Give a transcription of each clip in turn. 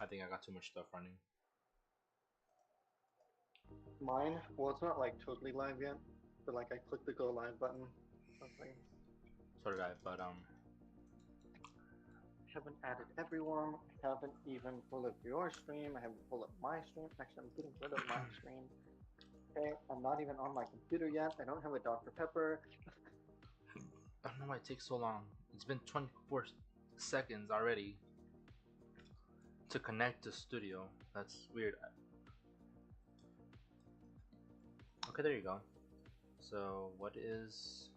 I think I got too much stuff running. Mine, well, it's not like totally live yet, but like I clicked the go live button. Something. So did I, but Haven't added everyone. I haven't even pulled up your stream. I haven't pulled up my stream. Actually, I'm getting rid of my stream. Okay, I'm not even on my computer yet. I don't have a Dr. Pepper. I don't know why it takes so long. It's been 24 seconds already to connect to Studio. That's weird. Okay, there you go. So what is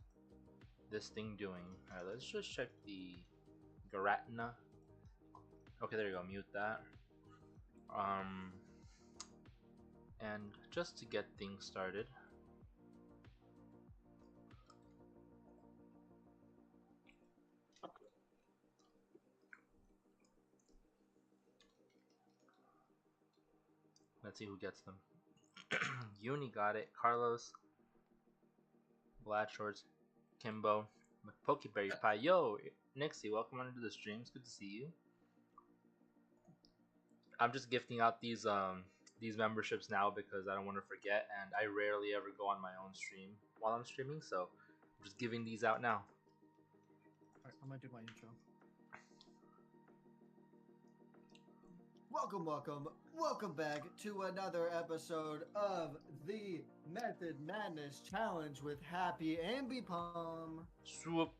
this thing doing? Alright, let's just check the Garatna. Okay, there you go. Mute that. And just to get things started, let's see who gets them. Uni got it. Carlos, Glad Shorts, Kimbo, Pokeberry Pie. Yo, Nixie, welcome onto the stream. It's good to see you. I'm just gifting out these memberships now because I don't want to forget, and I rarely ever go on my own stream while I'm streaming, so I'm just giving these out now. Alright, I'm gonna do my intro. Welcome back to another episode of the Method Madness Challenge with Happy and Palm. Swoop.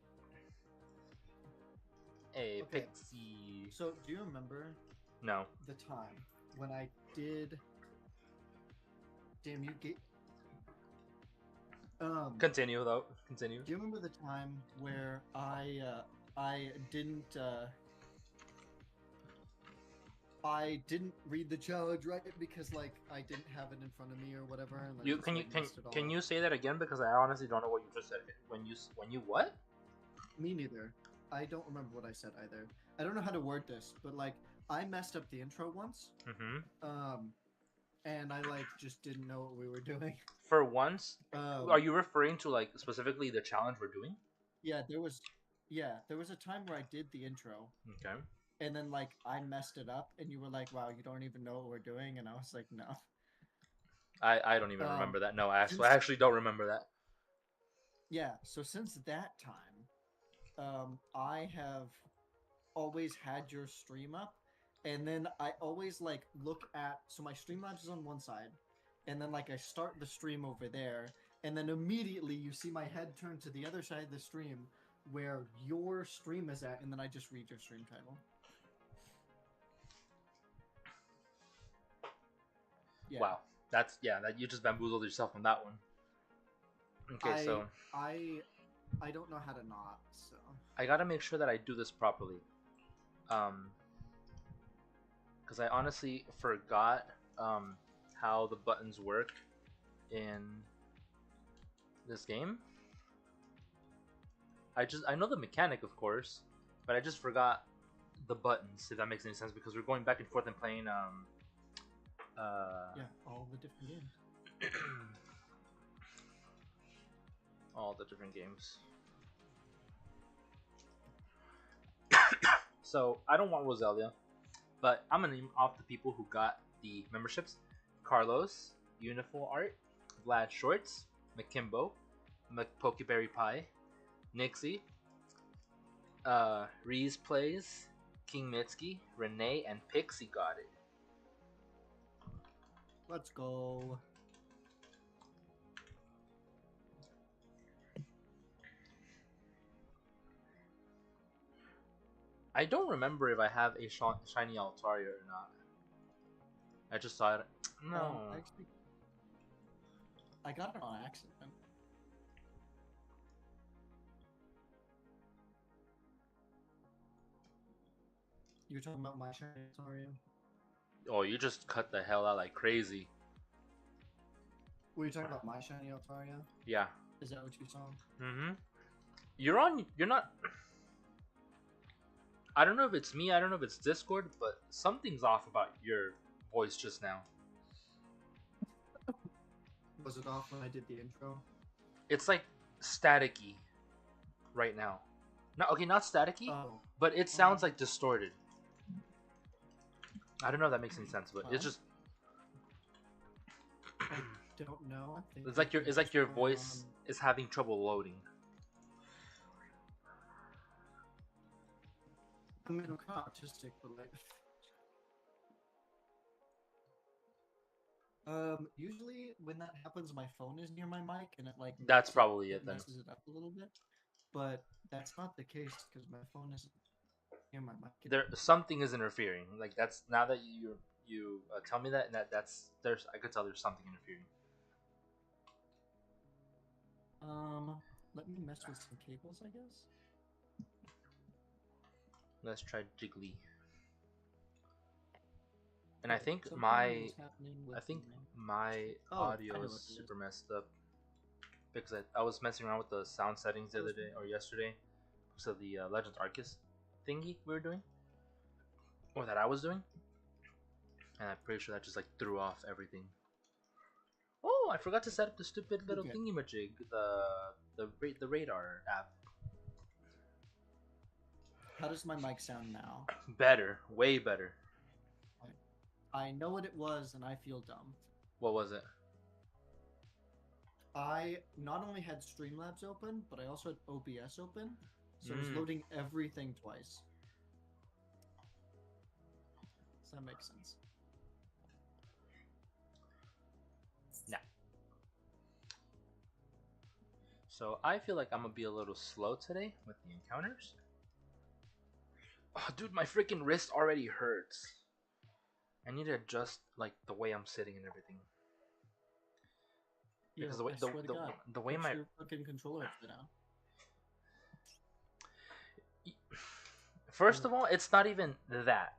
Hey, Okay. Pixie. So, do you remember No. the time when I did? Damn, you get. Continue though. Continue. Do you remember the time where I didn't read the challenge right because like I didn't have it in front of me or whatever. And, like, You just, can like, messed it all can up. you say that again, because I honestly don't know what you just said. When you what? Me neither. I don't remember what I said either. I don't know how to word this, but like I messed up the intro once. Mm-hmm. And I like just didn't know what we were doing. For once, are you referring to like specifically the challenge we're doing? Yeah, there was a time where I did the intro. Okay. And then like I messed it up, and you were like, "Wow, you don't even know what we're doing," and I was like, "No." I don't even remember that. No, I actually don't remember that. Yeah. So since that time, I have always had your stream up, and then I always like look at, so my Streamlabs is on one side, and then like I start the stream over there, and then immediately you see my head turn to the other side of the stream where your stream is at, and then I just read your stream title. Yeah. Wow, that you just bamboozled yourself on that one. Okay, so I don't know how to not, so I gotta make sure that I do this properly. Because I honestly forgot how the buttons work in this game. I know the mechanic, of course, but I just forgot the buttons, if that makes any sense, because we're going back and forth and playing yeah, all the different games. all the different games. So I don't want Roselia, but I'm gonna name off the people who got the memberships: Carlos, Uniform Art, Vlad Shorts, McKimbo, McPokeberry Pie, Nixie, Reese Plays, King Mitski, Renee, and Pixie got it. Let's go. I don't remember if I have a shiny Altaria or not. I just saw it. No. Actually, I got it on accident. You were talking about my shiny Altaria? Oh, you just cut the hell out like crazy. Were you talking about my shiny Altaria? Yeah. Is that what you saw? Mm-hmm. You're not... I don't know if it's me, I don't know if it's Discord, but something's off about your voice just now. Was it off when I did the intro? It's like staticky right now. No, okay, not staticky, but it sounds like distorted. I don't know if that makes any sense, but it's Huh? just I don't know. I think it's like you it's like just your put voice on- is having trouble loading. I mean, I'm kind of autistic, but like, usually when that happens, my phone is near my mic and it like That's makes it, probably it it then. messes it up a little bit. But that's not the case because my phone isn't near my mic. There something is interfering. Like that's now that you tell me that, and that's there's I could tell there's something interfering. Let me mess with some cables, I guess. Let's try Jiggly. And I Okay, think something my is happening with my Oh, I audio know is what it is. super messed up because I was messing around with the sound settings the other day or yesterday because of the Legends Arceus thingy we were doing or that I was doing, and I'm pretty sure that just like threw off everything. Oh, I forgot to set up the stupid little Okay. thingy majig, the radar app. How does my mic sound now? Better, way better. I know what it was, and I feel dumb. What was it? I not only had Streamlabs open, but I also had OBS open, so it was Mm. loading everything twice. Does that make sense? Yeah. So I feel like I'm gonna be a little slow today with the encounters. Oh, dude, my freaking wrist already hurts. I need to adjust like the way I'm sitting and everything. Because Yo, I swear to God, the way put my your fucking controller upside down. first of all, it's not even that.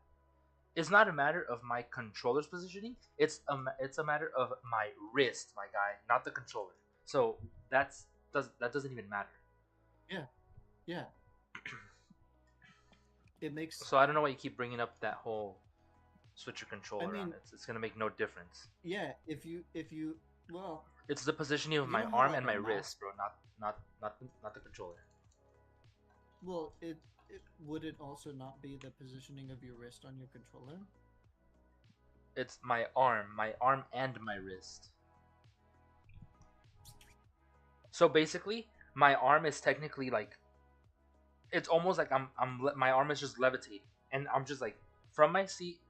It's not a matter of my controller's positioning. It's a matter of my wrist, my guy, not the controller. So that doesn't even matter. Yeah. It makes. So I don't know why you keep bringing up that whole switch your controller I mean- on. It's gonna make no difference. Yeah, if you well, It's the positioning of You my know how, arm like, and a my mouse- wrist, bro. Not the controller. it would it also not be the positioning of your wrist on your controller? It's my arm and my wrist. So basically, my arm is technically like, it's almost like my arm is just levitating, and I'm just like from my seat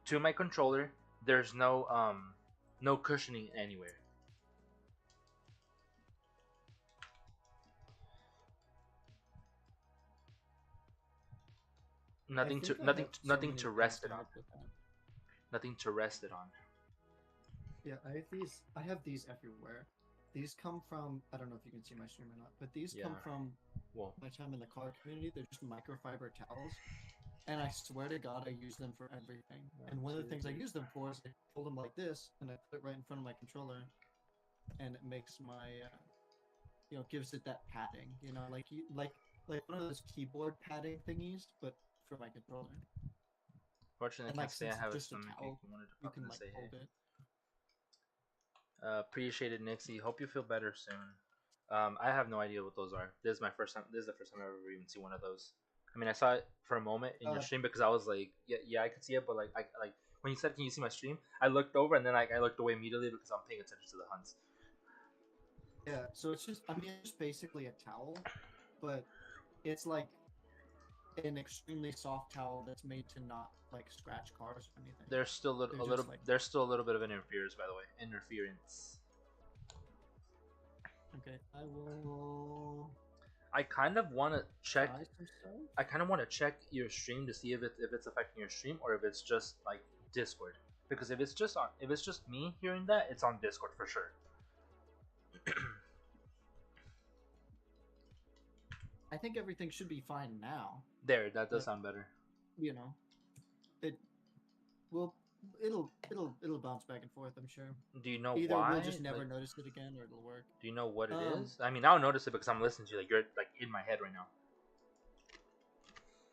to my controller. There's no cushioning anywhere. Nothing I think to I nothing have so nothing many to things rest it to on. help with that. Nothing to rest it on. Yeah, I have these everywhere. These come from, I don't know if you can see my stream or not, but these come Yeah. from Well, my time in the car community. They're just microfiber towels. And I swear to God, I use them for everything. And one of the things I use them for is I hold them like this, and I put it right in front of my controller, and it makes my, gives it that padding. Like one of those keyboard padding thingies, but for my controller. fortunately, And I like can't say I since have it's a just a stomach towel, ache. I wanted to you pop can in and like say hey. hold it. Appreciate it, Nixie. Hope you feel better soon. I have no idea what those are. This is my first time. This is the first time I've ever even seen one of those. I mean, I saw it for a moment in your stream because I was like, yeah, I could see it, but like when you said, "Can you see my stream?" I looked over and then I looked away immediately because I'm paying attention to the hunts. Yeah, so it's just basically a towel, but it's like an extremely soft towel that's made to not like scratch cars or anything. There's still They're just like- there's still a little bit of interference, by the way. Interference. Okay, I will I kind of want to check. try some stuff. I kind of want to check your stream to see if it's affecting your stream or if it's just like Discord. Because if it's just me hearing that, it's on Discord for sure. I think everything should be fine now. There, that does But- sound better. You know, it'll bounce back and forth. I'm sure. Do you know Either why? we'll just never Like, notice it again, or it'll work. do you know what it is? Um, I mean, I'll notice it because I'm listening to you. Like you're like in my head right now.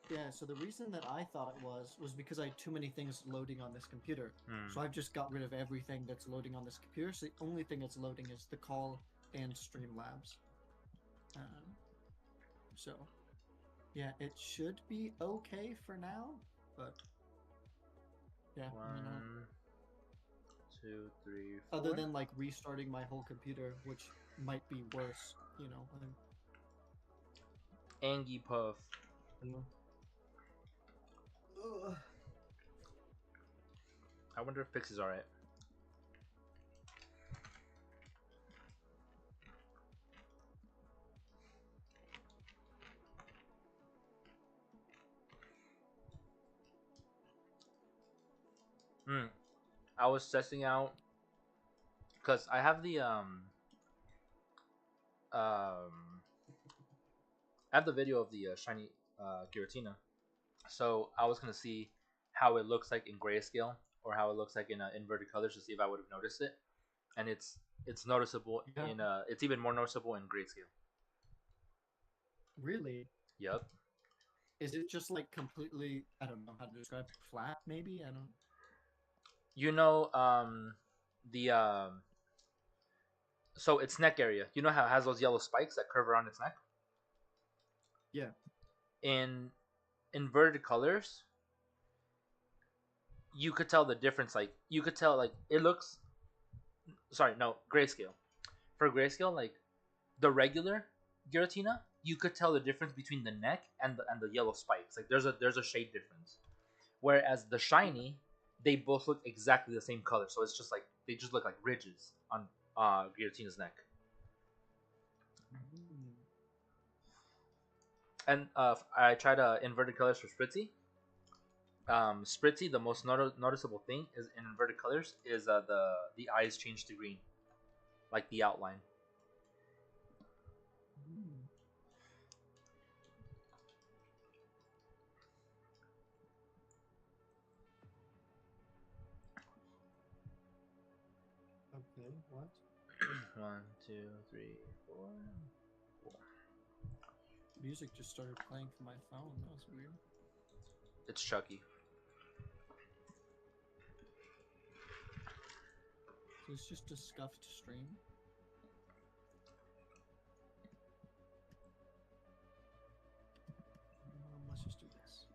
Yeah. So the reason that I thought it was because I had too many things loading on this computer. Hmm. So I've just got rid of everything that's loading on this computer. So the only thing that's loading is the call and Streamlabs. So, yeah, it should be okay for now, but Yeah. I mean, 1, 2, 3, 4. other than like restarting my whole computer, which might be worse. You know. Angie Puff. Ugh. I wonder if Pixie's alright. I was testing out because I have the I have the video of the shiny Giratina, so I was gonna see how it looks like in grayscale or how it looks like in inverted colors to see if I would have noticed it, and it's noticeable in it's even more noticeable in grayscale. Really? Yep. Is it just like completely? I don't know how to describe it. Flat, maybe. I don't. You know, the so its neck area. You know how it has those yellow spikes that curve around its neck. Yeah. In inverted colors, you could tell the difference. Like you could tell, like it looks. Sorry, no, grayscale. For grayscale, like the regular Giratina, you could tell the difference between the neck and the yellow spikes. Like there's a shade difference. Whereas the shiny, they both look exactly the same color. So it's just like they just look like ridges on Giratina's neck. And I tried inverted colors for Spritzee. Spritzee, the most noticeable thing is in inverted colors is the eyes change to green, like the outline. Okay. What? 1, 2, 3, 4. Music just started playing from my phone. That was weird. It's Chucky. So it's just a scuffed stream. Let's just do this.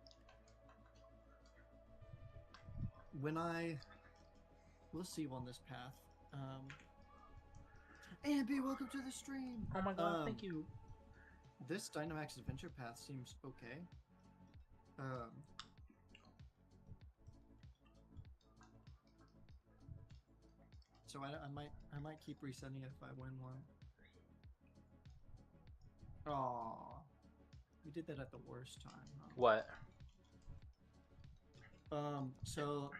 We'll see you on this path. Ambi, welcome to the stream. Oh my god, thank you. This Dynamax Adventure path seems okay. So I might keep resetting it if I win one. Aww. We did that at the worst time. Huh? What? So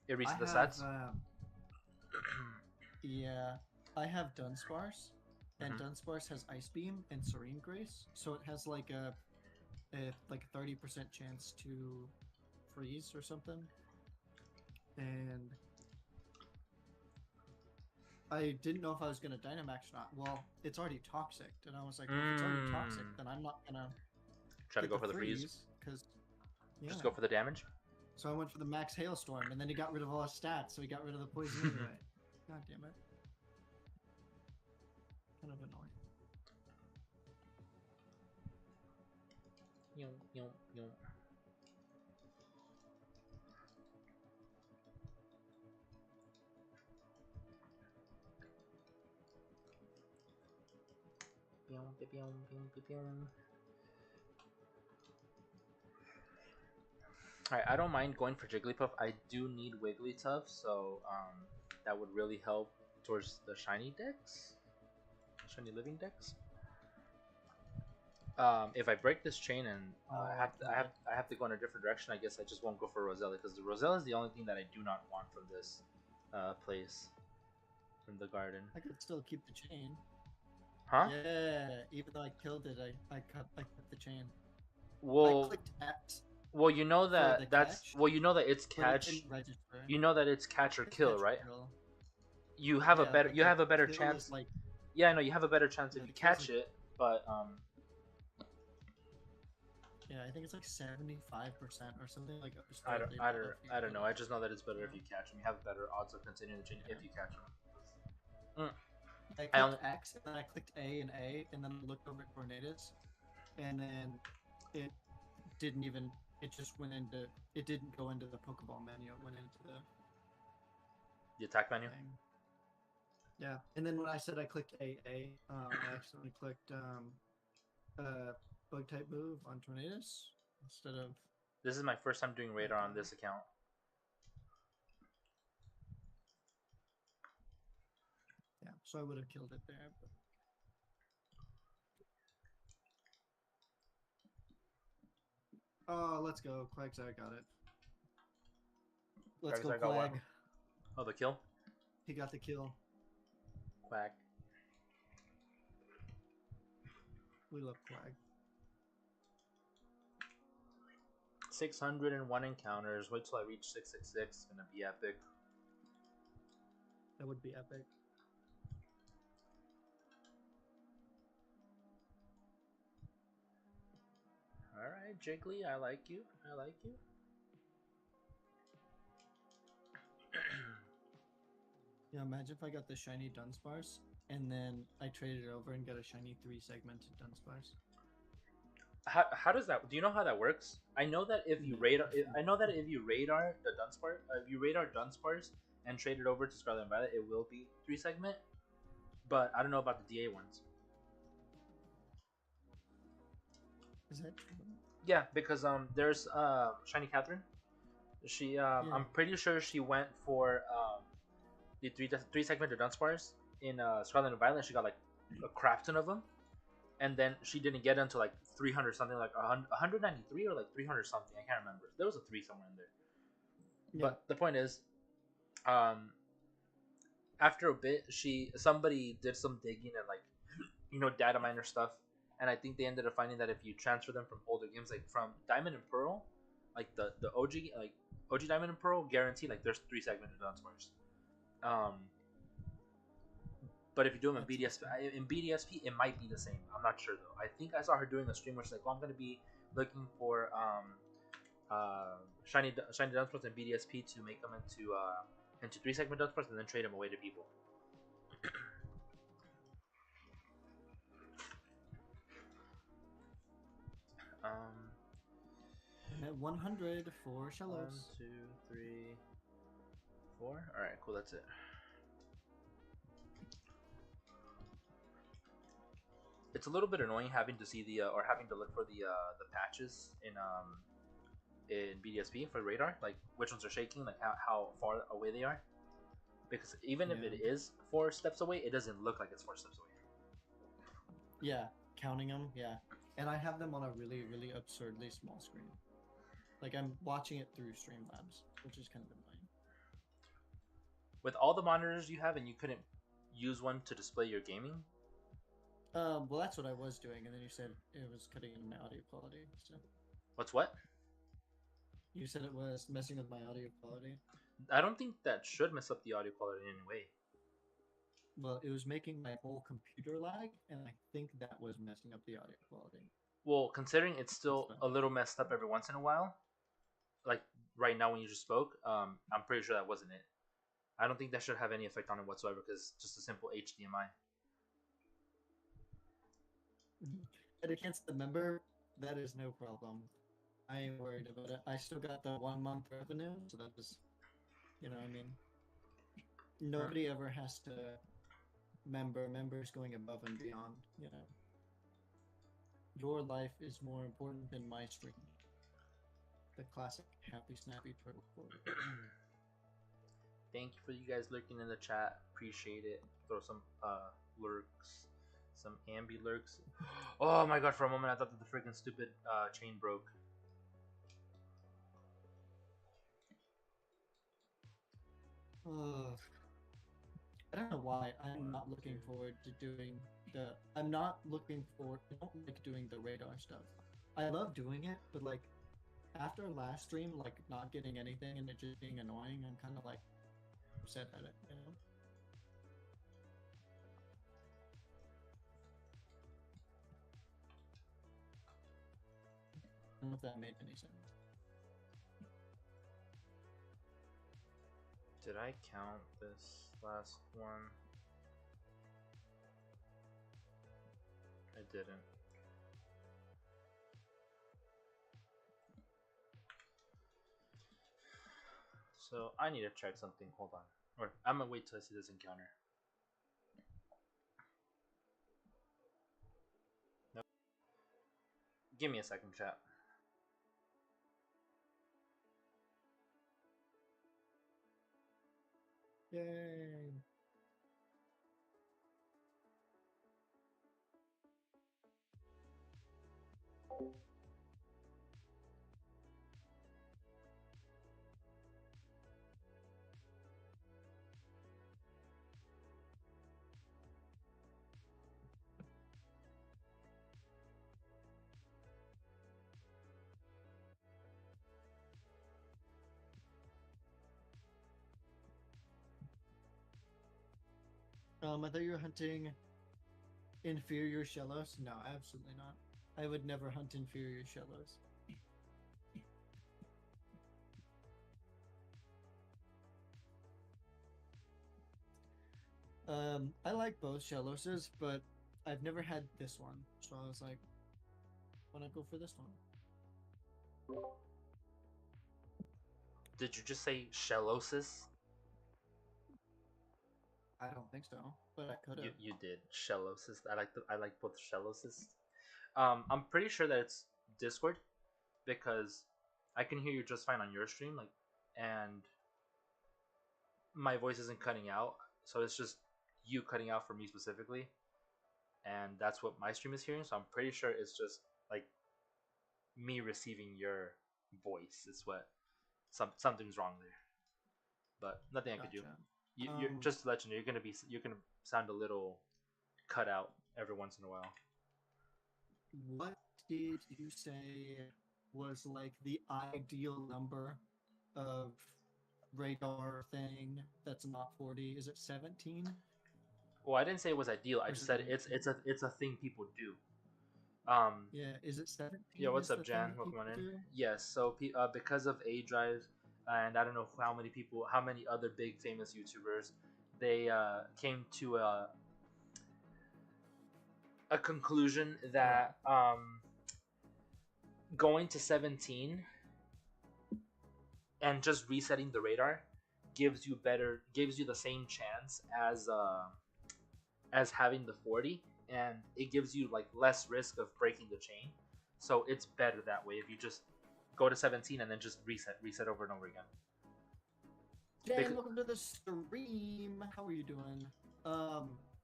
It reset the stats? Yeah. I have Dunsparce. And Dunsparce has Ice Beam and Serene Grace, so it has like a 30% chance to freeze or something. And I didn't know if I was gonna Dynamax or not. Well, it's already toxic, and I was like, well, if it's already toxic, then I'm not gonna try to go for the freeze. Because just go for the damage. So I went for the max hailstorm, and then he got rid of all his stats, so he got rid of the poison anyway. God damn it. Kind of annoying. Alright, I don't mind going for Jigglypuff. I do need Wigglytuff, so that would really help towards the shiny decks. Shiny living decks. If I break this chain and I have to go in a different direction, I guess I just won't go for Roselia, because the Roselia is the only thing that I do not want from this place, from the garden. I could still keep the chain. Huh? Yeah, even though I killed it, I cut the chain. Well, I clicked X. Well, you know that you know that it's catch. You know that it's catch or kill, right? You have a better chance. Like, yeah, I know you have a better chance if you catch it, but yeah, I think it's like 75% or something like. I don't know. I just know that it's better if you catch them. You have better odds of continuing the chain if you catch them. I clicked X and then I clicked A, and then I looked over at Tornadoes, and then it didn't even It just went into. It didn't go into the Pokeball menu. It went into The attack menu. thing. Yeah, and then when I said I clicked AA, I accidentally clicked bug type move on Tornadus instead of. This is my first time doing radar on this account. Yeah, so I would have killed it there. But... Oh, let's go. Quagsire got it. Let's go, Quagsire got what? Quag. Oh, the kill? He got the kill. Quack. We love Quag. 601 encounters. Wait till I reach 666. It's gonna be epic. That would be epic. Alright, Jiggly, I like you. I like you. Yeah, imagine if I got the shiny Dunsparce and then I traded it over and got a shiny 3-segmented Dunsparce. How does that? Do you know how that works? I know that if you radar, I know that if you radar the Dunsparce, if you radar Dunsparce and trade it over to Scarlet and Violet, it will be 3-segment. But I don't know about the DA ones. Is that true? Yeah, because there's Shiny Catherine. She Yeah. I'm pretty sure she went for the 3-segmented Dunsparce in Scarlet and Violet. She got like a crap ton of them, and then she didn't get into like 300 something, like 193 or like 300 something. I can't remember. There was a 3 somewhere in there. Yeah. But the point is, after a bit, somebody did some digging and like, you know, data miner stuff, and I think they ended up finding that if you transfer them from older games, like from Diamond and Pearl, like the OG, like OG Diamond and Pearl, guaranteed like there's 3-segmented Dunsparce. But if you do them in BDSP, it might be the same. I'm not sure though. I think I saw her doing a stream where she's like, "Well, I'm gonna be looking for shiny Dunsparce and BDSP to make them into 3-segment Dunsparce and then trade them away to people." I'm at 100 for 1, Shellos. 2, 3, 4. All right, cool. That's it. It's a little bit annoying having to see or having to look for the patches in BDSP for radar, like which ones are shaking, like how far away they are. Because even if it is 4 steps away, it doesn't look like it's 4 steps away. Yeah, counting them, yeah. And I have them on a really, really absurdly small screen. Like I'm watching it through Streamlabs, which is kind of annoying. With all the monitors you have and you couldn't use one to display your gaming? Well, that's what I was doing, and then you said it was cutting in my audio quality. So. What's what? You said it was messing with my audio quality. I don't think that should mess up the audio quality in any way. Well, it was making my whole computer lag, and I think that was messing up the audio quality. Well, considering it's still a little messed up every once in a while, like right now when you just spoke, I'm pretty sure that wasn't it. I don't think that should have any effect on it whatsoever because it's just a simple HDMI. And against the member, that is no problem. I ain't worried about it. I still got the 1 month revenue, so that was, you know what I mean? Nobody ever has to members going above and beyond, you know. Your life is more important than my stream. The classic happy snappy turtle quote. Thank you for you guys lurking in the chat. Appreciate it. Throw some lurks. Some ambi lurks. Oh my god, for a moment I thought that the freaking stupid chain broke. I don't know why. I'm not looking forward to doing the... I'm not looking forward... I don't like doing the radar stuff. I love doing it, but like, after last stream, like, not getting anything and it just being annoying, I'm kind of like, upset at it, you know? I don't know if that made any sense. Did I count this last one? I didn't. So I need to check something. Hold on. Or I'm gonna wait till I see this encounter. Nope. Give me a second, chat. Yay. I thought you were hunting inferior Shellos. No, absolutely not. I would never hunt inferior Shellos. I like both Shelloses, but I've never had this one, so I was like, "Why not go for this one?" Did you just say Shellosis? I don't think so, but I could have. You did Shellosis. I like both Shelloses. I'm pretty sure that it's Discord because I can hear you just fine on your stream, like, and my voice isn't cutting out, so it's just you cutting out for me specifically, and that's what my stream is hearing. So I'm pretty sure it's just like me receiving your voice. It's what something's wrong there, but nothing I could do. You're just to let you know, you're gonna sound a little cut out every once in a while. What did you say was like the ideal number of radar thing that's not 40? Is it 17? Well, I didn't say it was ideal. I just said it's a thing people do. Yeah, is it 17? Yeah, what's is up, the Jan? thing that Welcome on people in. do? Yes, so because of A Drive, and I don't know how many other big famous YouTubers, they came to a conclusion that going to 17 and just resetting the radar gives you the same chance as having the 40, and it gives you like less risk of breaking the chain. So it's better that way if you just go to 17 and then just reset over and over again. Jen, welcome to the stream. How are you doing?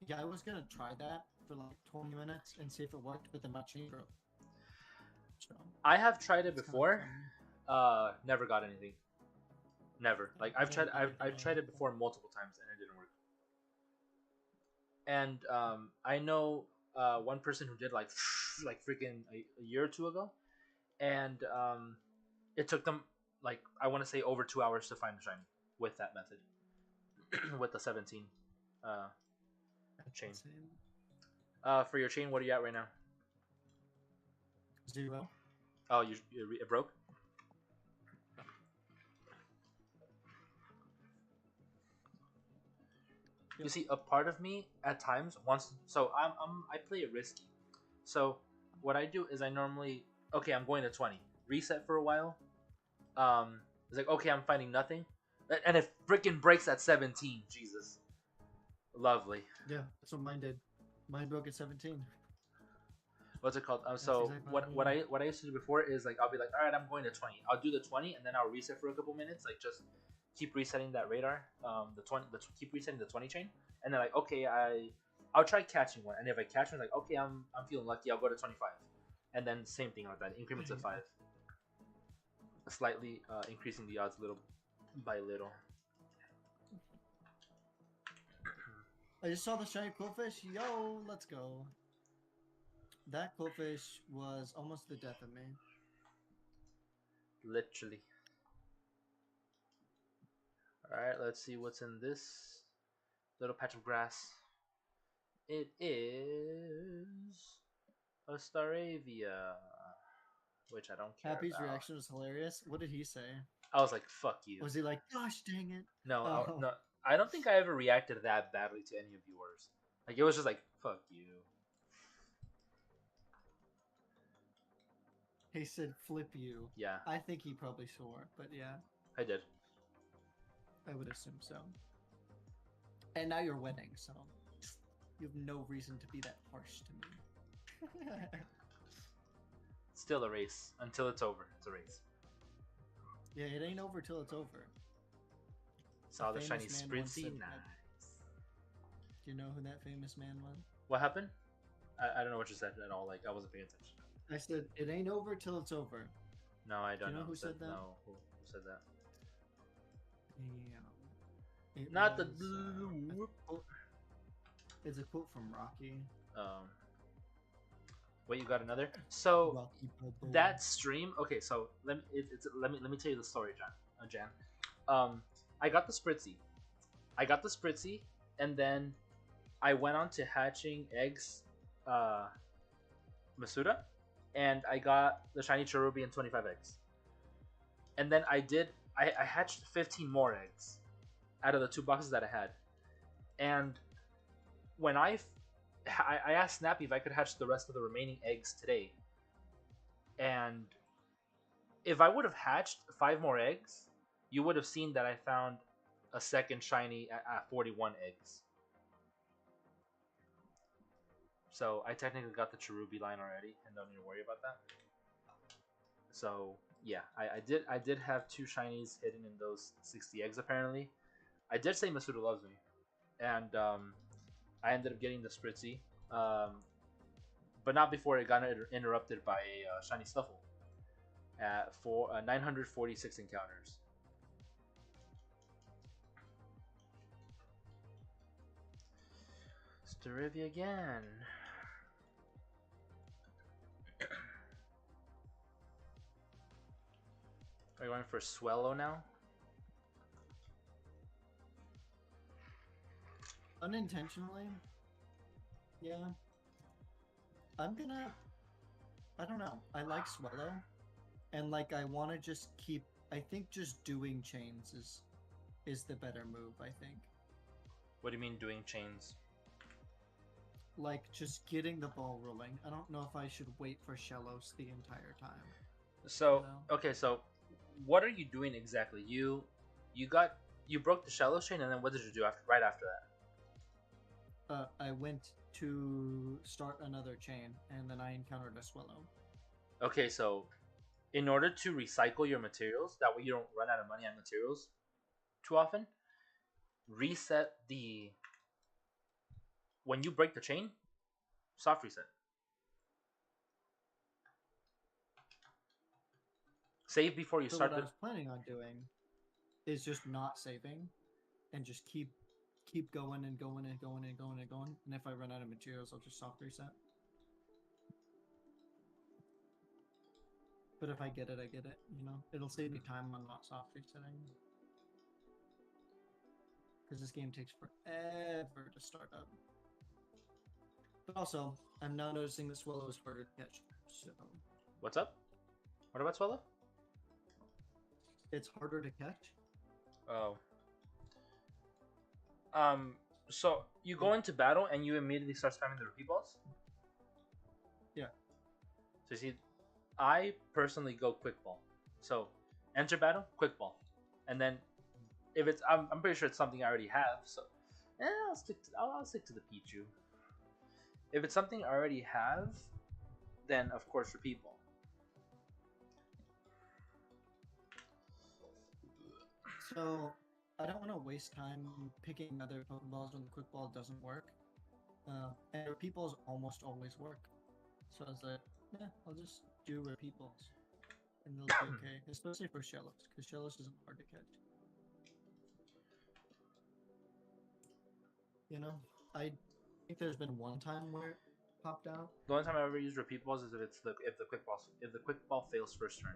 Yeah, I was gonna try that for like 20 minutes and see if it worked, but then my chain broke. So, I have tried it before. Never got anything. Never. Like I've tried it before multiple times and it didn't work. And I know one person who did like freaking a year or two ago, and it took them like I want to say over 2 hours to find the shiny with that method with the 17 chain. For your chain, what are you at right now? 0. Oh, it broke. You see, a part of me at times wants. So I play it risky. So what I do is I normally I'm going to 20, reset for a while. It's like okay, I'm finding nothing, and it freaking breaks at 17. Jesus, lovely. Yeah, that's what mine did. Mine broke at 17. What's it called? So exactly what I used to do before is like I'll be like, all right, I'm going to 20. I'll do the 20 and then I'll reset for a couple minutes, like just keep resetting that radar, keep resetting the 20 chain, and then like okay, I'll try catching one, and if I catch one, like okay, I'm feeling lucky, I'll go to 25, and then same thing like that, increments of 5, slightly increasing the odds little by little. I just saw the shiny Quillfish. Yo, let's go. That Quillfish was almost the death of me. Literally. Alright, let's see what's in this little patch of grass. It is a Staravia, which I don't care Happy's about. reaction was hilarious. What did he say? I was like, fuck you. Was he like, gosh dang it? No, no, I don't think I ever reacted that badly to any of yours. Like, it was just like, fuck you. He said, flip you. Yeah. I think he probably swore, but yeah. I did. I would assume so. And now you're winning, so you have no reason to be that harsh to me. Still a race until it's over. It's a race. Yeah, it ain't over till it's over. Saw the shiny famous man once Spritzee. said Nice. Do you know who that famous man was? What happened? I don't know what you said at all. Like I wasn't paying attention. I said, it ain't over till it's over. No, I don't you know know who said that? No, who said that? It Not the was, blue. it's a quote from Rocky. Wait, you got another? So Rocky Balboa. that stream. Okay, so let me tell you the story, Jan. I got the Spritzee, and then I went on to hatching eggs, Masuda, and I got the shiny Cherubi and 25 eggs. And then I hatched 15 more eggs out of the 2 boxes that I had. And when I asked Snappy if I could hatch the rest of the remaining eggs today. And if I would have hatched 5 more eggs, you would have seen that I found a second shiny at 41 eggs. So I technically got the Cherubi line already and don't need to worry about that. So yeah, I did have 2 shinies hidden in those 60 eggs apparently. I did say Masuda loves me, and I ended up getting the Spritzee, but not before it got interrupted by a shiny Stuffle for 946 encounters. Starivia again. Are you going for Swellow now? Unintentionally. Yeah. I don't know. I like Swellow. And like I want to just keep I think just doing chains is the better move, I think. What do you mean doing chains? Like just getting the ball rolling. I don't know if I should wait for Shellos the entire time. So, You know? okay, so what are you doing exactly? You broke the Shello chain, and then what did you do right after that? I went to start another chain, and then I encountered a Swellow. Okay, so in order to recycle your materials, that way you don't run out of money on materials too often, reset the... When you break the chain, soft reset. Save before you start what I was planning on doing is just not saving and just keep going and going and going and going and going. And if I run out of materials, I'll just soft reset. But if I get it, I get it. You know, it'll save me time on not soft resetting. Because this game takes forever to start up. But also, I'm now noticing that Swellow is harder to catch. So What's up? What about Swellow? it's harder to catch. Oh. So you go into battle and you immediately start spamming the repeat balls? Yeah. So you see, I personally go quick ball. So enter battle, quick ball. And then if it's, I'm pretty sure it's something I already have, so I'll stick to the Pichu. If it's something I already have, then of course repeat ball. So I don't want to waste time picking other Pokeballs when the quick ball doesn't work. And repeat balls almost always work. So I was like, yeah, I'll just do repeat balls. And they'll be okay. Especially for Shellos, because Shellos isn't hard to catch. You know, I think there's been one time where it popped out. The only time I ever use repeat balls is if the quick ball fails first turn.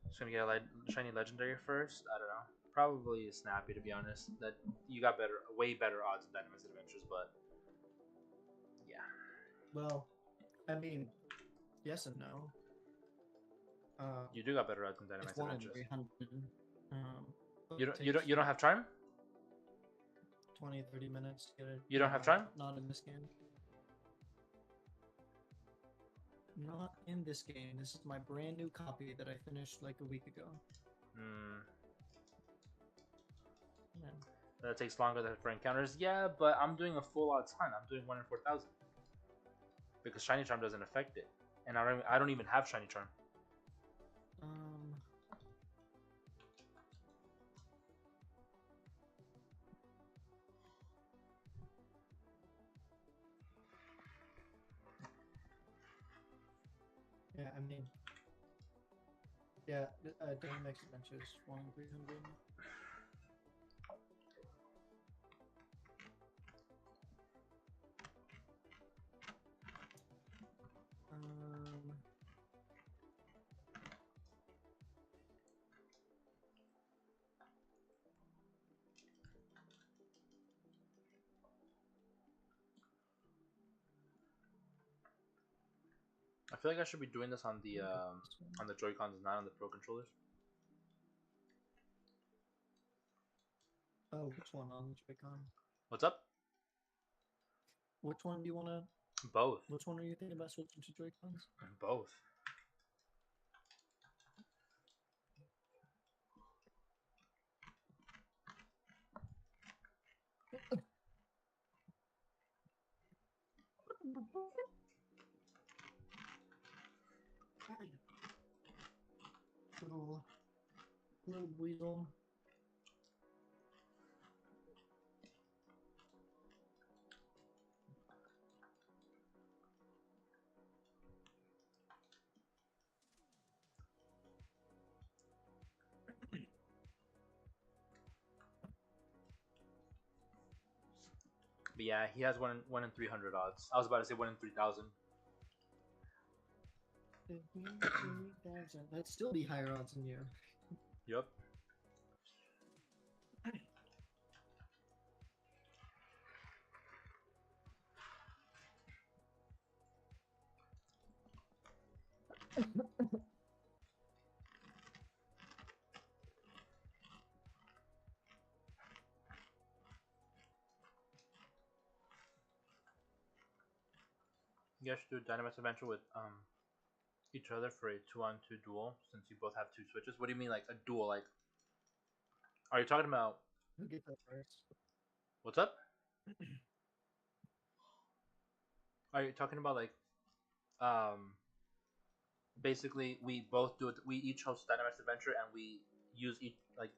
Just gonna get a shiny legendary first. I don't know. Probably Snappy, to be honest. That you got way better odds in Dynamax Adventures, but yeah. Well, I mean, yes and no. You do got better odds in Dynamax It's 1 in Adventures. 300. You don't have Charm? 20-30 minutes to get it. You don't have Charm? Not in this game. Not in this game. This is my brand new copy that I finished like a week ago. That takes longer than for encounters. Yeah, but I'm doing a full out ton. I'm doing 1 in 4,000 because Shiny Charm doesn't affect it, and I don't even have Shiny Charm. Um. Yeah, I mean, yeah, Dynamax Adventures 1 in 300. Um, I feel like I should be doing this on the Joy-Cons, not on the Pro controllers. oh, which one on the Joy-Con? What's up? Which one do you want to? Both. Which one are you thinking about switching to Joy-Cons? Both. Little weasel. But yeah, he has one in 300 odds. I was about to say 1 in 3,000. That'd still be higher odds than you. Yep. You guys should do a Dynamax Adventure with each other for a 2-on-2 duel, since you both have 2 switches. What do you mean, like a duel? Like, are you talking about Who gets that first? what's up? Are you talking about like, basically we both do it. We each host Dynamax Adventure, and we use each like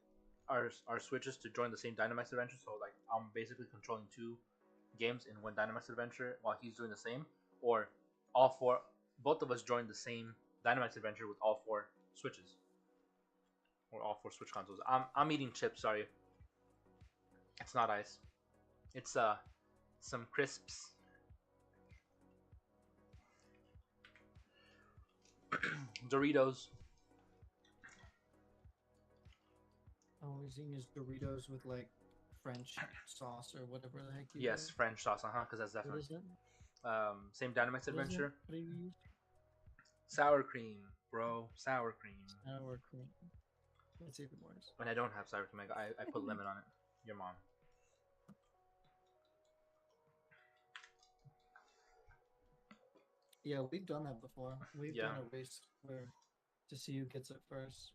our switches to join the same Dynamax Adventure. So like, I'm basically controlling 2 games in one Dynamax Adventure while he's doing the same, or all 4, both of us join the same Dynamax Adventure with all 4 switches, or all 4 Switch consoles. I'm eating chips. Sorry, it's not ice. It's some crisps. Doritos. Oh, he's eating his Doritos with like French sauce or whatever the heck you Yes, do. French sauce. Because that's What definitely is it? same Dynamax What is it? Adventure. What do you use? Sour cream, bro. Sour cream. Sour cream. That's even worse. And I don't have sour cream. I put lemon on it. Your mom. Yeah, we've done that before. We've Yeah. done a race where to see who gets it first.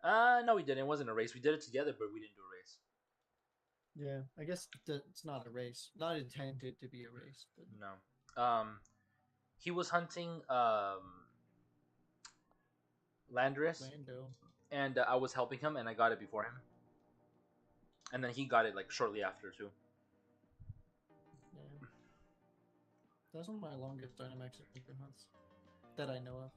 No, we didn't. It wasn't a race. We did it together, but we didn't do a race. Yeah, I guess it's not a race. Not intended to be a race. But... No. He was hunting Landorus, Lando. and I was helping him, and I got it before him. And then he got it like shortly after too. Yeah. That's one of my longest Dynamax Adventure hunts that I know of.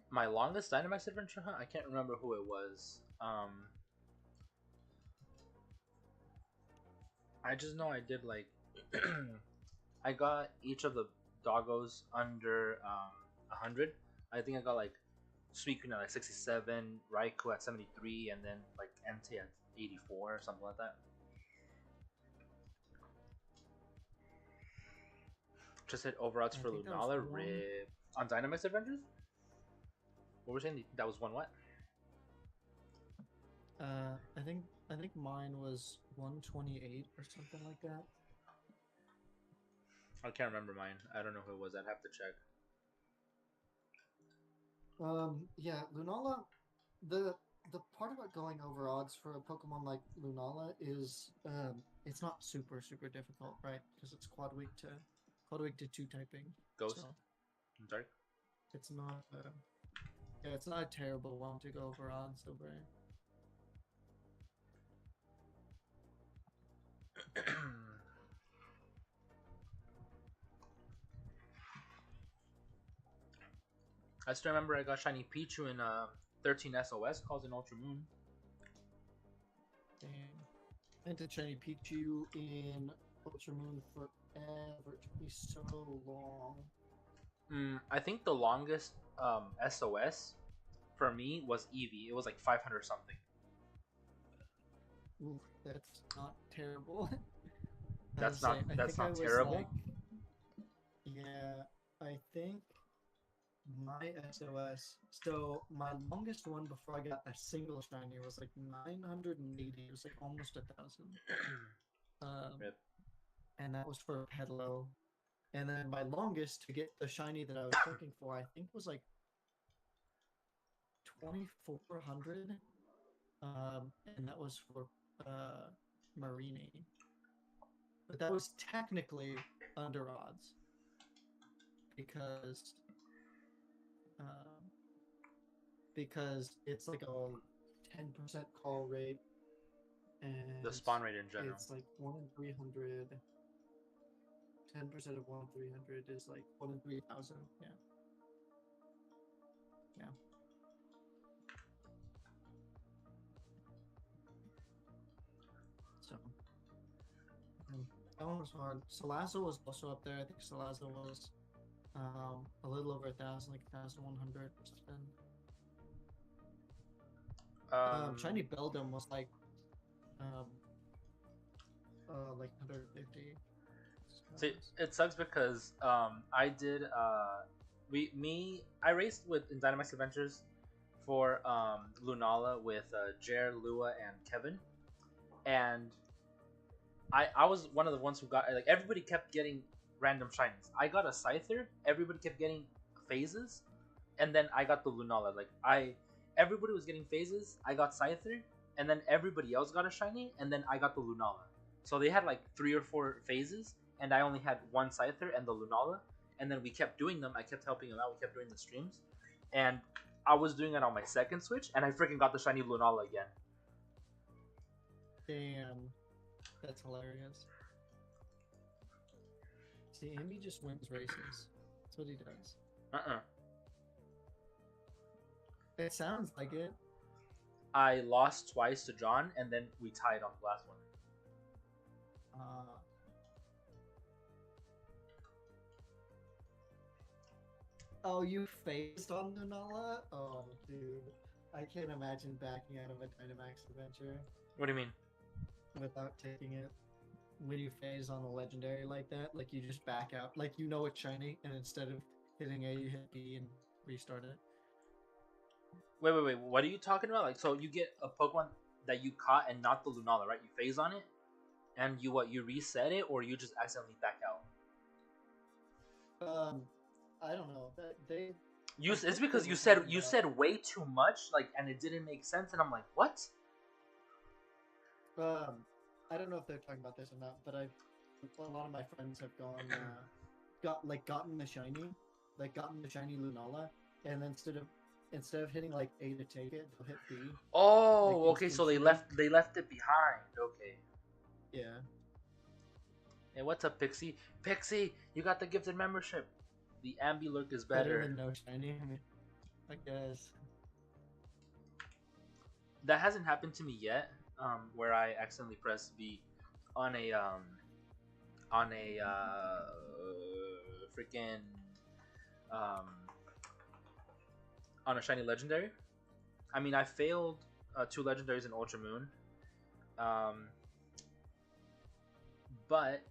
My longest Dynamax Adventure hunt? I can't remember who it was. I just know I did like I got each of the doggos under 100. I think I got like Suicune at like 67, Raikou at 73, and then like Entei at 84 or something like that. Just hit overouts for Lunala. Rip. On Dynamax Adventures? What were we saying? That was one what? I think mine was 128 or something like that. I can't remember mine. I don't know who it was. I'd have to check. Yeah, Lunala, the part about going over odds for a Pokemon like Lunala is it's not super difficult, right? Because it's quad weak to two typing. Ghost. So Dark. it's not yeah, it's not a terrible one to go over odds over. I still remember I got Shiny Pichu in 13 SOS, calls an Ultra Moon. Damn. I had to Shiny Pichu in Ultra Moon forever. It took me so long. I think the longest SOS for me was Eevee. It was like 500 something. Ooh, that's not terrible. That's not terrible. Like, yeah, I think my SOS. So my longest one before I got a single shiny was like 980. It was like almost 1,000. Rip. And that was for Pedalo. And then my longest to get the shiny that I was looking for, I think was like 2,400. And that was for Marini. But that was technically under odds because it's like a 10% call rate and The spawn rate in general. it's like 1 in 300. 10% of 1 in 300 is like 1 in 3,000. Yeah. Yeah. So that one was hard. Salazzle was also up there. I think Salazzle was a little over 1,000, like 1,100 or something. Shiny Beldum was like 150. See, it sucks because I did I raced in Dynamax Adventures for Lunala with Jer, Lua, and Kevin, and I was one of the ones who got, like, everybody kept getting random shinies. I got a Scyther, everybody kept getting phases, and then I got the Lunala. Like, everybody was getting phases, I got Scyther, and then everybody else got a shiny, and then I got the Lunala. So they had like 3 or 4 phases, and I only had one Scyther and the Lunala, and then we kept doing them. I kept helping them out. We kept doing the streams, and I was doing it on my second Switch, and I freaking got the shiny Lunala again. Damn, that's hilarious. See, Ambi just wins races. That's what he does. It sounds like it. I lost twice to John, and then we tied on the last one. Oh, you phased on Lunala? Oh, dude. I can't imagine backing out of a Dynamax Adventure. What do you mean? Without taking it. When you phase on a legendary like that, like you just back out. Like you know it's shiny, and instead of hitting A, you hit B and restart it. Wait. What are you talking about? Like, so you get a Pokemon that you caught and not the Lunala, right? You phase on it, and you reset it, or you just accidentally back out? I don't know. It's because you said way too much, like, and it didn't make sense, and I'm like, what? I don't know if they're talking about this or not, but a lot of my friends have gotten the shiny Lunala, and then instead of hitting like A to take it, they'll hit B. Oh, like, okay. So they left it behind. Okay. Yeah. Hey, what's up, Pixie? Pixie, you got the gifted membership. The Ambulurk is better. Better than no shiny, I guess. That hasn't happened to me yet. Where I accidentally pressed B on a freaking on a shiny legendary. I mean, I failed 2 legendaries in Ultra Moon, but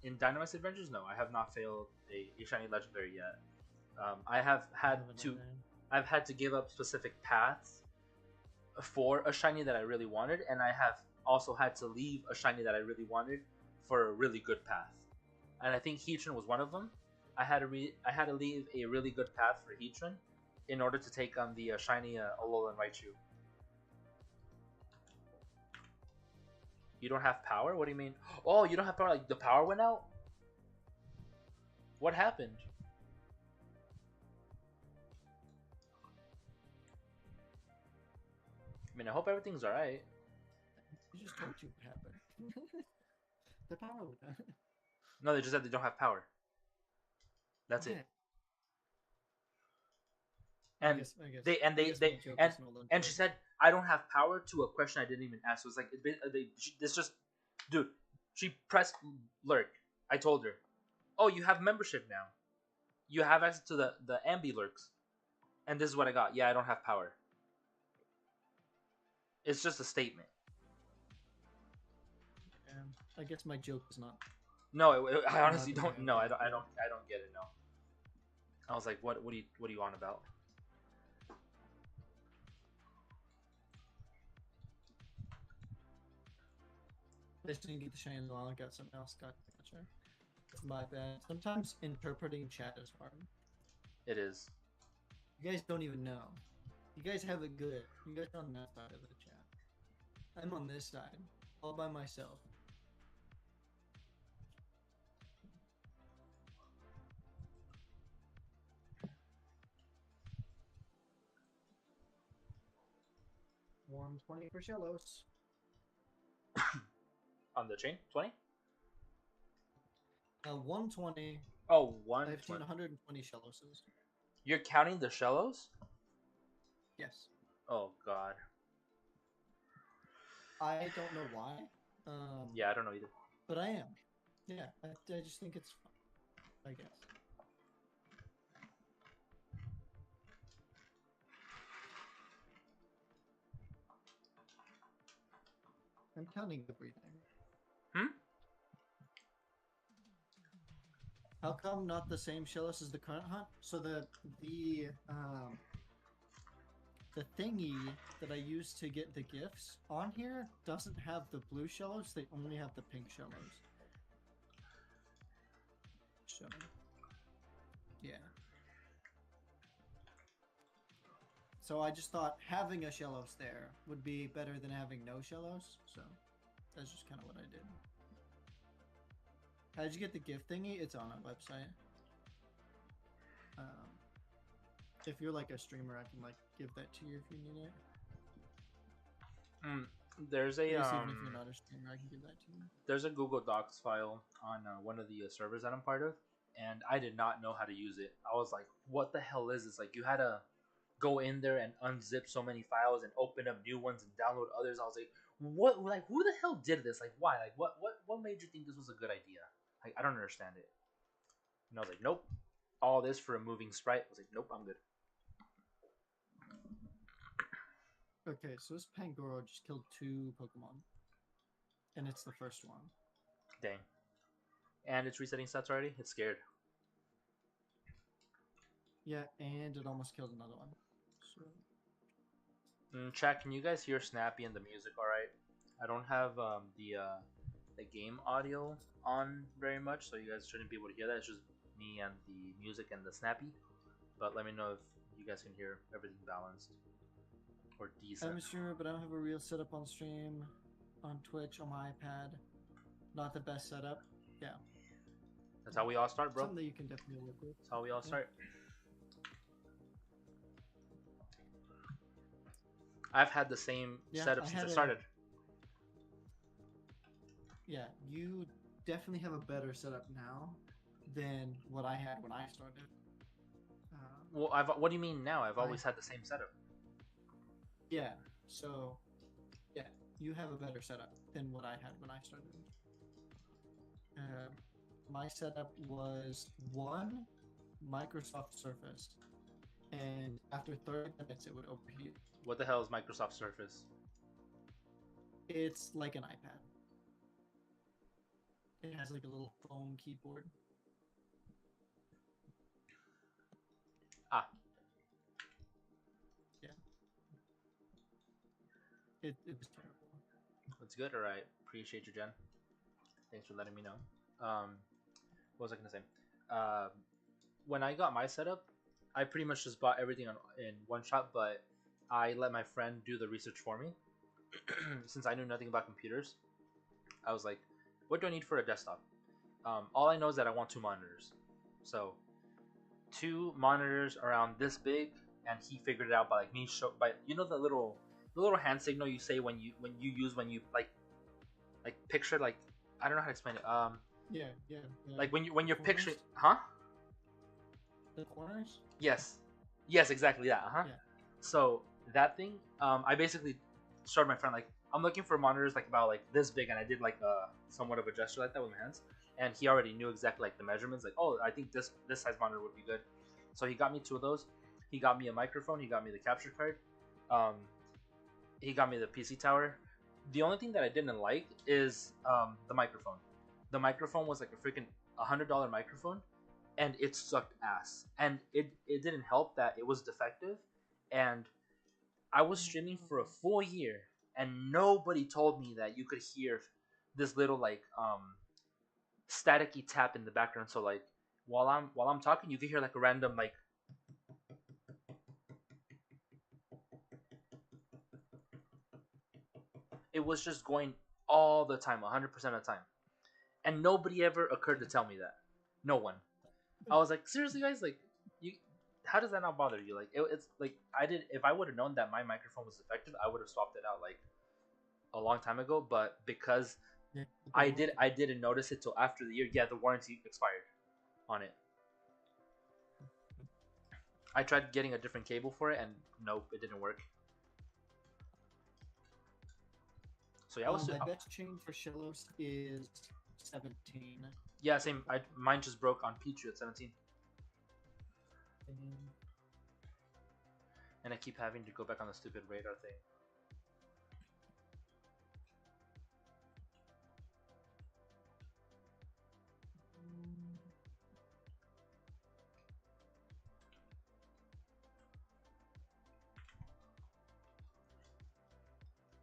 in Dynamax Adventures, no, I have not failed a shiny legendary yet. I've had to give up specific paths for a shiny that I really wanted, and I have also had to leave a shiny that I really wanted for a really good path. And I think Heatran was one of them. I had to leave a really good path for Heatran in order to take on the shiny Alolan Raichu. You don't have power? What do you mean? Oh, you don't have power? Like the power went out? What happened? I mean, I hope everything's alright. I just told you what happened. The power went out. No, they just said they don't have power. That's Okay. it. And I guess and my joke is null and and she void. said I don't have power to a question I didn't even ask. So it's like this just, dude. She pressed lurk. I told her, oh, you have membership now. You have access to the ambi lurks, and this is what I got. Yeah, I don't have power. It's just a statement. I guess my joke is not. No, I honestly Not don't. very No, I okay. don't get it. No. I was like, what do you on about? I just didn't get the shiny while I got something else. Gotcha. It's my bad. Sometimes interpreting chat is hard. It is. You guys don't even know. You guys have it good. You guys are on that side of the chat. I'm on this side, all by myself. $120 for Shellos. On the chain, 20. 120. Oh, I've seen 120. 120 Shelloses. You're counting the shellos? Yes. Oh God. I don't know why. Yeah, I don't know either. But I am. Yeah, I just think it's fun, I guess. I'm counting everything. Hmm? How come not the same Shellos as the current hunt? So the thingy that I use to get the gifts on here doesn't have the blue Shellos, they only have the pink Shellos. So, yeah. So I just thought having a Shellos there would be better than having no Shellos, so that's just kind of what I did. How'd you get the gift thingy? It's on our website. If you're like a streamer, I can like give that to you if you need it. There's I a guess even if you're not a streamer, I can give that to you. there's a Google Docs file on one of the servers that I'm part of, and I did not know how to use it. I was like, "What the hell is this?" Like, you had to go in there and unzip so many files and open up new ones and download others. I was like, "What? Like, who the hell did this? Like, why? Like, what made you think this was a good idea? Like, I don't understand it." And I was like, "Nope, all this for a moving sprite." I was like, "Nope, I'm good." Okay, so this Pangoro just killed 2 Pokemon. And it's the first one. Dang. And it's resetting stats already. It's scared. Yeah, and it almost killed another one. So Chat, can you guys hear Snappy and the music all right? I don't have the game audio on very much, so you guys shouldn't be able to hear that. It's just me and the music and the Snappy. But let me know if you guys can hear everything balanced or decent. I'm sure, but I don't have a real setup on stream, on Twitch, on my iPad. Not the best setup. Yeah. That's how we all start, bro. Something that you can definitely work with. That's how we all start. I've had the same setup since I started. Yeah, you definitely have a better setup now than what I had when I started. Well, what do you mean now? I've always had the same setup. Yeah, so yeah, you have a better setup than what I had when I started. My setup was 1 Microsoft Surface, and after 30 minutes it would overheat. What the hell is Microsoft Surface? It's like an iPad. It has like a little foam keyboard. Ah. Yeah. It was terrible. That's good. All right. Appreciate you, Jen. Thanks for letting me know. What was I gonna say? When I got my setup, I pretty much just bought everything in one shot, but I let my friend do the research for me. Since I knew nothing about computers, I was like, what do I need for a desktop? All I know is that I want 2 monitors. So 2 monitors around this big, and he figured it out by like me by the little hand signal you say when you like picture, like, I don't know how to explain it. Yeah. Like when you're Corners? picturing, huh? The corners. Yes, exactly that. Yeah. So that thing, I basically showed my friend, like, I'm looking for monitors like about like this big, and I did like somewhat of a gesture like that with my hands, and he already knew exactly like the measurements. Like, oh, I think this size monitor would be good. So he got me 2 of those. He got me a microphone. He got me the capture card. He got me the PC tower. The only thing that I didn't like is the microphone. The microphone was like a freaking $100 microphone, and it sucked ass. And it didn't help that it was defective, and I was streaming for a full year, and nobody told me that you could hear this little like staticky tap in the background. So like while I'm talking, you can hear like a random like. It was just going all the time, 100% of the time, and nobody ever occurred to tell me that. No one. I was like, seriously, guys, like, you, how does that not bother you? Like, it's like if I would have known that my microphone was defective, I would have swapped it out like a long time ago. But because I didn't notice it till after the year. Yeah, the warranty expired on it. I tried getting a different cable for it, and nope, it didn't work. So yeah, my best chain for Shellos is 17. Yeah, same. Mine just broke on Pichu at 17. And I keep having to go back on the stupid radar thing.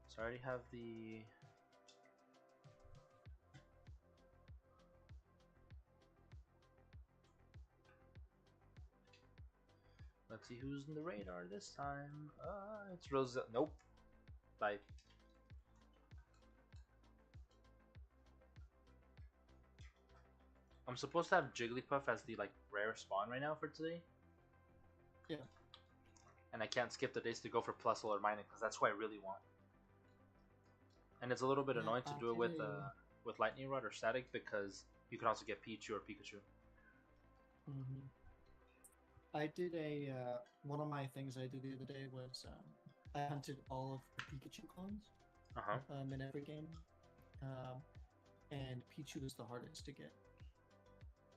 So I already have the... Let's see who's in the radar this time. It's Roselia. Nope. Bye. I'm supposed to have Jigglypuff as the like rare spawn right now for today. Yeah. And I can't skip the days to go for Plusle or Minun because that's who I really want. And it's a little bit annoying to do it with Lightning Rod or Static because you can also get Pichu or Pikachu. I did one of my things I did the other day was I hunted all of the Pikachu clones in every game, and Pichu was the hardest to get.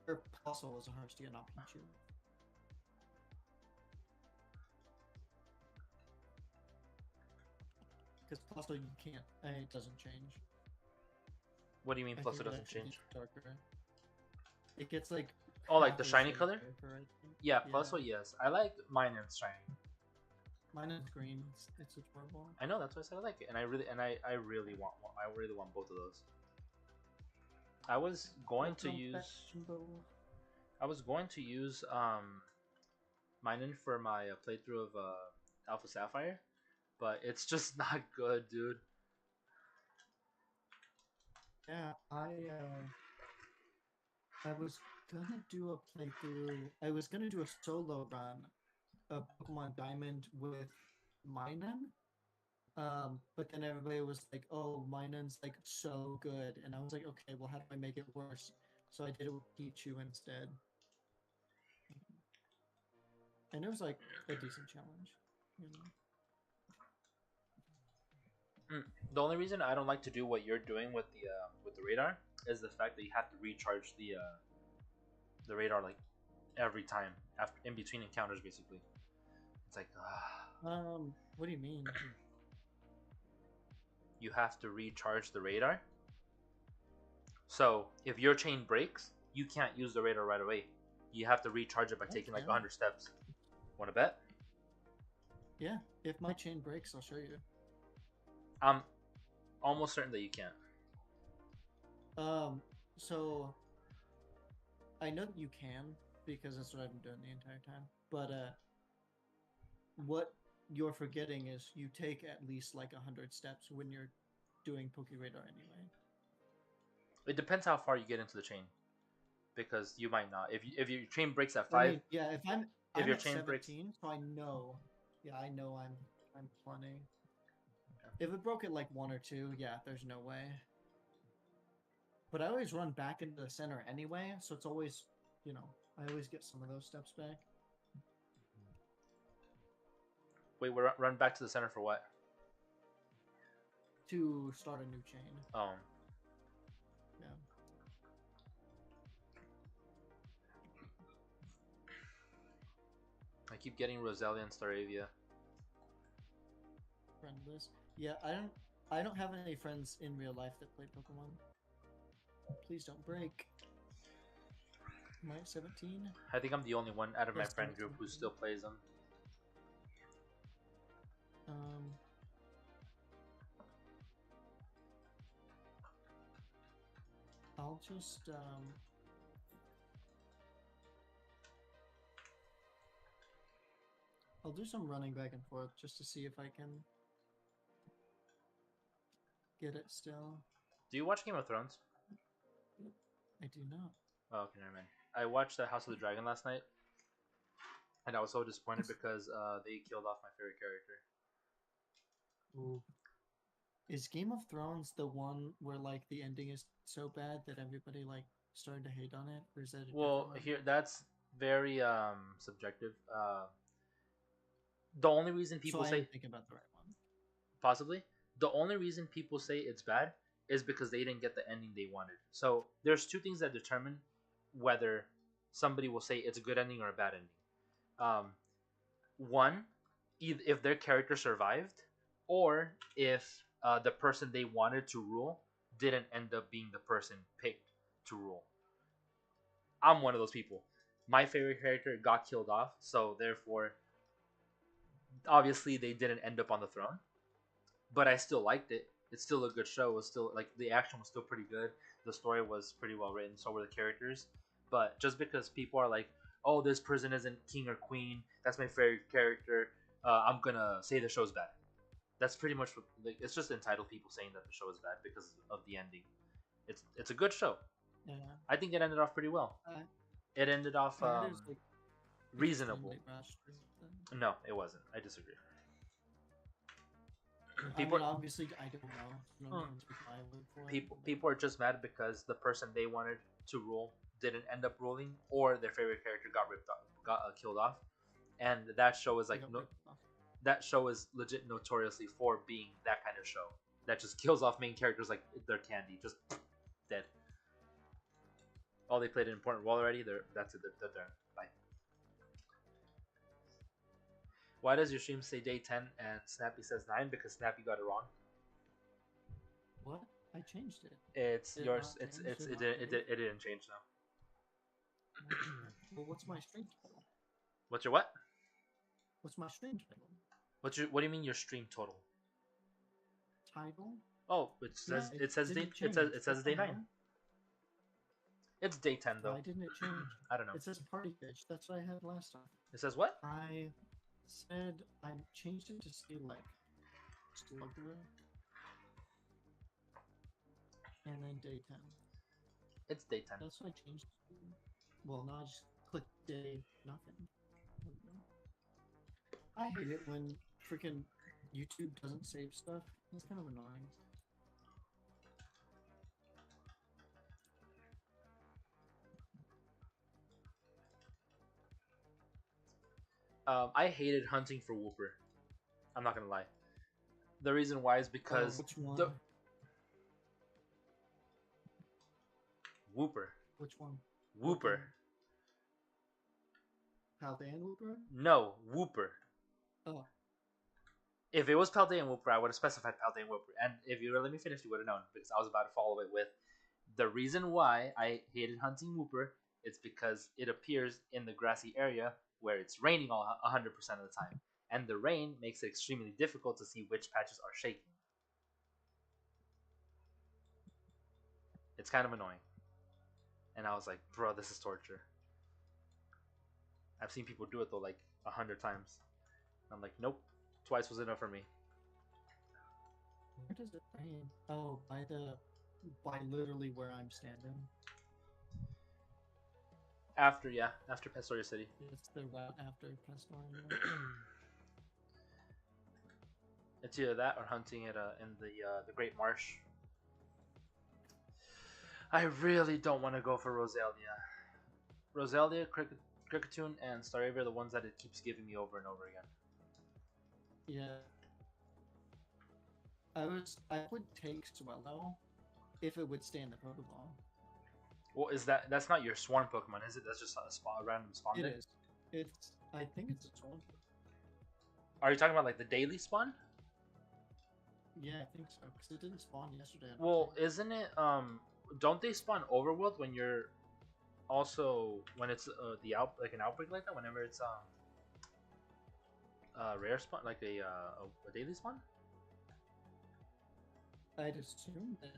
Or Plusle was the hardest to get, not Pichu. Because Plusle you can't, it doesn't change. What do you mean Plusle doesn't change? Darker. It gets like... Oh, like the shiny color? Darker, yeah, Plusle, yes. I like Minun's shiny. Minun's green. It's adorable. I know, that's why I said I like it, and I really want one. I really want both of those. I was going to use Minun for my playthrough of Alpha Sapphire, but it's just not good, dude. Yeah, I was gonna do a playthrough. I was gonna do a solo run of Pokemon Diamond with Minun. But then everybody was like, "Oh, Minun's like so good," and I was like, "Okay, well, how do I make it worse?" So I did it with Pichu instead, and it was like a decent challenge, you know. The only reason I don't like to do what you're doing with the radar is the fact that you have to recharge the radar like every time after in between encounters. Basically, it's like what do you mean? You have to recharge the radar. So if your chain breaks, you can't use the radar right away. You have to recharge it by taking like 100 steps. Want to bet? Yeah, if my chain breaks, I'll show you. I'm almost certain that you can't. So I know that you can because that's what I've been doing the entire time. But what you're forgetting is you take at least like 100 steps when you're doing PokeRadar anyway. It depends how far you get into the chain, because you might not. If your chain breaks at I 5, mean, yeah, if if I'm your at chain breaks, 17, so I know. Yeah, I know I'm plenty. If it broke at like 1 or 2, yeah, there's no way. But I always run back into the center anyway, so it's always, I always get some of those steps back. wait, we run back to the center for what? To start a new chain. Oh, Yeah. I keep getting Roselia and Staravia. Friendless. Yeah, I don't have any friends in real life that play Pokemon. Please don't break. Am I at 17? I think I'm the only one out of my Yes, friend 17. group who still plays them. I'll just I'll do some running back and forth just to see if I can get it still. Do you watch Game of Thrones? I do not. Oh, okay, never mind. I watched the House of the Dragon last night, and I was so disappointed because they killed off my favorite character. Ooh. Is Game of Thrones the one where like the ending is so bad that everybody like started to hate on it, or is that a Well, different one? here that's very subjective. The only reason people so I say am thinking about the right one. possibly the only reason people say it's bad is because they didn't get the ending they wanted. So there's two things that determine whether somebody will say it's a good ending or a bad ending. One, if their character survived, or if the person they wanted to rule didn't end up being the person picked to rule. I'm one of those people. My favorite character got killed off, so therefore, obviously, they didn't end up on the throne. But I still liked it. It's still a good show. It was still like the action was still pretty good. The story was pretty well written. So were the characters. But just because people are like, "Oh, this person isn't king or queen. That's my favorite character. I'm gonna say the show's bad." That's pretty much what, like, it's just entitled people saying that the show is bad because of the ending. It's a good show. Yeah. I think it ended off pretty well. It ended off It is, like, reasonable. extremely rushed or something. No, it wasn't. I disagree. I mean, obviously, I don't know. No one's my word for it, but- People are just mad because the person they wanted to rule didn't end up ruling, or their favorite character got ripped off, got killed off, and that show is like got no, ripped off. that show is legit notoriously for being that kind of show that just kills off main characters like they're candy, just dead. Oh, they played an important role already. That's it. They're done. Bye. Why does your stream say day 10 and Snappy says 9? Because Snappy got it wrong. What? I changed it. It's Did it yours. not It's change? Did it it not didn't change? it didn't change now. Well, what's my stream total? What's your what? What's my stream total? What do you mean your stream total? Title? Oh, it says Yeah, it says day didn't it says change. it says What the day 9. hell? It's day 10 though. Why didn't it change? I don't know. It says party fish. That's what I had last time. It says what? I said I changed it to say like slugger. And then day 10. It's day 10. That's what I changed it to. Well, now I just click day nothing. There we go. I hate it when freaking YouTube doesn't save stuff. It's kind of annoying. I hated hunting for Wooper. I'm not gonna lie. The reason why is because which one? the Wooper. Which one? Wooper. Paldean Wooper? No, Wooper. Oh. If it was Paldean Wooper, I would have specified Paldean Wooper. And if you let me finish, you would have known because I was about to follow it with the reason why I hated hunting Wooper is because it appears in the grassy area where it's raining 100% of the time. And the rain makes it extremely difficult to see which patches are shaking. It's kind of annoying. And I was like, bro, this is torture. I've seen people do it though like 100 times. I'm like, nope, twice was enough for me. Where does it rain? Oh, by literally where I'm standing. After Pastoria City. It's the route after Pastoria. It's either that or hunting it in the Great Marsh. I really don't want to go for Roselia. Roselia, Kricketune, and Staravia are the ones that it keeps giving me over and over again. Yeah. I would take Swellow if it would stand the Pokeball. Well, that's not your Swarm Pokemon, is it? That's just a random spawn. It is. I think it's a Swarm. Are you talking about like the daily spawn? Yeah, I think so. Because it didn't spawn yesterday. Well, isn't it? Don't they spawn Overworld when you're also when it's like an outbreak like that? Whenever it's rare spawn, like a daily spawn. I'd assume that.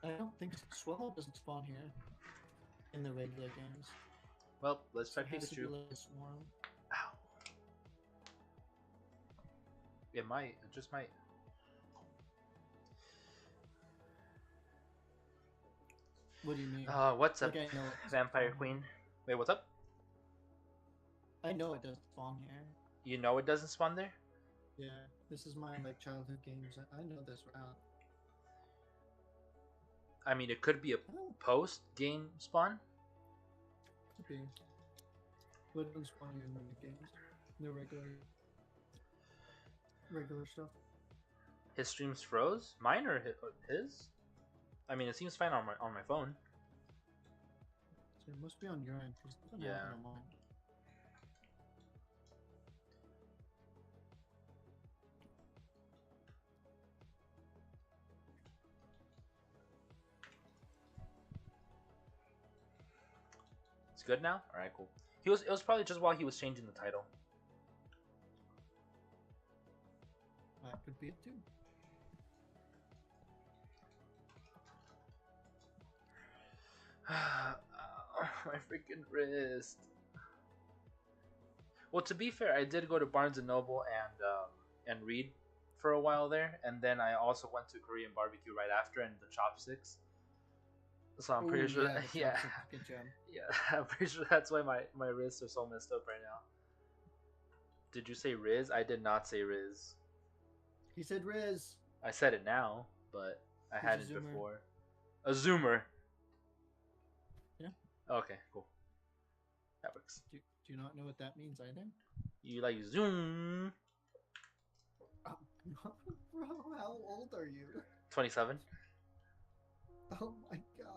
I don't think Swellow doesn't spawn here in the regular games. Well, let's So check it has to be Pikachu. like a Swarm. Ow. It might. It just might. What do you mean? What's up, Like, I know it Vampire doesn't Queen? spawn Wait, what's up? here. I know it doesn't spawn here. You know it doesn't spawn there? Yeah, this is my like childhood games. I know this route. I mean, it could be a Oh, post-game spawn. could be. What doesn't spawn here in the games? No regular stuff. His streams froze. Mine or his? I mean, it seems fine on my phone. So it must be on your end. 'Cause it doesn't Yeah. happen on mine. It's good now. All right, cool. It was probably just while he was changing the title. That could be it too. My freaking wrist. Well, to be fair, I did go to Barnes and Noble and read for a while there, and then I also went to Korean barbecue right after and the chopsticks. So I'm pretty Ooh, sure, the yeah, chopstick, good job. yeah, I'm pretty sure that's why my wrists are so messed up right now. Did you say Riz? I did not say Riz. He said Riz. I said it now, but I He's a hadn't zoomer. before. A zoomer. Yeah. Okay, cool. That works. Do you not know what that means either? You like zoom. Bro, how old are you? 27. Oh my god.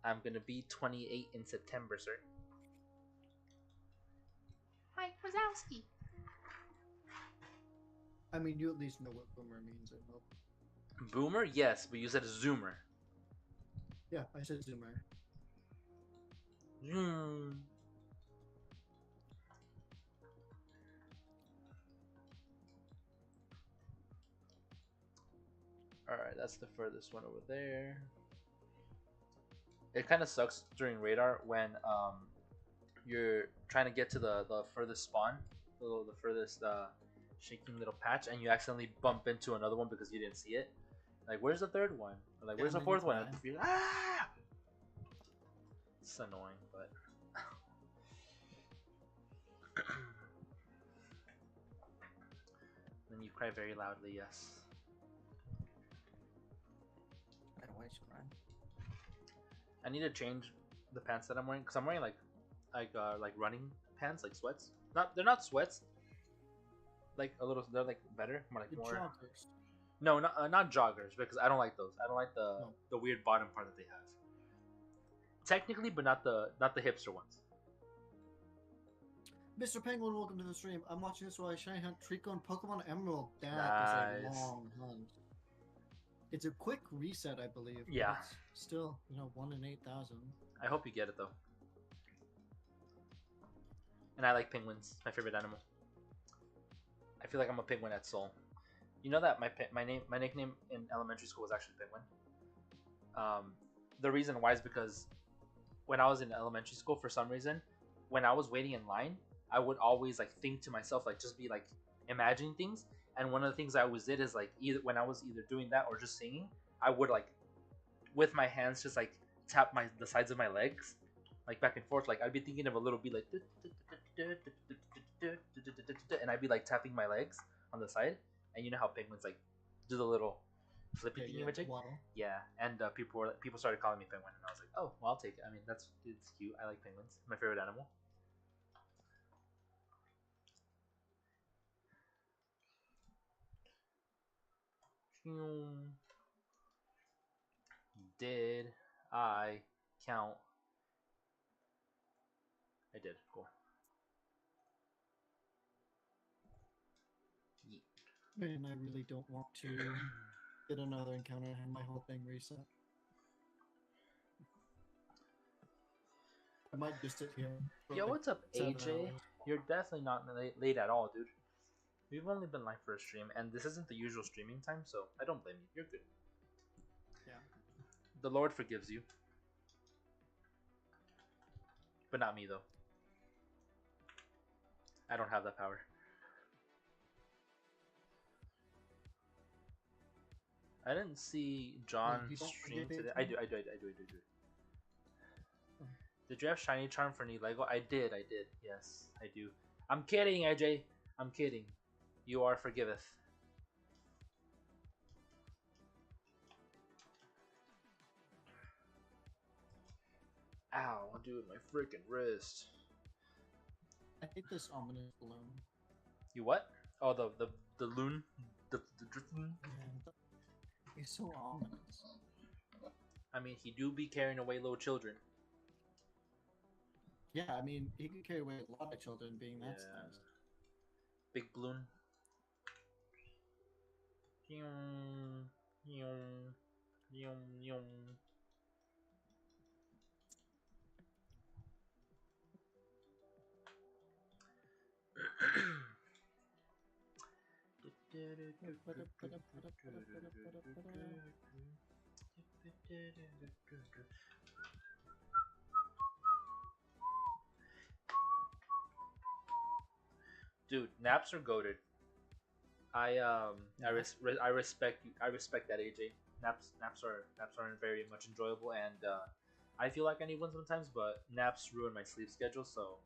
I'm gonna be 28 in September, sir. Mike Wazowski. I mean, you at least know what boomer means, I hope. Boomer? Yes, but you said zoomer. Yeah, I said zoomer. Zoom. Alright, that's the furthest one over there. It kind of sucks during radar when you're trying to get to the furthest spawn, the furthest shaking little patch, and you accidentally bump into another one because you didn't see it. Like, where's the third one? Or like, Yeah, where's the and then fourth you one? die. You're like, ah! It's annoying, but then you cry very loudly. Yes. I always cry. I need to change the pants that I'm wearing because I'm wearing like running pants, like sweats. They're not sweats. Like a little, they're like better, more like The more. joggers. No, not joggers because I don't like those. I don't like the weird bottom part that they have. Technically, but not the hipster ones. Mr. Penguin, welcome to the stream. I'm watching this while I shiny hunt Trico and Pokemon Emerald. That is Nice. a long hunt. It's a quick reset, I believe. but Yeah. It's still, 1 in 8,000. I hope you get it though. And I like penguins. My favorite animal. I feel like I'm a penguin at soul. You know that my nickname in elementary school was actually Penguin. The reason why is because when I was in elementary school, for some reason, when I was waiting in line, I would always like think to myself, like just be like imagining things. And one of the things I always did is like either when I was either doing that or just singing, I would like with my hands just like tap the sides of my legs, like back and forth. Like I'd be thinking of a little beat like, and I'd be like tapping my legs on the side. And you know how penguins like do the little flippy thingy magic? Waddle. Yeah, and people started calling me penguin, and I was like, oh, well, I'll take it. I mean, it's cute. I like penguins. My favorite animal. Did I count? I did. Cool. And I really don't want to get another encounter and have my whole thing reset. I might just sit here. Yo, what's up, 7 AJ? hours. You're definitely not late at all, dude. We've only been live for a stream, and this isn't the usual streaming time, so I don't blame you. You're good. Yeah. The Lord forgives you. But not me, though. I don't have that power. I didn't see John stream today. I do. Did you have Shiny Charm for Nihilego? I did. Yes, I do. I'm kidding, AJ. I'm kidding. You are forgiveth. Ow, dude, my freaking wrist. I hate this ominous balloon. You what? Oh, the loon? The He's so ominous. I mean, he do be carrying away little children. Yeah, I mean, he could carry away a lot of children being that size. Big balloon. Yum, yum, yum, yum. Dude, naps are goated. I respect that, AJ. Naps are very much enjoyable, and I feel like I need one sometimes, but naps ruin my sleep schedule, so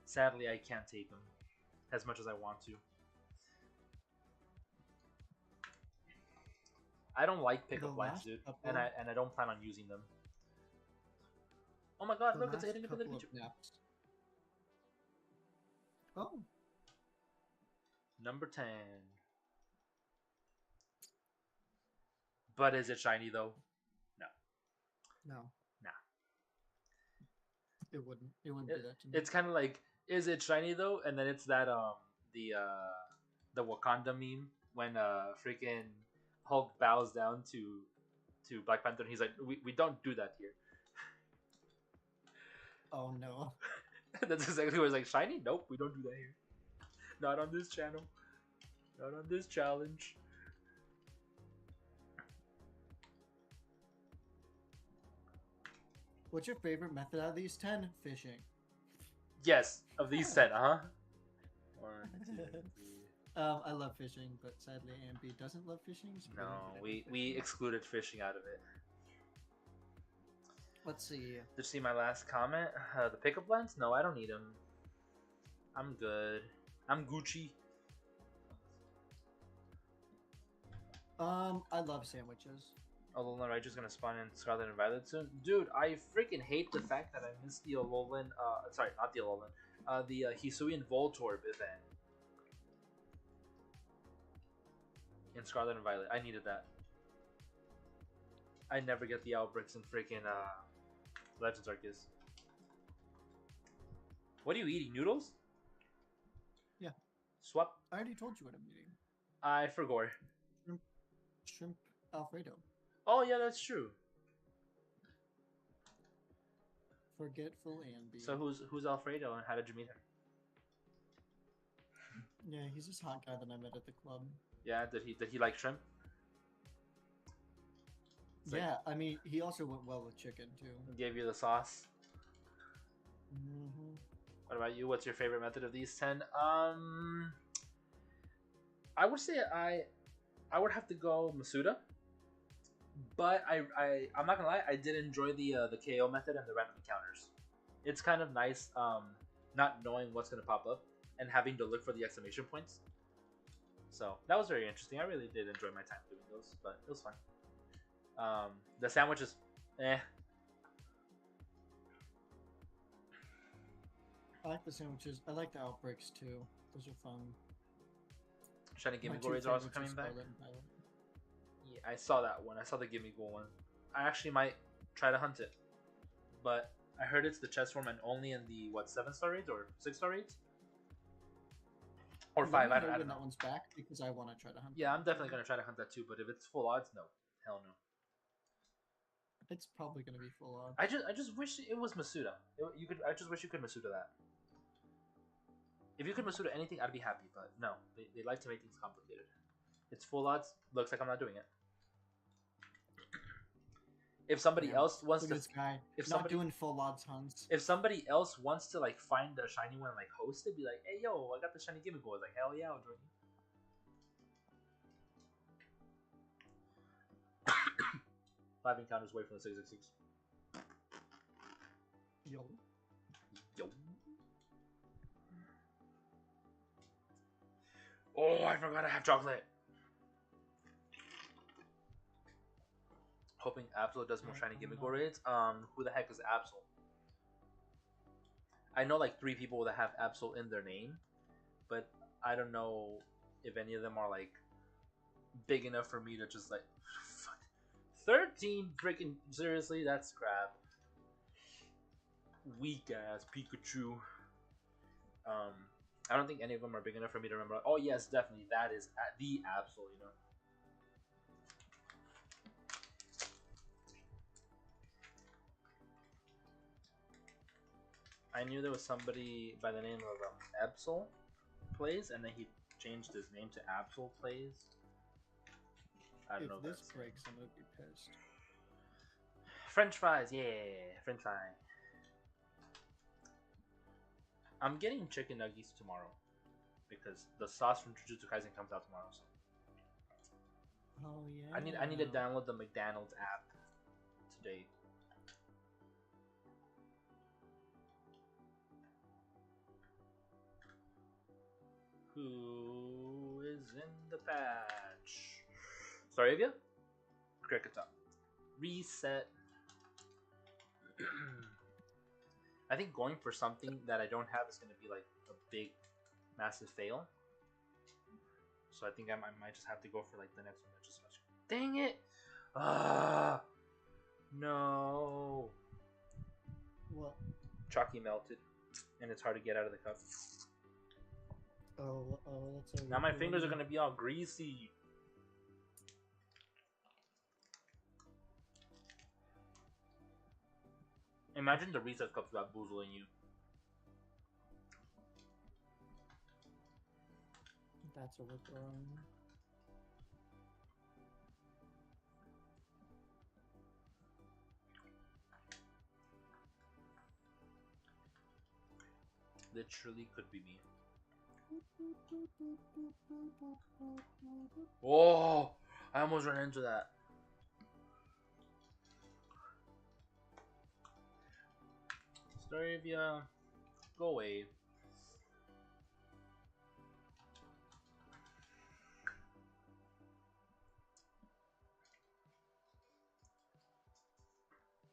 sadly I can't take them as much as I want to. I don't like pickup lines, dude, and I don't plan on using them. Oh my god, look, it's hitting into the Pikachu. Oh. Number 10. But is it shiny though? No. No. Nah. It wouldn't do that to me. It's kind of like, is it shiny though? And then it's that the Wakanda meme when freaking Hulk bows down to Black Panther and he's like, we don't do that here. Oh no. That's exactly what it's like. Shiny? Nope, we don't do that here. Not on this channel. Not on this challenge. What's your favorite method out of these 10? Fishing. Yes, of these 10, huh? 1, 2, 3. I love fishing, but sadly Ambi doesn't love fishing. So no, we excluded fishing out of it. Let's see. Did you see my last comment? The pickup lines? No, I don't need them. I'm good. I'm Gucci. I love sandwiches. Alolan Raiju's gonna spawn in Scarlet and Violet soon. Dude, I freaking hate the fact that I missed the Alolan, sorry, not the Alolan, the Hisuian Voltorb event. In Scarlet and Violet. I needed that. I never get the Outbreaks in freaking, Legends Arceus. What are you eating? Noodles? Yeah. Swap? I already told you what I'm eating. I forgot. Shrimp Alfredo. Oh yeah, that's true. Forgetful Ambi. So who's Alfredo and how did you meet him? Yeah, he's this hot guy that I met at the club. Yeah, did he like shrimp? Yeah, I mean he also went well with chicken too. Gave you the sauce. Mm-hmm. What about you? What's your favorite method of these 10? I would say I would have to go Masuda, but I'm not gonna lie, I did enjoy the KO method and the random encounters. It's kind of nice, not knowing what's gonna pop up and having to look for the exclamation points. So that was very interesting. I really did enjoy my time doing those, but it was fun. The sandwiches, eh. I like the sandwiches. I like the outbreaks too. Those are fun. Shiny Gimme My Go two raids are also favorites coming are back. Scarlet and Violet. Yeah, I saw that one. I saw the Gimme Go one. I actually might try to hunt it, but I heard it's the chest form and only in the 7-star raids or 6-star raids or Let 5. me I know don't when know. that one's back because I want to try to hunt. Yeah, that I'm one definitely too. gonna try to hunt that too. But if it's full odds, no, hell no. It's probably gonna be full odds. I just wish it was Masuda. I just wish you could Masuda that. If you could Masuda anything, I'd be happy. But no, they like to make things complicated. It's full odds. Looks like I'm not doing it. If somebody Damn. else wants Look to, at this guy. if Not somebody, doing full odds hunts. if somebody else wants to like find a shiny one and like host it, be like, hey yo, I got the shiny Gimme Go. Like hell yeah, I'll join you. 5 encounters away from the 666. Yo. Yo. Oh, I forgot I have chocolate. Hoping Absol does more shiny Gimme Go raids. Who the heck is Absol? I know like 3 people that have Absol in their name, but I don't know if any of them are like big enough for me to just like fuck. 13 freaking seriously, that's crap. Weak ass Pikachu. I don't think any of them are big enough for me to remember. Oh yes, definitely that is the Absol, you know. I knew there was somebody by the name of Absol plays, and then he changed his name to Absol plays. I don't If know. this breaks, I'm gonna be pissed. French fries, yeah, French fry. I'm getting chicken nuggets tomorrow because the sauce from Jujutsu Kaisen comes out tomorrow. So Oh yeah. I need to download the McDonald's app today. Who is in the patch? Staravia? Cricket up. Reset. I think going for something that I don't have is going to be like a big, massive fail. So I think I might just have to go for like the next one that just much. Dang it! Ah, no. What? Chalky melted, and it's hard to get out of the cup. Oh, that's a. Now my fingers are going to be all greasy. Imagine the reset cups bamboozling you. That's overthrown. Literally could be me. Oh, I almost ran into that. Staravia, go away.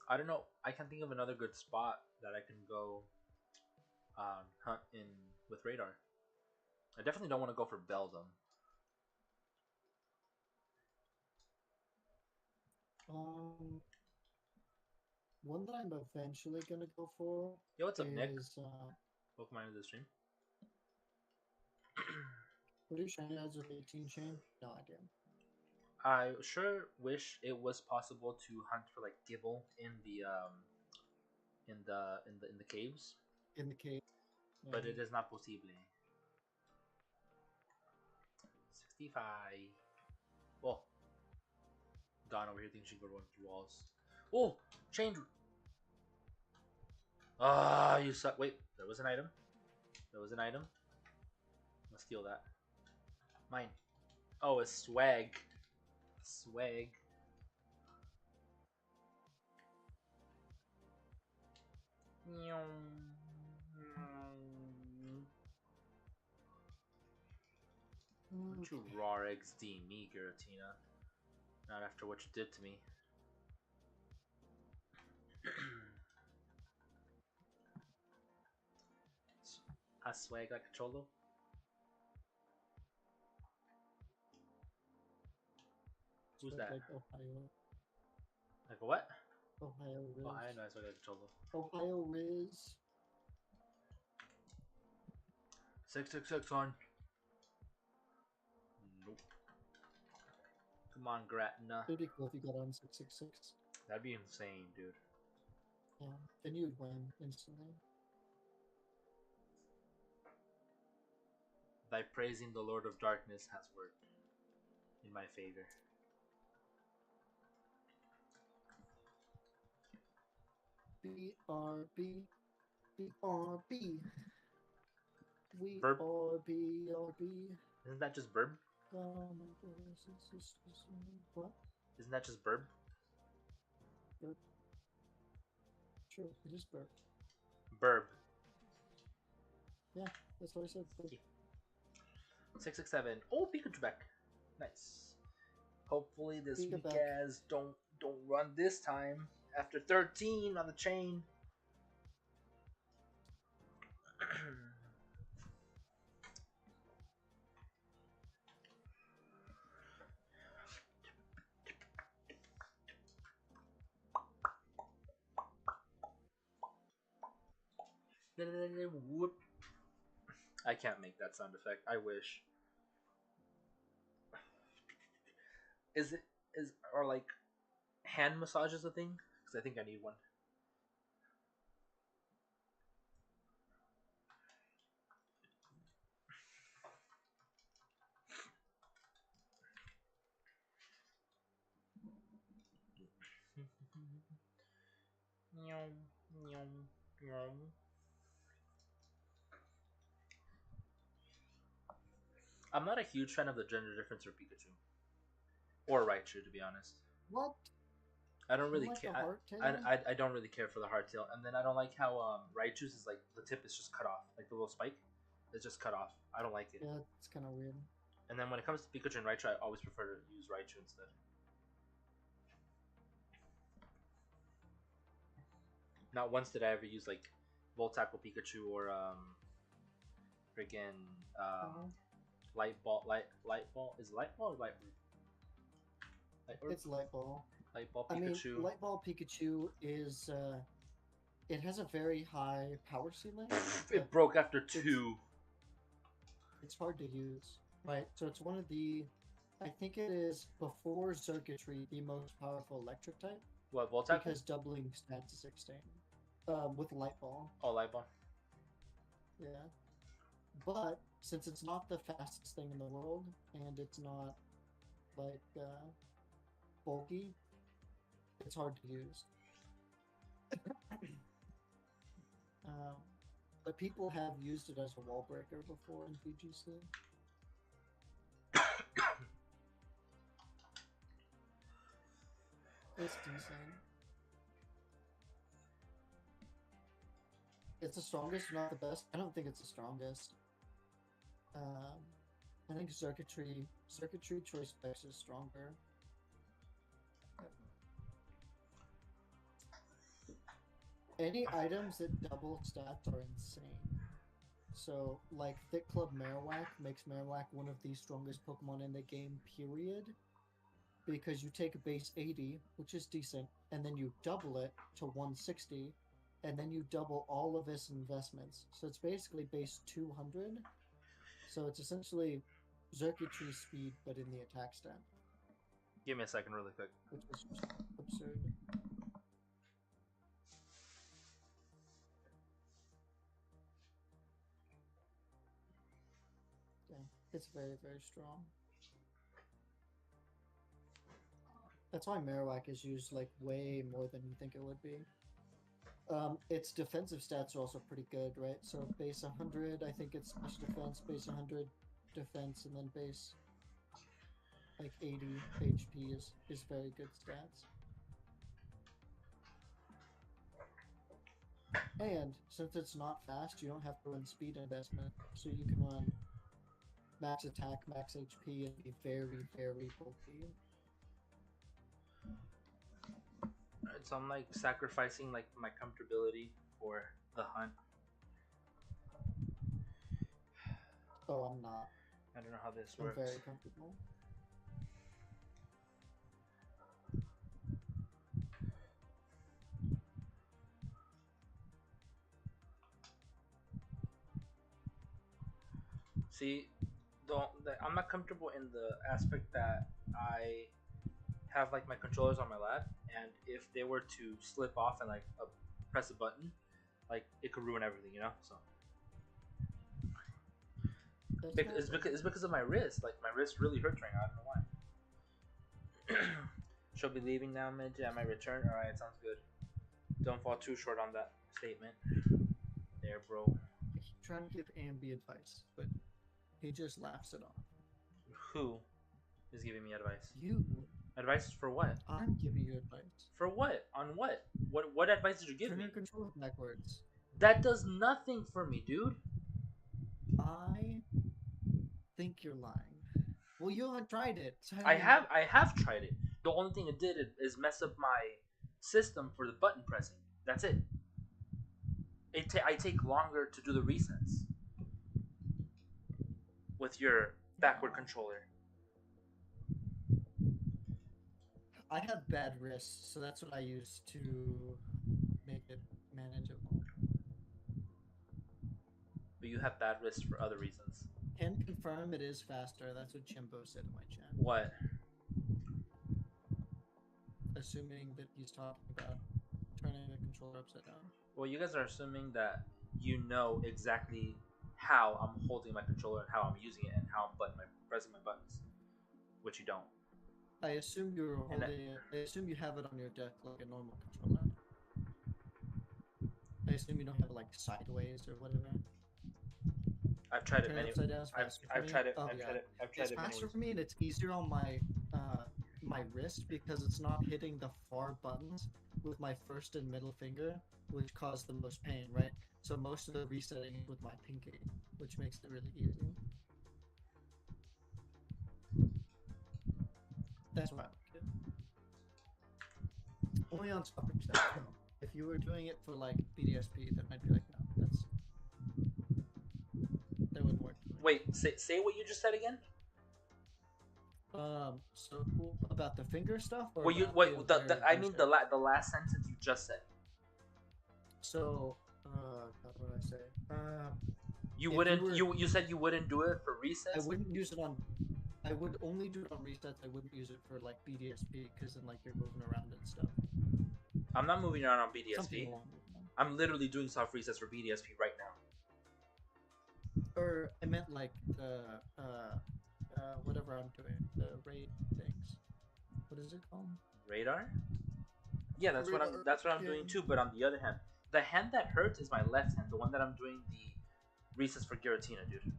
I don't know. I can't think of another good spot that I can go hunt in with radar. I definitely don't want to go for Beldum. One that I'm eventually gonna go for. Yo, what's up, Nick? Pokemon to the stream. What do shiny odds with 18 chain? No idea. I sure wish it was possible to hunt for like Gibble in the caves. In the cave. But it is not possible. 65. Oh. Don over here thinks she could run through walls. Oh! Change! Ah, you suck. Wait, there was an item. There was an item. I'll steal that. Mine. Oh, it's swag. Swag. Don't you raw XD me, Giratina. Not after what you did to me. I swag like a cholo. Who's that? Like Ohio. Like a what? Ohio Riz. Oh, I know I swag like a cholo. Ohio Riz. 666 on. Nope. Come on, Gratna. It'd be cool if you got on 666. That'd be insane, dude. Yeah, then you'd win instantly. Thy praising the Lord of Darkness has worked in my favor. BRB. BRB. We Burp. are BRB. Isn't that just Burb? What? Isn't that just Burb? Burp. Sure, it is burp. Burb. Yeah, that's what I said. Burp. 667. Oh, Pikachu back. Nice. Hopefully this Pika weak back. ass don't run this time. After 13 on the chain. Whoop. I can't make that sound effect. I wish. Is like hand massages a thing? Because I think I need one. I'm not a huge fan of the gender difference for Pikachu or Raichu, to be honest. What? I don't really like care. the hardtail? I don't really care for the hardtail, and then I don't like how Raichu's is like the tip is just cut off, like the little spike, it's just cut off. I don't like it. Yeah, it's kind of weird. And then when it comes to Pikachu and Raichu, I always prefer to use Raichu instead. Not once did I ever use like Volt Tackle Pikachu or friggin' Light Ball. Is it Light Ball or Light Orb? Light Orb? It's Light Ball. Light Ball I mean, Pikachu. Light Ball Pikachu is it has a very high power ceiling. It broke after 2. It's hard to use, right? So it's one of the, I think it is before Circuitry the most powerful electric type. What, Volt Tackle? Because doubling stats is 16. With Light Ball. Oh, Light Ball. Yeah. But since it's not the fastest thing in the world, and it's not like bulky, it's hard to use. But people have used it as a wall breaker before in VGC. It's decent. It's the strongest, not the best. I don't think it's the strongest. I think Circuitry Choice Specs is stronger. Any items that double stats are insane. So, like, Thick Club Marowak makes Marowak one of the strongest Pokemon in the game, period. Because you take a base 80, which is decent, and then you double it to 160, and then you double all of its investments. So it's basically base 200. So it's essentially Circuitry speed, but in the attack stat. Give me a second really quick. Which is just absurd. It's very, very strong. That's why Marowak is used like way more than you think it would be. Its defensive stats are also pretty good, right? So base 100, I think it's special defense, base 100 defense, and then base like 80 HP is very good stats. And since it's not fast, you don't have to run speed investment, so you can run max attack, max HP, and be very, very bulky. Alright, so I'm like sacrificing like my comfortability for the hunt. Oh, I'm not. I don't know how this I'm works. very comfortable. See, I'm not comfortable in the aspect that I have like my controllers on my lap, and if they were to slip off and like press a button, like it could ruin everything, you know. So it's because of my wrist. Like my wrist really hurts right now. I don't know why. She'll be leaving now, Midge. At my return. All right, sounds good. Don't fall too short on that statement, there, bro. He's trying to give Ambi advice, but he just laughs it off. Who is giving me advice? You. Advice for what? I'm giving you advice. For what? On what? What advice did you give Turn me? your controller backwards. That does nothing for me, dude. I think you're lying. Well, you haven't tried it. So I have tried it. The only thing it did is mess up my system for the button pressing. That's it. I take longer to do the resets with your backward controller. I have bad wrists, so that's what I use to make it manageable. But you have bad wrists for other reasons. Can confirm it is faster. That's what Chimbo said in my chat. What? Assuming that he's talking about turning the controller upside down. Well, you guys are assuming that you know exactly how I'm holding my controller and how I'm using it and how I'm pressing my buttons, which you don't. I assume you're holding it. I assume you have it on your deck like a normal controller. I assume you don't have it like sideways or whatever. I've tried it Turn many. upside down is faster for I've me. tried it. Oh, I've yeah. tried it. I've tried It's it many faster ways. for me, and it's easier on my my wrist because it's not hitting the far buttons with my first and middle finger, which cause the most pain, right? So most of the resetting is with my pinky, which makes it really easy. That's why I like it. Only on soccer stuff. If you were doing it for like BDSP, then I'd be like, no, that wouldn't work. Wait, say what you just said again. So about the finger stuff. Or Well, you about wait. I mean reset? the last sentence you just said. So, what would I say? You If wouldn't. you You said you wouldn't do it for I resets. wouldn't use it on. I would only do it on resets. I wouldn't use it for like BDSP because then like you're moving around and stuff. I'm not moving around on Something BDSP. along those lines. I'm literally doing soft resets for BDSP right now. Or I meant like the whatever I'm doing, the raid things. What is it called? Radar. Yeah, that's what Radar, I'm doing yeah. too. But on the other hand, the hand that hurts is my left hand, the one that I'm doing the resets for Giratina, dude.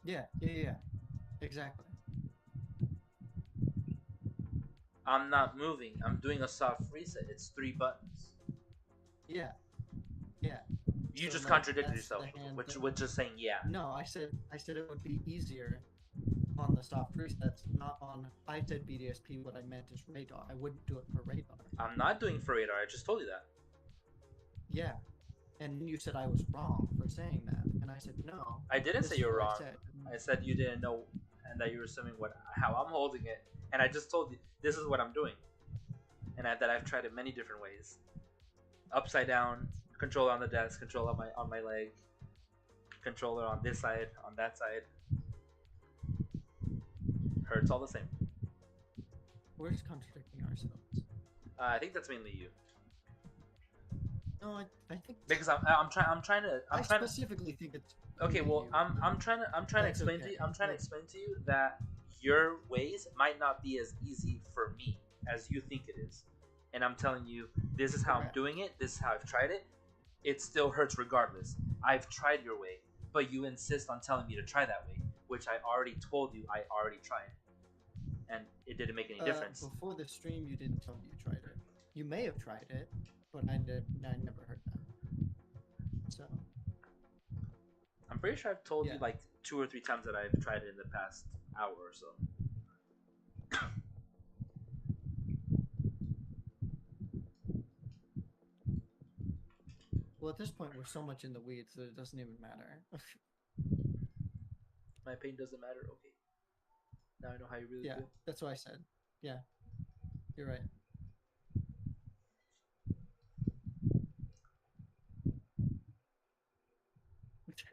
Yeah, exactly. I'm not moving. I'm doing a soft reset. It's 3 buttons. Yeah. You So, just like, contradicted that's the yourself, hand which that- with just saying yeah. No, I said it would be easier on the soft resets, not on. I said BDSP. What I meant is radar. I wouldn't do it for radar. I'm not doing for radar. I just told you that. Yeah, and then you said I was wrong for saying that, and I said no. I didn't This say is you were what wrong. I said you didn't know, and that you were assuming how I'm holding it, and I just told you this is what I'm doing, and that I've tried it many different ways. Upside down, controller on the desk, controller on my leg, controller on this side, on that side. Hurts all the same. We're just contradicting ourselves. I think that's mainly you, No, I think because I'm trying to. I specifically think it's Okay, mainly well, you. I'm trying to That's explain okay. to you. I'm trying to That's- explain to you that your ways might not be as easy for me as you think it is. and I'm telling you this is how I'm Correct. doing it, this is how I've tried it, it still hurts regardless. I've tried your way, but you insist on telling me to try that way, which I already told you I already tried, and it didn't make any difference. Before the stream, you didn't tell me you tried it. You may have tried it, but I never heard that. So I'm pretty sure I've told you like 2 or 3 times that I've tried it in the past hour or so. Well, at this point, we're so much in the weeds that it doesn't even matter. My pain doesn't matter. Okay. Now I know how you really feel. That's what I said. Yeah, you're right.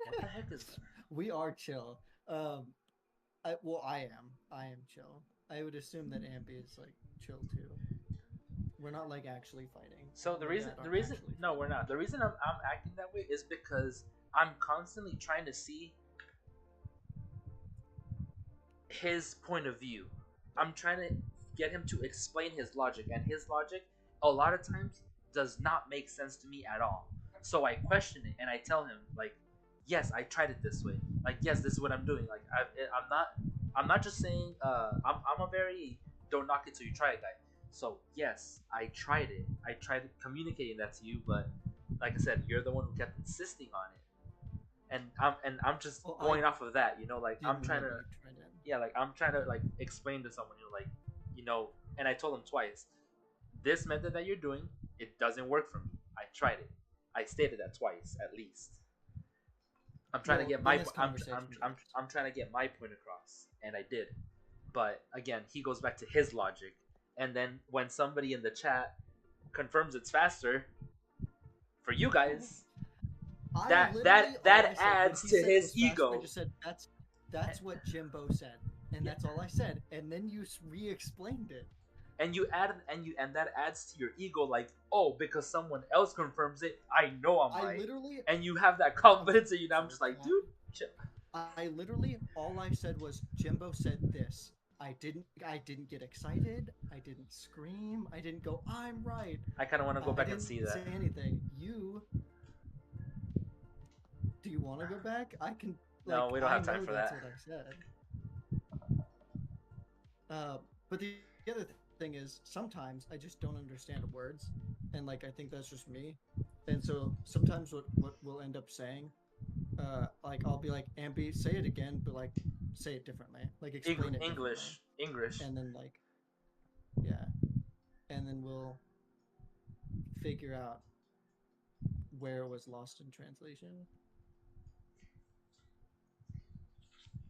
What the heck is that? We are chill. I am chill. I would assume that Ambi is like chill too. We're not like actually fighting. So the reason no, we're not. The reason I'm acting that way is because I'm constantly trying to see his point of view. I'm trying to get him to explain his logic, and his logic a lot of times does not make sense to me at all. So I question it and I tell him like, yes, I tried it this way. Like, yes, this is what I'm doing. Like, I'm not just saying. I'm a very don't knock it till you try it guy. So yes, I tried it. I tried communicating that to you, but like I said, you're the one who kept insisting on it, and I'm just going off of that. You know, like I'm trying to. Yeah, like I'm trying to like explain to someone, and I told him twice, this method that you're doing, it doesn't work for me. I tried it. I stated that twice at least. I'm trying to get my I'm trying to get my point across, and I did. But again, he goes back to his logic, and then when somebody in the chat confirms it's faster for you guys, that adds to his ego. I just said that's what Jimbo said, and that's all I said, and then you re-explained it. And that adds to your ego, like, oh, because someone else confirms it, I know I'm right. And you have that confidence in you. I'm just like, dude. I literally, all I said was Jimbo said this. I didn't get excited. I didn't scream. I didn't go, I'm right. I kind of want to go back and see that. I didn't say anything. Do you want to go back? I can. No, we don't have time for that. That's what I said. But the other thing is, sometimes I just don't understand words, and like I think that's just me. And so sometimes what we'll end up saying, like I'll be like, Ambi, say it again, but like say it differently, like explain it English, and then like, yeah, and then we'll figure out where it was lost in translation.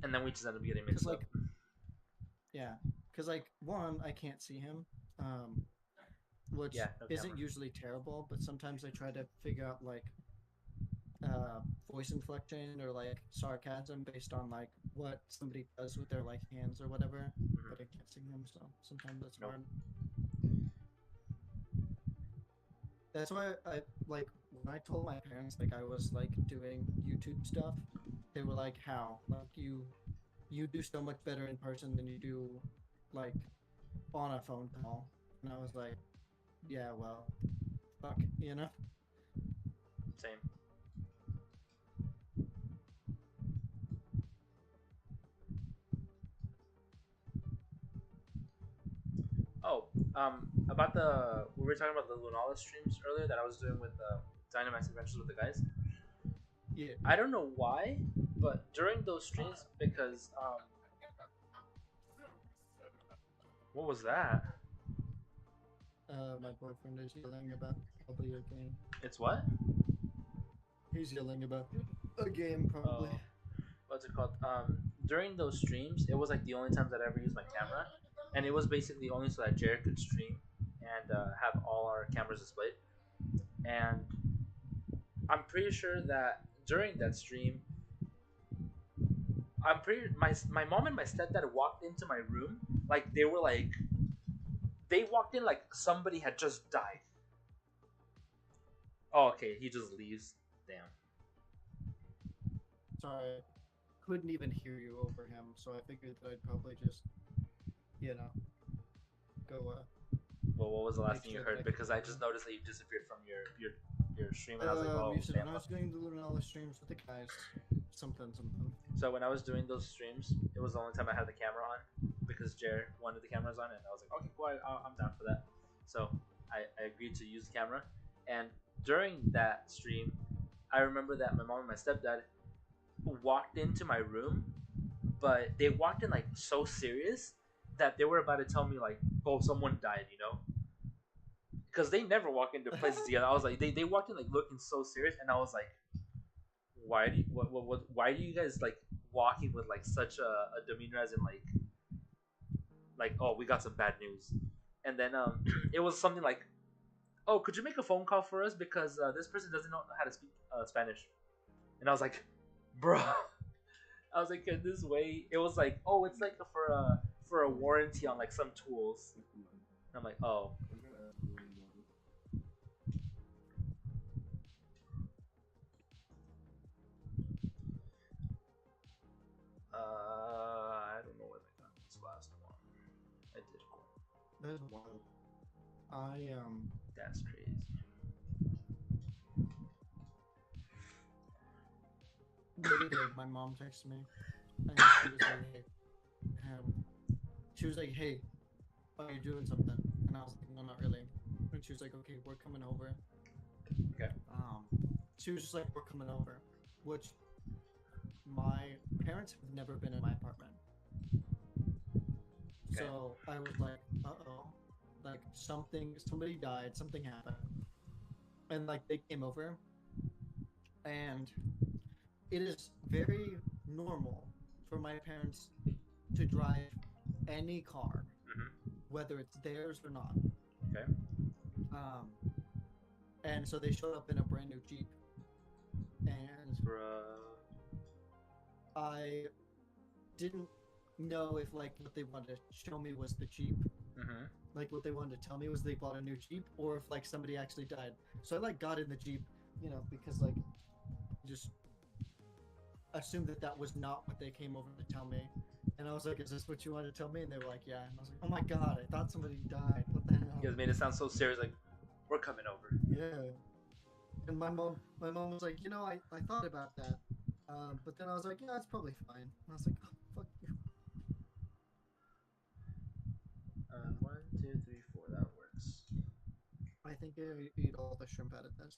And then we just end up getting mixed up. Yeah, because like one, I can't see him, which isn't usually terrible, but sometimes I try to figure out like voice inflection or like sarcasm based on like what somebody does with their like hands or whatever, but I can't see him, so sometimes that's hard. That's why I like when I told my parents like I was like doing YouTube stuff, they were like, how? Like you do so much better in person than you do like on a phone call. And I was like, yeah, well, fuck, you know? Same. About we were talking about the Lunala streams earlier that I was doing with Dynamax Adventures with the guys. Yeah. I don't know why, but during those streams, because what was that? My boyfriend is yelling about probably a game. It's what? He's yelling about a game probably. What's it called? During those streams, it was like the only times I'd ever used my camera, and it was basically only so that Jared could stream and have all our cameras displayed. And I'm pretty sure that during that stream, my mom and my stepdad walked into my room like they walked in like somebody had just died. Oh, okay, he just leaves. Damn. Sorry, couldn't even hear you over him, so I figured that I'd probably just, go Well, what was the last Make thing you sure heard? that I Because I can- just noticed that you disappeared from your stream, and I was like, oh, You said damn. when I was doing the Lunala streams with the guys, something. So when I was doing those streams, it was the only time I had the camera on because Jared wanted the cameras on, and I was like, okay, cool, I'm down for that. So I agreed to use the camera, and during that stream, I remember that my mom and my stepdad walked into my room, but they walked in like so serious that they were about to tell me like, oh, someone died, you know. Because they never walk into places together. I was like, they walked in like looking so serious, and I was like, why do you, why do you guys like walking with like such a demeanor as in like oh, we got some bad news, and then it was something like, oh, could you make a phone call for us because this person doesn't know how to speak Spanish, and I was like, bro, I was like, in this way, it was like, oh, it's like for a warranty on like some tools, and I'm like, oh. I don't know what I got this last one. I did cool. There's one. That's crazy. The other day, my mom texted me, and she was like, "Hey, are you doing something?" And I was like, "No, not really." And she was like, "Okay, we're coming over." Okay. She was just like, "We're coming over," which my parents have never been in my apartment. Okay. So I was like, "Uh-oh, like somebody died, something happened," and like they came over, and it is very normal for my parents to drive any car, whether it's theirs or not. Okay. And so they showed up in a brand new Jeep, and I didn't know if like what they wanted to show me was the Jeep. Like what they wanted to tell me was they bought a new Jeep, or if like somebody actually died. So I like got in the Jeep, you know, because like just assumed that that was not what they came over to tell me. And I was like, "Is this what you wanted to tell me?" And they were like, "Yeah." And I was like, "Oh my god, I thought somebody died. What the hell?" You guys made it sound so serious, like we're coming over. Yeah. And my mom was like, "You know, I thought about that, but then I was like, yeah, it's probably fine." And I was like, "Oh, fuck you." 1, 2, 3, 4. That works. I think I eat all the shrimp out of this.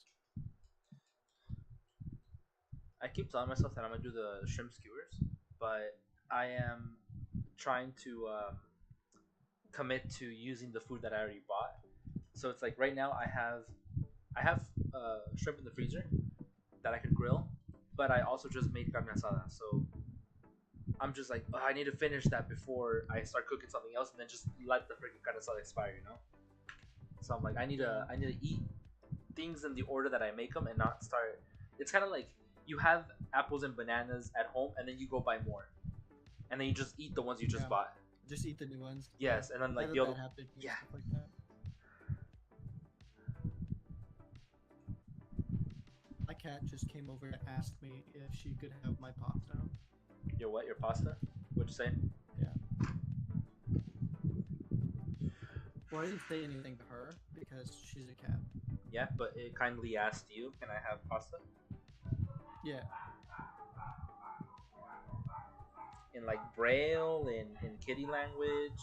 I keep telling myself that I'm gonna do the shrimp skewers, but I am trying to commit to using the food that I already bought. So it's like right now I have shrimp in the freezer that I could grill, but I also just made carne asada. So I'm just like, oh, I need to finish that before I start cooking something else, and then just let the freaking carne asada expire, you know. So I'm like, I need to eat things in the order that I make them, and not start. It's kind of like you have apples and bananas at home, and then you go buy more, and then you just eat the ones you just bought. Just eat the new ones. Yes, and then like the other yeah. stuff like that. My cat just came over to ask me if she could have my pasta. Your what? Your pasta? What'd you say? Yeah. Well, I didn't say anything to her because she's a cat. Yeah, but it kindly asked you, "Can I have pasta?" Yeah. In like braille, in kitty language,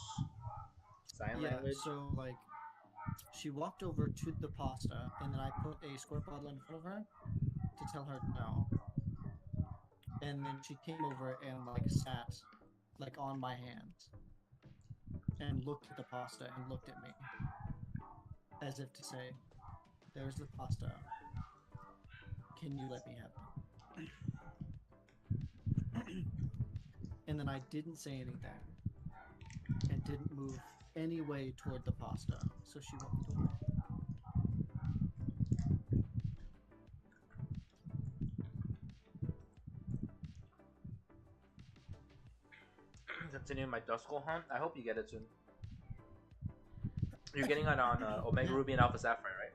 sign language. So like, she walked over to the pasta, and then I put a squirt bottle in front of her to tell her no. And then she came over and like sat like on my hands and looked at the pasta and looked at me as if to say, "There's the pasta. Can you let me have it?" And then I didn't say anything and didn't move any way toward the pasta, so she walked away. Continuing my Duskull hunt. I hope you get it soon. You're getting it on Omega Ruby and Alpha Sapphire, right?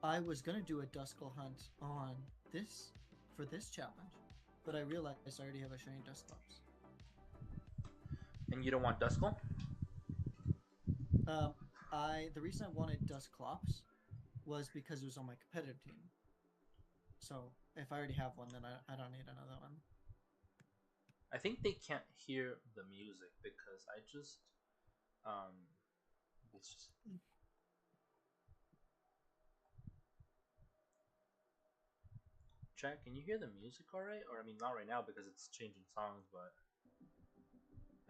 I was gonna do a Duskull hunt on this challenge, but I realized I already have a shiny Dusclops. And you don't want Duskull? The reason I wanted Dusclops was because it was on my competitive team. So if I already have one, then I don't need another one. I think they can't hear the music because I just it's just Chat, can you hear the music alright? Or I mean not right now because it's changing songs, but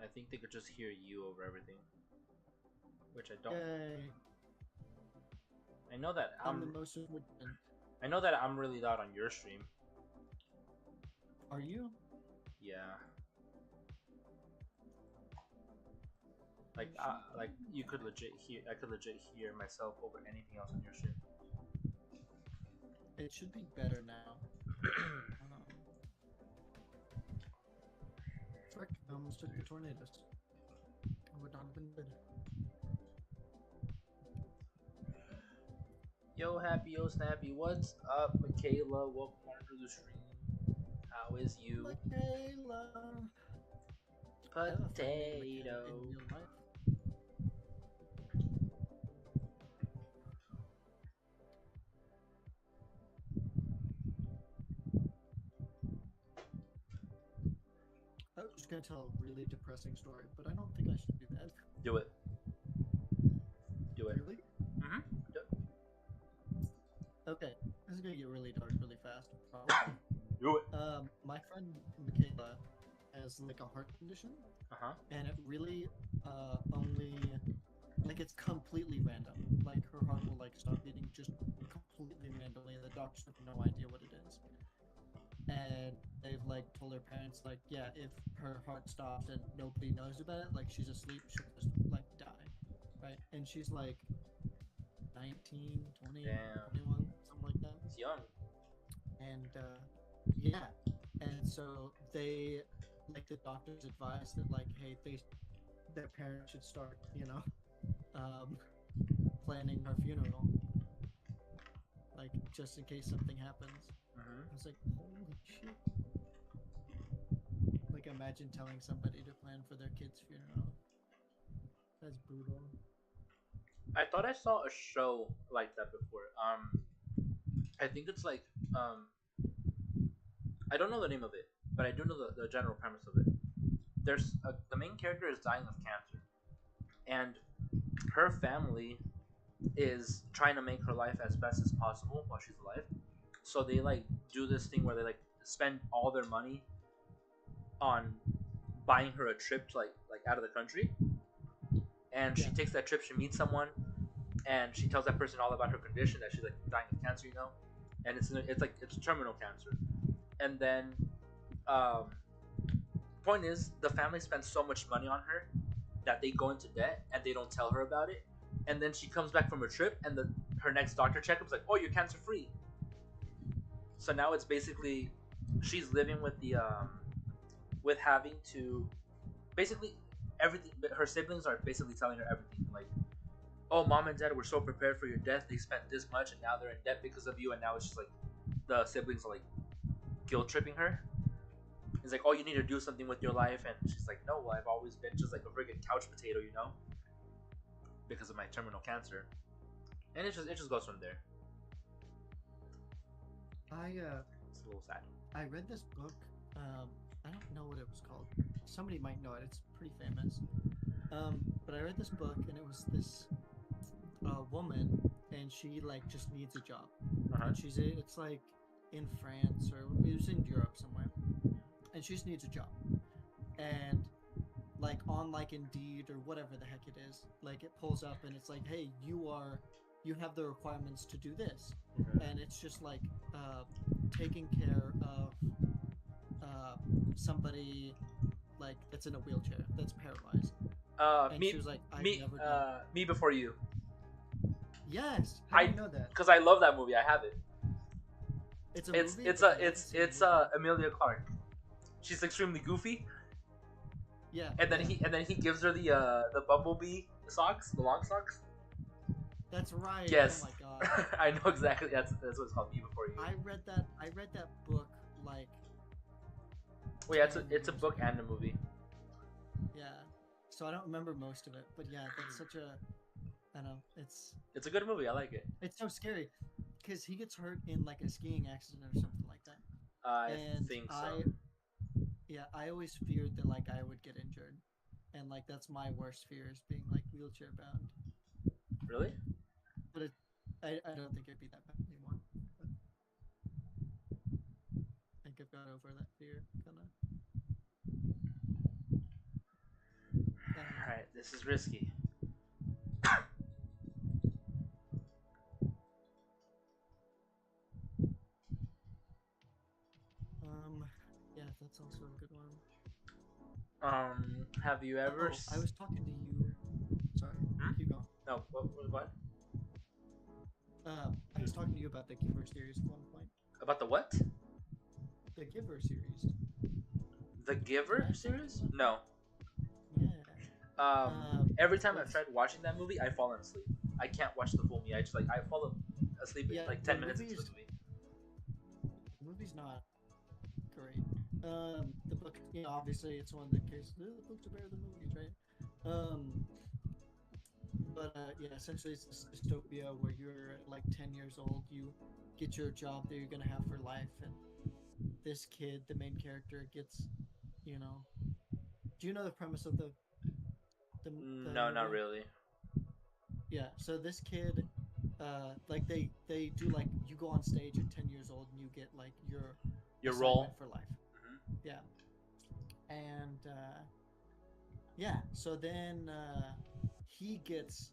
I think they could just hear you over everything. Which I don't. Yay. I know that I'm the most important. I know that I'm really loud on your stream. Are you? Yeah. Like you could legit hear. I could legit hear myself over anything else on your stream. It should be better now. Frick! I almost took the tornadoes. It would not have been good. Yo, happy, yo, snappy. What's up, Michaela? Welcome to the stream. How is you? Michaela. Potato. I was just gonna tell a really depressing story, but I don't think I should do that. Do it. Do it. Really? Mm-hmm. Okay, this is gonna get really dark really fast. Probably. Do it. My friend Michaela has like a heart condition, and it really only like it's completely random. Like her heart will like stop beating just completely randomly. The doctors have no idea what it is, and they've like told her parents like, yeah, if her heart stops and nobody knows about it, like she's asleep, she'll just like die, right? And she's like 19, 20, Damn. 21, something like that. It's young. And yeah, and so they like the doctors advised that like, hey, their parents should start, planning her funeral, like just in case something happens. I was like, holy shit! Like, imagine telling somebody to plan for their kid's funeral. That's brutal. I thought I saw a show like that before. I think it's like I don't know the name of it, but I do know the general premise of it. The main character is dying of cancer, and her family is trying to make her life as best as possible while she's alive. So they like do this thing where they like spend all their money on buying her a trip to like out of the country, and she takes that trip. She meets someone, and she tells that person all about her condition, that she's like dying of cancer, and it's terminal cancer. And then, point is, the family spends so much money on her that they go into debt, and they don't tell her about it. And then she comes back from her trip, and her next doctor checkup is like, "Oh, you're cancer free." So now it's basically she's living with the with having to basically everything. Her siblings are basically telling her everything, like, "Oh, mom and dad were so prepared for your death. They spent this much, and now they're in debt because of you." And now it's just like the siblings are like guilt tripping her. It's like, "Oh, you need to do something with your life," and she's like, "No, well, I've always been just like a friggin' couch potato, because of my terminal cancer." And it just goes from there. It's a little sad. I read this book. I don't know what it was called. Somebody might know it. It's pretty famous. But I read this book, and it was this woman, and she like just needs a job. And it's like in France, or it was in Europe somewhere, and she just needs a job. And like on like Indeed or whatever the heck it is, like it pulls up and it's like, hey, you have the requirements to do this. And it's just like taking care of somebody like that's in a wheelchair, that's paralyzed. And she was like, Me Before You. Yes, how do you know that? Because I love that movie. I have it. It's a movie. It's Emilia Clarke. She's extremely goofy. Yeah. And then he gives her the bumblebee socks, the long socks. That's right. Yes. Oh my god. I know exactly. That's what it's called. Me Before You. I read that book like. Well, yeah, it's a book and a movie. Yeah, so I don't remember most of it. But yeah, that's such a, I don't know, It's a good movie. I like it. it's so scary because he gets hurt in like a skiing accident or something like that. I And think so. I always feared that like I would get injured, and like that's my worst fear is being like wheelchair bound. Really? But I don't think it'd be that bad anymore. But I think I've got over that fear, kind of. All right, this is risky. Yeah, that's also a good one. Have you ever? I was talking to you. Sorry, keep going. No, what? I was talking to you about the Giver series at one point. About the what? The Giver series. The Giver series? No. Yeah. Every time I've tried watching that movie, I fall asleep. I can't watch the full movie. I fall asleep in like 10 minutes into the movie. The movie's not great. The book, obviously it's one of the cases. The books are better than movies, right? But yeah, essentially it's this dystopia where you're like 10 years old. You get your job that you're gonna have for life, and this kid, the main character, gets, Do you know the premise of the no, not really. Yeah, so this kid, like they do like you go on stage at 10 years old and you get like your role for life. Yeah, and yeah, so then he gets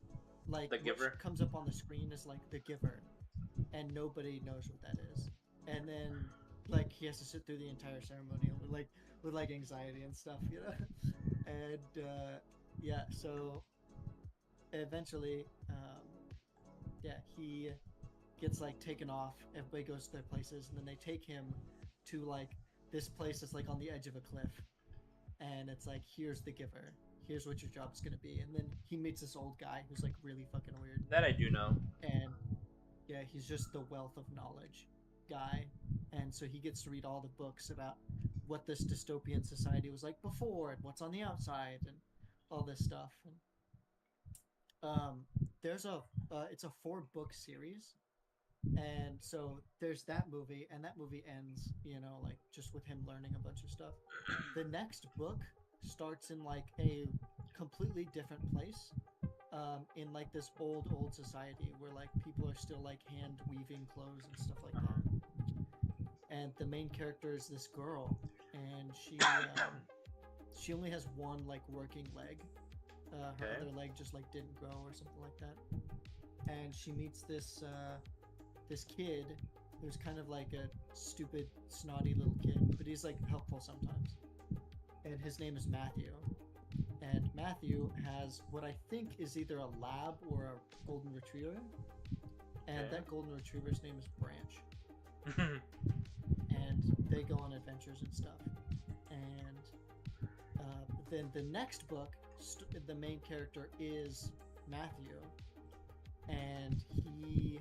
like the Giver comes up on the screen as like the Giver, and nobody knows what that is, and then like he has to sit through the entire ceremony with anxiety and stuff, and yeah, so eventually, yeah, he gets like taken off. Everybody goes to their places, and then they take him to like this place that's like on the edge of a cliff, and it's like, here's the Giver. Here's what your job's gonna be. And then he meets this old guy who's like really fucking weird. That I do know. And yeah, he's just the wealth of knowledge guy, and so he gets to read all the books about what this dystopian society was like before and what's on the outside and all this stuff. And there's it's a 4-book series, and so there's that movie, and that movie ends like just with him learning a bunch of stuff. The next book starts in like a completely different place, in like this old society where like people are still like hand weaving clothes and stuff like that. And the main character is this girl, and she only has one like working leg. Her other leg just like didn't grow or something like that. And she meets this kid who's kind of like a stupid, snotty little kid, but he's like helpful sometimes. And his name is Matthew. And Matthew has what I think is either a lab or a golden retriever. And that golden retriever's name is Branch. And they go on adventures and stuff. And then the next book, the main character is Matthew, and he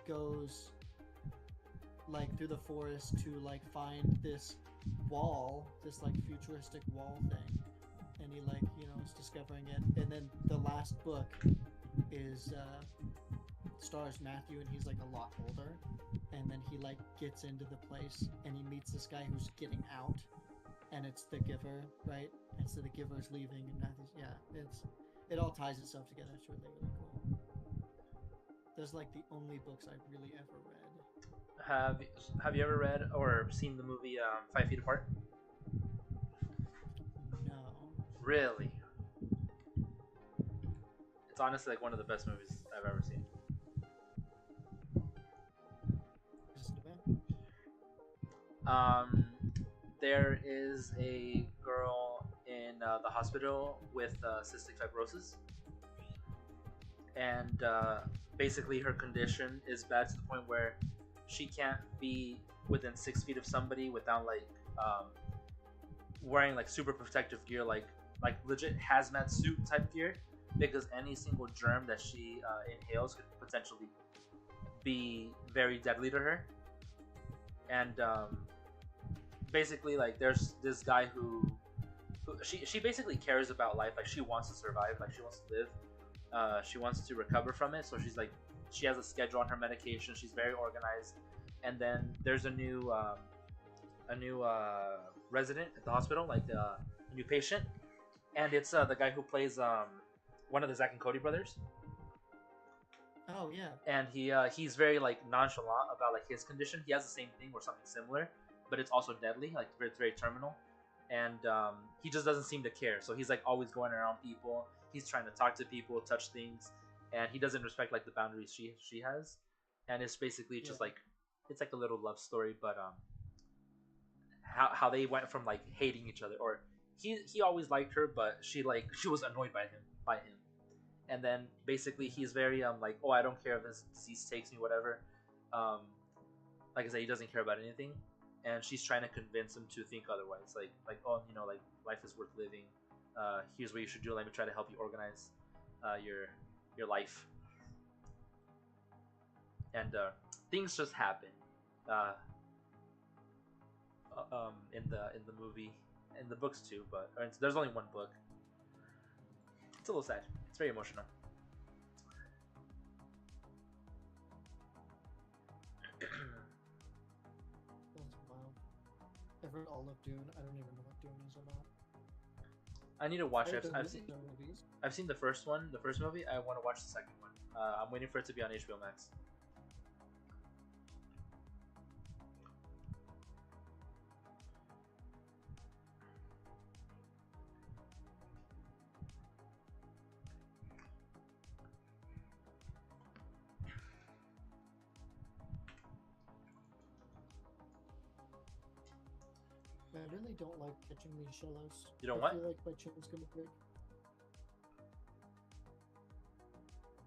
goes like through the forest to like find this wall, this like futuristic wall thing, and he like is discovering it. And then the last book is stars Matthew, and he's like a lot older, and then he like gets into the place and he meets this guy who's getting out, and it's the Giver, right? And so the Giver's leaving, and Matthew's, it all ties itself together. It's really, really cool. Those are like the only books I've really ever read. Have you ever read or seen the movie 5 Feet Apart? No. Really? It's honestly like one of the best movies I've ever seen. There is a girl in the hospital with cystic fibrosis, and basically her condition is bad to the point where she can't be within 6 feet of somebody without like wearing like super protective gear, like legit hazmat suit type gear, because any single germ that she inhales could potentially be very deadly to her. And basically like there's this guy who she basically cares about life. Like she wants to survive. Like she wants to live. She wants to recover from it. So she's like she has a schedule on her medication. She's very organized. And then there's a new resident at the hospital, like a new patient, and it's the guy who plays one of the Zack and Cody brothers. Oh yeah. And he's very like nonchalant about like his condition. He has the same thing or something similar, but it's also deadly. Like it's very terminal, and he just doesn't seem to care. So he's like always going around people. He's trying to talk to people, touch things, and he doesn't respect like the boundaries she has. And it's basically just like it's like a little love story, but how they went from like hating each other, or he always liked her, but she was annoyed by him. And then basically he's very like, oh, I don't care if this disease takes me, whatever. Like I said, he doesn't care about anything, and she's trying to convince him to think otherwise. Like oh, you know, like life is worth living. Here's what you should do. Let me try to help you organize your life. And things just happen. In the movie, in the books too, but there's only one book. It's a little sad. It's very emotional. That's wild. I've read all of Dune. I don't even know what Dune is about. I need to watch it. Movies. I've seen the first one, the first movie. I want to watch the second one. I'm waiting for it to be on HBO Max. I really don't like catching these shallows. You don't I what? feel like my chain's gonna break.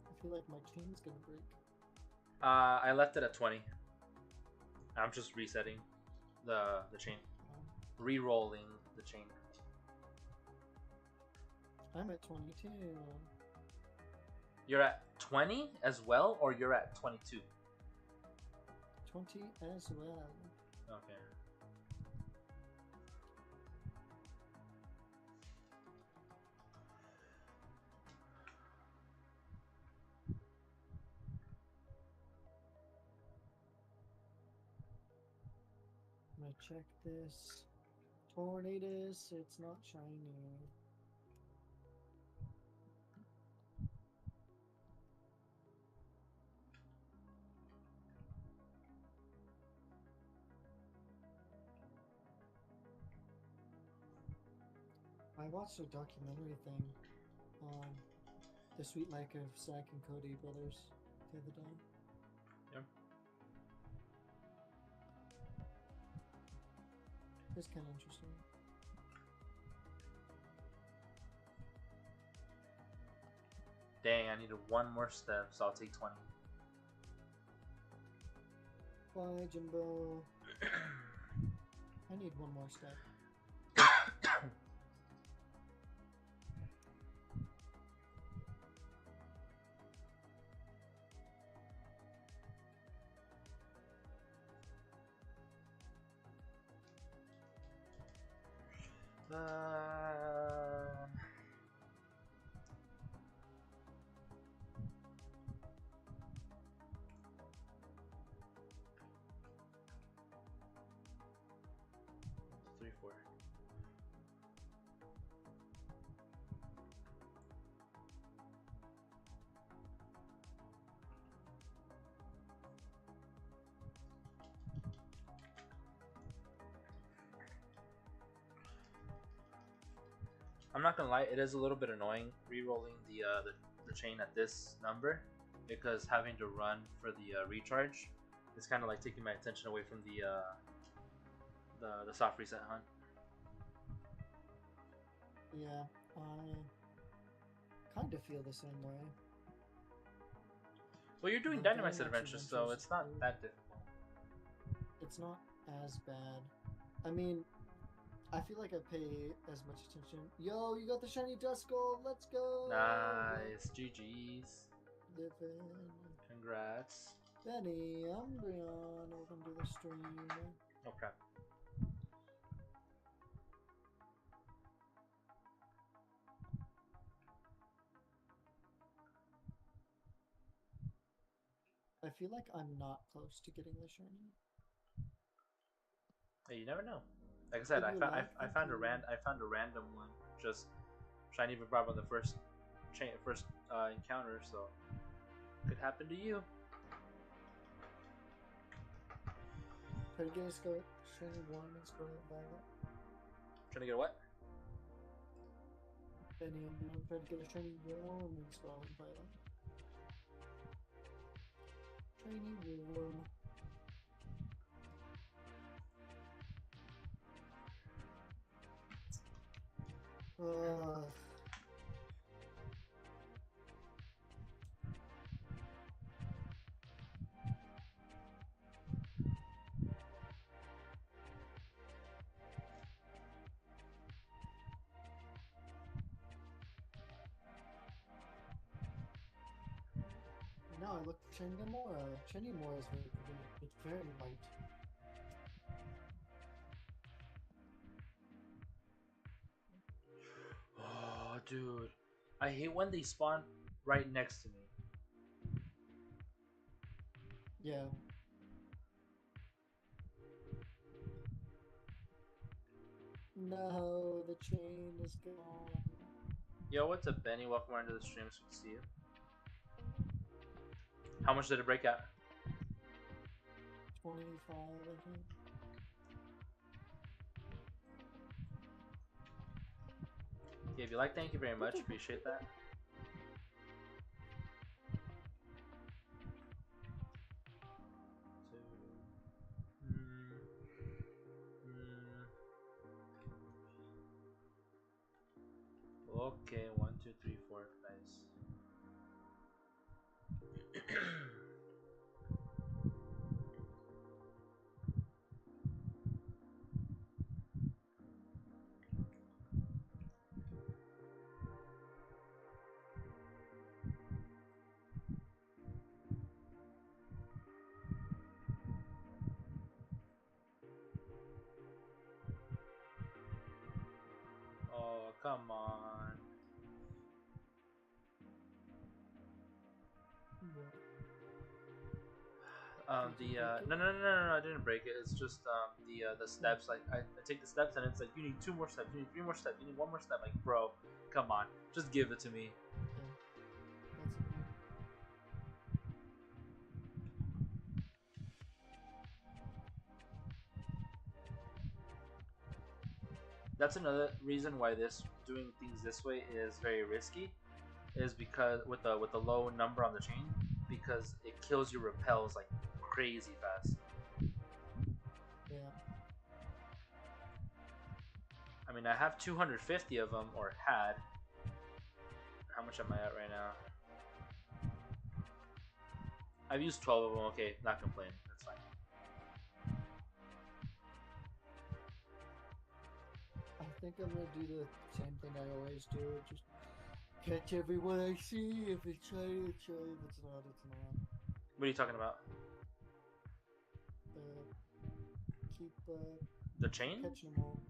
I feel like my chain's gonna break. I left it at 20. I'm just resetting the chain, re-rolling the chain. I'm at 22. You're at 20 as well, or you're at 22? 20 as well. Okay. I'm gonna check this. Tornadus, it's not shiny. I watched a documentary thing on the sweet life of Zack and Cody brothers the other day. Yep. It's kind of interesting. Dang, I needed one more step, so I'll take 20. Bye, Jimbo. I need one more step. Three, four. I'm not gonna lie, it is a little bit annoying re-rolling the chain at this number, because having to run for the recharge is kind of like taking my attention away from the soft reset hunt. Yeah, I kind of feel the same way. Well, you're doing The Dynamax Dynamax Adventures, so it's not that difficult. It's not as bad. I mean, I feel like I pay as much attention. Yo, you got the shiny Duskull. Let's go. Nice, GG's. Living. Congrats. Benny, Umbreon, welcome to the stream. Oh crap. I feel like I'm not close to getting the shiny. Hey, you never know. Like I said, I found a random one. Just shiny vibrato on the first encounter, so could happen to you. Try to get a shiny one and Scarlet Violet. Trying to get a what? Shiny one. Try to get a shiny one and Scarlet Violet. Shiny one. Now I look for Shenmue. Shenmue is very good. It's very light. Oh, dude. I hate when they spawn right next to me. Yeah. No, the chain is gone. Yo, what's up, Benny? Welcome around to the stream. It's good to see you. How much did it break out? 25, I think. Okay, if you like, thank you very much. Appreciate that. Okay, 1, 2, 3, 4. Nice. Oh, come on. No, I didn't break it. It's just the steps. Like I take the steps and it's like you need 2 more steps, you need 3 more steps, you need 1 more step. Like, bro, come on, just give it to me. That's another reason why doing things this way is very risky, is because with the low number on the chain, because it kills your repels like crazy fast. Yeah. I mean, I have 250 of them, or had. How much am I at right now? I've used 12 of them. Okay, not complaining. That's fine. I think I'm gonna do the same thing I always do. Just catch everyone I see. If it's shiny, it's shiny. If it's not, it's not. What are you talking about? Keep the chain? catching them all.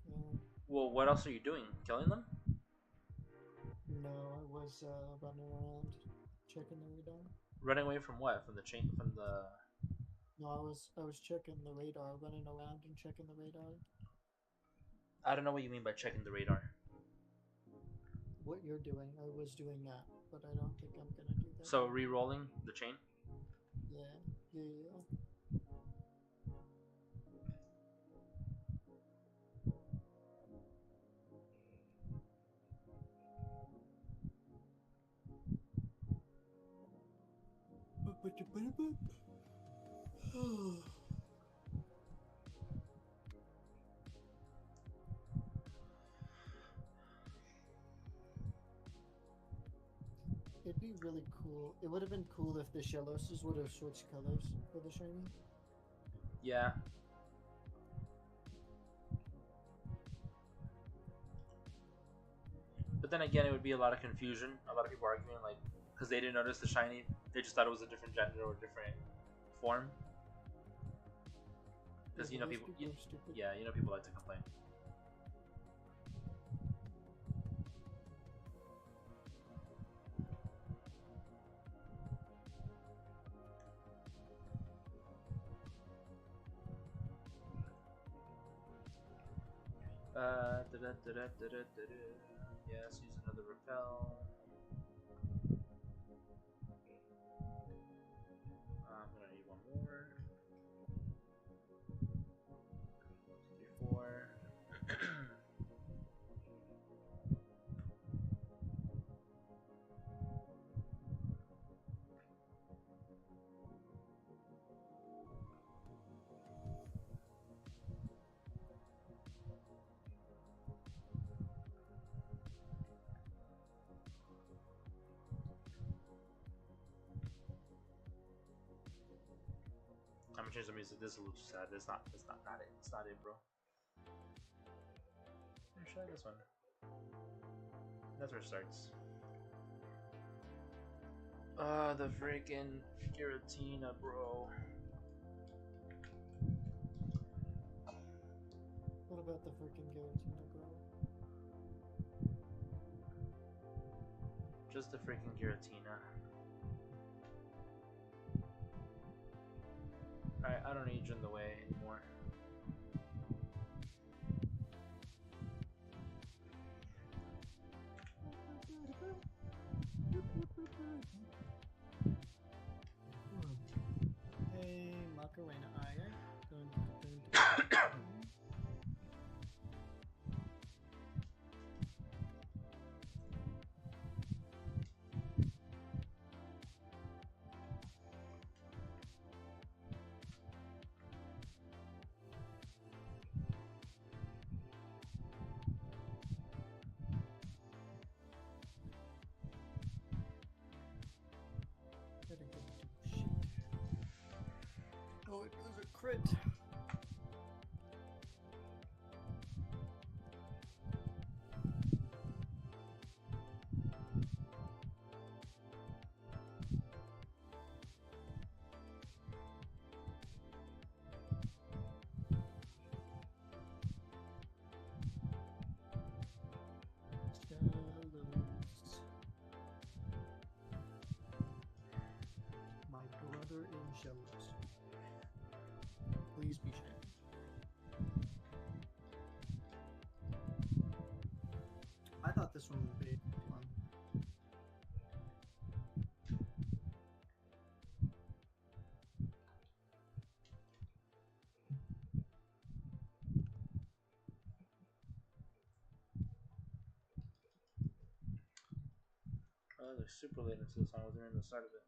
Yeah. Well, what else are you doing? Killing them? No, I was running around checking the radar. Running away from what? From the chain? From the... No, I was checking the radar, running around and checking the radar. I don't know what you mean by checking the radar. What you're doing, I was doing that, but I don't think I'm gonna do that. So re-rolling the chain? Yeah. It'd be really cool. It would have been cool if the Sheloses would have switched colors for the shiny. Yeah. But then again, it would be a lot of confusion. A lot of people arguing, like, because they didn't notice the shiny, they just thought it was a different gender or different form. Because, you know, people like to complain. Yes, use another repel. I'm gonna need one more. 3, 4. I'm gonna change the music. This is a little sad. It's not it. It's not it, bro. Try this one. That's where it starts. The freaking Giratina, bro. What about the freaking Giratina, bro? Just the freaking Giratina. Alright, I don't need you in the way anymore. Hey, Macarena Iron. Oh, it was a crit. My brother in shells. Please be shared. I thought this one would be fun. Oh, they're super late into the song. I wasn't in the start of it.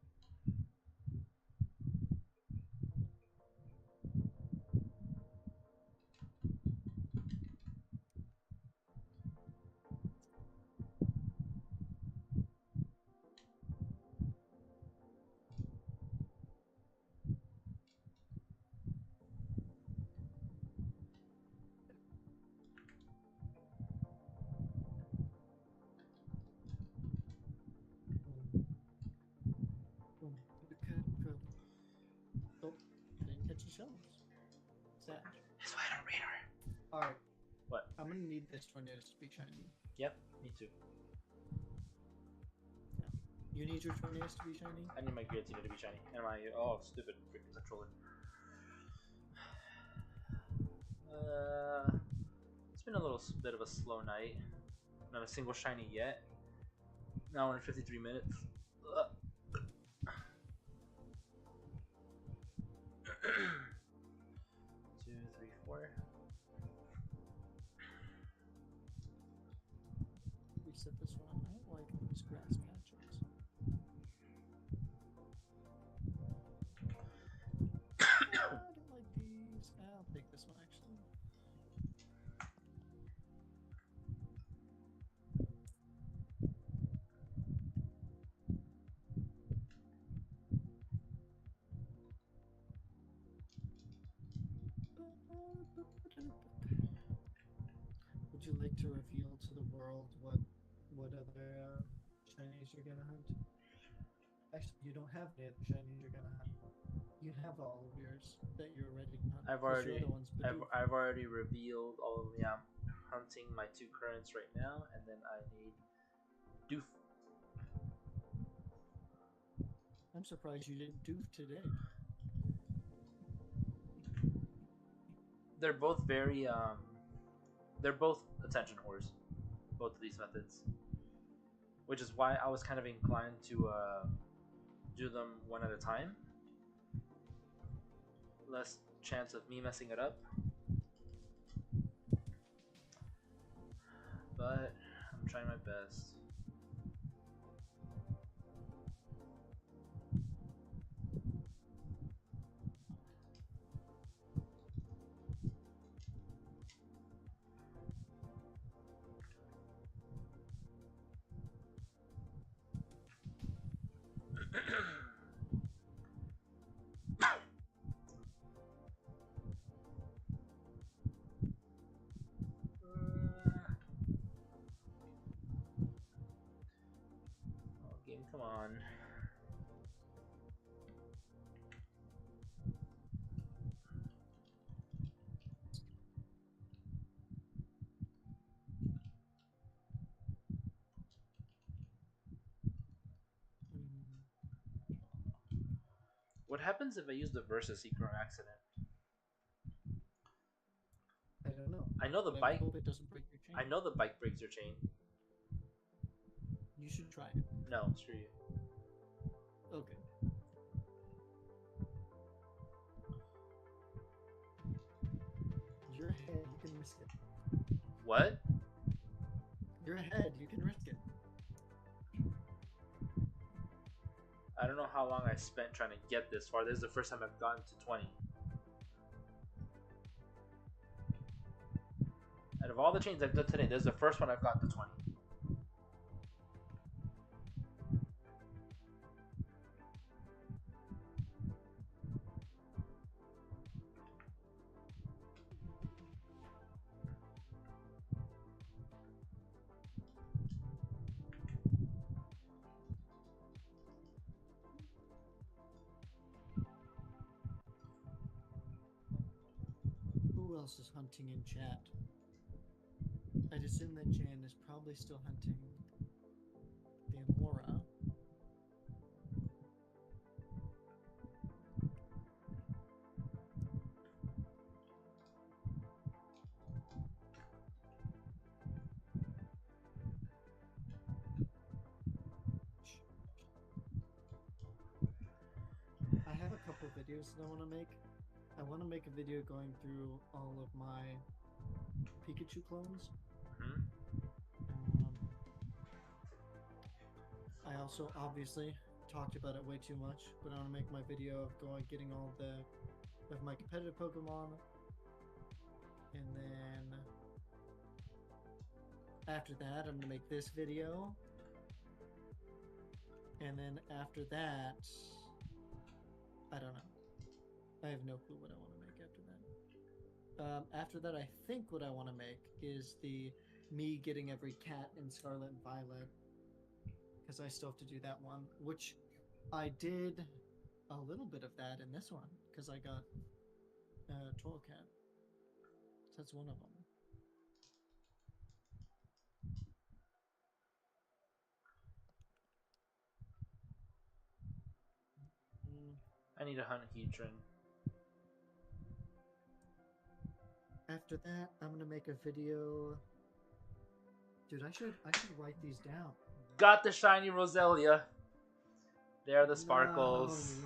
Oh, didn't catch the shells. Sad. That's why I don't read her. Alright. What? I'm gonna need this tornado to be shiny. Yep, me too. Yeah. You need your tornadoes to be shiny? I need my Giratina to be shiny. And my stupid freaking controller. It's been a little bit of a slow night. Not a single shiny yet. Now we're in 53 minutes. 2, 3, 4. Reset this one. I don't like these grass patches. I don't like these. I'll take this one actually. Would you like to reveal to the world what other shinies you're gonna hunt? Actually, you don't have any other shinies you're gonna hunt. You have all of yours that you're ready to hunt. I've already revealed all of them. Yeah, I'm hunting my 2 currents right now, and then I need Doof. I'm surprised you didn't do today. They're both very they're both attention whores, both of these methods, which is why I was kind of inclined to do them one at a time. Less chance of me messing it up. But I'm trying my best. Game, come on. What happens if I use the Versus Secret on accident? I don't know. I know the But bike. I hope it doesn't break your chain. I know the bike breaks your chain. You should try it. No, screw you. Okay. You're ahead. You can risk it. What? You're ahead. You can risk it. I don't know how long I spent trying to get this far. This is the first time I've gotten to 20. Out of all the chains I've done today, this is the first one I've gotten to 20. Who else is hunting in chat? I'd assume that Jan is probably still hunting the Amora. I have a couple videos that I want to make. I want to make a video going through all of my Pikachu clones. I also obviously talked about it way too much, but I want to make my video of getting all of my competitive Pokemon, and then after that I'm gonna make this video, and then after that I don't know. I have no clue what I want to make after that. After that, I think what I want to make is me getting every cat in Scarlet and Violet, because I still have to do that one, which I did a little bit of that in this one, because I got Troll Cat. So that's one of them. I need to hunt Heatran. After that, I'm gonna make a video. Dude, I should write these down. Got the shiny Roselia. There are the sparkles.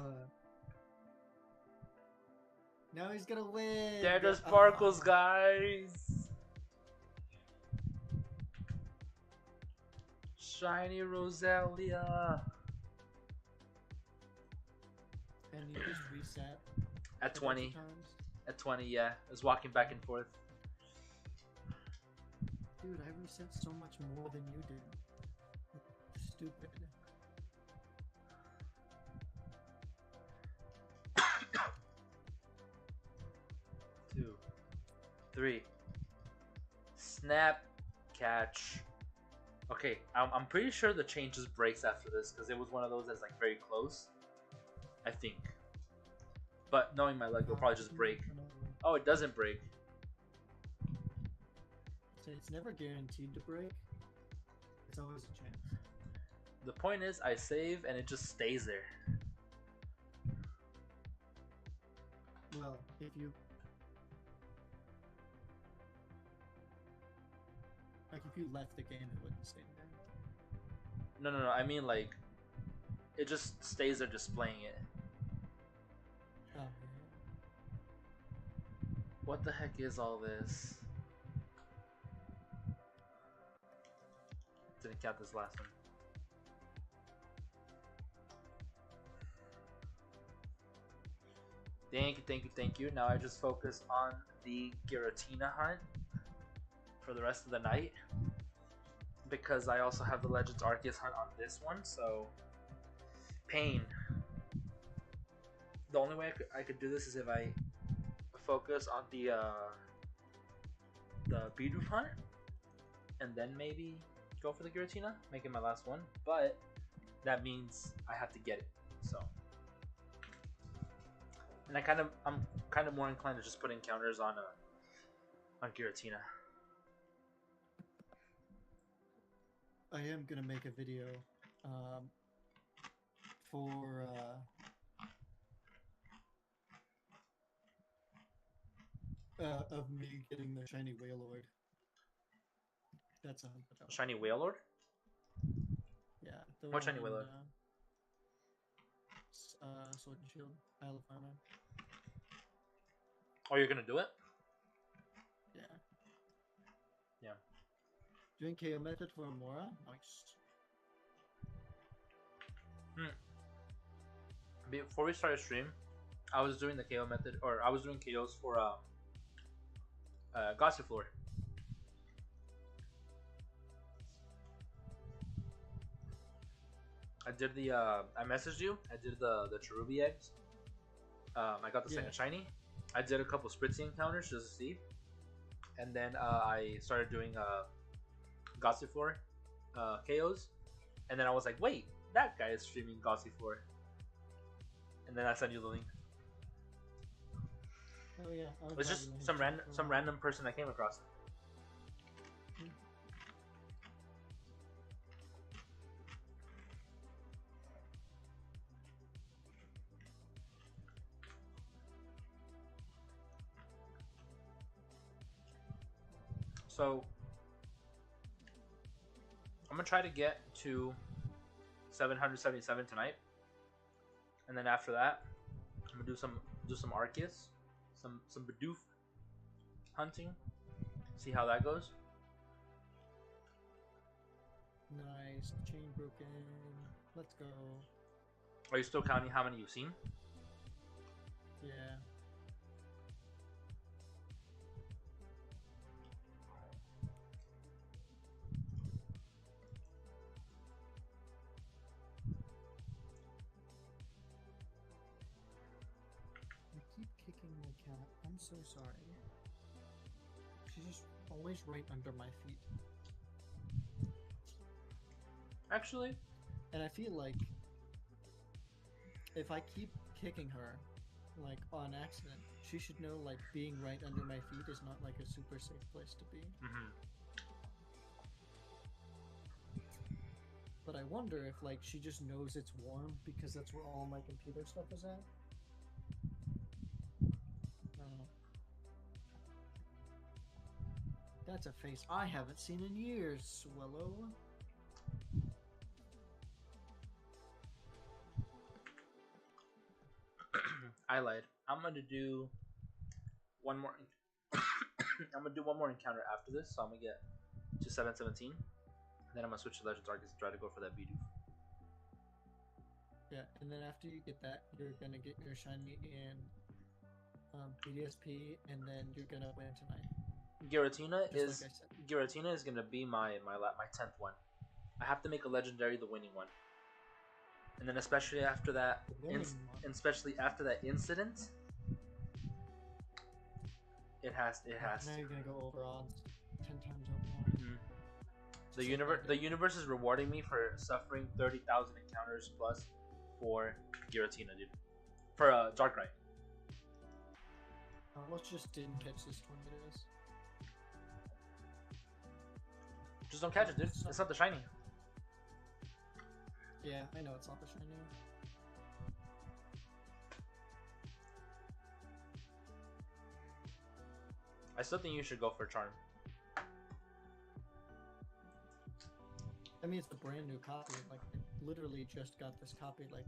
No. Now he's gonna win. There are the sparkles, guys. Shiny Roselia. And you just reset At 20. times. At 20, yeah. I was walking back and forth. Dude, I reset so much more than you did. Stupid. Two, three. Snap, catch. Okay, I'm pretty sure the chain just breaks after this because it was one of those that's like very close. I think. But knowing my luck, it'll probably just break. Oh, it doesn't break. So it's never guaranteed to break. It's always a chance. The point is, I save and it just stays there. Well, if you... Like if you left the game, it wouldn't stay there. No. I mean like, it just stays there displaying it. Oh, yeah. What the heck is all this? Didn't count this last one. Thank you. Now I just focus on the Giratina hunt for the rest of the night, because I also have the Legends Arceus hunt on this one, so pain. The only way I could do this is if I focus on the Bidoof hunt, and then maybe go for the Giratina, make it my last one. But that means I have to get it. So, and I'm kind of more inclined to just put encounters on Giratina. I am gonna make a video for of me getting the shiny Wailord. That's a Shiny Wailord? Yeah. What shiny Wailord? Sword and Shield, Isle of Armor. Oh, you're gonna do it? Yeah. Yeah. Doing KO method for Amora? Nice. Before we started stream, I was doing the KO method, or I was doing KOs for Gossifleur. I did the I messaged you. I did the Cherubi eggs. I got the second shiny. I did a couple Spritzee encounters just to see, and then I started doing Gossifleur KOs, and then I was like, wait, that guy is streaming Gossifleur, and then I sent you the link. Oh yeah. It's just some random person I came across. So I'm gonna try to get to 777 tonight, and then after that, I'm gonna do some Arceus, some Bidoof hunting, see how that goes. Nice. Chain broken. Let's go. Are you still counting how many you've seen? Yeah. I'm so sorry. She's just always right under my feet. Actually, and I feel like if I keep kicking her, like on accident, she should know like being right under my feet is not like a super safe place to be. But I wonder if like she just knows it's warm because that's where all my computer stuff is at. That's a face I haven't seen in years, Swallow. I lied. I'm gonna do one more. I'm gonna do one more encounter after this, so I'm gonna get to 717. Then I'm gonna switch to Legends Arceus and try to go for that Bidoof. Yeah, and then after you get that, you're gonna get your shiny in BDSP, and then you're gonna win tonight. Giratina is gonna be my 10th one. I have to make a legendary the winning one, and then especially after that, incident, it has. Now you're gonna go over odds 10 times over odds. The universe is rewarding me for suffering 30,000 encounters plus for Giratina, dude. For Darkrai. Let's just didn't catch this tornadoes. Just don't catch it, dude. It's not the shiny. Yeah, I know it's not the shiny. I still think you should go for Charm. mean, it's a brand new copy. Like, I literally just got this copy like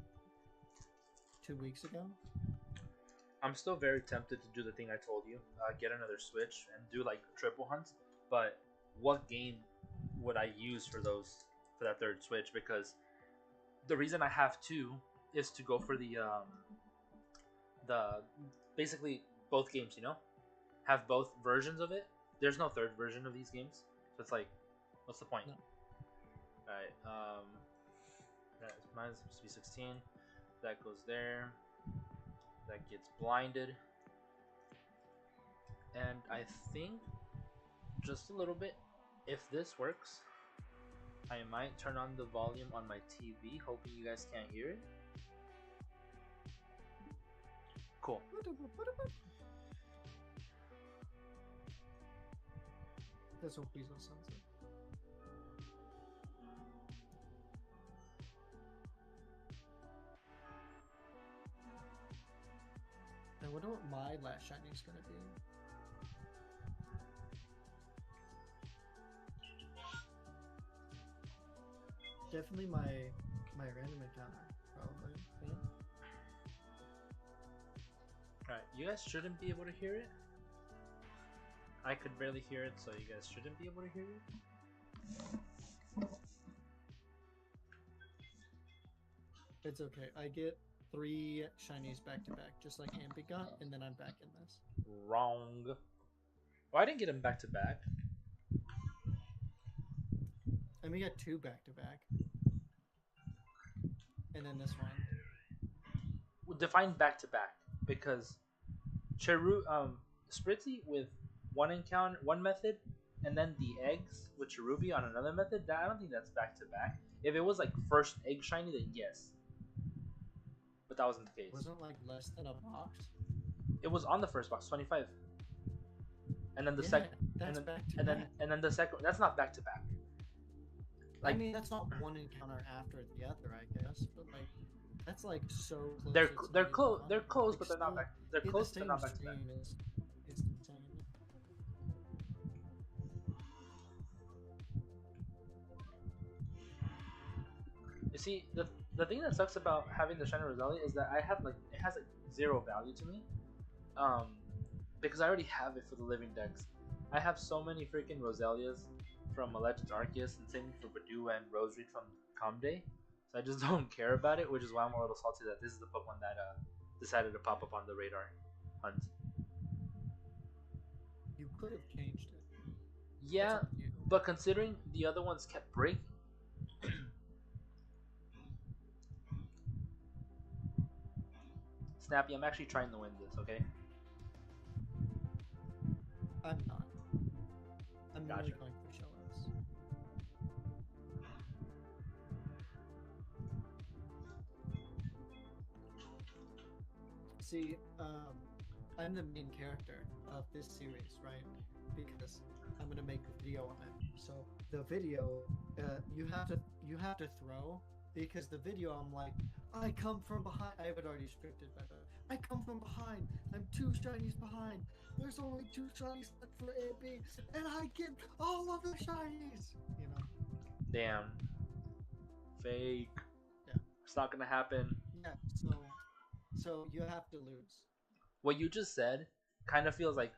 2 weeks ago. I'm still very tempted to do the thing I told you, get another Switch and do like triple hunts. But what game would I use for that third Switch? Because the reason I have two is to go for the basically both games. You know, have both versions of it. There's no third version of these games, so it's like, what's the point? No. All right. Mine's supposed to be 16. That goes there. That gets blinded. And I think just a little bit, if this works, I might turn on the volume on my TV, hoping you guys can't hear it. Cool. That's what Weasel sounds like. I wonder what my last shiny is gonna be. Definitely my random encounter, probably. Yeah. Alright, you guys shouldn't be able to hear it. I could barely hear it, so you guys shouldn't be able to hear it. It's okay. I get 3 shinies back to back, just like Ambi got, and then I'm back in this. Wrong. Well, I didn't get him back to back. And we got 2 back to back. And then this one. We'll define back to back, because Spritzee with one encounter, one method, and then the eggs with Cherubi on another method. I don't think that's back to back. If it was like first egg shiny, then yes. But that wasn't the case. Wasn't like less than a box? It was on the first box, 25. And then the Yeah, second, that's and back to then back. and then the second. That's not back to back. I mean, that's not one encounter after the other, I guess. But like, that's like so close. They're it's they're not close. even They're funny. close, Like, but they're not still back. They're in close, the but same not back to back. stream is insane. You see, the thing that sucks about having the Shiny Roselia is that I have like it has like 0 value to me, because I already have it for the living decks. I have so many freaking Roselias from Legends Arceus, and same for Bidoof and Rosary from Comday, so I just don't care about it, which is why I'm a little salty that this is the Pokemon that decided to pop up on the radar hunt. You could have changed it. Yeah, That's up to you. but considering the other ones kept breaking. Snappy, I'm actually trying to win this, okay? I'm not. I'm Gotcha. really going for show-outs. See, I'm the main character of this series, right? Because I'm gonna make a video on it. So the video, you have to throw, because the video I'm like, I come from behind. I have it already scripted, by the way. I come from behind. I'm 2 shinies behind. There's only 2 shinies left for AB, and I get all of the shinies. You know? Damn. Fake. Yeah. It's not gonna happen. Yeah. So you have to lose. What you just said kind of feels like,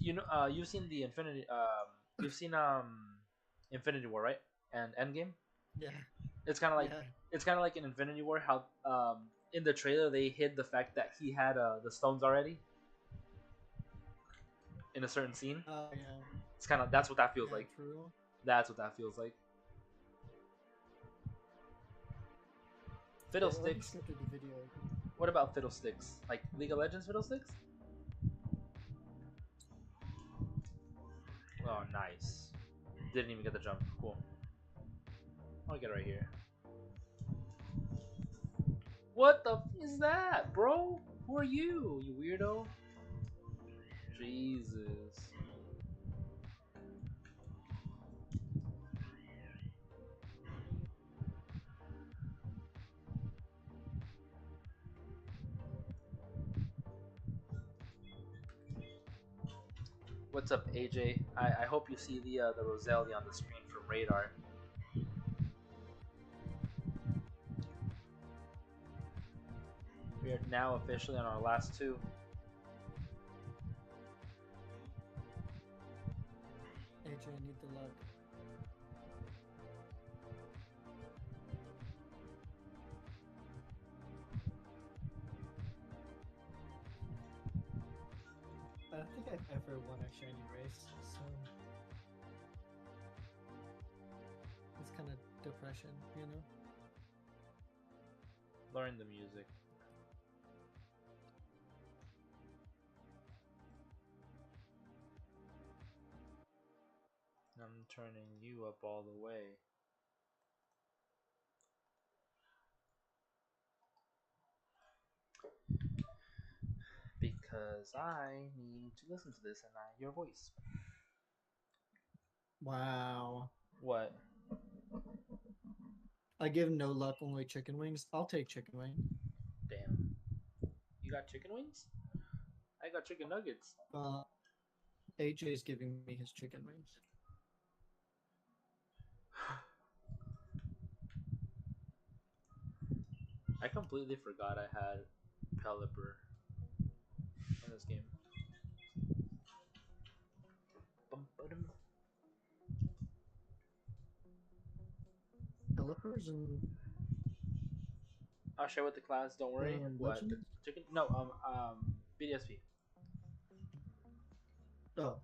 you know, you've seen the Infinity Infinity War, right? And Endgame. Yeah. It's kind of like Yeah. it's kind of like in Infinity War how in the trailer they hid the fact that he had the stones already in a certain scene. Oh yeah. It's kind of that's what that feels Yeah, like. true. That's what that feels like. Fiddlesticks. Yeah, scripted the video. What about Fiddlesticks? Like League of Legends Fiddlesticks? Oh, nice. Didn't even get the jump. Cool. I'll get it right here. What the f is that, bro? Who are you, you weirdo? Jesus. What's up, AJ? I hope you see the Roselia on the screen from Radar. are now officially on our last two. AJ, I need the luck. I don't think I've ever won a shiny race, so it's kind of depression, you know? Learn the music. I'm turning you up all the way. Because I need to listen to this and not your voice. Wow. What? I give no luck, only chicken wings. I'll take chicken wing. Damn. You got chicken wings? I got chicken nuggets. AJ's giving me his chicken wings. I completely forgot I had Pelipper in this game. Pelipper's and I'll share with the class. Don't worry. What? Legends? Chicken? No. BDSP. Oh.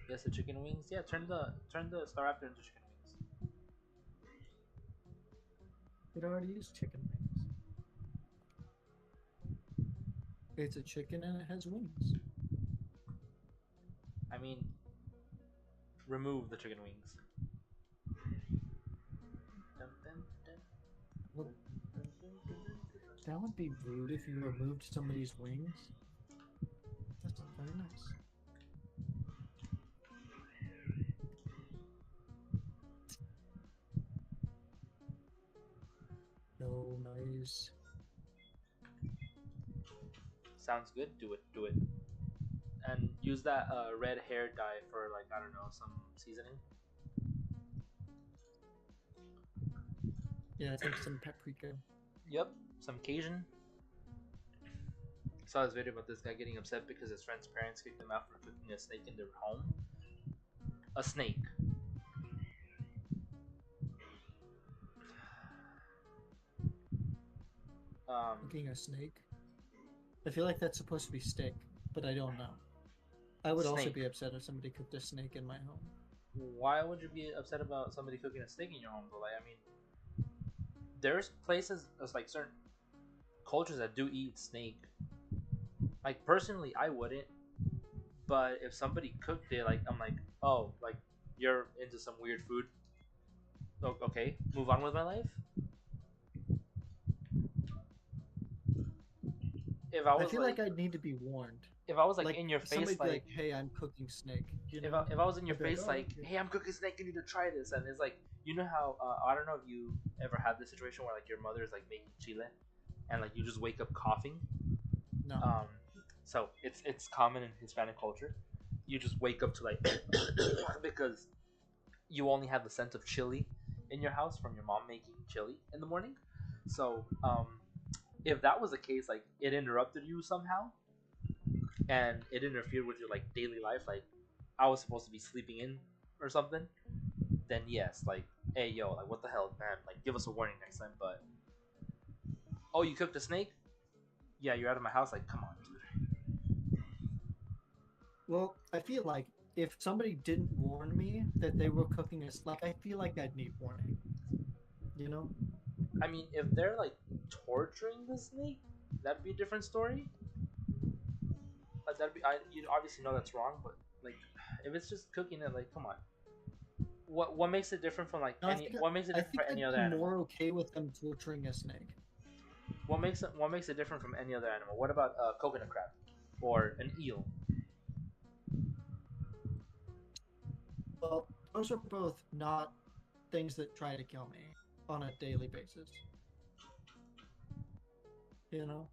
Yes, the chicken wings. Yeah, turn the Staraptor into chicken wings. It already is chicken wings. It's a chicken and it has wings. I mean, remove the chicken wings. Well, that would be rude if you removed somebody's wings. That's very nice. No, nice. Sounds good. Do it. Do it. And use that red hair dye for, like, I don't know, some seasoning. Yeah, I think some paprika. Yep, some Cajun. Saw this video about this guy getting upset because his friend's parents kicked him out for cooking a snake in their home. A snake. Cooking a snake? I feel like that's supposed to be steak, but I don't know. I would also Snake. be upset if somebody cooked a snake in my home. Why would you be upset about somebody cooking a snake in your home? Though, like, I mean, there's places, there's like certain cultures that do eat snake. Like, personally, I wouldn't. But if somebody cooked it, like, I'm like, oh, like, you're into some weird food. Okay, move on with my life. If I was I feel like I'd need to be warned. if I was like in your face, somebody like, be like, "Hey, I'm cooking snake." You if know? I was in your I'd be like, face, "Oh, like, okay." hey, I'm cooking snake, you need to try this, and it's like, you know how I don't know if you ever had this situation where like your mother is like making chile, and like you just wake up coughing. No. So it's common in Hispanic culture. You just wake up to like because you only have the scent of chili in your house from your mom making chili in the morning. So if that was the case, like it interrupted you somehow, and it interfered with your like daily life, like I was supposed to be sleeping in or something, then yes, like, hey yo, like what the hell, man, like give us a warning next time. But oh, you cooked a snake? Yeah, you're out of my house. Like, come on, dude. Well, I feel like if somebody didn't warn me that they were cooking a snake, I feel like I'd need warning. You know? I mean, if they're like torturing the snake, that'd be a different story. Like that'd be, you obviously know that's wrong, but like if it's just cooking it, like come on. What makes it different from like No, what makes it different from any other I'd be animal? more okay with them torturing a snake. What makes it different from any other animal? What about a coconut crab or an eel? Well, those are both not things that try to kill me on a daily basis. You know?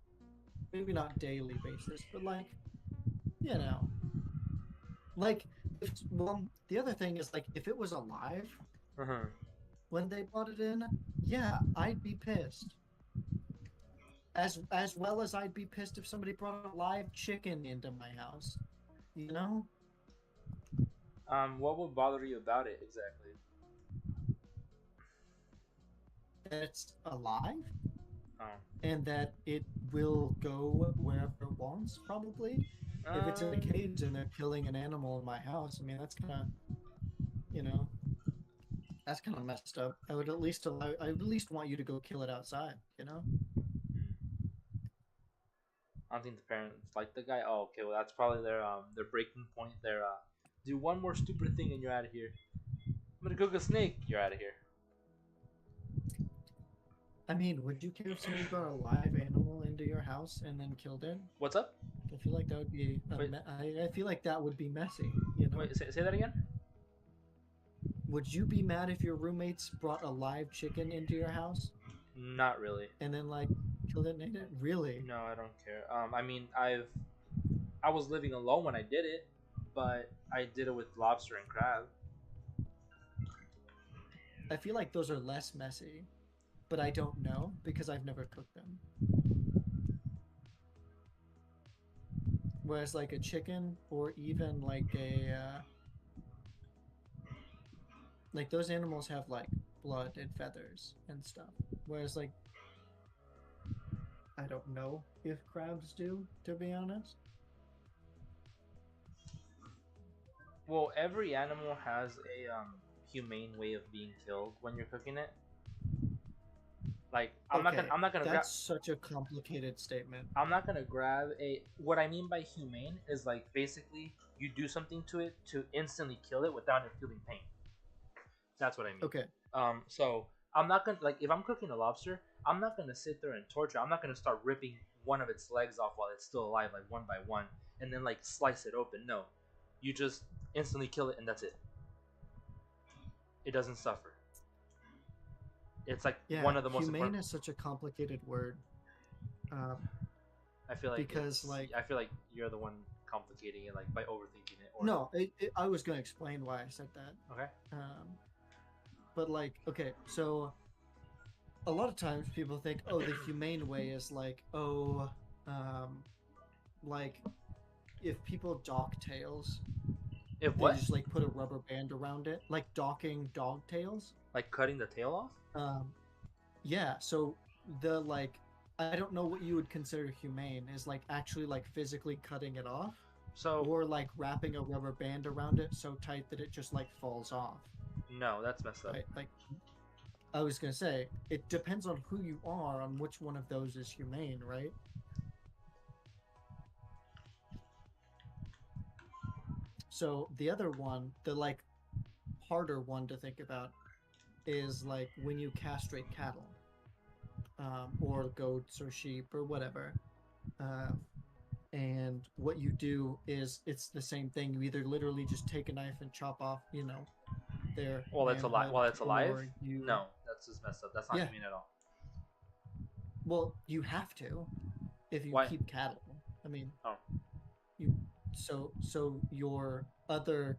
maybe not daily basis, but like, you know, like, well, the other thing is like, if it was alive Uh-huh. when they brought it in, yeah, I'd be pissed. As well as I'd be pissed if somebody brought a live chicken into my house. You know, What would bother you about it exactly? that it's alive Oh. and that it will go wherever it wants, probably. If it's in a cage and they're killing an animal in my house, I mean, that's kind of, you know, that's kind of messed up. I would at least want you to go kill it outside, you know? I don't think the parents like the guy. Oh, okay. Well, that's probably their breaking point. Do one more stupid thing and you're out of here. I'm gonna cook a snake. You're out of here. I mean, would you care if somebody brought a live animal into your house and then killed it? What's up? I feel like that would be. I feel like that would be messy. You know? Wait, say that again. Would you be mad if your roommates brought a live chicken into your house Not really. and then like killed it and ate it? Really? No, I don't care. I mean, I was living alone when I did it, but I did it with lobster and crab. I feel like those are less messy, but I don't know because I've never cooked them. Whereas like a chicken or even like like those animals have like blood and feathers and stuff. Whereas like I don't know if crabs do, to be honest. Well, every animal has a humane way of being killed when you're cooking it. Like I'm not gonna. That's such a complicated statement. I'm not gonna grab a. What I mean by humane is like basically you do something to it to instantly kill it without it feeling pain. That's what I mean. Okay. So I'm not gonna like if I'm cooking a lobster, I'm not gonna sit there and torture. I'm not gonna start ripping one of its legs off while it's still alive, like one by one, and then like slice it open. No, you just instantly kill it and that's it. It doesn't suffer. It's like one of the most humane important. is such a complicated word. I feel like because like I feel like you're the one complicating it, like by overthinking it. Or... No, I was gonna explain why I said that. Okay. But like, okay, so a lot of times people think, oh, the humane way is like, oh, like if people dock tails, if they what? just like put a rubber band around it, like docking dog tails. Like cutting the tail off? Yeah, so the like I don't know what you would consider humane is like actually like physically cutting it off. So or like wrapping a rubber band around it so tight that it just like falls off. No, that's messed up. Right? Like I was gonna say, it depends on who you are on which one of those is humane, right? So the other one, the like harder one to think about is like when you castrate cattle, or goats or sheep or whatever, and what you do is it's the same thing. You either literally just take a knife and chop off, you know, their while it's alive. While it's alive? You... No, that's just messed up. That's not humane at all. Well, you have to if you keep cattle. I mean, you so your other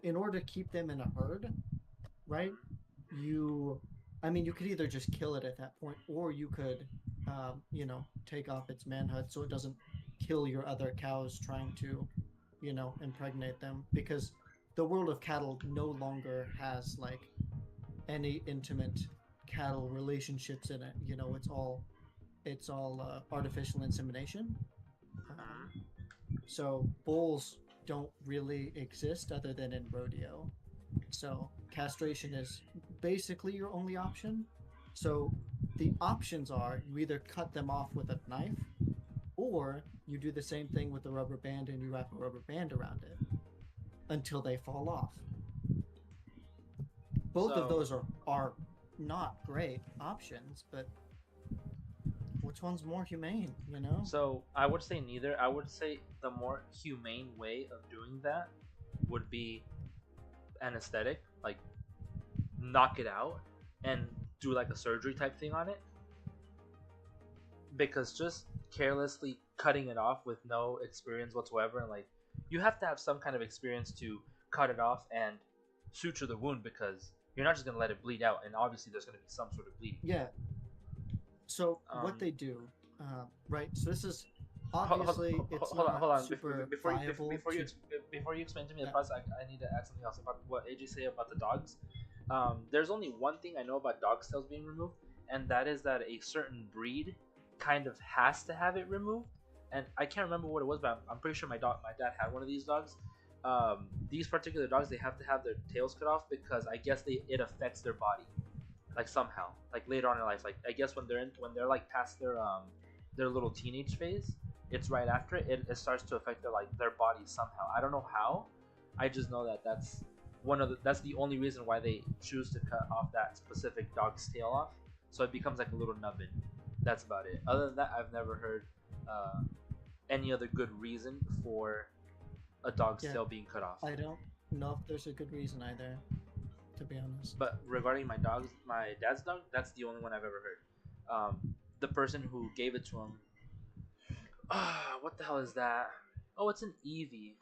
in order to keep them in a herd, right? You could either just kill it at that point, or you could, you know, take off its manhood so it doesn't kill your other cows trying to, you know, impregnate them, because the world of cattle no longer has like any intimate cattle relationships in it. You know, it's all artificial insemination. So bulls don't really exist other than in rodeo. So castration is basically your only option. So the options are you either cut them off with a knife, or you do the same thing with the rubber band and you wrap a rubber band around it until they fall off. Both of those are not great options, but which one's more humane, you know? So I would say neither. I would say the more humane way of doing that would be anesthetic, like knock it out and do like a surgery type thing on it. Because just carelessly cutting it off with no experience whatsoever, and like you have to have some kind of experience to cut it off and suture the wound, because you're not just gonna let it bleed out, and obviously there's gonna be some sort of bleeding. Yeah. So what they do, right? So this is obviously it's not hold on. super Before viable you explain to me the Yeah. process, I need to add something else about what AJ said about the dogs. There's only one thing I know about dog's tails being removed, and that is that a certain breed kind of has to have it removed. And I can't remember what it was, but I'm pretty sure my dad had one of these dogs. These particular dogs, they have to have their tails cut off because I guess it affects their body, like somehow, like later on in life. Like I guess when they're like past their little teenage phase, it's right after it starts to affect their body somehow. I don't know how. I just know that that's the only reason why they choose to cut off that specific dog's tail off, so it becomes like a little nubbin. That's about it. Other than that, I've never heard any other good reason for a dog's tail being cut off. I don't know if there's a good reason either, to be honest. But regarding my dad's dog, that's the only one I've ever heard. The person who gave it to him, what the hell is that? Oh, it's an Eevee.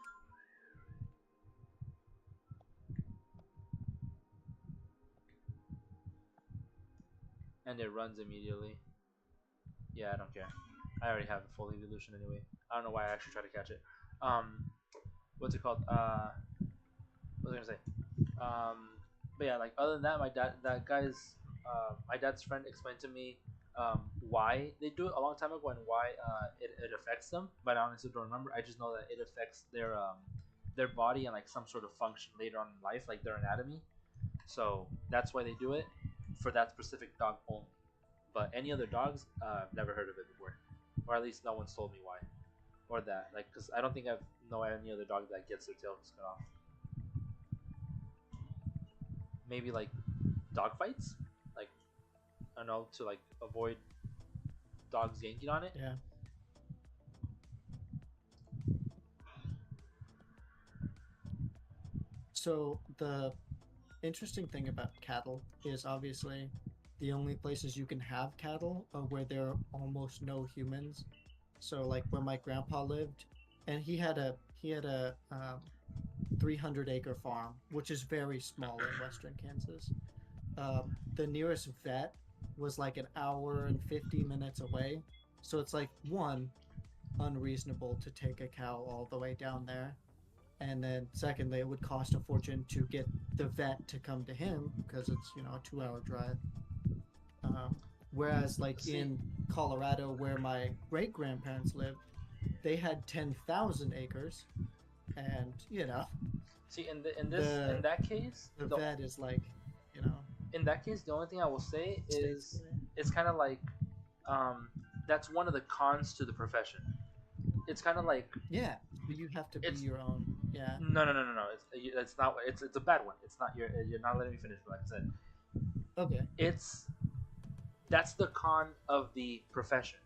And it runs immediately. Yeah, I don't care. I already have a full evolution anyway. I don't know why I actually try to catch it. What's it called? What was I gonna say? But yeah, like other than that, my dad's friend explained to me why they do it a long time ago and why it affects them. But I honestly don't remember. I just know that it affects their body and like some sort of function later on in life, like their anatomy. So that's why they do it for that specific dog only. But any other dogs, I've never heard of it before, or at least no one's told me why, or that. Like, because I don't think I've know any other dog that gets their tail cut off. Maybe like dog fights, like I don't know, to like avoid dogs yanking on it. Yeah. So the interesting thing about cattle is obviously the only places you can have cattle are where there are almost no humans. So like where my grandpa lived, and he had a 300-acre farm, which is very small in western Kansas. The nearest vet was like an hour and 50 minutes away. So it's like, one, unreasonable to take a cow all the way down there. And then secondly, it would cost a fortune to get the vet to come to him because it's, a 2-hour drive. Whereas like in Colorado, where my great-grandparents lived, they had 10,000 acres. And, See, in that case, the vet is like, in that case, the only thing I will say is it's kind of like that's one of the cons to the profession. It's kind of like you have to be your own. Yeah. No. It's not. It's a bad one. It's not. You're not letting me finish. Like I said. Okay. That's the con of the profession,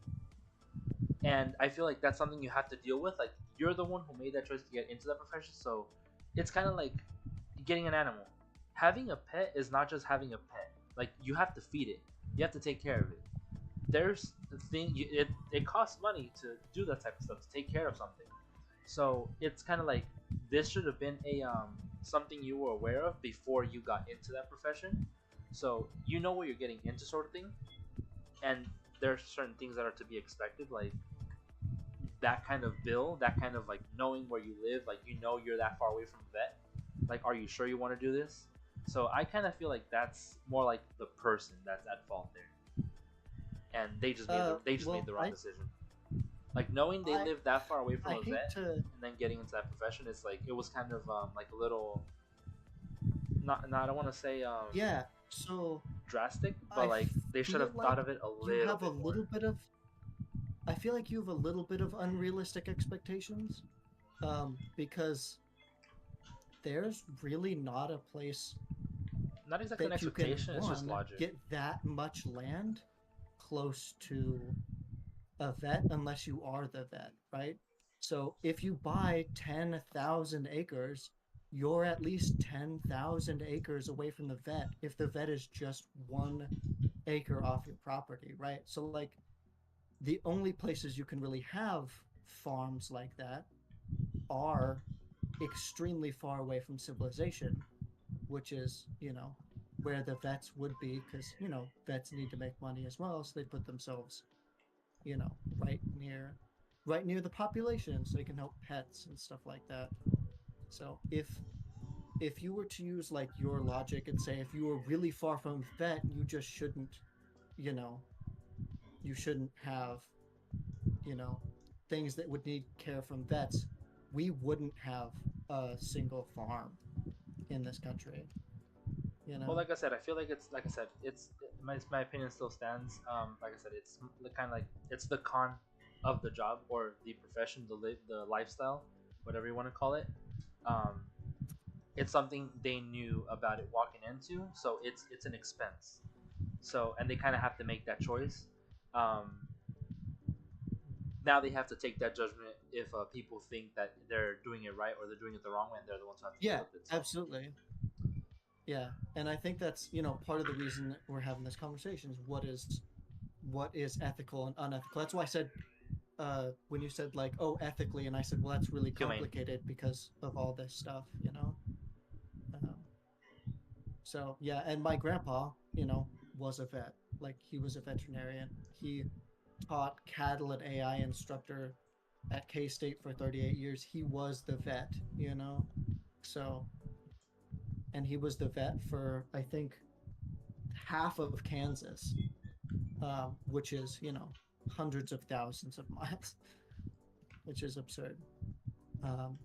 and I feel like that's something you have to deal with. Like you're the one who made that choice to get into that profession, so it's kind of like getting an animal. Having a pet is not just having a pet. Like you have to feed it. You have to take care of it. There's the thing. It costs money to do that type of stuff, to take care of something. So it's kind of like this should have been a something you were aware of before you got into that profession. So you know what you're getting into, sort of thing. And there's certain things that are to be expected, like that kind of bill, that kind of like knowing where you live, like you're that far away from the vet. Like, are you sure you want to do this? So I kind of feel like that's more like the person that's at fault there, and they just made the wrong decision. Like knowing they live that far away from a vet and then getting into that profession, it's like it was kind of like a little not I don't want to say so drastic, but like they should have thought of it a little bit more. I feel like you have a little bit of unrealistic expectations, because there's really not a place. Not exactly an expectation. It's just logic. Get that much land close to a vet unless you are the vet, right? So if you buy 10,000 acres, you're at least 10,000 acres away from the vet if the vet is just 1 acre off your property, right? So like the only places you can really have farms like that are extremely far away from civilization, which is, where the vets would be, because, vets need to make money as well, so they put themselves, you know, right near right near the population so they can help pets and stuff like that. So if you were to use like your logic and say if you were really far from vet, you just shouldn't, you know, you shouldn't have, you know, things that would need care from vets, we wouldn't have a single farm in this country. Well, like I said, I feel like it's like I said, it's my opinion still stands. Like I said, it's kind of like it's the con of the job or the profession, the lifestyle, whatever you want to call it. Um, it's something they knew about it walking into, so it's an expense. So and they kind of have to make that choice. Um, Now they have to take that judgment if people think that they're doing it right or they're doing it the wrong way, and they're the ones who have to deal Yeah, with it. So. absolutely. Yeah, and I think that's part of the reason we're having this conversation is what is ethical and unethical. That's why I said when you said like, oh, ethically, and I said, well, that's really Humane. complicated because of all this stuff. Um, so yeah, and my grandpa, was a vet. Like he was a veterinarian. He taught cattle and AI instructor at K State for 38 years. He was the vet. So, and he was the vet for I think half of Kansas, which is hundreds of thousands of miles, which is absurd. Um,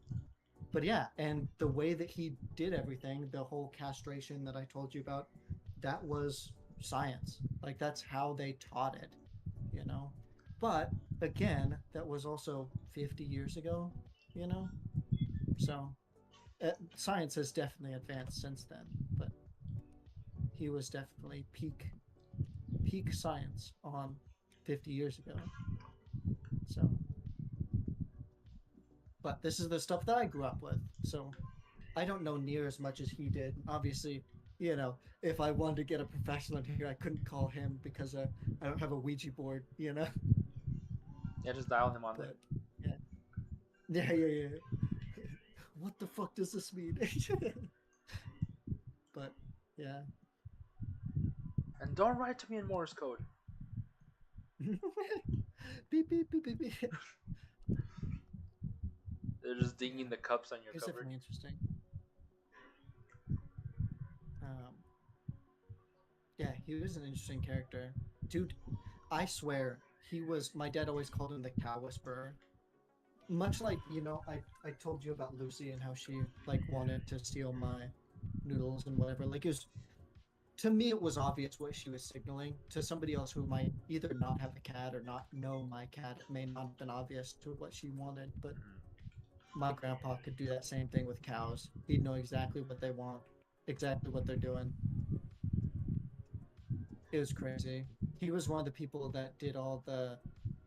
but yeah, and the way that he did everything, the whole castration that I told you about, that was science. Like that's how they taught it. But again, that was also 50 years ago. So science has definitely advanced since then, but he was definitely peak science on 50 years ago. So, but this is the stuff that I grew up with. So I don't know near as much as he did. Obviously, if I wanted to get a professional in here, I couldn't call him because I don't have a Ouija board. Yeah, just dial him on But there. yeah. What the fuck does this mean? But yeah. And don't write to me in Morse code. Beep beep beep beep beep. They're just dinging the cups on your It's cupboard. definitely interesting. Yeah, he was an interesting character. Dude, I swear, my dad always called him the cow whisperer. Much like, I told you about Lucy and how she, like, wanted to steal my noodles and whatever. Like, to me, it was obvious what she was signaling. To somebody else who might either not have a cat or not know my cat, it may not have been obvious to what she wanted, but my grandpa could do that same thing with cows. He'd know exactly what they want, exactly what they're doing. It was crazy. He was one of the people that did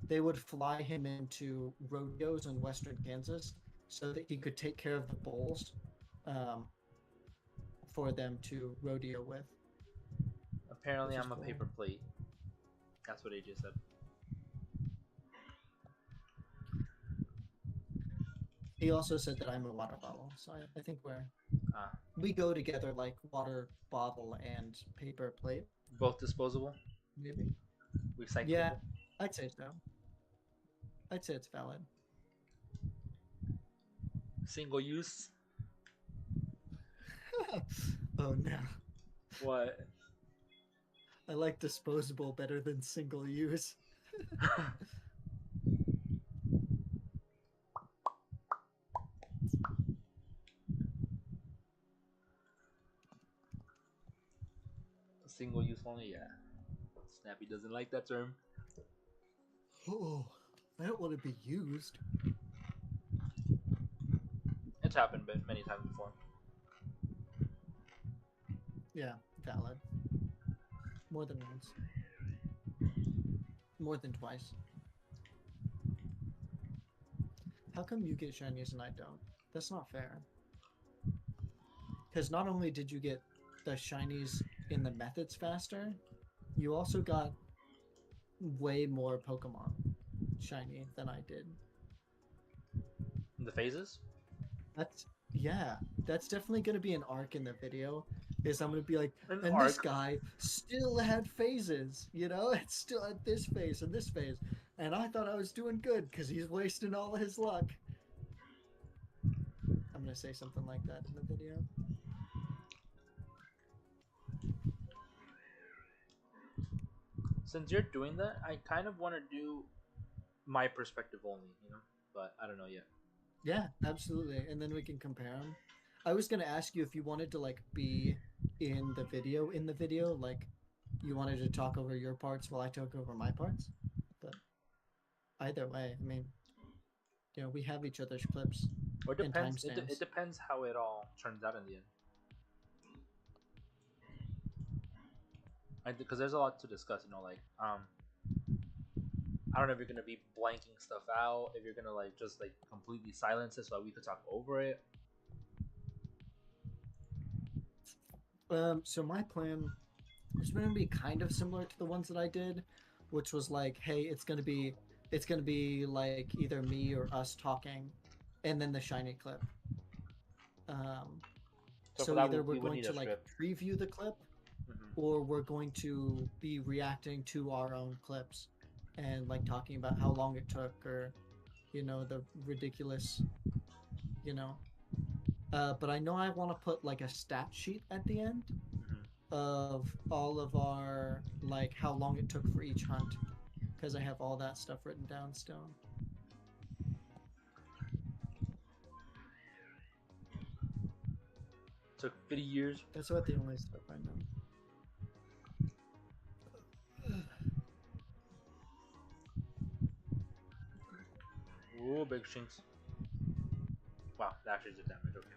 they would fly him into rodeos in western Kansas so that he could take care of the bulls for them to rodeo with. Apparently, I'm a paper plate. That's what AJ said. He also said that I'm a water bottle, so I think we go together like water bottle and paper plate. Both disposable? Maybe. Recyclable? Yeah, I'd say so. I'd say it's valid. Single use? Oh no. What? I like disposable better than single use. Single use only? Yeah. Snappy doesn't like that term. Oh, I don't want to be used. It's happened many times before. Yeah, valid. More than once. More than twice. How come you get shinies and I don't? That's not fair. Because not only did you get the shinies in the methods faster, you also got way more Pokemon shiny than I did. The phases. That's definitely gonna be an arc in the video. Is I'm gonna be like, An and this arc. guy still had phases, you know, it's still at this phase and this phase, and I thought I was doing good because he's wasting all of his luck. I'm gonna say something like that in the video. Since you're doing that, I kind of want to do my perspective only, you know, but I don't know yet. Yeah, absolutely, and then we can compare them. I was gonna ask you if you wanted to like be in the video, like you wanted to talk over your parts while I talk over my parts, but either way, I mean, you know, we have each other's clips Or it and depends. It timestamps. depends how it all turns out in the end. Because there's a lot to discuss, you know, like I don't know if you're gonna be blanking stuff out, if you're gonna like just like completely silence it so that we could talk over it. So my plan is going to be kind of similar to the ones that I did, which was like, hey, it's gonna be like either me or us talking, and then the shiny clip. Um, So for so that, either we're we would going need to a like script. preview the clip, or we're going to be reacting to our own clips, and like talking about how long it took, or you know, the ridiculous, you know. But I know I want to put like a stat sheet at the end of all of our like how long it took for each hunt, because I have all that stuff written down still. Took 50 years. That's about the only stuff I know. Ooh, big shinks. Wow, that actually did damage. Okay.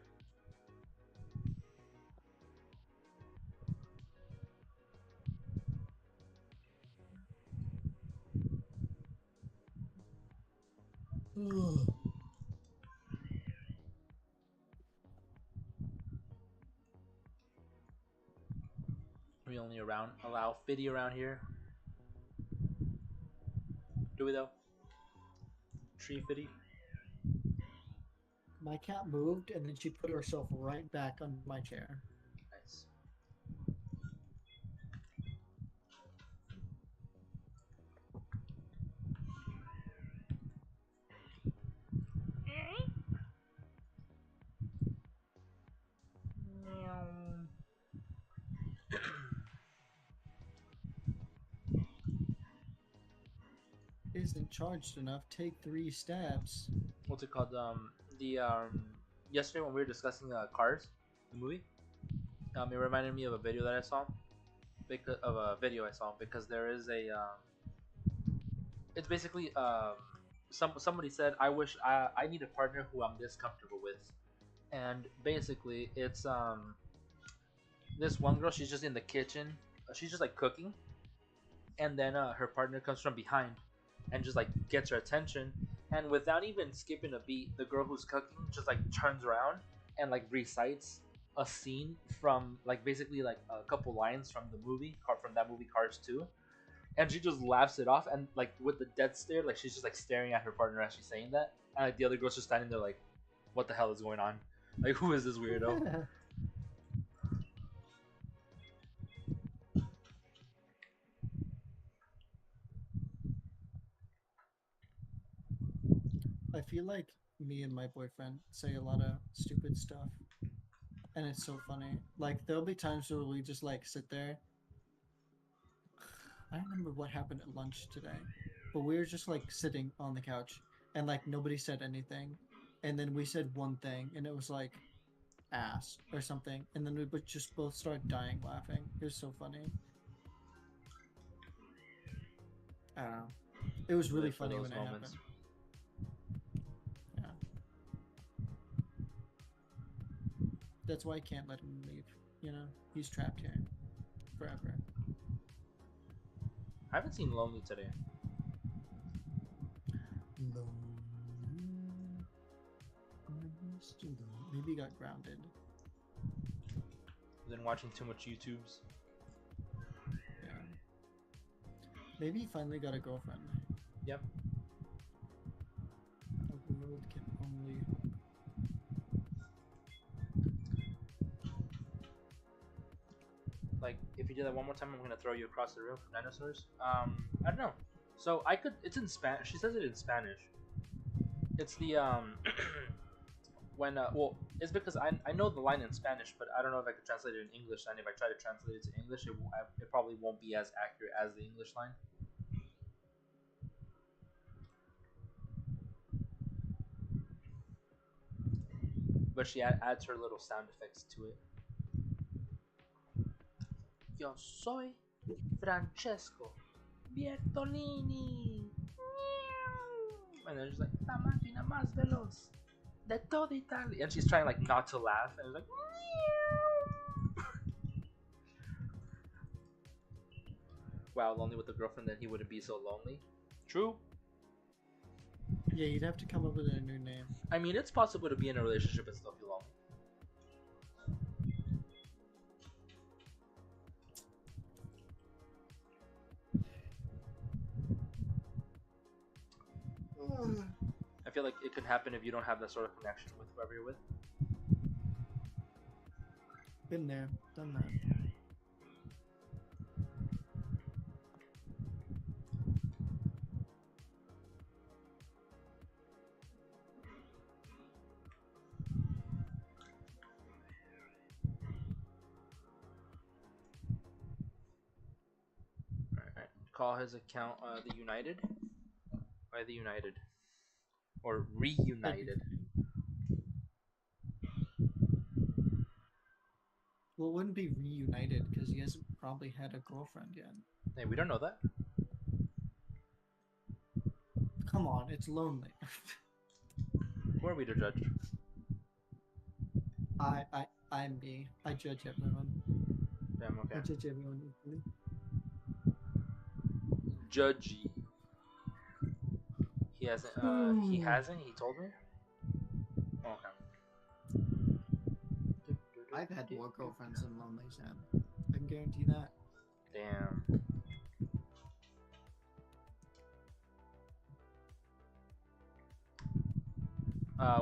We only allow 50 around here. Do we though? Tree 50? My cat moved and then she put herself right back on my chair. Nice. Isn't charged enough. Take 3 stabs. What's it called? The yesterday when we were discussing Cars, the movie, it reminded me of a video that I saw. Because there is a it's basically somebody said I need a partner who I'm this comfortable with, and basically it's this one girl, she's just in the kitchen, she's just like cooking, and then her partner comes from behind and just like gets her attention, and without even skipping a beat, the girl who's cooking just like turns around and like recites a scene from like basically like a couple lines from the movie from that movie Cars 2, and she just laughs it off, and like with the dead stare, like she's just like staring at her partner as she's saying that, and like the other girl's just standing there like, what the hell is going on, like who is this weirdo. I feel like me and my boyfriend say a lot of stupid stuff, and it's so funny. Like there'll be times where we just like sit there. I don't remember what happened at lunch today, but we were just like sitting on the couch, and like nobody said anything, and then we said one thing, and it was like ass or something, and then we would just both start dying laughing. It was so funny. I don't know. It was really Live for funny those when it moments. happened. Yeah. That's why I can't let him leave. You know, he's trapped here forever. I haven't seen Lonely today. Maybe he got grounded. Been watching too much YouTubes. Yeah. Maybe he finally got a girlfriend. Yep. The world can only. Like, if you do that one more time, I'm gonna throw you across the room from dinosaurs. I don't know. So I could. It's in Spanish. She says it in Spanish. It's the when well, it's because I know the line in Spanish, but I don't know if I could translate it in English. And if I try to translate it to English, it probably won't be as accurate as the English line. But she adds her little sound effects to it. Yo soy Francesco Bertolini. And they're just like, la máquina más veloz de toda Italia. And she's trying like not to laugh. And it's like, wow, lonely with a girlfriend, then he wouldn't be so lonely. True. Yeah, you'd have to come up with a new name. I mean, it's possible to be in a relationship and still feel lonely. I feel like it could happen if you don't have that sort of connection with whoever you're with. Been there, done that. Alright. Call his account the United. Why the United? Or reunited. Well, it wouldn't be reunited because he hasn't probably had a girlfriend yet. Hey, we don't know that. Come on, it's lonely. Who are we to judge? I'm me. I judge everyone. Damn, okay. I judge everyone equally. Judgy. He hasn't. He hasn't. He told me. Okay. I've had more girlfriends than Lonely Sam. I can guarantee that. Damn.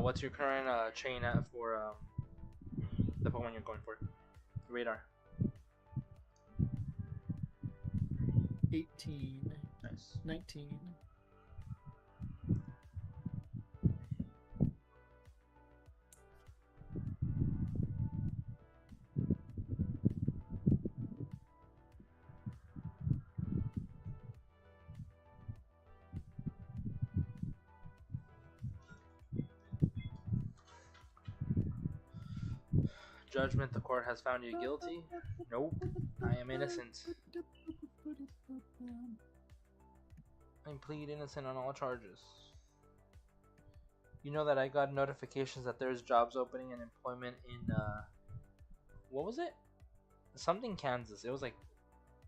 What's your current chain at for the Pokemon you're going for? Radar. 18. Nice. 19. Judgment, the court has found you guilty? Nope. I am innocent. I plead innocent on all charges. You know that I got notifications that there's jobs opening and employment in, what was it? Something Kansas. It was like,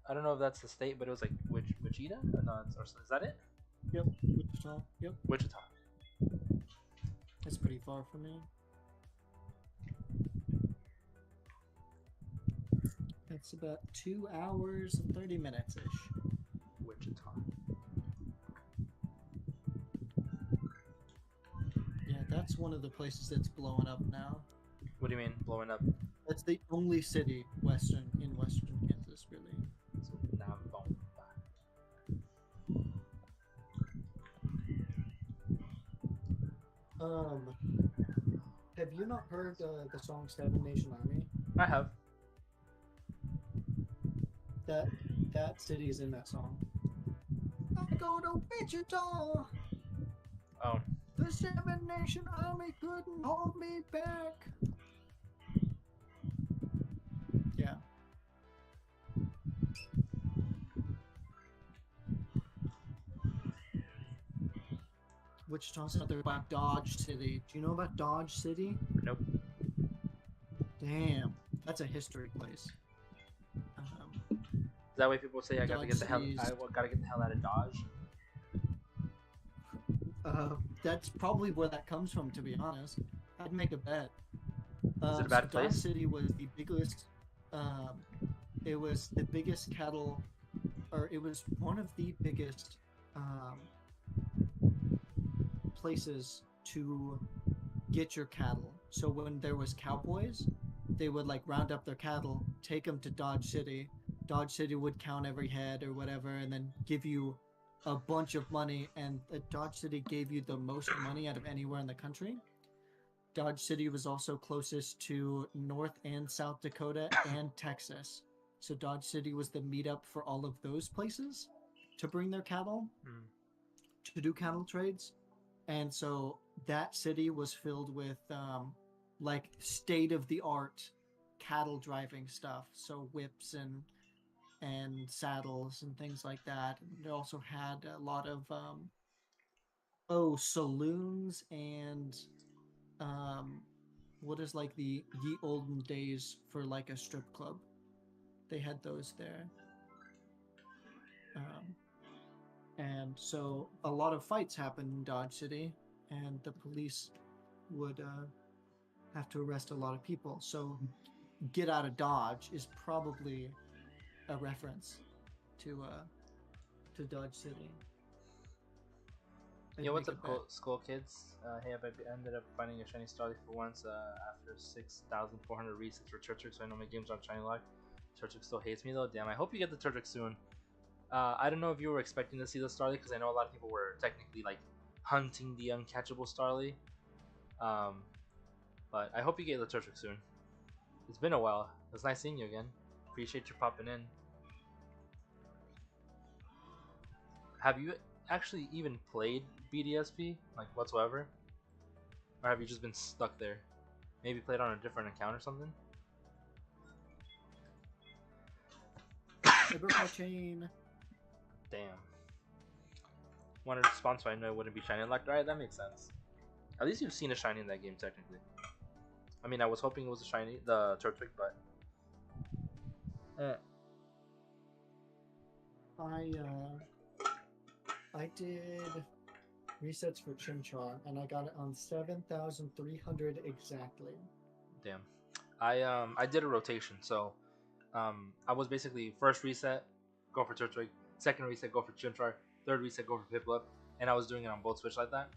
I don't know if that's the state, but it was like, Wichita? No, is that it? Yep, Wichita. Yep. Wichita. That's pretty far from me. That's about 2 hours and 30 minutes-ish. Wichita. Yeah, that's one of the places that's blowing up now. What do you mean, blowing up? That's the only city in western Kansas, really. So, Have you not heard the song 7 Nation Army? I have. That city is in that song. I go to Wichita. Oh. The 7 Nation Army couldn't hold me back. Yeah. Wichita's another by Dodge City. Do you know about Dodge City? Nope. Damn, that's a history place. That way people say I gotta get the hell. Cities. I gotta get the hell out of Dodge. That's probably where that comes from, to be honest. I'd make a bet. Is it a bad Dodge place? City was the biggest. It was the biggest cattle or it was one of the biggest places to get your cattle. So when there was cowboys, they would like round up their cattle, take them to Dodge City. Dodge City would count every head or whatever, and then give you a bunch of money. And Dodge City gave you the most money out of anywhere in the country. Dodge City was also closest to North and South Dakota and Texas. So Dodge City was the meetup for all of those places to bring their cattle, to do cattle trades. And so that city was filled with like state of the art cattle driving stuff. So whips and saddles and things like that. And it also had a lot of saloons and what is like the ye olden days for like a strip club. They had those there. And so a lot of fights happened in Dodge City, and the police would have to arrest a lot of people. So Get Out of Dodge is probably a reference to Dodge City. Yeah, what's up, school kids? Hey, I ended up finding a shiny Starly for once after 6,400 resets for Turtwig, so I know my game's on shiny lock. Turtwig still hates me though. Damn, I hope you get the Turtwig soon. I don't know if you were expecting to see the Starly, because I know a lot of people were technically like hunting the uncatchable Starly. But I hope you get the Turtwig soon. It's been a while. It was nice seeing you again. Appreciate you popping in. Have you actually even played BDSP, like whatsoever? Or have you just been stuck there? Maybe played on a different account or something? I broke my chain. Damn. Wanted to spawn so I know it wouldn't be shiny locked. Alright, that makes sense. At least you've seen a shiny in that game, technically. I mean, I was hoping it was a shiny, the Turtwig, but... I did resets for Chimchar, and I got it on 7,300 exactly. Damn. I did a rotation, so I was basically first reset, go for Turtwig, second reset, go for Chimchar, third reset, go for Piplup, and I was doing it on both Switch like that.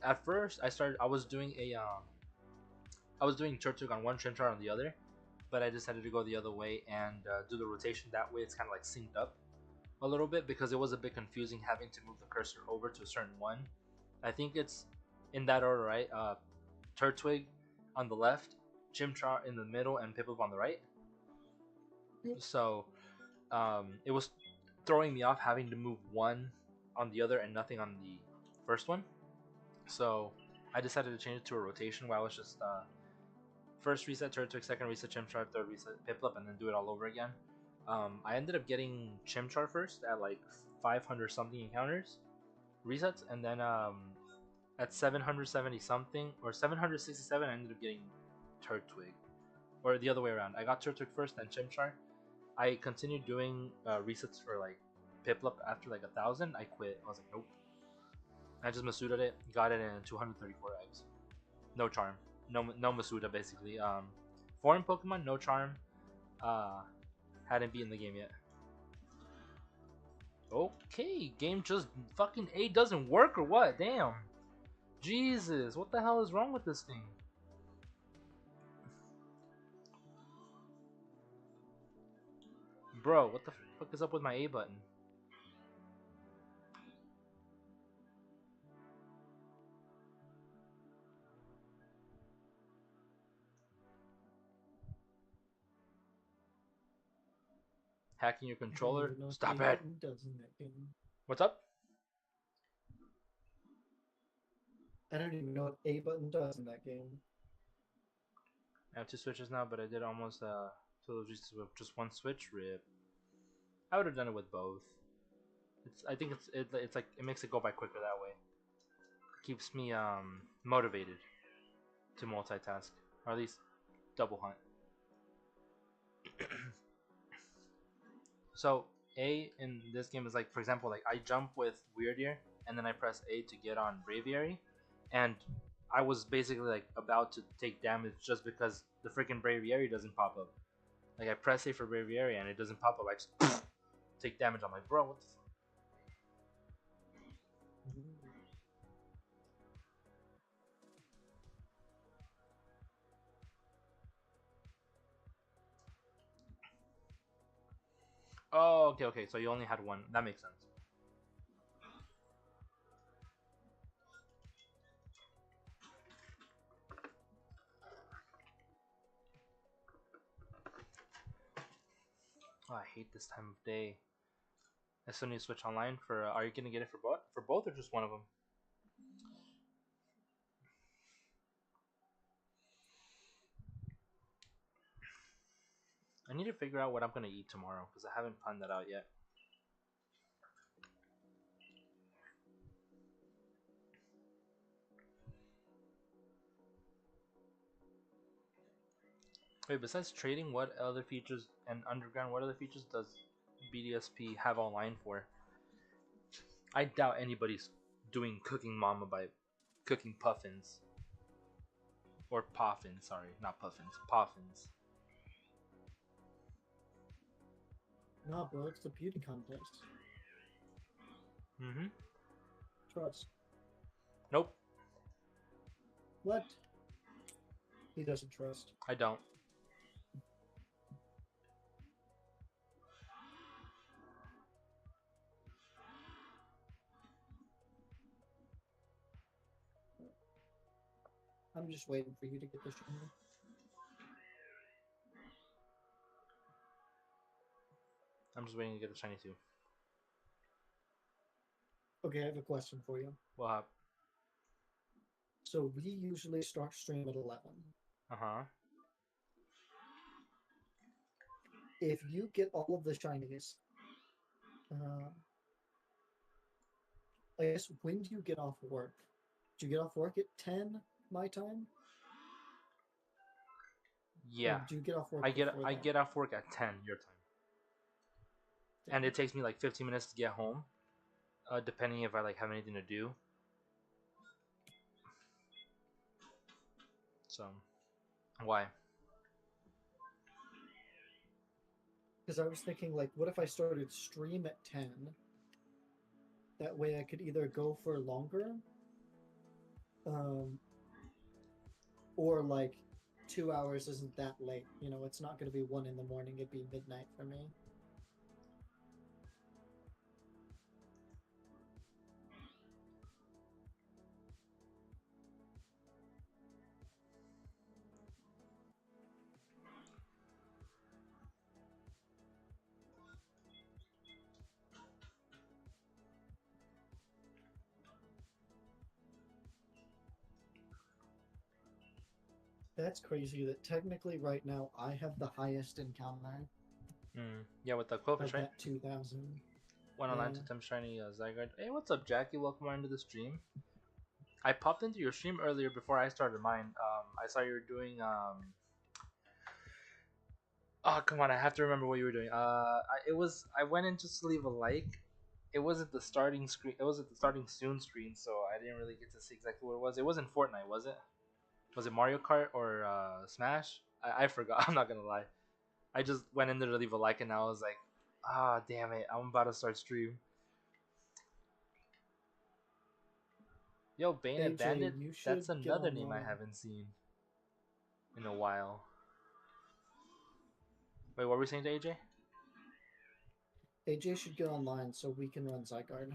At first, I was doing Turtwig on one, Chimchar on the other, but I decided to go the other way and do the rotation. That way, it's kind of like synced up a little bit, because it was a bit confusing having to move the cursor over to a certain one. I think it's in that order, right? Turtwig on the left, Chimchar in the middle, and Piplup on the right. So it was throwing me off having to move one on the other and nothing on the first one. So I decided to change it to a rotation where I was just first reset Turtwig, second reset Chimchar, third reset Piplup, and then do it all over again. I ended up getting Chimchar first at like 500 something encounters resets, and then at 770 something or 767 I ended up getting Turtwig, or the other way around. I got Turtwig first, then Chimchar. I continued doing resets for like Piplup after like 1,000. I quit. I was like, nope. I just Masuda it, got it in 234 eggs. No charm, no Masuda basically. Foreign Pokemon, no charm. Hadn't beaten the game yet. Okay, game just fucking A doesn't work or what? Damn. Jesus, what the hell is wrong with this thing? Bro, what the fuck is up with my A button? Hacking your controller? Stop it! What's up? I don't even know what A button does in that game. I have 2 switches now, but I did almost just one switch. Rip. I would have done it with both. I think it's like it makes it go by quicker that way. It keeps me motivated to multitask, or at least double hunt. So A in this game is like, for example, like I jump with Weird Ear and then I press A to get on Braviary, and I was basically like about to take damage just because the freaking Braviary doesn't pop up. Like I press A for Braviary and it doesn't pop up. I just take damage. I'm like, bro, what the fuck? Oh, okay, okay. So you only had one. That makes sense. Oh, I hate this time of day. As soon as you switch online for, are you gonna get it for both? For both or just one of them? I need to figure out what I'm gonna eat tomorrow because I haven't planned that out yet. Wait, besides trading, what other features and underground? What other features does BDSP have online for? I doubt anybody's doing cooking mama by cooking puffins. Or poffins, sorry, not puffins, poffins. No, bro, it's the beauty contest. Mm-hmm. Trust. Nope, What? He doesn't trust. I don't. I'm just waiting for you to get the shiny. I'm just waiting to get a shiny too. Okay, I have a question for you. Well, So we usually start stream at 11. uh-huh. If you get all of the shinies, I guess when do you get off work? Do you get off work at 10 my time? Yeah. Or do you get off work? I before that? get off work at 10 your time. And it takes me like 15 minutes to get home. Depending if I like have anything to do. So why? Because I was thinking, like, what if I started stream at 10? That way I could either go for longer, or like 2 hours isn't that late. You know, it's not going to be 1 in the morning. It'd be midnight for me. That's crazy that technically right now I have the highest encounter. Yeah, with the Quillfish, right? At 2,000. Went online to tempt shiny Zygarde. Hey, what's up, Jackie? Welcome on to the stream. I popped into your stream earlier before I started mine. I saw you were doing oh, come on! I have to remember what you were doing. I went in just to leave a like. It wasn't the starting screen. It wasn't the starting soon screen, so I didn't really get to see exactly what it was. It wasn't Fortnite, was it? Was it Mario Kart or Smash? I forgot. I'm not gonna lie. I just went in there to leave a like, and I was like, ah, damn it! I'm about to start stream. Yo, Bayonet AJ, Bandit. you should That's get another name I online. haven't seen in a while. Wait, what were we saying to AJ? AJ should get online so we can run Zygarde.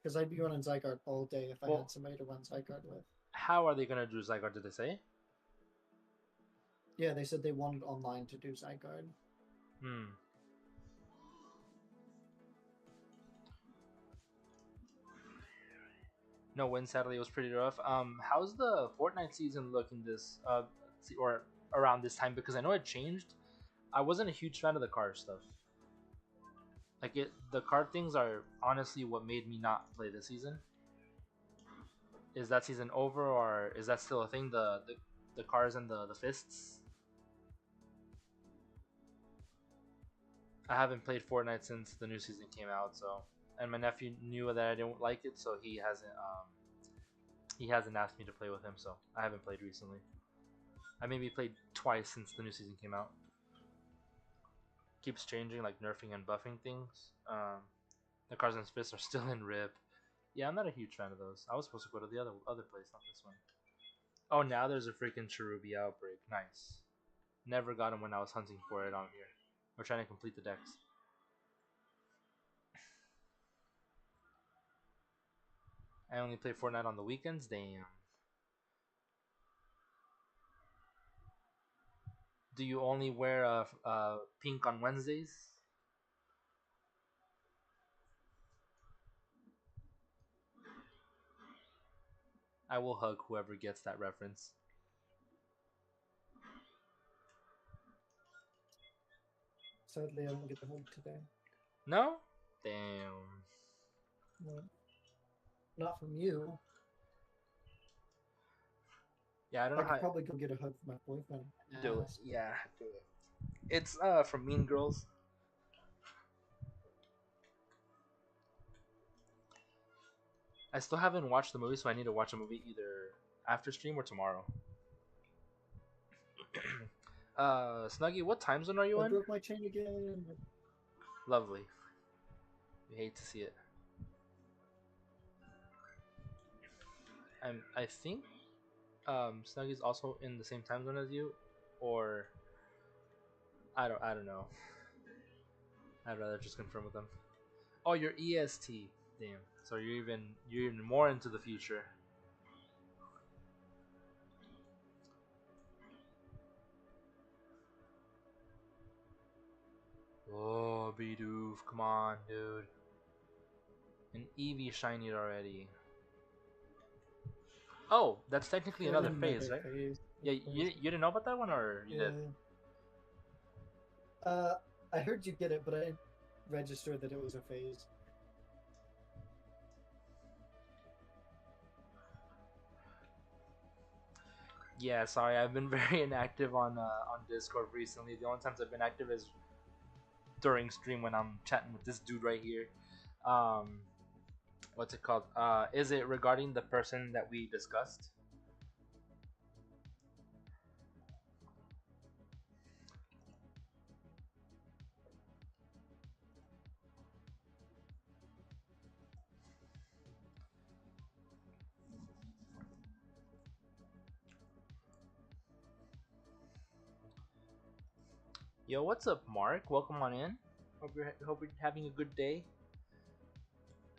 Because I'd be running Zygarde all day if I had somebody to run Zygarde with. How are they gonna do Zygarde? Did they say? Yeah, they said they wanted online to do Zygarde. No win. Sadly, it was pretty rough. How's the Fortnite season looking this or around this time? Because I know it changed. I wasn't a huge fan of the card stuff. Like the card things are honestly what made me not play this season. Is that season over, or is that still a thing? The cars and the fists. I haven't played Fortnite since the new season came out, so and my nephew knew that I didn't like it, so he hasn't asked me to play with him, so I haven't played recently. I maybe played twice since the new season came out. keeps changing, like nerfing and buffing things. The cards and fists are still in rip. Yeah, I'm not a huge fan of those. I was supposed to go to the other place, not this one. Oh, now there's a freaking Cherubi outbreak. Nice. Never got him when I was hunting for it on here. We're trying to complete the decks. I only play Fortnite on the weekends. Damn. Do you only wear pink on Wednesdays? I will hug whoever gets that reference. Sadly, I don't get the hug today. No? Damn. No. Not from you. Yeah, I don't I know could how. probably go get a hug from my boyfriend. Do it. Yeah, do it. It's from Mean Girls. I still haven't watched the movie, so I need to watch a movie either after stream or tomorrow. Snuggy, what time zone are you I in? broke my chain again. Lovely. You hate to see it. I think Snuggy's also in the same time zone as you, or I don't know. I'd rather just confirm with them. Oh, you're EST. Damn. So you're even more into the future. Oh, Bidoof, come on, dude. An Eevee shinied already. Oh, that's technically another phase, right? Yeah, you didn't know about that one, or you did? I heard you get it, but I didn't register that it was a phase. Yeah, sorry, I've been very inactive on Discord recently. The only times I've been active is during stream when I'm chatting with this dude right here. What's it called? Is it regarding the person that we discussed? Yo, what's up, Mark? Welcome on in. Hope you're having a good day.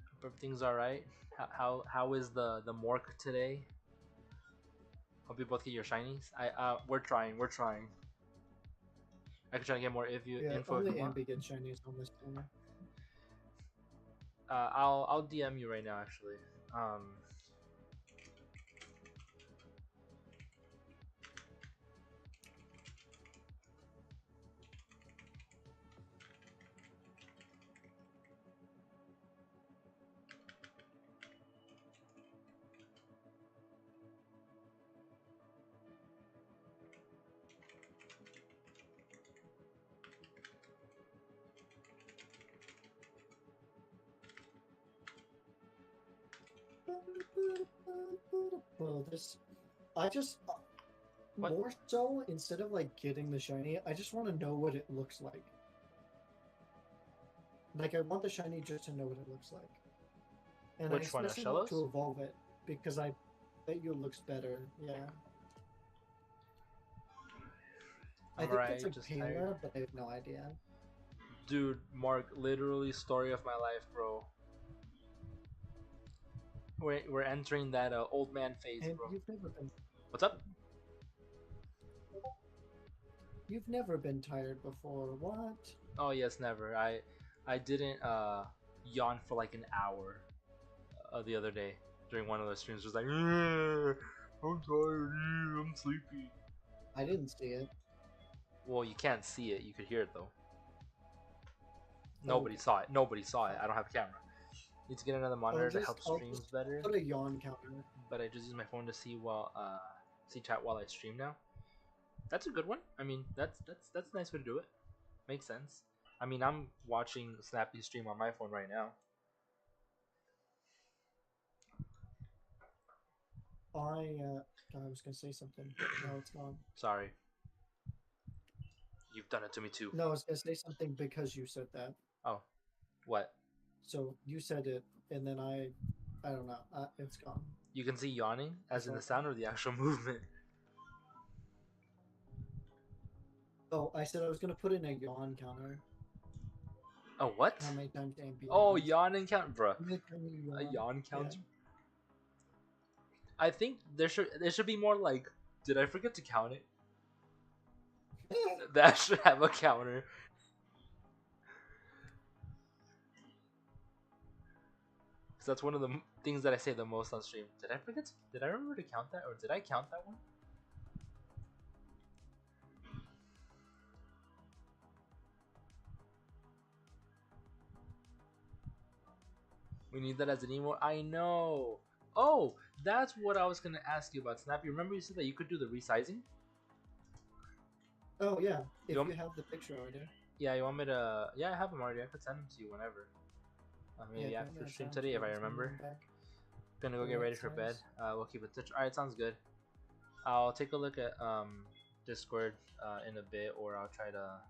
Hope everything's all right. How is the morgue today? Hope you both get your shinies. We're trying. I could try to get more info if only you want. Ambi gets shinies on this corner. I'll DM you right now actually. Well, I just What? more so instead of like getting the shiny, I just want to know what it looks like. Like I want the shiny just to know what it looks like. And Which one, especially want Ashellos? to evolve it because I bet you it looks better. Yeah. I think Alright, it's like just Panda, tired. but I have no idea. Dude, Mark, literally story of my life, bro. We're entering that old man phase, And bro. What's up? You've never been tired before. What? Oh yes, never. I didn't yawn for like an hour the other day during one of those streams. Just like, I'm tired, I'm sleepy. I didn't see it. Well, you can't see it. You could hear it though. Nobody saw it. I don't have a camera. Need to get another monitor to help streams better. Put a yawn counter. But I just use my phone to see chat while I stream now. That's a good one. I mean, that's a nice way to do it. Makes sense. I mean, I'm watching Snappy stream on my phone right now. I was gonna say something. Now it's gone. Sorry. You've done it to me too. No, I was gonna say something because you said that. Oh, what? So you said it, and then I don't know. It's gone. You can see yawning as That's in all the I sound got. or the actual movement. Oh, I said I was gonna put in a yawn counter. Oh, what? How many times AMP? Oh, yawning count, bruh. How many times you A yawn Yeah. counter. I think there should be more like, did I forget to count it? That should have a counter. Because that's one of the things that I say the most on stream. Did I forget? Did I remember to count that, or did I count that one? We need that as an emote. I know. Oh, that's what I was gonna ask you about, Snappy. Remember you said that you could do the resizing? Oh yeah, if You want- you have the picture already. Yeah, you want me to? Yeah, I have them already. I could send them to you whenever. Maybe Yeah, after that stream sounds today, if good. I Send remember. them back. Gonna go Yeah, get ready that for bed. sounds- We'll keep it touch. All right, sounds good. I'll take a look at Discord in a bit, or I'll try to.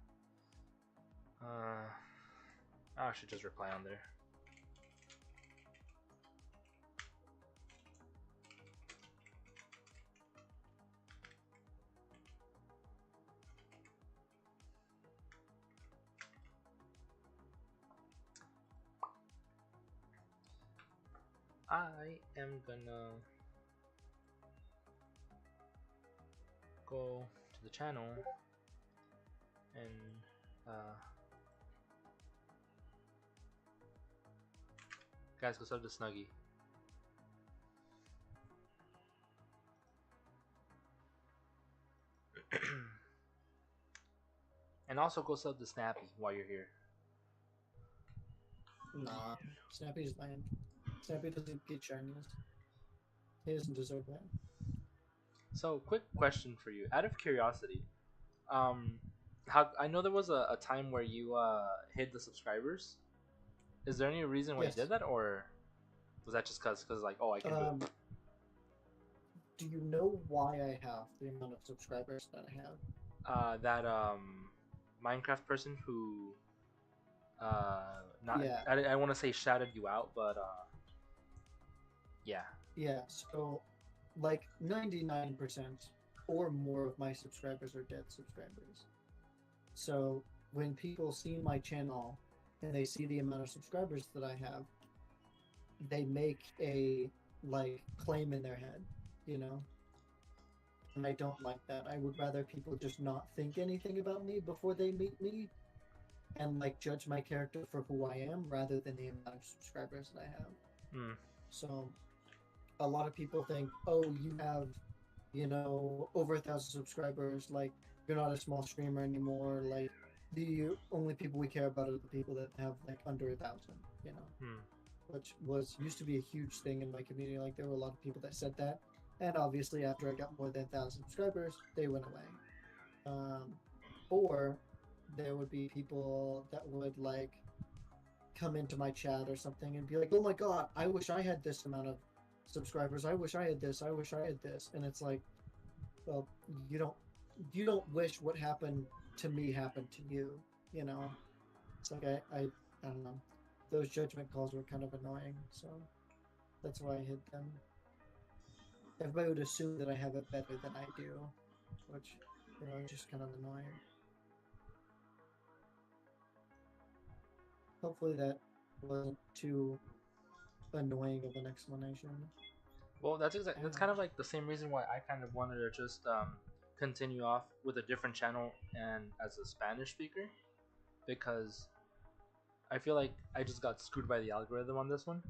I should just reply on there. I am gonna go to the channel and guys, go sub the Snuggie. And also go sub the Snappy while you're here. Nah, Snappy's lame. Snappy doesn't get shinies. He doesn't deserve that. So, quick question for you, out of curiosity, how I know there was a time where you hid the subscribers. Is there any reason why Yes. you did that, or was that just cause like, oh, I can do it? Do you know why I have the amount of subscribers that I have? That Minecraft person who not Yeah. I want to say shouted you out, but yeah. Yeah, so like 99% or more of my subscribers are dead subscribers. So when people see my channel and they see the amount of subscribers that I have, they make a like claim in their head, you know? And I don't like that. I would rather people just not think anything about me before they meet me and like judge my character for who I am rather than the amount of subscribers that I have. So a lot of people think, oh, you have, you know, over 1,000 subscribers, like you're not a small streamer anymore, like the only people we care about are the people that have like under 1,000, you know, which used to be a huge thing in my community. Like there were a lot of people that said that, and obviously after I got more than 1,000 subscribers, they went away. Or there would be people that would like come into my chat or something and be like, oh my god, I wish I had this amount of subscribers, I wish I had this, I wish I had this. And it's like, well, you don't wish what happened to me happened to you, you know. It's like I don't know, those judgment calls were kind of annoying, so that's why I hid them. Everybody would assume that I have it better than I do, which, you know, is just kind of annoying. Hopefully that wasn't too annoying of an explanation. Well, that's kind of like the same reason why I kind of wanted to just continue off with a different channel and as a Spanish speaker, because I feel like I just got screwed by the algorithm on this one.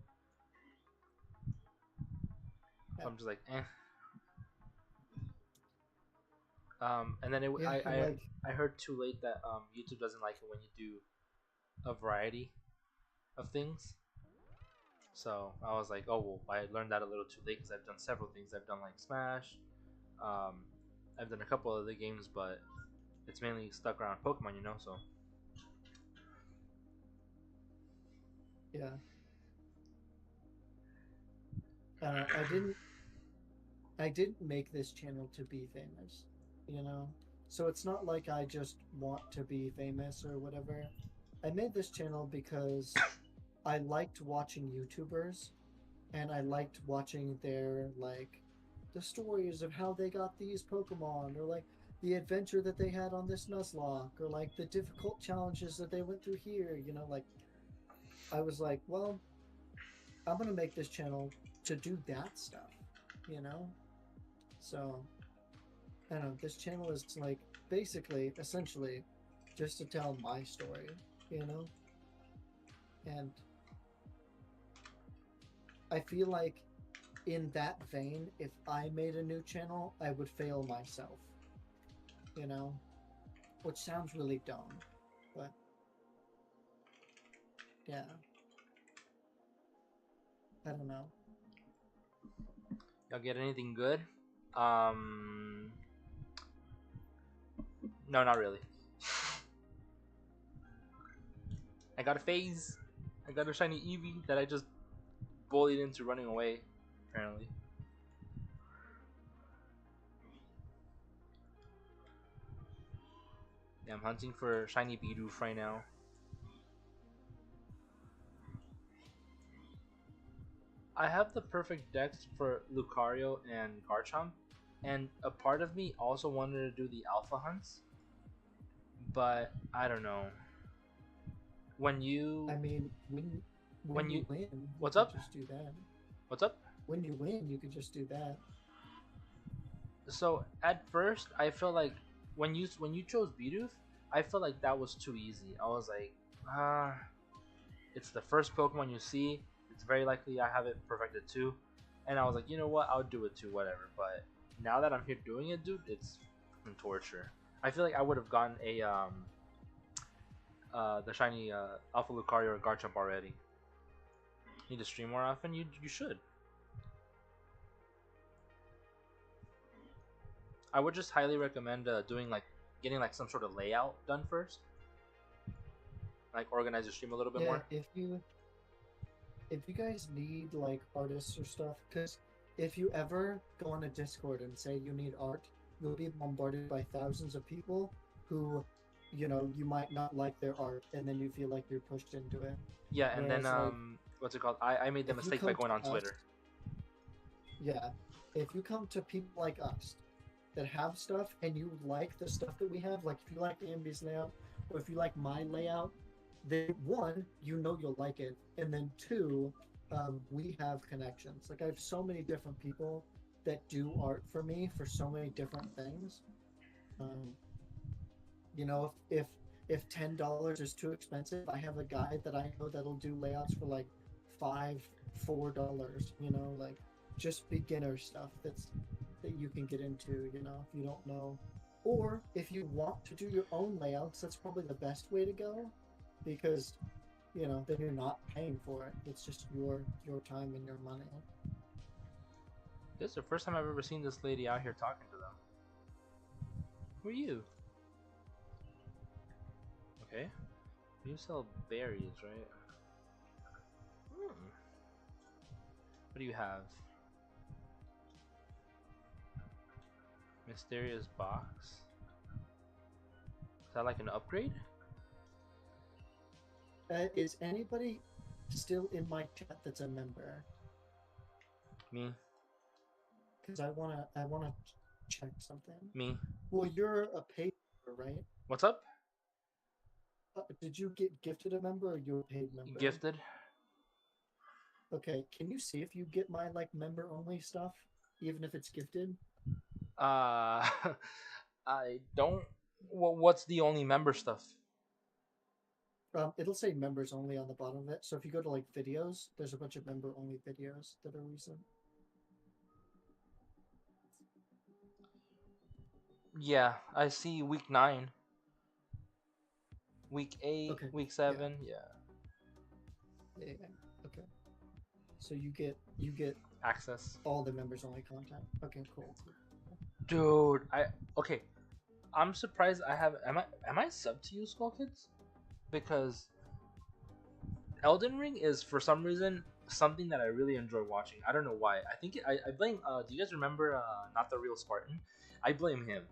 So I'm just like, eh. And then I heard too late that YouTube doesn't like it when you do a variety of things. So I was like, oh well, I learned that a little too late because I've done several things. I've done like Smash, I've done a couple other games, but it's mainly stuck around Pokemon, you know. So yeah, I didn't make this channel to be famous, you know. So it's not like I just want to be famous or whatever. I made this channel because I liked watching YouTubers, and I liked watching their like the stories of how they got these Pokemon, or like the adventure that they had on this Nuzlocke, or like the difficult challenges that they went through here. You know, like I was like, well, I'm gonna make this channel to do that stuff. You know, so I don't know. This channel is like basically, essentially, just to tell my story. You know, and I feel like in that vein, if I made a new channel, I would fail myself. You know? Which sounds really dumb, but yeah. I don't know. Y'all get anything good? No, not really. I got a phase. I got a shiny Eevee that I just bullied into running away, apparently. Yeah, I'm hunting for shiny Bidoof right now. I have the perfect decks for Lucario and Garchomp, and a part of me also wanted to do the alpha hunts, but I don't know. When you I mean, when you win, you what's could up? just do that. What's up? When you win, you could just do that. So at first, I felt like when you chose Bidoof, I felt like that was too easy. I was like, it's the first Pokemon you see. It's very likely I have it perfected too, and I was like, you know what? I'll do it too, whatever. But now that I'm here doing it, dude, it's fucking torture. I feel like I would have gotten a the shiny Alpha Lucario or Garchomp already. Need to stream more often? You should. I would just highly recommend doing like getting like some sort of layout done first, like organize your stream a little bit Yeah, more. if you guys need like artists or stuff, because if you ever go on a Discord and say you need art, you'll be bombarded by thousands of people who, you know, you might not like their art, and then you feel like you're pushed into it. Yeah, and then Whereas, like, what's it called? I made the if you mistake by come going on to us, Twitter. yeah, if you come to people like us that have stuff and you like the stuff that we have, like if you like Ambi's layout or if you like my layout, then one, you know you'll like it, and then two, we have connections. Like I have so many different people that do art for me for so many different things. Um, you know, if $10 is too expensive, I have a guy that I know that'll do layouts for like $4. You know, like just beginner stuff that you can get into. You know, if you don't know, or if you want to do your own layouts, that's probably the best way to go, because you know then you're not paying for it. It's just your time and your money. This is the first time I've ever seen this lady out here talking to them. Who are you? Okay. You sell berries, right? What do you have? Mysterious box. Is that like an upgrade? Is anybody still in my chat that's a member? Me. Because I wanna check something. Me. Well, you're a paid member, right? What's up? Did you get gifted a member, or you a paid member? Gifted. Okay, can you see if you get my like member only stuff, even if it's gifted? I don't. What's the only member stuff? It'll say members only on the bottom of it. So if you go to like videos, there's a bunch of member only videos that are recent. Yeah, I see week 9. Week 8, Okay, week 7, yeah. Yeah. Okay. So you get Access. all the members only content. Okay, cool. Dude, okay. I'm surprised I have am I sub to you, Skull Kids? Because Elden Ring is for some reason something that I really enjoy watching. I don't know why. I think I blame do you guys remember Not the Real Spartan? I blame him.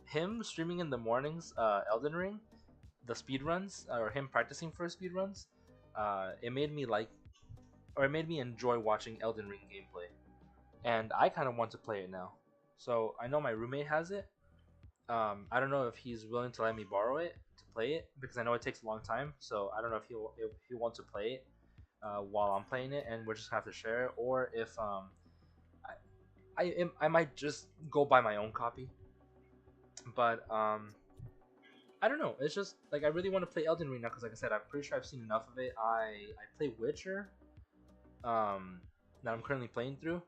him streaming in the mornings, Elden Ring, the speed runs, or him practicing for speed runs, it made me like, or it made me enjoy watching Elden Ring gameplay, and I kind of want to play it now. So I know my roommate has it. I don't know if he's willing to let me borrow it to play it because I know it takes a long time. So I don't know if he wants to play it while I'm playing it, and we're just gonna have to share it, or if I might just go buy my own copy. But I don't know. It's just like I really want to play Elden Ring now because, like I said, I'm pretty sure I've seen enough of it. I play Witcher, that I'm currently playing through,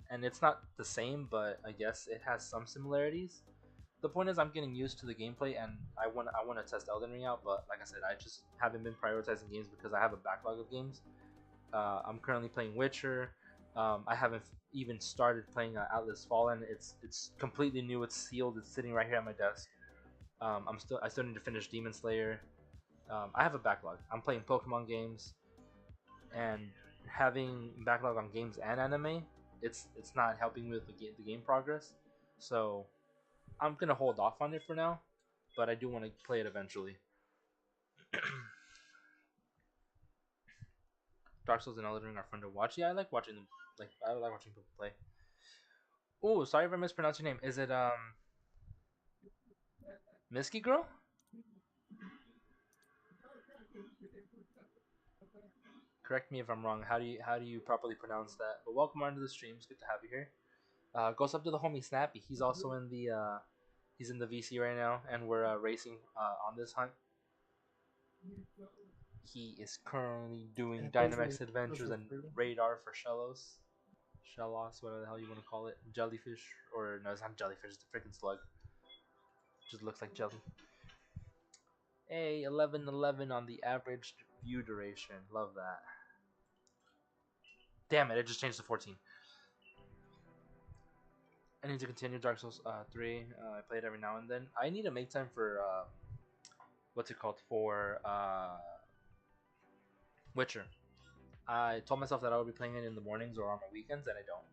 and it's not the same, but I guess it has some similarities. The point is, I'm getting used to the gameplay, and I want to test Elden Ring out. But like I said, I just haven't been prioritizing games because I have a backlog of games. I'm currently playing Witcher. I haven't even started playing Atlas Fallen. It's completely new. It's sealed. It's sitting right here at my desk. I still need to finish Demon Slayer. I have a backlog. I'm playing Pokemon games, and having backlog on games and anime, it's not helping with the game progress. So I'm gonna hold off on it for now, but I do want to play it eventually. Dark Souls and Elden Ring are fun to watch. Yeah, I like watching them. Like I like watching people play. Oh, sorry if I mispronounced your name. Is it Misky Girl? Correct me if I'm wrong. How do you properly pronounce that? But welcome onto the stream. It's good to have you here. Goes up to the homie Snappy. He's also in the he's in the VC right now, and we're racing on this hunt. He is currently doing Dynamax Adventures and Radar for Shellos, whatever the hell you want to call it, jellyfish, or no, it's not jellyfish. It's a freaking slug. Just looks like jelly. Hey, 11:11 on the average view duration. Love that. Damn it! It just changed to 14. I need to continue Dark Souls 3. I play it every now and then. I need to make time for what's it called, for Witcher. I told myself that I would be playing it in the mornings or on my weekends, and I don't.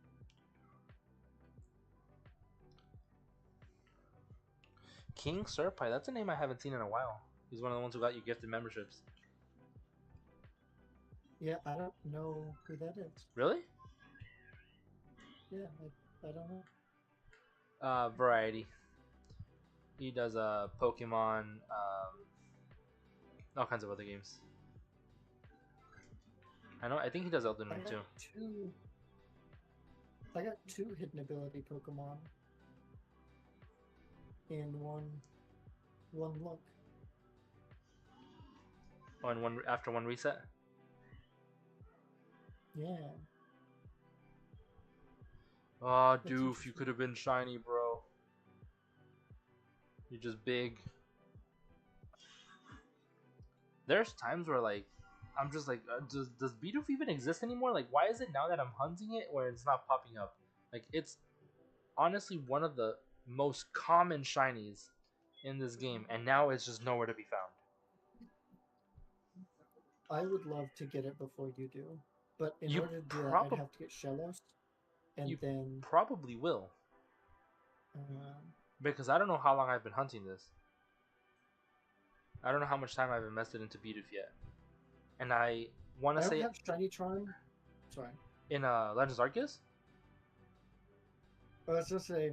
King Serpai, that's a name I haven't seen in a while. He's one of the ones who got you gifted memberships. Yeah, I don't know who that is. Really? Yeah, I don't know. Variety. He does Pokemon, all kinds of other games. I think he does Elden Ring too. I got two hidden ability Pokemon in one look. Oh, and after one reset. Yeah. Oh, Doof, you could have been shiny, bro. You're just big. There's times where like I'm just like, does Bidoof even exist anymore? Like, why is it now that I'm hunting it where it's not popping up? Like, it's honestly one of the most common shinies in this game, and now it's just nowhere to be found. I would love to get it before you do, but in You order to do that, I'd have to get Shellos, and then probably will, because I don't know how long I've been hunting this. I don't know how much time I've invested into Bidoof yet, and I want to say I don't have Shiny Charm. Sorry. In Legends Arceus. I was just say,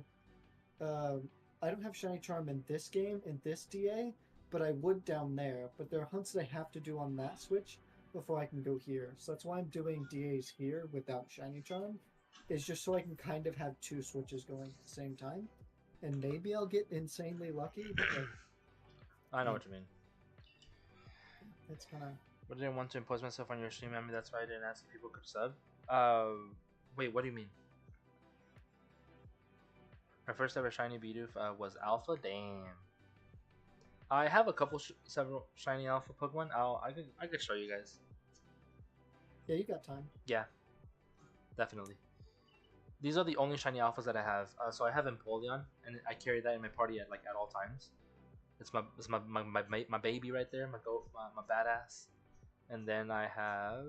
I don't have Shiny Charm in this game, in this DA, but I would down there. But there are hunts that I have to do on that switch before I can go here. So that's why I'm doing DAs here without Shiny Charm. It's just so I can kind of have two switches going at the same time. And maybe I'll get insanely lucky. But like, I know what you mean. It's kind of... But I didn't want to impose myself on your stream, I mean, that's why I didn't ask if people could sub. Wait, what do you mean? My first ever shiny Bidoof was Alpha? Damn. I have a couple, several shiny Alpha Pokemon. I could show you guys. Yeah, you got time. Yeah, definitely. These are the only shiny Alphas that I have. So I have Empoleon, and I carry that in my party at all times. It's my baby right there, my badass. And then I have...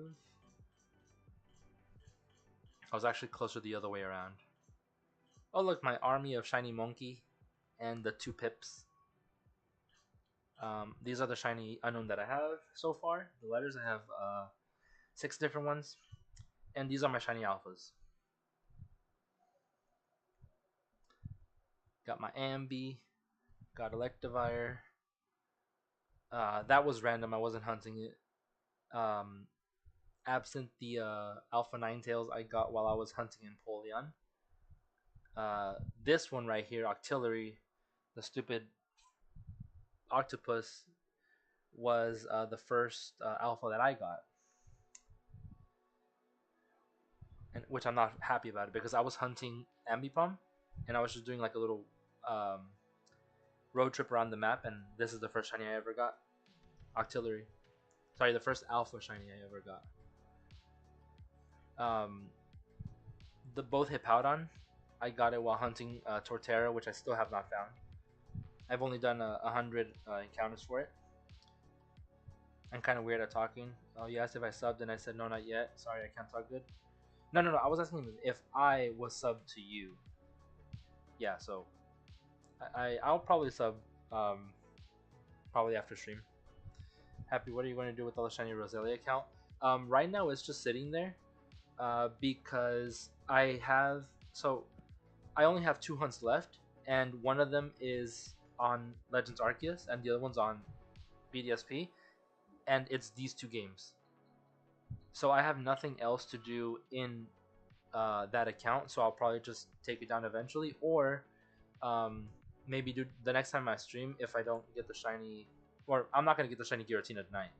I was actually closer the other way around. Oh look, my army of shiny monkey. and the 2 pips. These are the shiny unknown that I have so far. The letters, I have 6 different ones, and these are my shiny alphas. Got my Ambi, got Electivire. That was random. I wasn't hunting it. Absent the Alpha Ninetales I got while I was hunting in Polion. This one right here, Octillery, the stupid octopus, was the first alpha that I got, and which I'm not happy about it because I was hunting Ambipom, and I was just doing like a little road trip around the map, and this is the first shiny I ever got. Octillery. Sorry, the first alpha shiny I ever got. The both Hippowdon, I got it while hunting Torterra, which I still have not found. I've only done 100 encounters for it. I'm kind of weird at talking. Oh, you asked if I subbed, and I said no, not yet. Sorry, I can't talk good. No. I was asking if I was subbed to you. Yeah, so I'll probably sub probably after stream. Happy, what are you going to do with all the shiny Roselia account? Right now it's just sitting there because I only have 2 hunts left, and one of them is on Legends Arceus and the other one's on BDSP, and it's these 2 games. So I have nothing else to do in that account, so I'll probably just take it down eventually, or maybe do the next time I stream, if I don't get the shiny, or I'm not going to get the shiny Giratina tonight,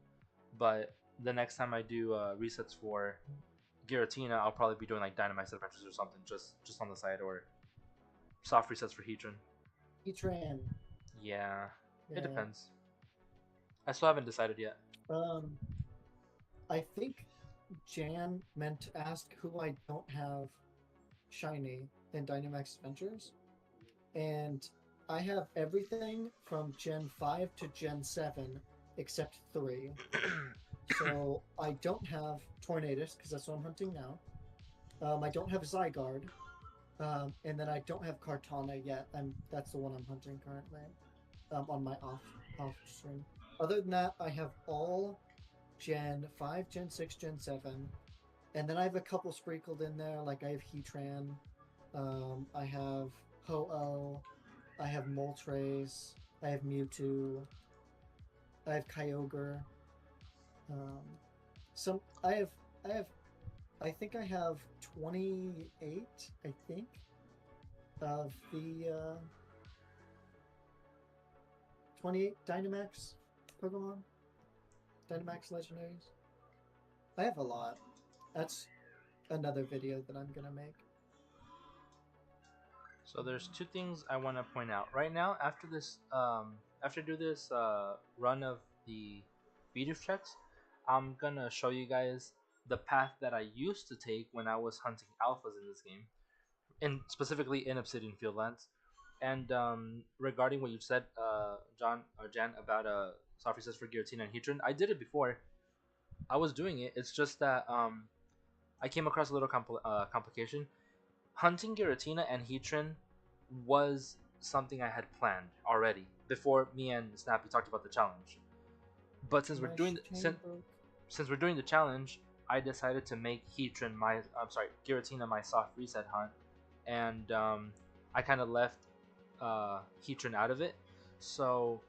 but the next time I do resets for Giratina, I'll probably be doing like Dynamax Adventures or something just on the side, or soft resets for Heatran. Heatran. Yeah, it depends. I still haven't decided yet. I think Jan meant to ask who I don't have shiny in Dynamax Adventures, and I have everything from Gen 5 to Gen 7 except 3. So I don't have Tornadus because that's what I'm hunting now. I don't have Zygarde, and then I don't have Kartana yet. That's the one I'm hunting currently on my off stream. Other than that, I have all Gen 5, Gen 6, Gen 7, and then I have a couple sprinkled in there. Like I have Heatran, I have Ho-Oh, I have Moltres, I have Mewtwo, I have Kyogre. I think I have 28. I think of the 28 Dynamax Pokemon, Dynamax Legendaries. I have a lot. That's another video that I'm gonna make. So there's 2 things I want to point out right now. After this, after I do this run of the Bidoof checks, I'm gonna show you guys the path that I used to take when I was hunting alphas in this game, specifically in Obsidian Fieldlands. And regarding what you said, Jan, about soft resets for Giratina and Heatran, I did it before. I was doing it. It's just that I came across a little complication. Hunting Giratina and Heatran was something I had planned already before me and Snappy talked about the challenge. But since we're doing the challenge, I decided to make Giratina my soft reset hunt, and I kind of left Heatran out of it. So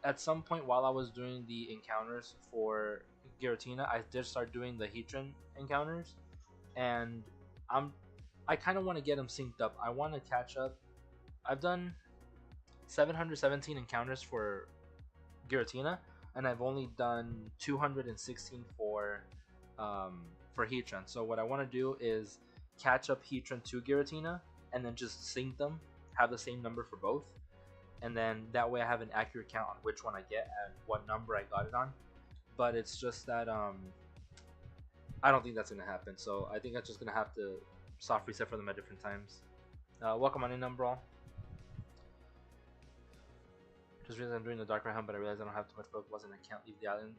at some point while I was doing the encounters for Giratina, I did start doing the Heatran encounters, and I kind of want to get them synced up. I want to catch up. I've done 717 encounters for Giratina, and I've only done 216 for Heatran. So what I want to do is catch up Heatran to Giratina, and then just sync them, have the same number for both, and then that way I have an accurate count on which one I get and what number I got it on. But it's just that I don't think that's gonna happen. So I think I'm just gonna have to soft reset for them at different times. Welcome on in, Umbral. Just realized I'm doing the Dark Hunt, but I realized I don't have too much Pokeballs and I can't leave the island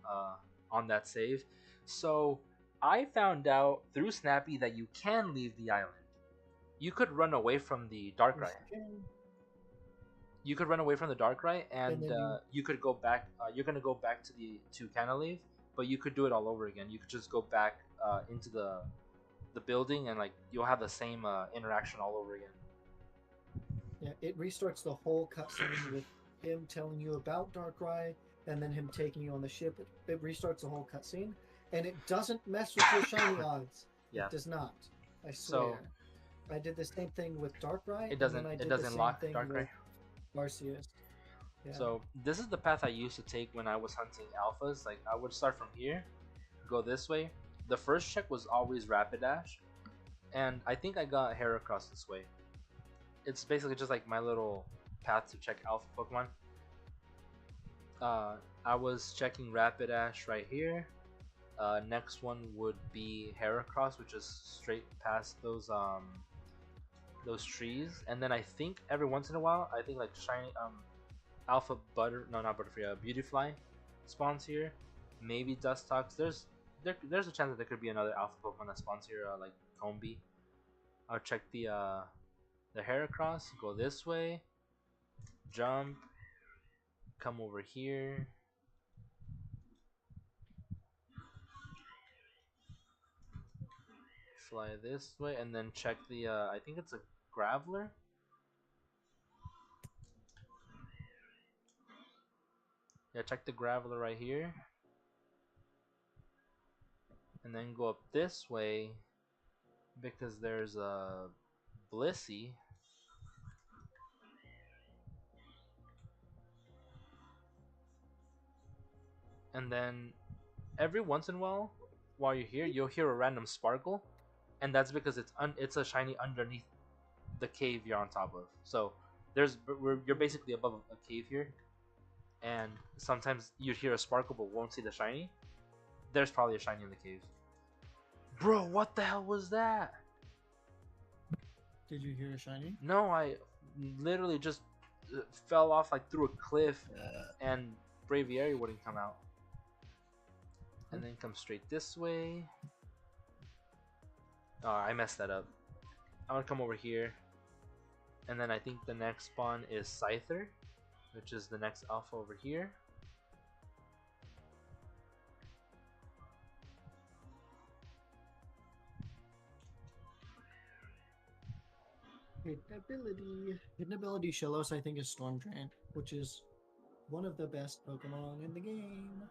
on that save. So I found out through Snappy that you can leave the island. You could run away from the Darkrai. you could run away from the Darkrai, and then you could go back. You're gonna go back to Canalave, but you could do it all over again. You could just go back into the building, and like you'll have the same interaction all over again. Yeah, it restarts the whole cutscene with him telling you about Darkrai, and then him taking you on the ship. It restarts the whole cutscene, and it doesn't mess with your shiny odds. Yeah. It does not. I swear. So, I did the same thing with Darkrai. it doesn't. And then I It did doesn't the same lock thing Darkrai. with Arceus. Yeah. So this is the path I used to take when I was hunting alphas. Like I would start from here, go this way. The first check was always Rapidash, and I think I got Heracross this way. It's basically just like my little path to check alpha Pokemon. I was checking Rapidash right here. Next one would be Heracross, which is straight past those trees. And then I think every once in a while, I think like shiny Alpha Butter, no, not Butterfree, Beautyfly spawns here. Maybe Dustox. There's a chance that there could be another Alpha Pokemon that spawns here, like Combee. I'll check the Heracross. Go this way. Jump. Come over here. Fly this way, and then check the I think it's a Graveler. Yeah, check the Graveler right here. And then go up this way because there's a Blissey. And then every once in a while you're here, you'll hear a random sparkle, and that's because it's a shiny underneath the cave you're on top of. So you're basically above a cave here, and sometimes you'd hear a sparkle but won't see the shiny. There's probably a shiny in the cave. Bro, what the hell was that? Did you hear a shiny? No, I literally just fell off like through a cliff, and Braviary wouldn't come out. And then come straight this way. Oh, I messed that up. I'm gonna come over here. And then I think the next spawn is Scyther, which is the next alpha over here. Hidden ability Shellos, I think, is Storm Drain, which is one of the best Pokemon in the game.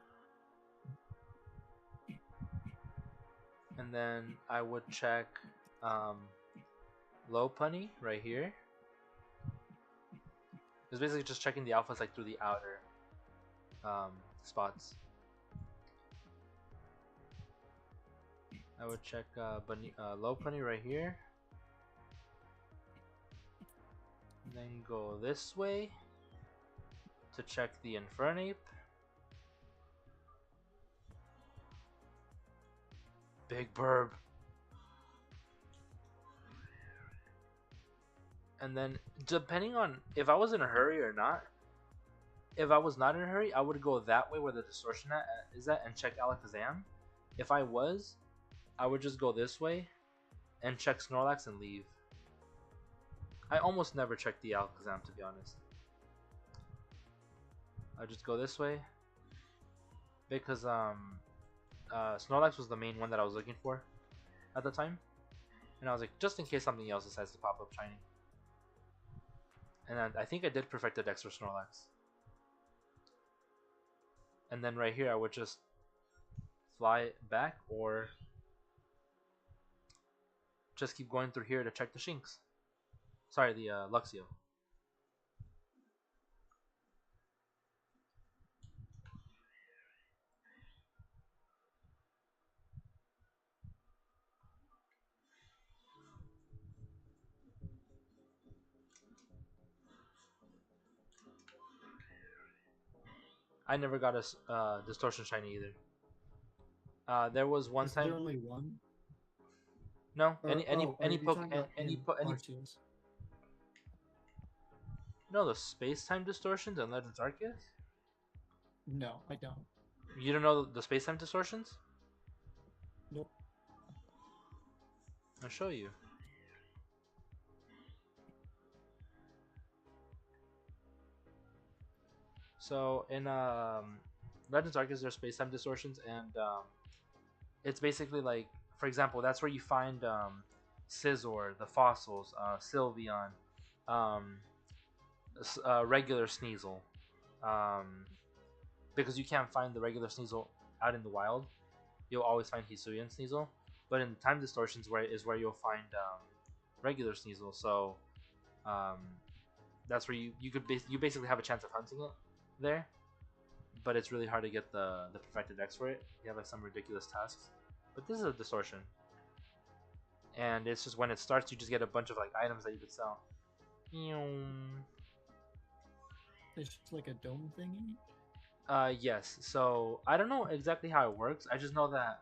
And then I would check Lopunny right here. It's basically just checking the alphas like through the outer spots. I would check Lopunny right here. And then go this way to check the Infernape. Big Burb. And then depending on if I was in a hurry or not, if I was not in a hurry, I would go that way where the distortion is at and check Alakazam. If I was, I would just go this way and check Snorlax and leave. I almost never check the Alakazam, to be honest. I just go this way because Snorlax was the main one that I was looking for at the time, and I was like, just in case something else decides to pop up shiny. And I think I did perfect the Dex for Snorlax. And then right here I would just fly back or just keep going through here to check the Shinx. Sorry, the Luxio. I never got a distortion shiny either. There was one time. Is there only one? No, Or, any Arceus? No, the space-time distortions in Legends Arceus? No, I don't. You don't know the space-time distortions? Nope. I'll show you. So in Legends Arceus, there's space-time distortions, and it's basically like, for example, that's where you find Scizor, the fossils, Sylveon, um, regular Sneasel, um, because you can't find the regular Sneasel out in the wild. You'll always find Hisuian Sneasel, but in the time distortions where you'll find regular Sneasel. So um, that's where you basically have a chance of hunting it there, but it's really hard to get the perfected X for it. You have like some ridiculous tasks, but this is a distortion, and it's just when it starts, you just get a bunch of like items that you could sell. It's just like a dome thingy. Yes. So I don't know exactly how it works. I just know that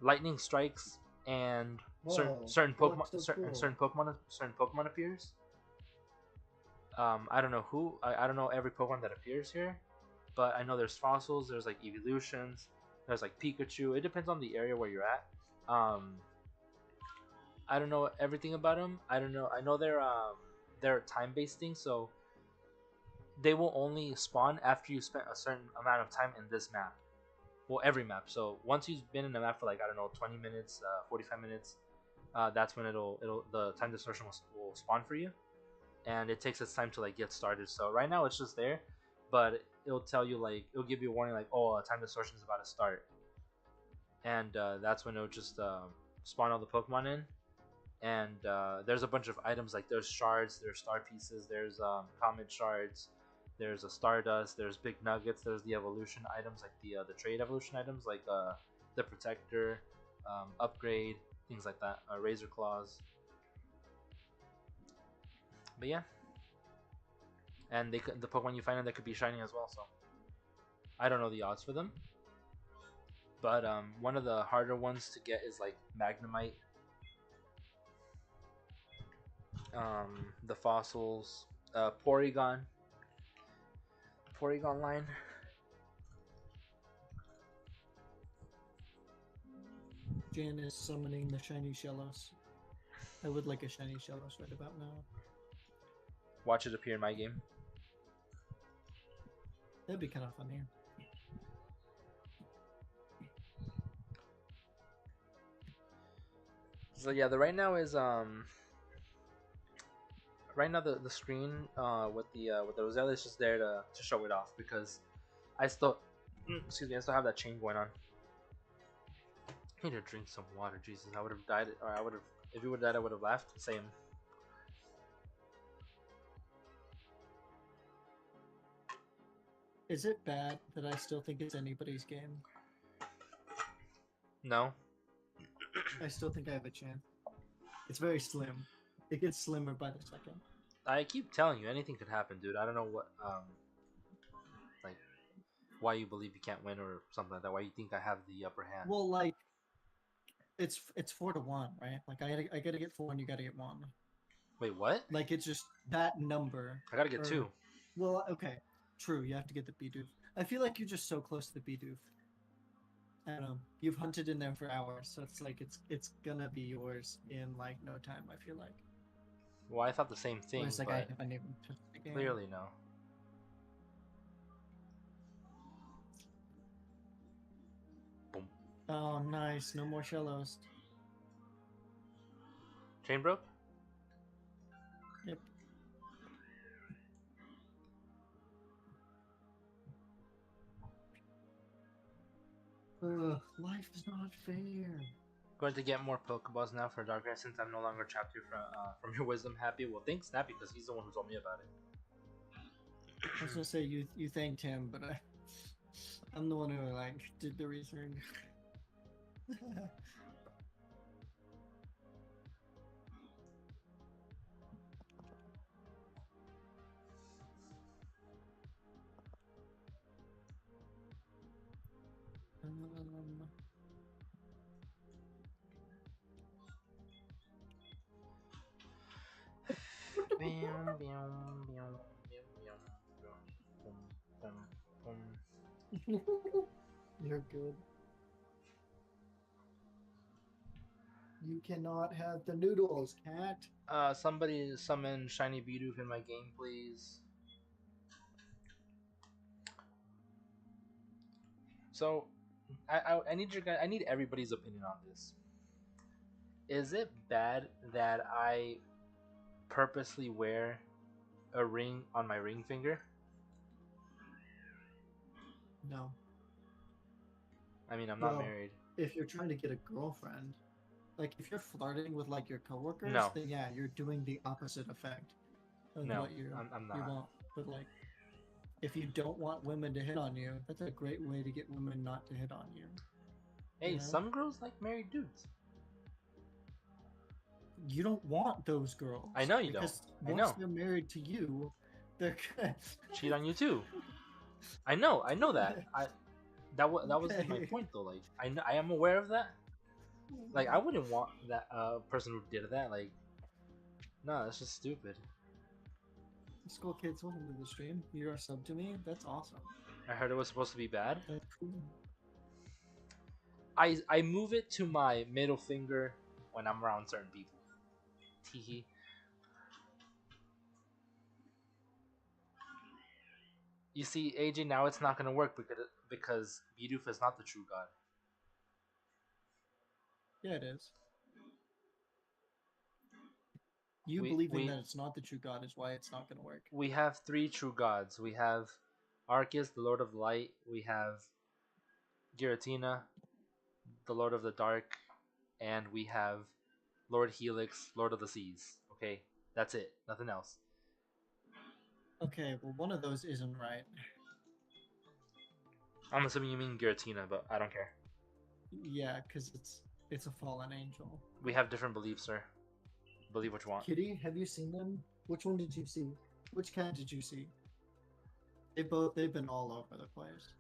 lightning strikes and certain that Pokemon looks so cool. certain Pokemon appears. I don't know who. I don't know every Pokemon that appears here, but I know there's fossils. There's like evolutions. There's like Pikachu. It depends on the area where you're at. I don't know everything about them. I don't know. I know they're time based things, so they will only spawn after you spent a certain amount of time in this map. Well, every map. So once you've been in the map for like, I don't know, 20 minutes, 45 minutes, that's when the time distortion will spawn for you, and it takes its time to like get started. So right now it's just there, but it'll tell you, like, it'll give you a warning like, oh, time distortion is about to start, and that's when it'll just spawn all the Pokemon in. And there's a bunch of items, like there's shards, there's star pieces, there's comet shards, there's a Stardust, there's big nuggets, there's the evolution items, like the trade evolution items, like the protector, upgrade, things like that, razor claws. But yeah, and the Pokemon you find in there could be shiny as well. So I don't know the odds for them, but one of the harder ones to get is like Magnemite, the fossils, Porygon line. Jan is summoning the shiny Shellos. I would like a shiny Shellos right about now. Watch it appear in my game. That'd be kind of funny. So yeah, the right now is right now the screen with the Roselia is just there to show it off, because I still excuse me, I still have that chain going on. I need to drink some water. Jesus, I would have died, or I would have, if you would have died, I would have laughed. Same. Is it bad that I still think it's anybody's game? No. I still think I have a chance. It's very slim. It gets slimmer by the second. I keep telling you, anything could happen, dude. I don't know what like why you believe you can't win or something like that. Why you think I have the upper hand? Well, like it's 4-1, right? Like I gotta get 4 and you gotta get 1. Wait, what? Like it's just that number. I gotta get 2. Well, okay, true. You have to get the Bidoof. I feel like you're just so close to the Bidoof. I don't know. You've hunted in there for hours, so it's like it's gonna be yours in like no time. I feel like. Well, I thought the same thing, Like but I haven't even touched the game. clearly no. Boom. Oh, nice. No more Shellos. Chain broke? Yep. Life is not fair. Going to get more Pokeballs now for Darkrai since I'm no longer trapped here from your wisdom. Happy. Well, thanks Snappy, because he's the one who told me about it. I was gonna say you thanked him, but I'm the one who like did the research. You're good. You cannot have the noodles, cat. Somebody summon Shiny Bidoof in my game, please. So, I need your guys. I need everybody's opinion on this. Is it bad that I purposely wear a ring on my ring finger? No. I mean, I'm not married. If you're trying to get a girlfriend, like if you're flirting with like your coworkers, No. then yeah, you're doing the opposite effect of No, what I'm not. you want. But like, if you don't want women to hit on you, that's a great way to get women not to hit on you. Hey, You know? some girls like married dudes. You don't want those girls. I know you because don't. Once they're married to you, they're gonna cheat on you too. I know that. That was my point though. Like I am aware of that. Like I wouldn't want that person who did that. Like, no, that's just stupid. School kids, welcome to the stream. You're a sub to me. That's awesome. I heard it was supposed to be bad. That's cool. I move it to my middle finger when I'm around certain people. Teehee. You see, AJ, now it's not gonna work because Bidoof is not the true god. Yeah, it is. You believing that it's not the true god is why it's not going to work. We have 3 true gods. We have Arceus, the Lord of Light. We have Giratina, the Lord of the Dark. And we have Lord Helix, Lord of the Seas. Okay, that's it. Nothing else. Okay, well, one of those isn't right. I'm assuming you mean Giratina, but I don't care. Yeah, because it's a fallen angel. We have different beliefs, sir. Believe what you want. Kitty, have you seen them? Which one did you see? Which cat did you see? They've been all over the place.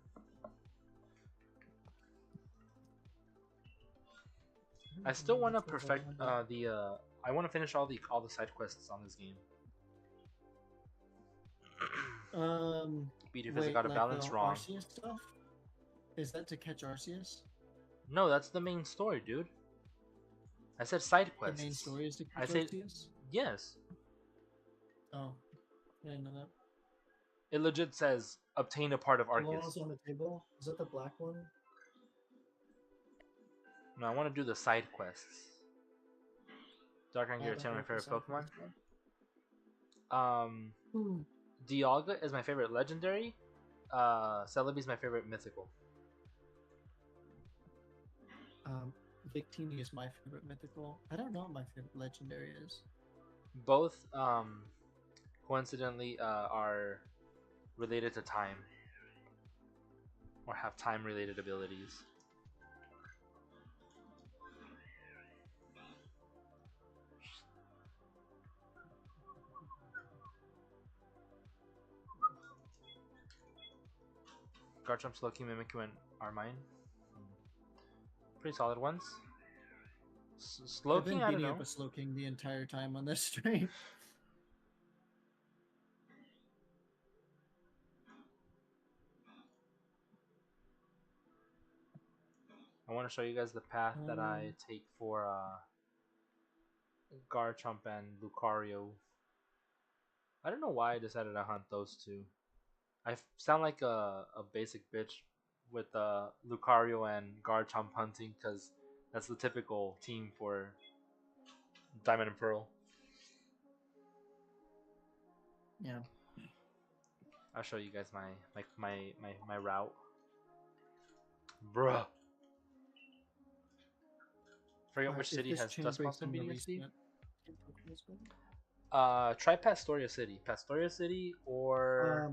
I still want to perfect I want to finish all the side quests on this game. Bidoof has got a balance wrong. Arceus stuff? Is that to catch Arceus? No, that's the main story, dude. I said side quests. The main story is to catch Arceus? Yes. Oh, I didn't know that. It legit says obtain a part of Arceus. The one on the table? Is that the black one? No, I want to do the side quests. Darkrai and Giratina are my favorite Pokemon. Dialga is my favorite legendary. Celebi is my favorite mythical. Victini is my favorite mythical. I don't know what my favorite legendary is. Both, coincidentally, are related to time. Or have time-related abilities. Garchomp, Slowking, Mimikyu, and Armine. Pretty solid ones. Slowking, I don't know. I've been beating up a Slowking the entire time on this stream. I want to show you guys the path that I take for Garchomp and Lucario. I don't know why I decided to hunt those two. I sound like a basic bitch with Lucario and Garchomp hunting because that's the typical team for Diamond and Pearl. Yeah. I'll show you guys my route. Bruh. Forget which city has Dustbox been beating XP. Try Pastoria City. Pastoria City or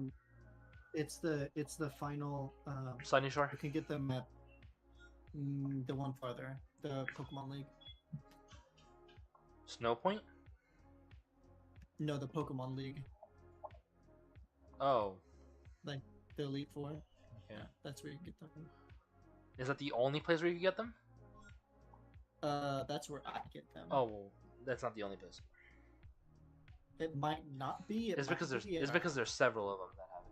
it's the final Sunny Shore. You can get them at the one farther, the Pokemon League. Snow Point? No, the Pokemon League. Oh. Like the Elite Four. Okay. That's where you get them. Is that the only place where you can get them? That's where I get them. Oh, well, that's not the only place. It might not be. It's because there's several of them that have it.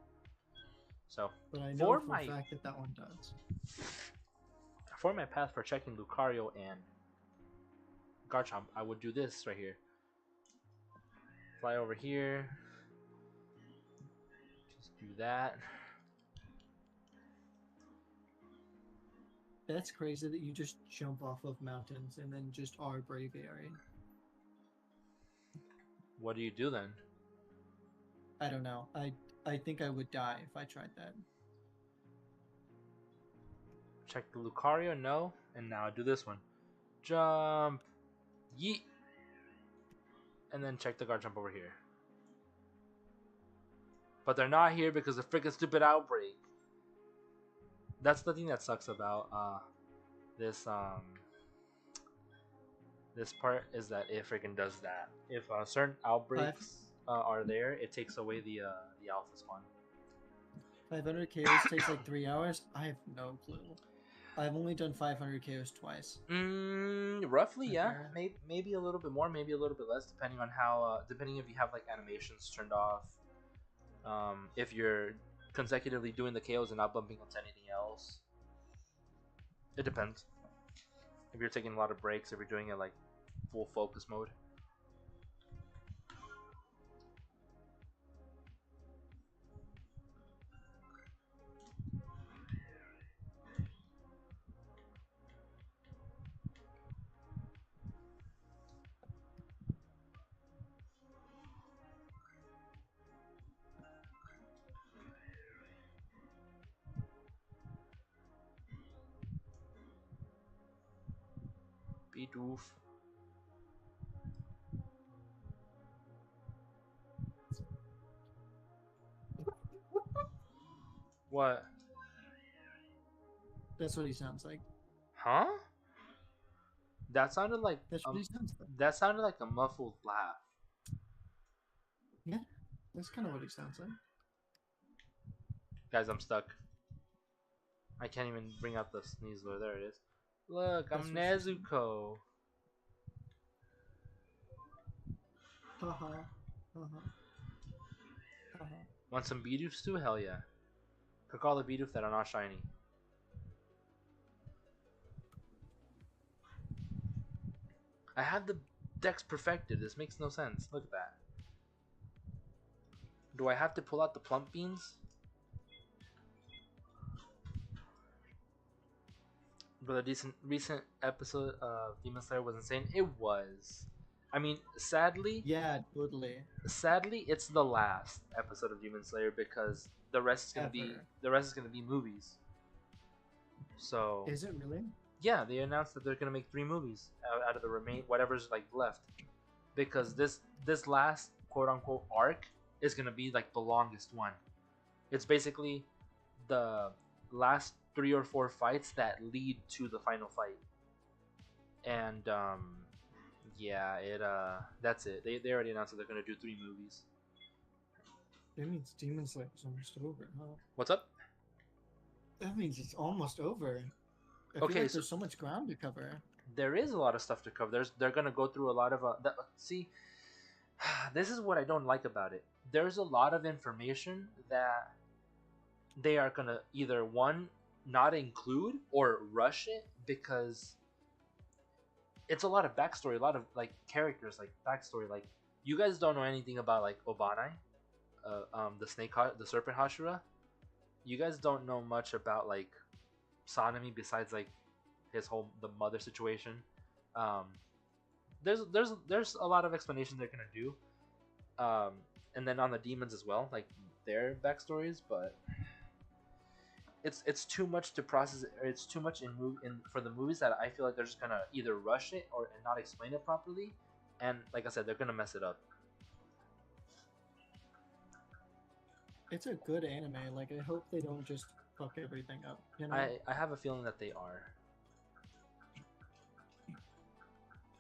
So, but I know for a fact that one does. For my path for checking Lucario and Garchomp, I would do this right here. Fly over here. Just do that. That's crazy that you just jump off of mountains and then just are braviary. What do you do then? I don't know. I think I would die if I tried that. Check the Lucario, no. And now do this one. Jump. Yeet. And then check the guard jump over here. But they're not here because of freaking stupid Outbreak. That's the thing that sucks about this this part is that it freaking does that. If certain outbreaks are there, it takes away the alpha spawn. 500 KOs takes like 3 hours. I have no clue. I've only done 500 KOs twice. Roughly, yeah. Maybe a little bit more, maybe a little bit less, depending on how. Depending if you have like animations turned off. If you're consecutively doing the KOs and not bumping into anything else. It depends. If you're taking a lot of breaks, if you're doing it like full focus mode. Bidoof. What? That's what he sounds like. Huh? That sounded like That's what he sounds like. that sounded like a muffled laugh. Yeah, that's kind of what he sounds like. Guys, I'm stuck. I can't even bring out the sneeze word. There it is. Look, I'm Nezuko. Haha. Want some Bidoofs too? Hell yeah. Cook all the Bidoof that are not shiny. I have the dex perfected. This makes no sense. Look at that. Do I have to pull out the plump beans? But the recent episode of Demon Slayer was insane. It was. I mean, sadly. Yeah, totally. Sadly, it's the last episode of Demon Slayer because the rest is gonna be movies. So. Is it really? Yeah, they announced that they're gonna make 3 movies out of the whatever's like left, because this last quote unquote arc is gonna be like the longest one. It's basically the last 3 or 4 fights that lead to the final fight, and yeah, that's it. They already announced that they're gonna do 3 movies. That means Demon Slayer is almost over, huh? What's up? That means it's almost over. I Okay, feel like so there's so much ground to cover. There is a lot of stuff to cover. They're gonna go through a lot of see. This is what I don't like about it. There's a lot of information that they are gonna either one not include or rush it because it's a lot of backstory, a lot of like characters, like backstory. Like you guys don't know anything about like Obanai, the serpent Hashira. You guys don't know much about like Sanemi besides like his whole the mother situation. There's a lot of explanation they're gonna do, and then on the demons as well, like their backstories, but it's too much to process. It's too much in for the movies that I feel like they're just gonna either rush it or and not explain it properly, and like I said, they're gonna mess it up. It's a good anime. Like I hope they don't just fuck everything up. You know? I have a feeling that they are.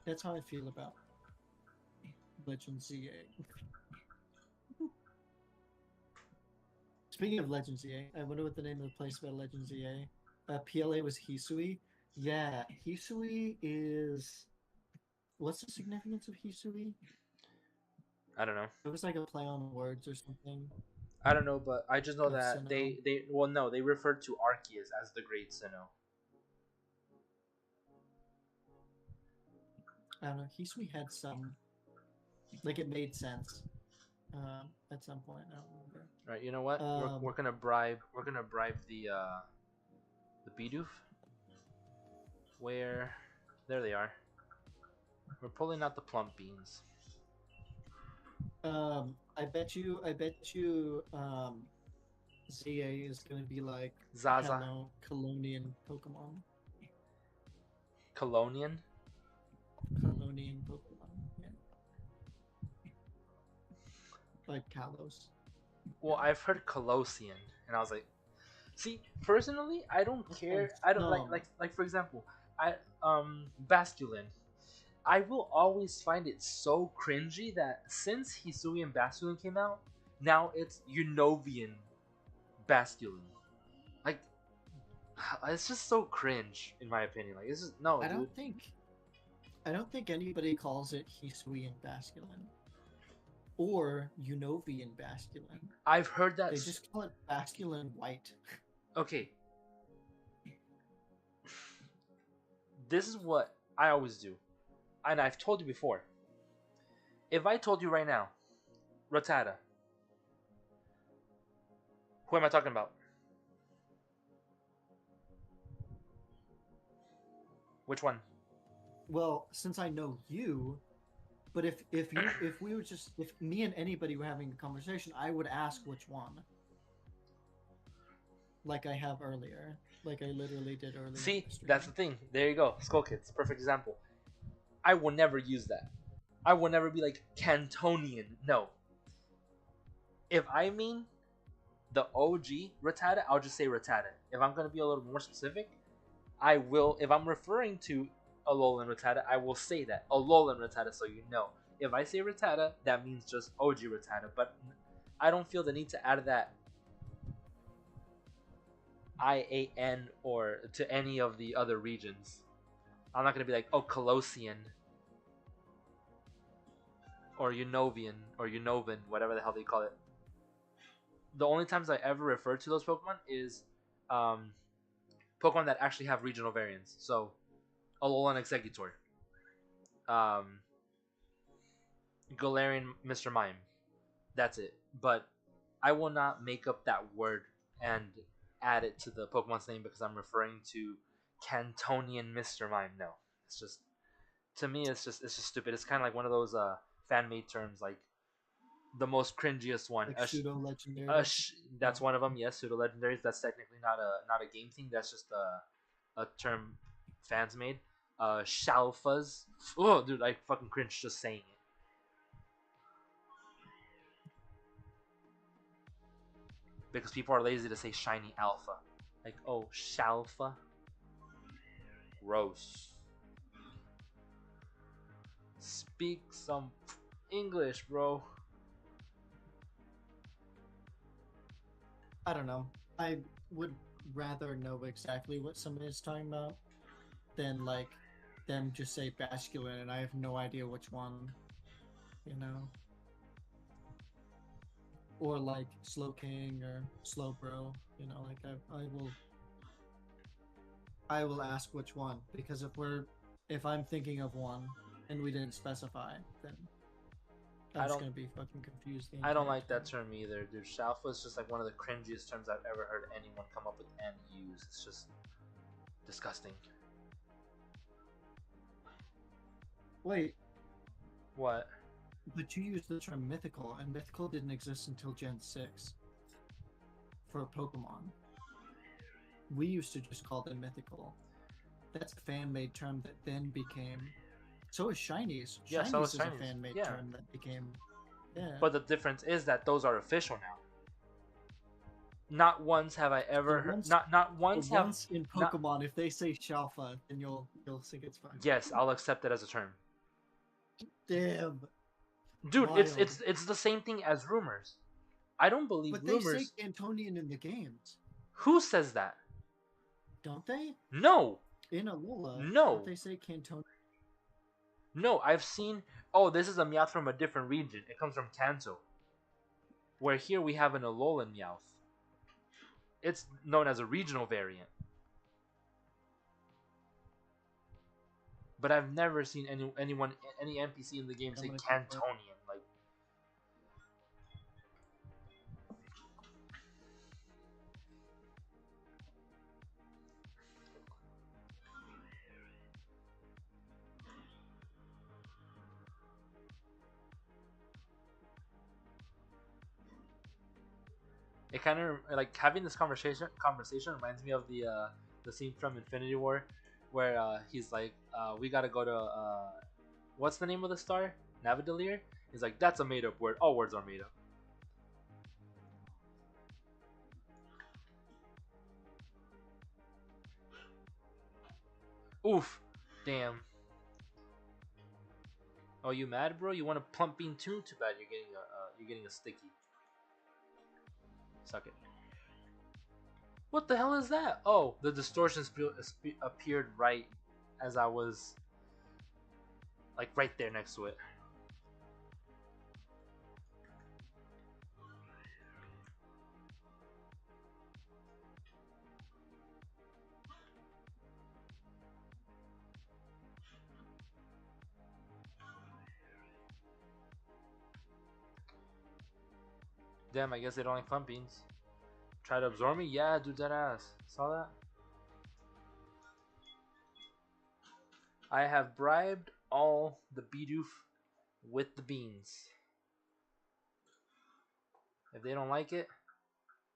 That's how I feel about Legends ZA. Speaking of Legends ZA, I wonder what the name of the place about Legends ZA. PLA was Hisui. Yeah, Hisui is. What's the significance of Hisui? I don't know. It was like a play on words or something. I don't know, but I just know that Sinnoh. they referred to Arceus as the Great Sinnoh. I don't know. Hisui had some, like it made sense. At some point, I don't remember. Right, you know what? We're gonna bribe the Bidoof. Where? There they are. We're pulling out the plump beans. I bet you, ZA is gonna be like Zaza. Colonian Pokemon. Colonian? Colonian Pokemon, yeah. Like Kalos. Well, I've heard Colossian, and I was like, see, personally, I don't care. I don't No. like for example, Basculin. I will always find it so cringy that since Hisuian Basculin came out, now it's Unovian Basculin. Like, it's just so cringe in my opinion. Like, it's just no, I dude. don't think anybody calls it Hisuian Basculin or Unovian Basculin. I've heard that. They just call it Basculin White. Okay. This is what I always do. And I've told you before. If I told you right now, Rattata, who am I talking about? Which one? Well, since I know you, but if me and anybody were having a conversation, I would ask which one. Like I have earlier. Like I literally did earlier. See, that's the thing. There you go. Skull Kids, perfect example. I will never use that. I will never be like Cantonian. No. If I mean the OG Rattata, I'll just say Rattata. If I'm going to be a little more specific, I will, if I'm referring to Alolan Rattata, I will say that. Alolan Rattata, so you know. If I say Rattata, that means just OG Rattata. But I don't feel the need to add that IAN or to any of the other regions. I'm not going to be like, oh, Colossian. Or Unovian. Or Unovan, whatever the hell they call it. The only times I ever refer to those Pokemon is Pokemon that actually have regional variants. So, Alolan Exeggutor. Galarian Mr. Mime. That's it. But I will not make up that word and add it to the Pokemon's name because I'm referring to Cantonian Mr. Mime. No. It's just, to me, it's just stupid. It's kind of like one of those fan-made terms, like the most cringiest one. Like pseudo-legendary. That's one of them. Yes, pseudo-legendaries. That's technically not a game thing. That's just a term fans made. Shalfas. Oh, dude, I fucking cringe just saying it. Because people are lazy to say shiny alpha. Like, oh, Shalfa. Gross. Speak some English, bro. I don't know. I would rather know exactly what someone is talking about than like them just say Basculin and I have no idea which one, you know. Or like Slowking or Slowbro, you know, like I will ask which one, because if I'm thinking of one and we didn't specify, then I'm just gonna be fucking confused. I don't like that term either, dude. Shalfa is just like one of the cringiest terms I've ever heard anyone come up with and use. It's just disgusting. Wait. What? But you used the term mythical, and mythical didn't exist until Gen 6 for Pokemon. We used to just call them mythical. That's a fan-made term that then became... So is Shinies. Yeah, Shinies so is is Shinies. a fan-made term that became... Yeah. But the difference is that those are official now. Not once have I ever heard... Not once have... Once in Pokemon, if they say Shalfa, then you'll think it's fine. Yes, I'll accept it as a term. Damn. Dude, Wild. it's the same thing as rumors. I don't believe rumors. But they say Cantonian in the games. Who says that? Don't they? No. In Alola. No. Don't they say Cantonian? No, I've seen... Oh, this is a Meowth from a different region. It comes from Kanto. Where here we have an Alolan Meowth. It's known as a regional variant. But I've never seen any NPC in the game say Cantonian. Like, It kind of like having this conversation reminds me of the scene from Infinity War, where he's like, we gotta go to what's the name of the star? Navidalir. He's like, that's a made up word. All words are made up. Oof, damn. Oh, you mad, bro? You want a plump bean too? Too bad you're getting a sticky. Suck it. What the hell is that? Oh, the distortion appeared right as I was like right there next to it. Damn, I guess they don't like plump beans. Try to absorb me? Yeah, dude, that ass. Saw that? I have bribed all the Bidoof with the beans. If they don't like it,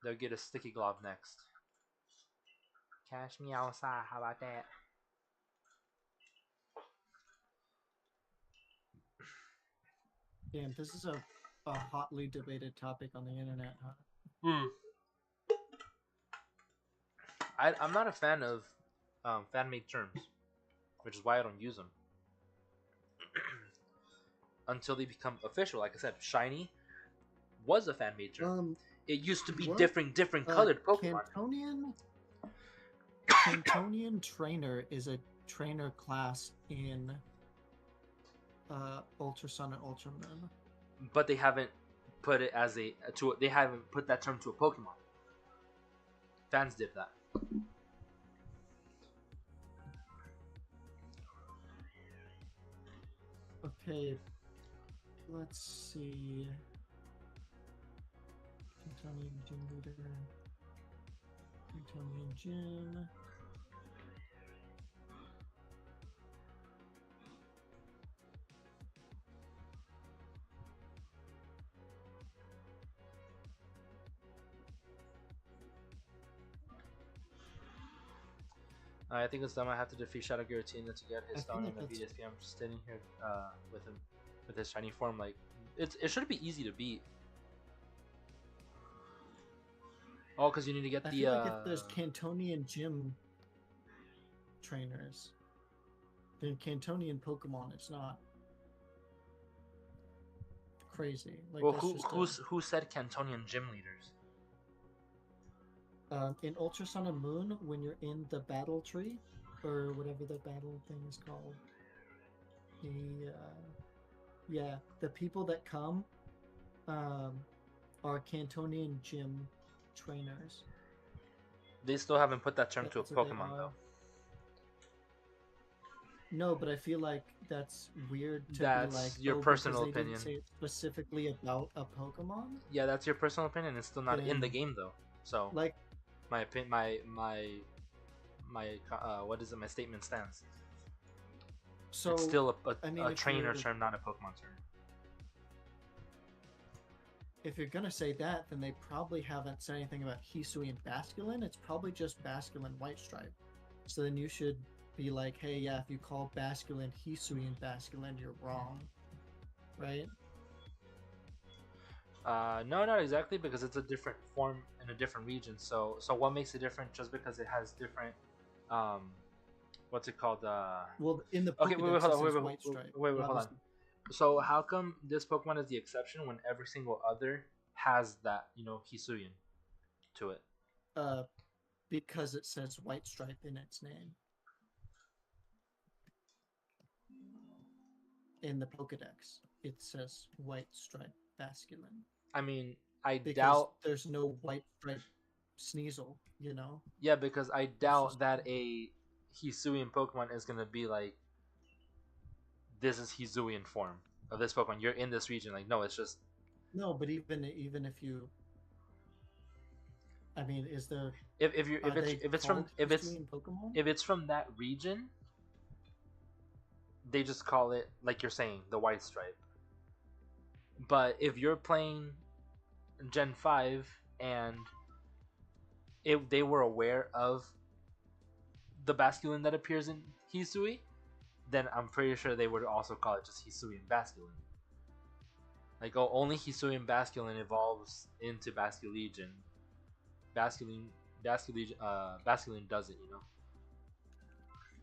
they'll get a sticky glove next. Cash me outside, how about that? Damn, this is a hotly debated topic on the internet, huh? I'm not a fan of fan-made terms, which is why I don't use them until they become official. Like I said, shiny was a fan-made term. It used to be different colored Pokemon. Cantonian Trainer is a trainer class in Ultra Sun and Ultra Moon. But they haven't put it as they haven't put that term to a Pokemon. Fans did that. Okay, let's see. Cantonian Gym Leader. Cantonian Gym. I think it's dumb. I have to defeat Shadow Giratina to get his stone in the BSP. I'm just sitting here with him with his shiny form. Like it should be easy to beat. Oh, because you need to get I feel like if there's Cantonian Gym trainers, then Cantonian Pokemon, it's not crazy. Like, well, who said Cantonian Gym leaders? In Ultra Sun and Moon, when you're in the battle tree, or whatever the battle thing is called, the people that come are Cantonian Gym trainers. They still haven't put that term to a Pokemon though. No, but I feel like that's weird to that's be like your personal opinion. Didn't say it specifically about a Pokemon. Yeah, that's your personal opinion. It's still not in the game though. So like my what is it? My statement stands. So it's still a trainer term, not a Pokemon term. If you're gonna say that, then they probably haven't said anything about Hisui and Basculin. It's probably just Basculin White Stripe. So then you should be like, hey, yeah, if you call Basculin Hisui and Basculin, you're wrong, right? No, not exactly, because it's a different form in a different region. So what makes it different just because it has different, what's it called? Well, in the okay, wait, hold on, wait, hold on. So how come this Pokemon is the exception when every single other has that, Hisuian to it? Because it says White Stripe in its name. In the Pokedex, it says White Stripe Basculin. I mean, I because doubt there's no White Stripe Sneasel, Yeah, because I doubt that a Hisuian Pokemon is gonna be like, this is Hisuian form of this Pokemon. You're in this region. Like, no, it's just no. But even if you, I mean, is there if it's from that region, they just call it, like you're saying, the White Stripe. But if you're playing Gen 5 and they were aware of the Basculin that appears in Hisui, then I'm pretty sure they would also call it just Hisuian Basculin. Like, oh, only Hisuian Basculin evolves into Basculegion. Basculin does it, you know?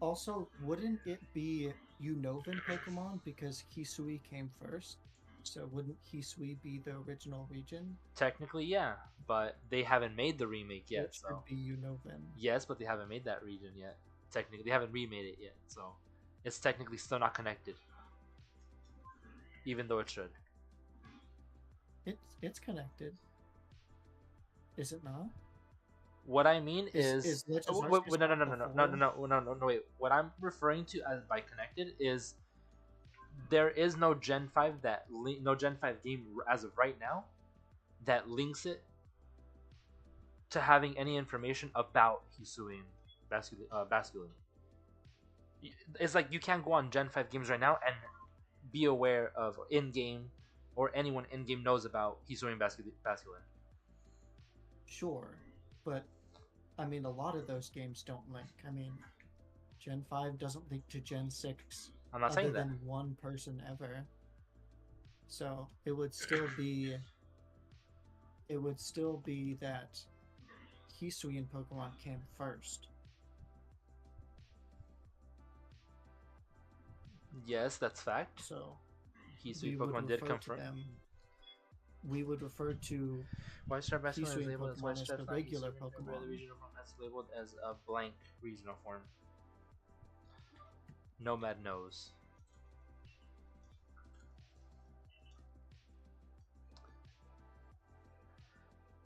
Also, wouldn't it be Unova Pokemon because Hisui came first? So wouldn't Hisui be the original region? Technically, yeah, but they haven't made the remake yet, It so... should be Unova. Yes, but they haven't made that region yet. Technically, they haven't remade it yet, so... It's technically still not connected. Even though it should. It's connected. Is it not? What I mean is Legends no. Wait. What I'm referring to as by connected is there is no Gen 5 no Gen 5 game as of right now that links it to having any information about Hisuian Basculin. It's like you can't go on Gen 5 games right now and be aware of in game or anyone in game knows about Hisuian Basculin. Sure, but I mean, a lot of those games don't link. I mean, Gen 5 doesn't link to Gen 6 I'm not other saying that. than one person ever. So it would still be that Hisuian Pokemon came first. Yes, that's fact. So Hisui Pokemon did come first. We would refer to White Stripe Basculin is Hisuian labeled as Pokemon White as Stripe. the regular Pokemon. The regional form is labeled as a blank regional form. Nomad knows.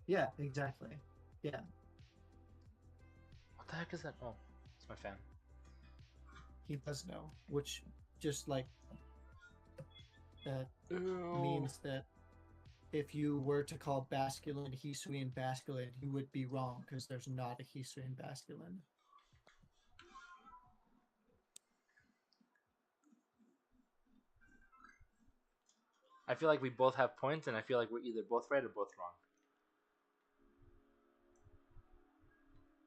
Yeah, exactly. Yeah. What the heck is that? Oh, it's my fan. He does know, which just like that means that if you were to call Basculin Hisuian Basculin, you would be wrong because there's not a Hisuian Basculin. I feel like we both have points, and I feel like we're either both right or both wrong.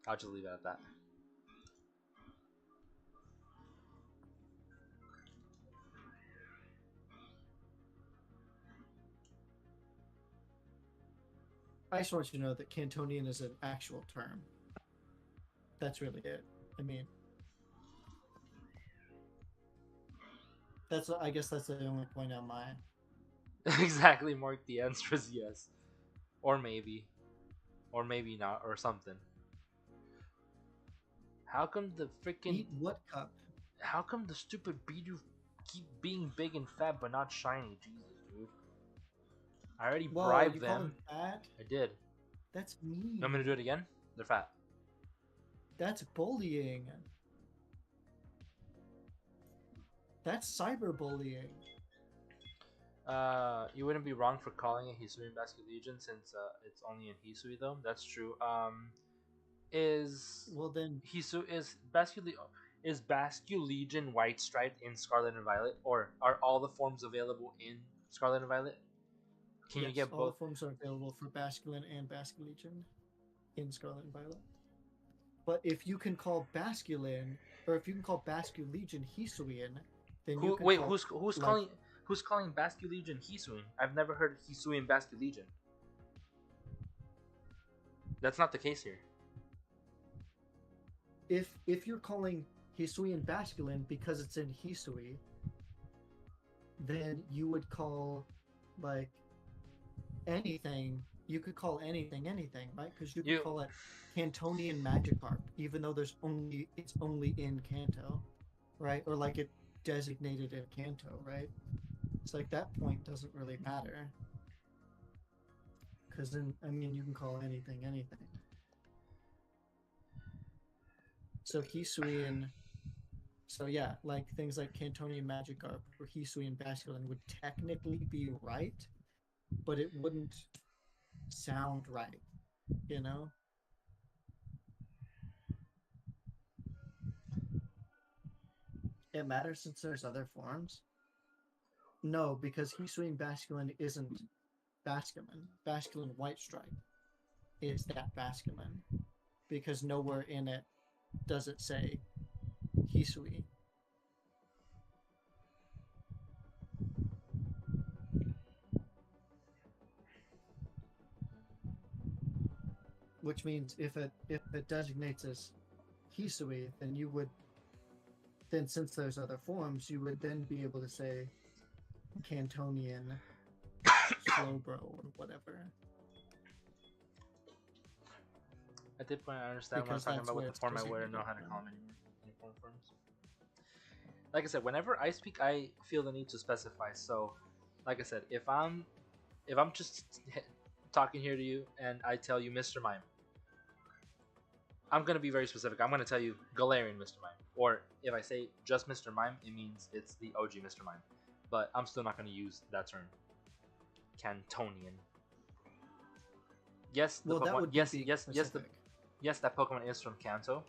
I'll just leave it at that. I just want you to know that Cantonian is an actual term. That's really it. I mean, I guess that's the only point on my... Exactly, Mark. The answer is yes. Or maybe. Or maybe not, or something. How come the freaking... Eat what cup? How come the stupid Bidoof keep being big and fat but not shiny? Jesus, dude. I already bribed them. Fat? I did. That's mean. I'm gonna do it again? They're fat. That's bullying. That's cyberbullying. You wouldn't be wrong for calling it Hisuian Basculegion since it's only in Hisui though. That's true. Well then is Basculegion White Striped in Scarlet and Violet, or are all the forms available in Scarlet and Violet? Can you get both? All the forms are available for Basculin and Basculegion in Scarlet and Violet. But if you can call Basculin, or if you can call Basculegion Hisuian, then you can who's calling Basculegion Hisuian? I've never heard Hisuian Basculegion. That's not the case here. If you're calling Hisuian Basculin because it's in Hisui, then you would call like anything. You could call anything, right? Because you could call it Cantonian Magikarp, even though it's only in Kanto, right? Or like it designated in Kanto, right? It's like that point doesn't really matter. Because then, I mean, you can call anything. So Hisuian, so yeah, like things like Cantonian Magikarp or Hisuian Basculin would technically be right, but it wouldn't sound right, you know? It matters since there's other forms? No, because Hisuian Basculin isn't Basculin White Stripe. is that Basculin, because nowhere in it does it say Hisui. Which means if it designates as Hisui, then you would then, since there's other forms, you would then be able to say Cantonian, Slowbro, or whatever. At this point, I understand what I'm Because talking that's about where with the it's form I wear and know how to designated call them anymore. Uniform forms. Like I said, whenever I speak, I feel the need to specify. So, like I said, if I'm just talking here to you and I tell you Mr. Mime, I'm gonna be very specific. I'm gonna tell you Galarian Mr. Mime. Or if I say just Mr. Mime, it means it's the OG Mr. Mime. But I'm still not gonna use that term. Cantonian. Yes, the Well, that Pokemon. would be specific. Yes, that Pokemon is from Kanto,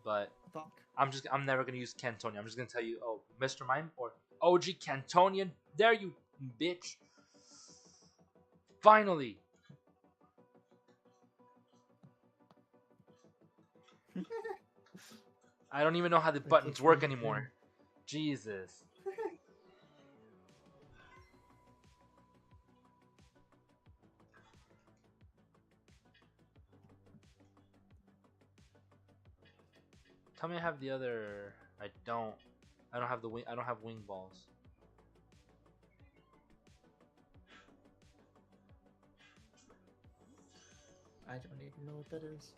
but Fuck. I'm never gonna use Cantonian. I'm just gonna tell you, oh, Mr. Mime or OG Cantonian. There you bitch. Finally. I don't even know how the buttons work anymore. Jesus. Tell me I have the other. I don't. I don't have the wing. I don't have wing balls. I don't even know what that is.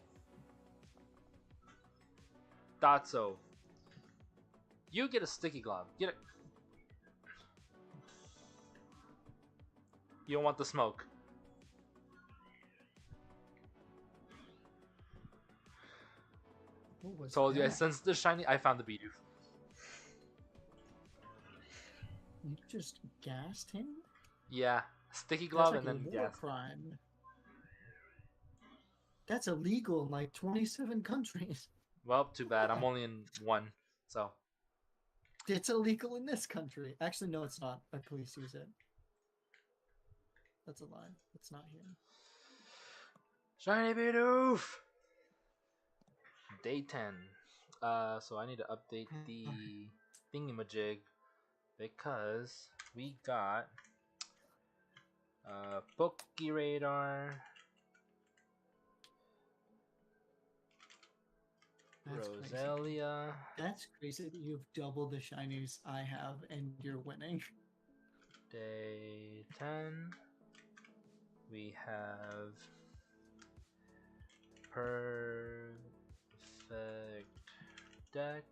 Thought so. You get a sticky glove. Get it. You don't want the smoke. What was Told you I that? sensed the shiny. I found the Bidoof. You just gassed him? Yeah, sticky glove That's like and then a war gas. crime. That's illegal in like 27 countries. Well, too bad. I'm only in one, so. It's illegal in this country. Actually, no, it's not. Our police use it. That's a lie. It's not here. Shiny Bidoof! Day 10. So I need to update the thingamajig because we got PokeRadar, Roselia. That's crazy that you've doubled the shinies I have and you're winning. Day 10. We have Perfect Dex.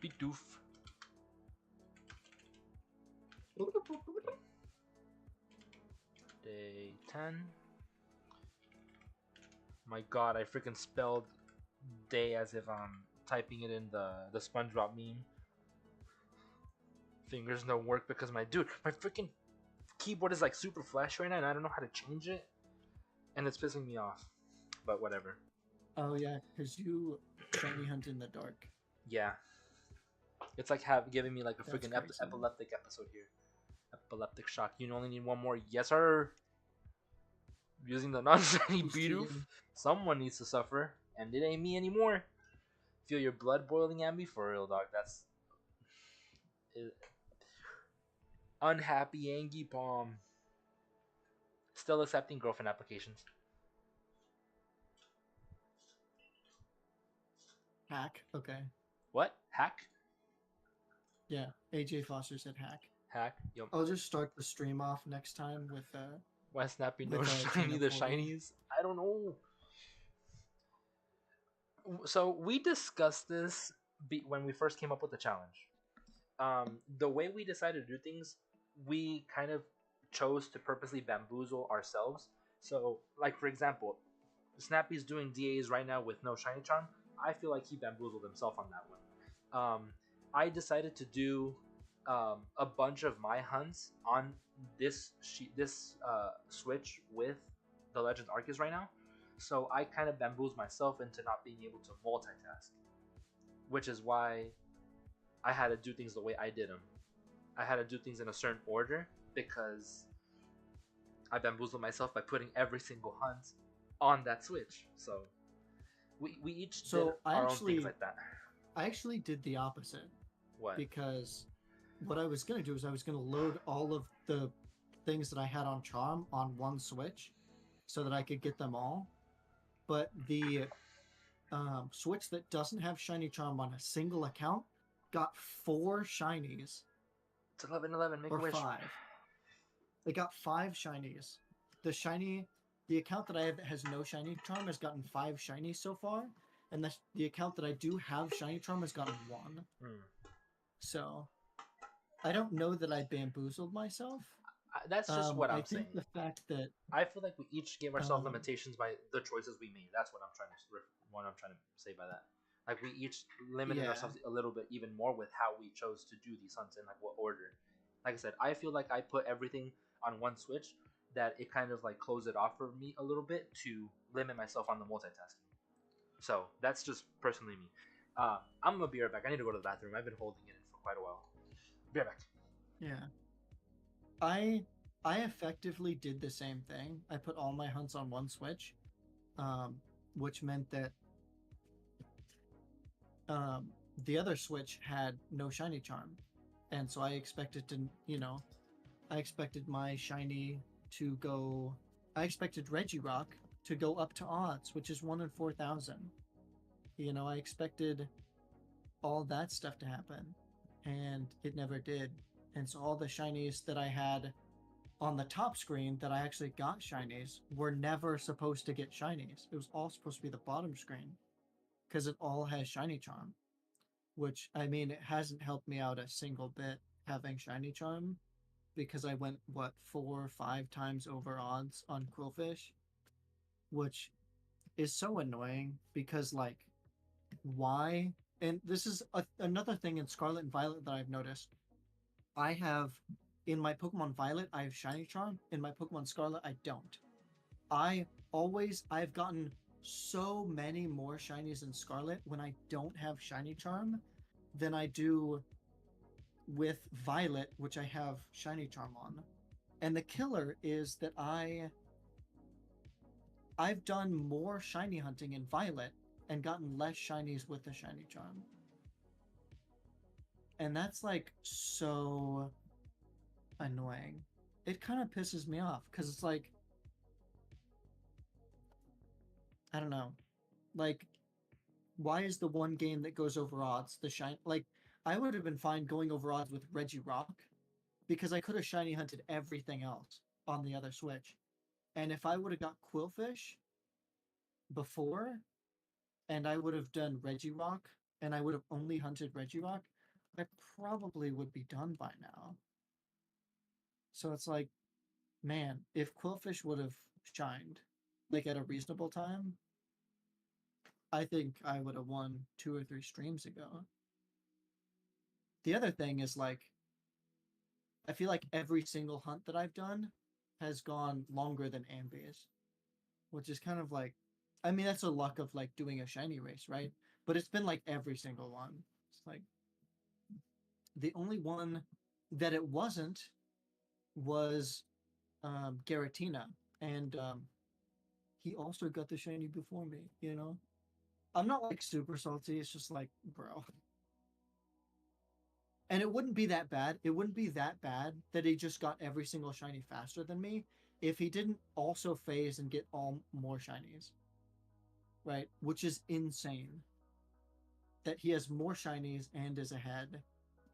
Bidoof. Day 10. My god, I freaking spelled day as if I'm typing it in the SpongeBob meme. Fingers don't work because my freaking keyboard is like super flash right now and I don't know how to change it. And it's pissing me off. But whatever. Oh yeah, because you shiny hunt in the dark. Yeah. It's like giving me like a freaking epileptic episode here. Epileptic shock. You only need one more. Yes, sir. Using the non-shiny Bidoof. Someone needs to suffer. And it ain't me anymore. Feel your blood boiling at me? For real, dog. That's... Unhappy Angie Palm. Still accepting girlfriend applications. Hack. Okay. What? Hack? Yeah. AJ Foster said hack. Hack? Yo. I'll just start the stream off next time with Why Snappy no shiny the shinies? I don't know. So we discussed this when we first came up with the challenge. The way we decided to do things, we kind of chose to purposely bamboozle ourselves. So, like for example, Snappy's doing DAs right now with no shiny charm. I feel like he bamboozled himself on that one. I decided to do a bunch of my hunts on this switch with the Legends Arceus right now. So I kind of bamboozled myself into not being able to multitask, which is why I had to do things the way I did them. I had to do things in a certain order because I bamboozled myself by putting every single hunt on that switch. So we each did our own things like that. I actually did the opposite. What? Because what I was going to do is I was going to load all of the things that I had on Charm on one Switch so that I could get them all. But the Switch that doesn't have Shiny Charm on a single account got 4 Shinies. It's 11-11, make a wish. 5. They got 5 Shinies. The account that I have that has no Shiny Charm has gotten 5 Shinies so far. And the account that I do have Shiny Charm has gotten 1. So, I don't know that I bamboozled myself. That's just what I'm saying. I think the fact that I feel like we each gave ourselves limitations by the choices we made. That's what I'm trying to say by that. Like we each limited ourselves a little bit even more with how we chose to do these hunts and like what order. Like I said, I feel like I put everything on one switch that it kind of like closed it off for me a little bit to limit myself on the multitasking. So that's just personally me. I'm gonna be right back. I need to go to the bathroom. I've been holding it in for quite a while. Be right back. Yeah. I effectively did the same thing. I put all my hunts on one switch, which meant that the other switch had no shiny charm, and so I expected to, I expected my shiny to go. I expected Regirock to go up to odds, which is 1 in 4,000. I expected all that stuff to happen, and it never did. And so all the shinies that I had on the top screen that I actually got shinies were never supposed to get shinies. It was all supposed to be the bottom screen because it all has shiny charm, which, I mean, it hasn't helped me out a single bit having shiny charm because I went, 4 or 5 times over odds on Quillfish, which is so annoying because, like, why? And this is another thing in Scarlet and Violet that I've noticed. I have, in my Pokemon Violet, I have Shiny Charm. In my Pokemon Scarlet, I don't. I've gotten so many more Shinies in Scarlet when I don't have Shiny Charm than I do with Violet, which I have Shiny Charm on. And the killer is that I've done more Shiny hunting in Violet and gotten less Shinies with the Shiny Charm. And that's like so annoying. It kind of pisses me off because it's like, I don't know, like, why is the one game that goes over odds the shine? Like, I would have been fine going over odds with Regirock because I could have shiny hunted everything else on the other Switch. And if I would have got Quillfish before, and I would have done Regirock, and I would have only hunted Regirock, I probably would be done by now. So it's like, man, if Quillfish would have shined, like at a reasonable time, I think I would have won 2 or 3 streams ago. The other thing is, like, I feel like every single hunt that I've done has gone longer than Ambi's, which is kind of like, I mean, that's a luck of like doing a shiny race, right? But it's been like every single one. It's like the only one that it wasn't was Garatina, and he also got the shiny before me. I'm not like super salty. It's just like, bro. And it wouldn't be that bad. It wouldn't be that bad that he just got every single shiny faster than me if he didn't also phase and get all more shinies. Right? Which is insane. That he has more shinies and is ahead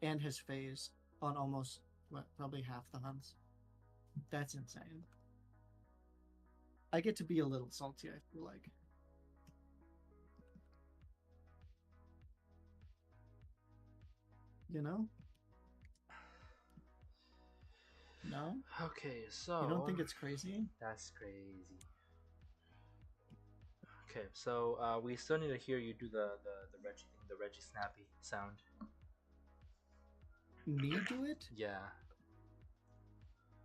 and has phased on almost, probably half the hunts. That's insane. I get to be a little salty, I feel like. No? Okay, so... You don't think it's crazy? That's crazy. Okay, so we still need to hear you do the Reggie thing, the Reggie Snappy sound. Me do it? Yeah.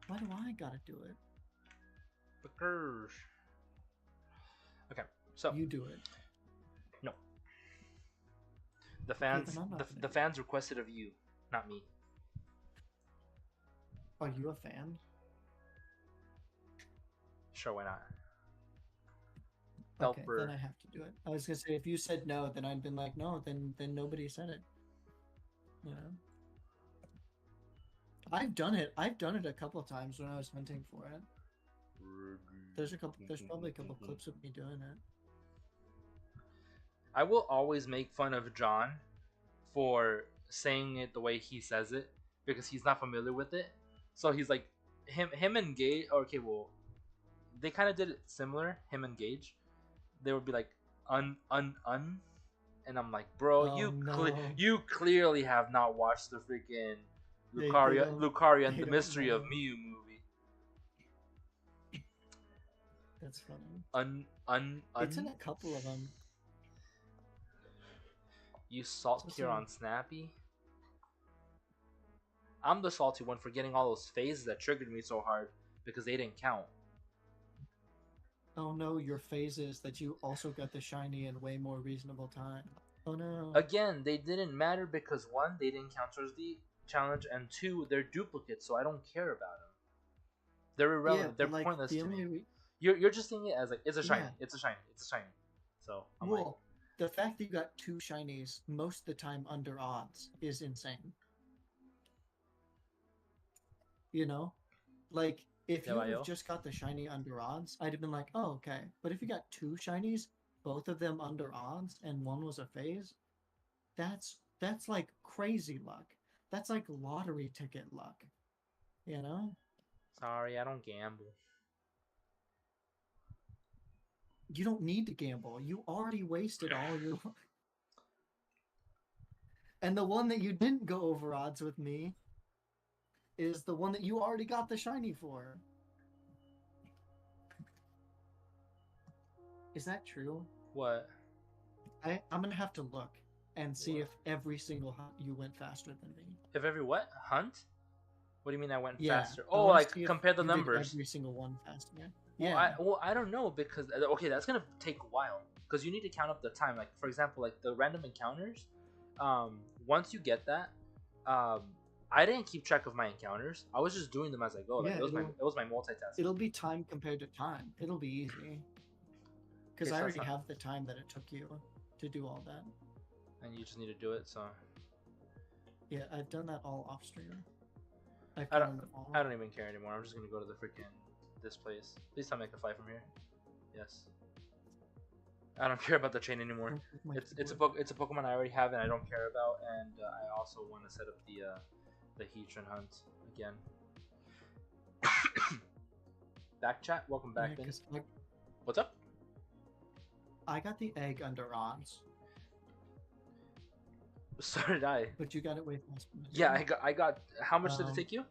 Why do I gotta do it? Because... Okay, so... You do it. No. The fans requested of you, not me. Are you a fan? Sure, why not? Okay, Helper. then I have to do it. I was gonna say if you said no, then I'd been like no, then nobody said it. You know. I've done it. I've done it a couple of times when I was hunting for it. There's probably a couple clips of me doing it. I will always make fun of John for saying it the way he says it because he's not familiar with it. So he's like him and Gage. Okay, well, they kind of did it similar. Him and Gage, they would be like un, and I'm like, bro, Oh, you clearly have not watched the freaking They Lucaria and they the don't Mystery of know. Mew movie. That's funny. Un. It's in a couple of them. You salt here on Snappy. I'm the salty one for getting all those phases that triggered me so hard because they didn't count. Oh no, your phases that you also got the shiny in way more reasonable time. Oh no. Again, they didn't matter because one, they didn't count towards the challenge, and two, they're duplicates, so I don't care about them. They're irrelevant. Yeah, they're pointless to me. – You're just seeing it as like it's a shiny, Yeah. it's a shiny, it's a shiny. So I'm Well, like, the fact that you got 2 shinies most of the time under odds is insane. You know? Like, if you have just got the shiny under odds, I'd have been like, oh, okay. But if you got 2 shinies, both of them under odds, and one was a phase, that's like crazy luck. That's like lottery ticket luck. You know? sorry, I don't gamble. You don't need to gamble. You already wasted all your luck. And the one that you didn't go over odds with me is the one that you already got the shiny for. Is that true? What? I'm gonna have to look and see if every single hunt you went faster than me. If every what? Hunt? What do you mean I went Yeah, faster? Oh, like compare the numbers. Every single one faster. Yeah. I don't know because okay, that's gonna take a while because you need to count up the time. Like for example, like the random encounters. Once you get that, I didn't keep track of my encounters. I was just doing them as I go. Like Yeah, it was my multitasking. It'll be time compared to time. It'll be easy. Because I already have the time that it took you to do all that. And you just need to do it, so. Yeah, I've done that all off stream. I don't even care anymore. I'm just gonna go to the freaking this place. Please tell me I can fly from here. Yes. I don't care about the chain anymore. It's a Pokemon I already have and I don't care about, and I also want to set up the Heatran hunt again. Back chat, welcome back. Yeah, what's up? I got the egg under odds. So did I. But you got it way faster. Yeah, I got. How much did it take you?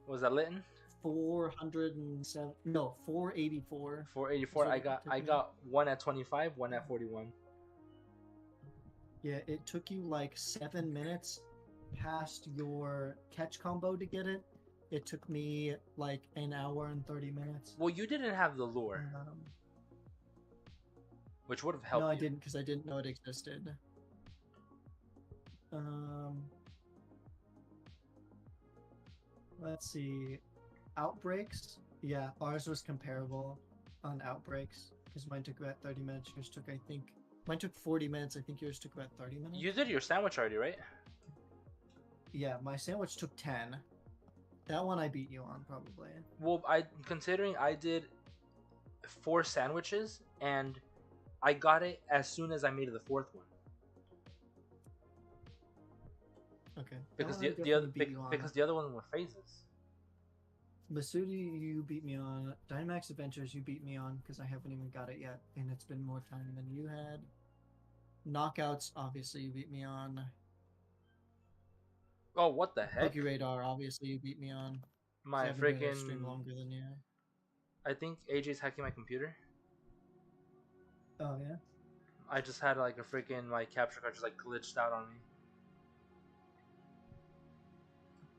Was that Litten? 407. No, 484. 484. I got one at 25, one at 41. Yeah, it took you like 7 minutes past your catch combo to get it. It took me like an hour and 30 minutes. Well, you didn't have the lure. Which would have helped. No, I didn't because I didn't know it existed. Let's see. Outbreaks. Yeah, ours was comparable on Outbreaks because mine took about 30 minutes. Yours took, I think, mine took 40 minutes. I think yours took about 30 minutes. You did your sandwich already, right? Yeah, my sandwich took 10. That one I beat you on probably. Well, considering I did 4 sandwiches and I got it as soon as I made the 4th one. Okay. Because the other one were phases. Masuda, you beat me on. Dynamax Adventures, you beat me on because I haven't even got it yet, and it's been more time than you had. Knockouts, obviously, you beat me on. Oh, what the heck? PokeRadar, obviously, you beat me on. My freaking stream longer than you. I think AJ's hacking my computer. Oh yeah. I just had like a freaking capture card just like glitched out on me.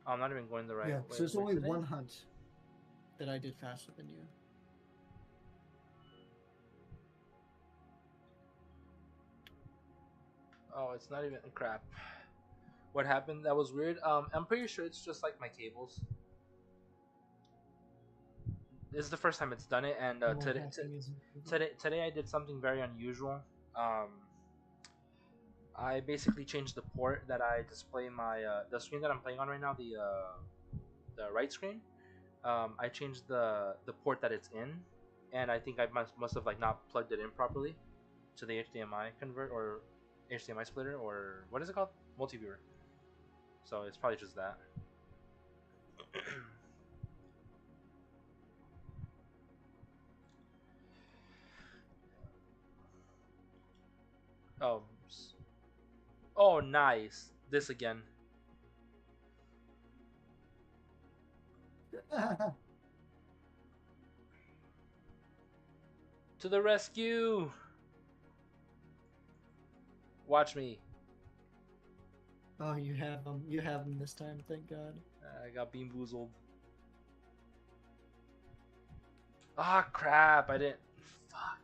I'm not even going the right way. Yeah, so there's only one hunt that I did faster than you. Oh, it's not even crap. What happened? That was weird. I'm pretty sure it's just like my cables. this is the first time it's done it, and today I did something very unusual. I basically changed the port that I display my the screen that I'm playing on right now, the right screen. I changed the port that it's in, and I think I must have like not plugged it in properly to the HDMI convert or HDMI splitter, or what is it called? Multiviewer. So it's probably just that. Oh, oh, nice. This again. To the rescue! Watch me. Oh, you have them. You have them this time. Thank God. I got bean boozled. Ah, crap! I didn't. Fuck.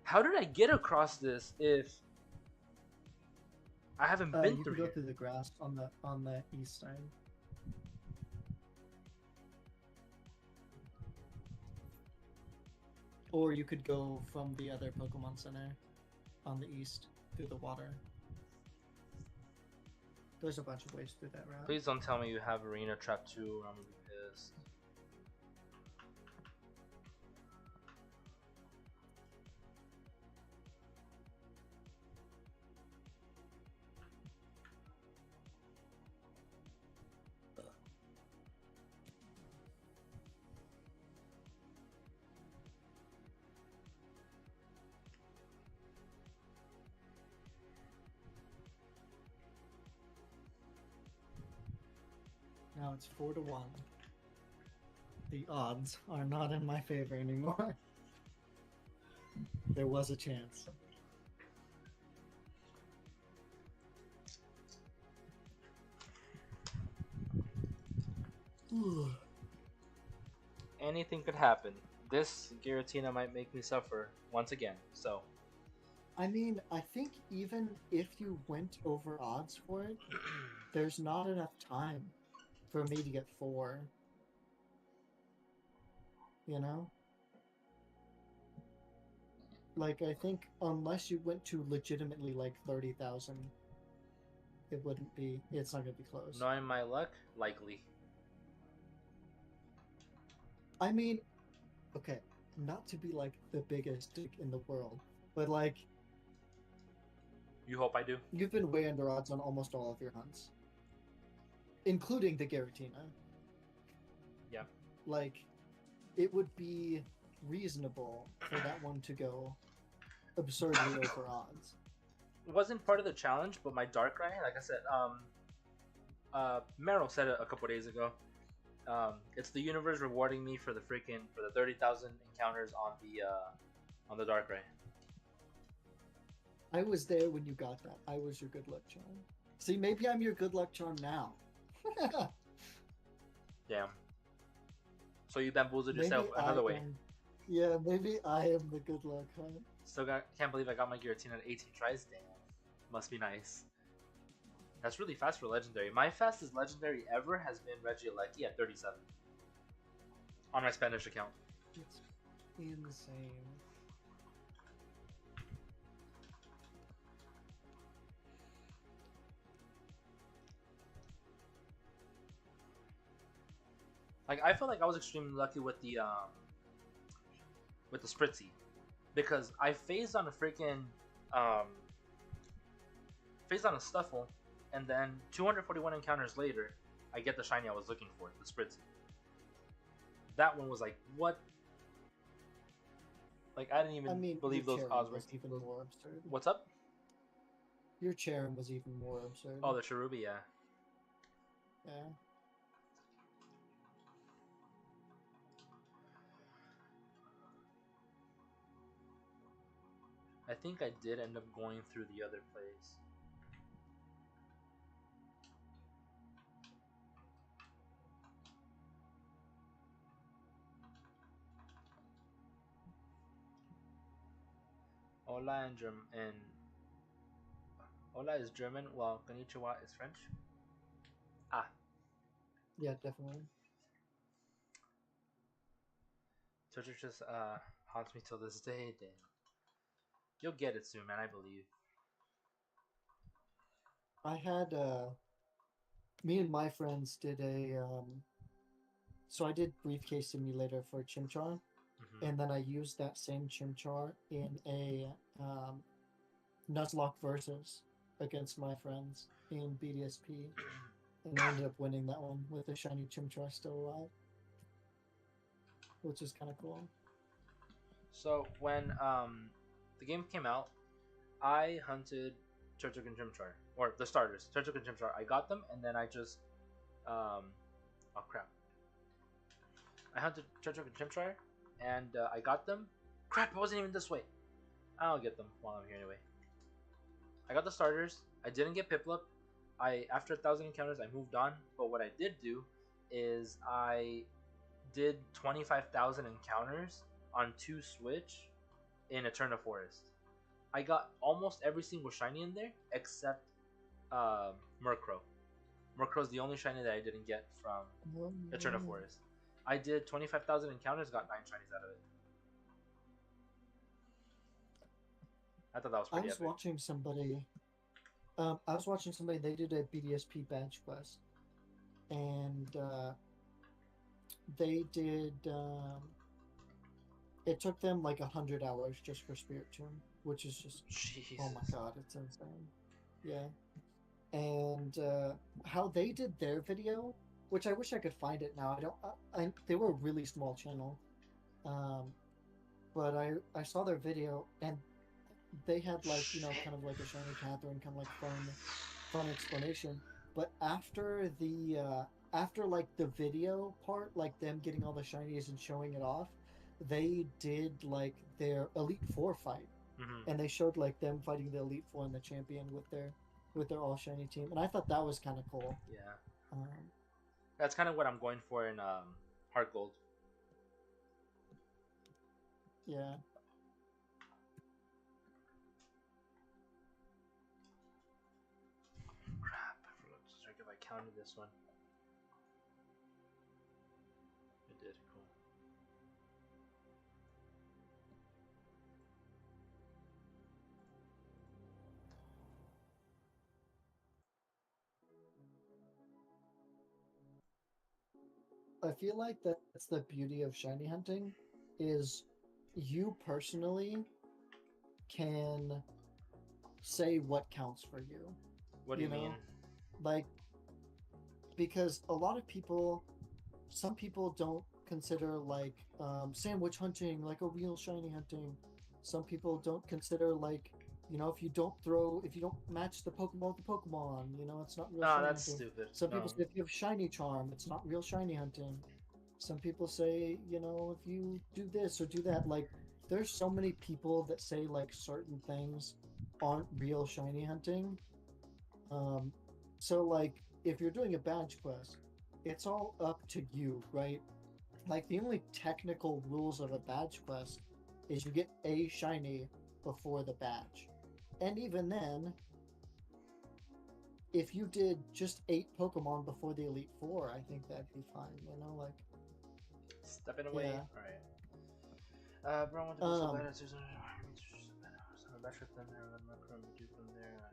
How did I get across this if I haven't been you through can go here? through the grass on the east side. Or you could go from the other Pokemon Center on the east through the water. There's a bunch of ways through that route. Please don't tell me you have Arena Trap 2 or I'm gonna be pissed. Now it's 4-1. The odds are not in my favor anymore. There was a chance. Anything could happen. This Giratina might make me suffer once again, so. I mean, I think even if you went over odds for it, there's not enough time for me to get 4. You know? Like, I think unless you went to legitimately like 30,000, it wouldn't be, it's not going to be close. Knowing my luck, likely. I mean, okay, not to be like the biggest dick in the world, but like, You hope I do? you've been way under odds on almost all of your hunts, including the Giratina. Yeah. Like, it would be reasonable for that one to go absurdly over odds. It wasn't part of the challenge, but my Darkrai, like I said, Meryl said it a couple days ago. It's the universe rewarding me for the 30,000 encounters on the Darkrai. I was there when you got that. I was your good luck charm. See, maybe I'm your good luck charm now. Damn. So you bamboozled yourself Maybe another I way. am- Yeah, maybe I am the good luck, huh? Can't believe I got my Giratina at 18 tries. Damn. Must be nice. That's really fast for legendary. My fastest legendary ever has been Regieleki at 37 on my Spanish account. It's insane. Like, I feel like I was extremely lucky with the Spritzee, because I phased on a freaking phased on a Stuffle, and then 241 encounters later, I get the shiny I was looking for, the Spritzee. That one was like, what? Like, I didn't even believe your those Cherubi odds were. was even more absurd. What's up? Your Cherubi was even more absurd. Oh, the Cherubi, yeah. Yeah. I think I did end up going through the other place. Hola and Hola is German, while Konnichiwa is French. Ah. Yeah, definitely. Twitcher just haunts me till this day. Damn. You'll get it soon, man. I believe. I had me and my friends did so I did Briefcase Simulator for Chimchar, Mm-hmm. and then I used that same Chimchar in a Nuzlocke versus against my friends in BDSP, and I ended up winning that one with a shiny Chimchar still alive, which is kind of cool. So when the game came out, I hunted Turtwig and Chimchar, or the starters, Turtwig and Chimchar. I got them, and then I just oh crap. I hunted Turtwig and Chimchar, and I got them. Crap! It wasn't even this way. I'll get them while I'm here anyway. I got the starters. I didn't get Piplup. After 1,000 encounters, I moved on. But what I did do is I did 25,000 encounters on 2 Switch in Eterna Forest. I got almost every single shiny in there except Murkrow. Murkrow's the only shiny that I didn't get from Eterna Forest. I did 25,000 encounters, got 9 shinies out of it. I thought that was pretty epic. Watching somebody. I was watching somebody. They did a BDSP badge quest, and they did. It took them like 100 hours just for Spirit Tomb, which is just. Jesus. Oh my god, it's insane. Yeah, and how they did their video, which I wish I could find it now. They were a really small channel, but I saw their video and. They had kind of like a shiny Catherine, kind of like fun explanation. But after the video part, like them getting all the shinies and showing it off, they did like their Elite Four fight, and they showed like them fighting the Elite Four and the champion with their all shiny team, and I thought that was kind of cool. Yeah, that's kind of what I'm going for in Heart Gold. Yeah. If I counted this one, it did. Cool. I feel like that's the beauty of shiny hunting, is you personally can say what counts for you. What do you mean? Like, because a lot of people, some people don't consider like sandwich hunting like a real shiny hunting. Some people don't consider like, if you don't match the Pokemon with the Pokemon, it's not real shiny that's hunting. stupid. Some people say if you have shiny charm, it's not real shiny hunting. Some people say, if you do this or do that, like there's so many people that say like certain things aren't real shiny hunting. So like if you're doing a badge quest, it's all up to you, right? Like the only technical rules of a badge quest is you get a shiny before the badge. And even then, if you did just 8 Pokemon before the Elite Four, I think that'd be fine, like stepping away. Yeah. Alright. Bro, I want to go so bad. There's a batch with them there, let my crew do from there.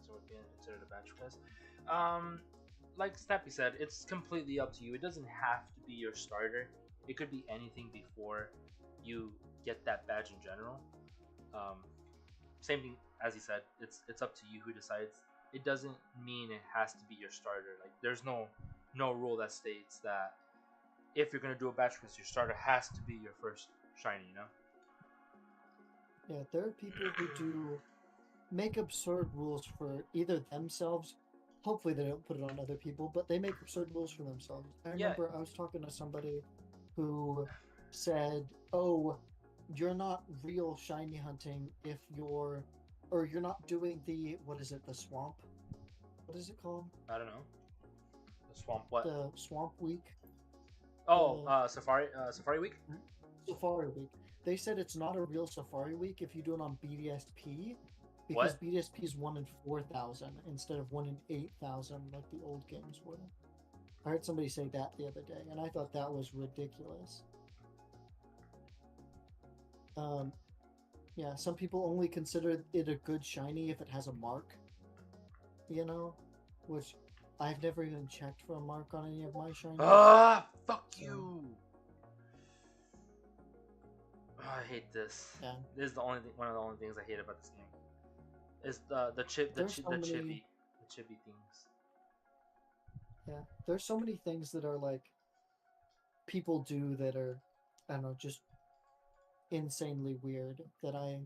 So would be considered a batch quest. Like Snappy said, it's completely up to you. It doesn't have to be your starter. It could be anything before you get that badge in general. Same thing as he said. It's up to you who decides. It doesn't mean it has to be your starter. Like there's no rule that states that if you're gonna do a batch quest, your starter has to be your first shiny. Yeah, there are people who do make absurd rules for either themselves. Hopefully they don't put it on other people, but they make absurd rules for themselves. I remember I was talking to somebody who said, "Oh, you're not real shiny hunting if you're not doing the the swamp? What is it called? I don't know. The swamp what? The swamp week. Oh, Safari week. Safari week. They said it's not a real Safari week if you do it on BDSP. Because BDSP is 1 in 4,000 instead of 1 in 8,000 like the old games were. I heard somebody say that the other day, and I thought that was ridiculous. Um, yeah, some people only consider it a good shiny if it has a mark, you know, which I've never even checked for a mark on any of my shinies. Ah, fuck So- you. Oh, I hate this. Yeah. This is the only one of the only things I hate about this game. Is the There's so many- chibi things. Yeah, there's so many things that are like people do that are, I don't know, just insanely weird that I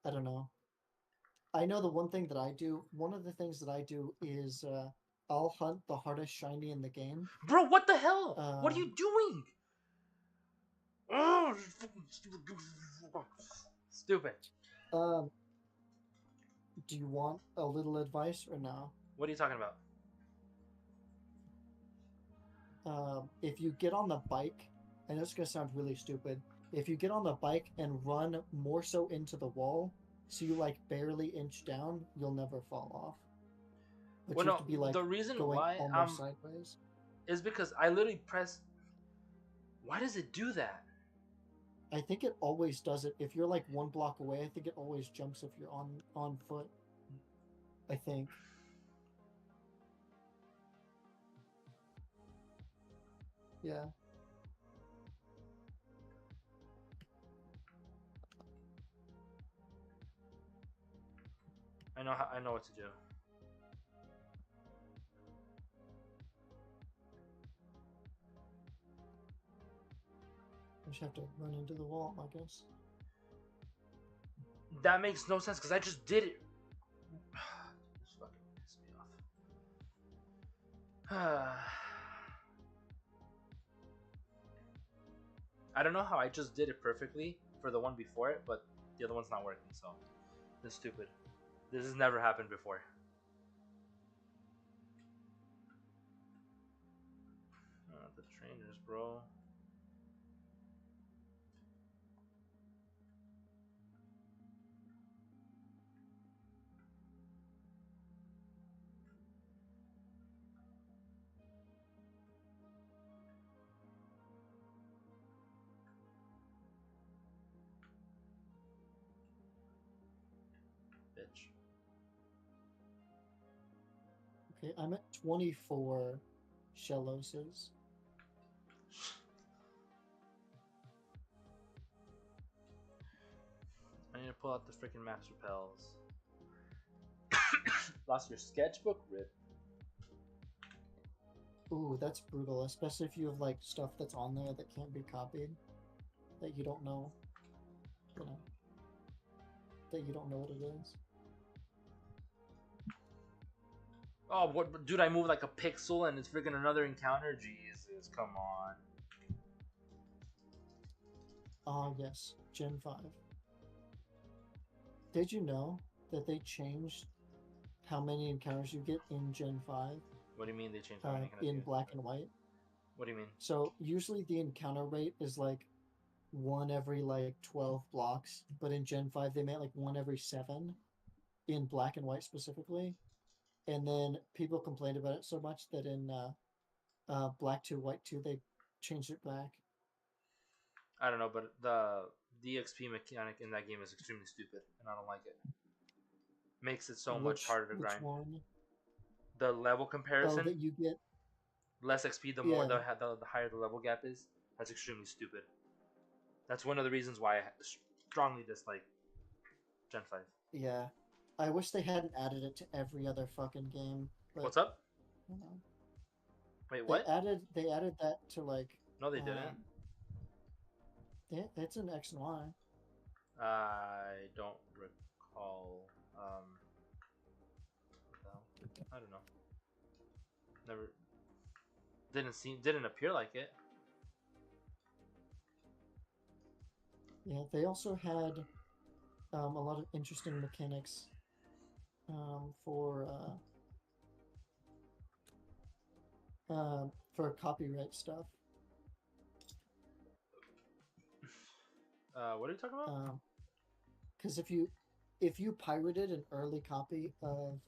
don't know. I know the one thing that I do. One of the things that I do is I'll hunt the hardest shiny in the game. Bro, what the hell? What are you Um, doing? Oh, stupid. Do you want a little advice or no? What are you talking about? If you get on the bike, and this is gonna sound really stupid, if you get on the bike and run more so into the wall, so you like barely inch down, you'll never fall off. But Well, you have no, to be like the reason going why almost sideways. is because I literally press. Why does it do that? I think it always does it. If you're like one block away, I think it always jumps if you're on foot. I think. Yeah. I know what to do. I just have to run into the wall, I guess. That makes no sense because I just did it. This fucking pissed me off. I don't know how I just did it perfectly for the one before it, but the other one's not working, so this is stupid. This has never happened before. The trainers, bro. Bitch. Okay, I'm at 24 Shelloses. I need to pull out the freaking max repels. Lost your sketchbook? Rip. Ooh, that's brutal, especially if you have like stuff that's on there that can't be copied, that you don't know, that you don't know what it is. Oh, what, dude? I moved like a pixel and it's freaking another encounter. Jesus, come on. Ah, yes, Gen 5. Did you know that they changed how many encounters you get in Gen 5 What do you mean they changed how many encounters? in black and white? What do you mean? So usually the encounter rate is like one every like 12 blocks, but in Gen 5 they made like one every 7 in black and white specifically. And then people complained about it so much that in Black 2, White 2, they changed it back. I don't know, but the EXP mechanic in that game is extremely stupid, and I don't like it. Makes it so much harder to grind. Which one? The level comparison. Oh, that you get Less XP the more the higher the level gap is. That's extremely stupid. That's one of the reasons why I strongly dislike Gen 5. Yeah. I wish they hadn't added it to every other fucking game. But, What's up? You know, Wait, what? They added that to like. No, they didn't. Yeah, it's an X and Y. I don't recall. I don't know. Never. Didn't appear like it. Yeah, they also had a lot of interesting mechanics for copyright stuff. What are you talking about? Because if you pirated an early copy of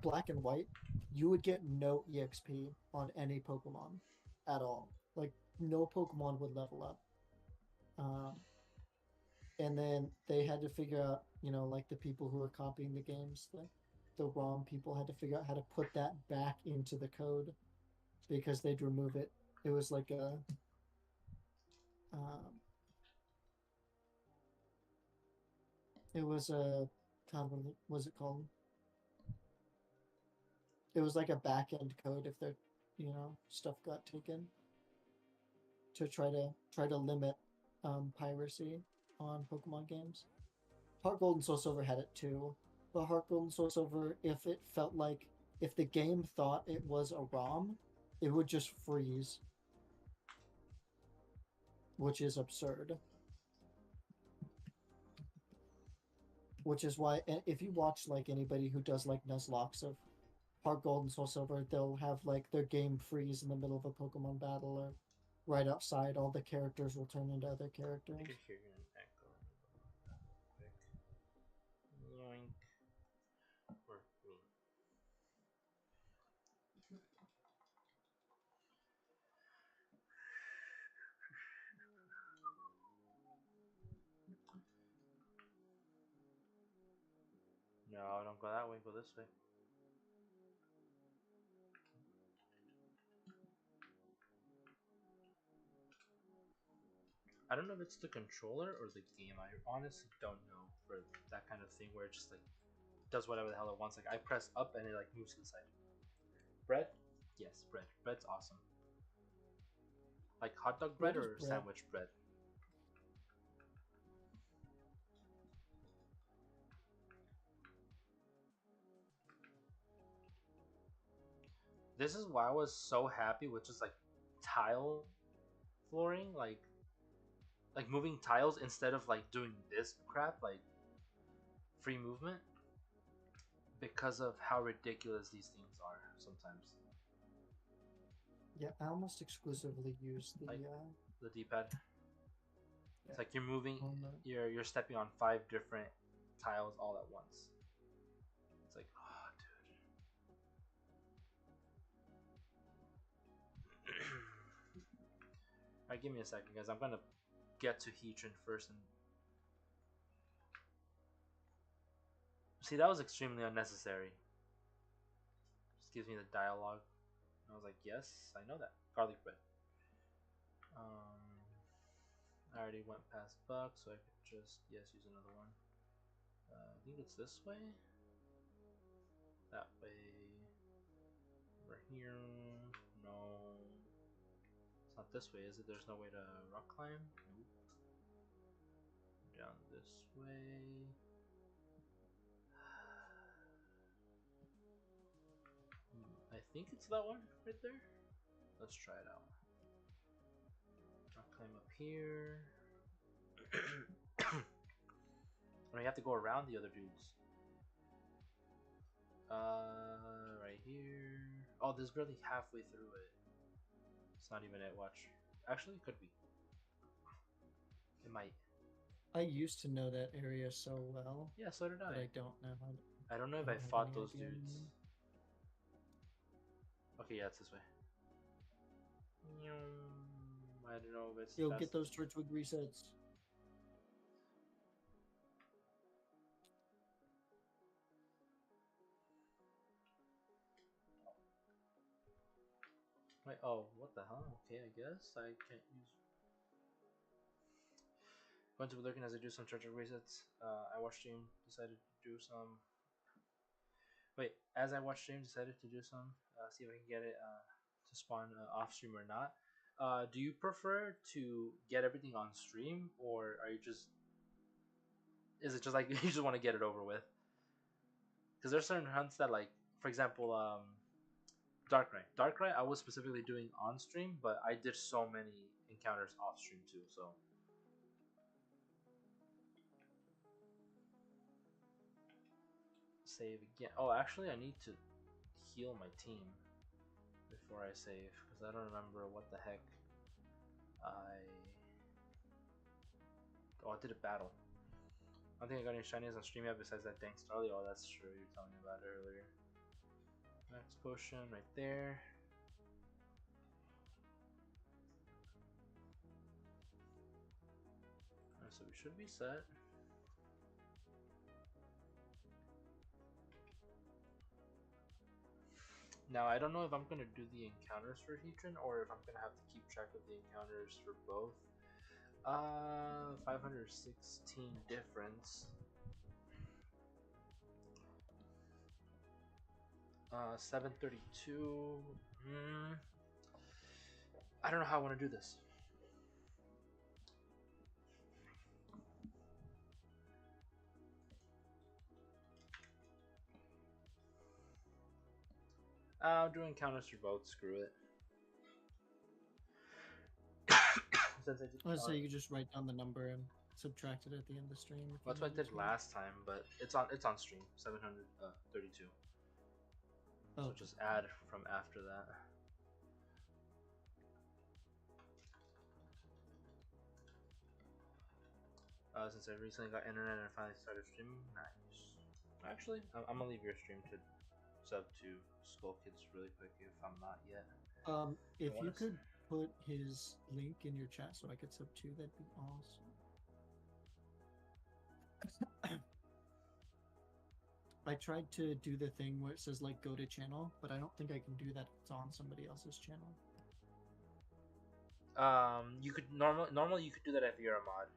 Black and White, you would get no EXP on any Pokemon at all. Like no Pokemon would level up. Um, and then they had to figure out, like the people who were copying the games, the ROM people had to figure out how to put that back into the code because they'd remove it. It was like um, it was a, God, what was it called? It was like a back end code if their, stuff got taken to try to limit piracy on Pokemon games. Heart Gold and Soul Silver had it too, but Heart Gold and Soul Silver, if the game thought it was a ROM, it would just freeze, which is absurd. Which is why, if you watch like anybody who does like Nuzlocke of Heart Gold and Soul Silver, they'll have like their game freeze in the middle of a Pokemon battle, or right outside, all the characters will turn into other characters. I can hear you an echo. Yoink. Or me. No, don't go that way, go this way. I don't know if it's the controller or the game. I honestly don't know for that kind of thing where it just like does whatever the hell it wants. Like I press up and it like moves to the side. Bread? Yes, bread. Bread's awesome. Like hot dog bread or bread. sandwich bread? This is why I was so happy with just like tile flooring, like moving tiles instead of like doing this crap, like free movement, because of how ridiculous these things are sometimes. Yeah, I almost exclusively use the D-pad. Yeah. It's like you're moving, you're stepping on 5 different tiles all at once. It's like, oh, dude. Alright, give me a second, guys. I'm gonna get to Heatran first. And see, that was extremely unnecessary. Just gives me the dialogue. And I was like, yes, I know that. Garlic bread. I already went past Buck, so I could just, yes, use another one. I think it's this way. That way. Over here. No. It's not this way, is it? There's no way to rock climb? Nope. Down this way. I think it's that one right there. Let's try it out. Rock climb up here. Or you have to go around the other dudes. Right here. Oh, this is barely halfway through it. It's not even it, watch. Actually, it could be. It might. I used to know that area so well. Yeah, so did I. But I don't know how to, I don't know if I fought those dudes. Okay, yeah, it's this way. I don't know if it's... Yo, get those Torchwood resets. Wait, oh, what the hell? Okay, I guess I can't use... Going to be lurking as I do some treasure resets. I watched stream, decided to do some... Wait, as I watched stream, decided to do some. See if I can get it to spawn off stream or not. Do you prefer to get everything on stream, or are you just... Is it just like you just want to get it over with? Because there's certain hunts that, like, for example, Darkrai. Darkrai I was specifically doing on stream, but I did so many encounters off stream too, so... Save again. Oh, actually, I need to heal my team before I save, because I don't remember what the heck I... Oh, I did a battle. I don't think I got any shinies on stream yet besides that dang Starly. Oh, that's true. You were telling me about it earlier. Max potion right there. So we should be set. Now I don't know if I'm gonna do the encounters for Heatran or if I'm gonna have to keep track of the encounters for both. 516 difference. 732. I don't know how I want to do this. I'll do encounters for both. Screw it. Since I did, Let's say you just write down the number and subtract it at the end of the stream. that's what I did last time, but it's on stream. 732. So just add from after that. Since I recently got internet and finally started streaming, nice. Actually, I'm gonna leave your stream to sub to Skull Kids really quick if I'm not yet. If you could put his link in your chat so I could sub too, that'd be awesome. I tried to do the thing where it says like go to channel, but I don't think I can do that if it's on somebody else's channel. You could normally you could do that if you're a mod.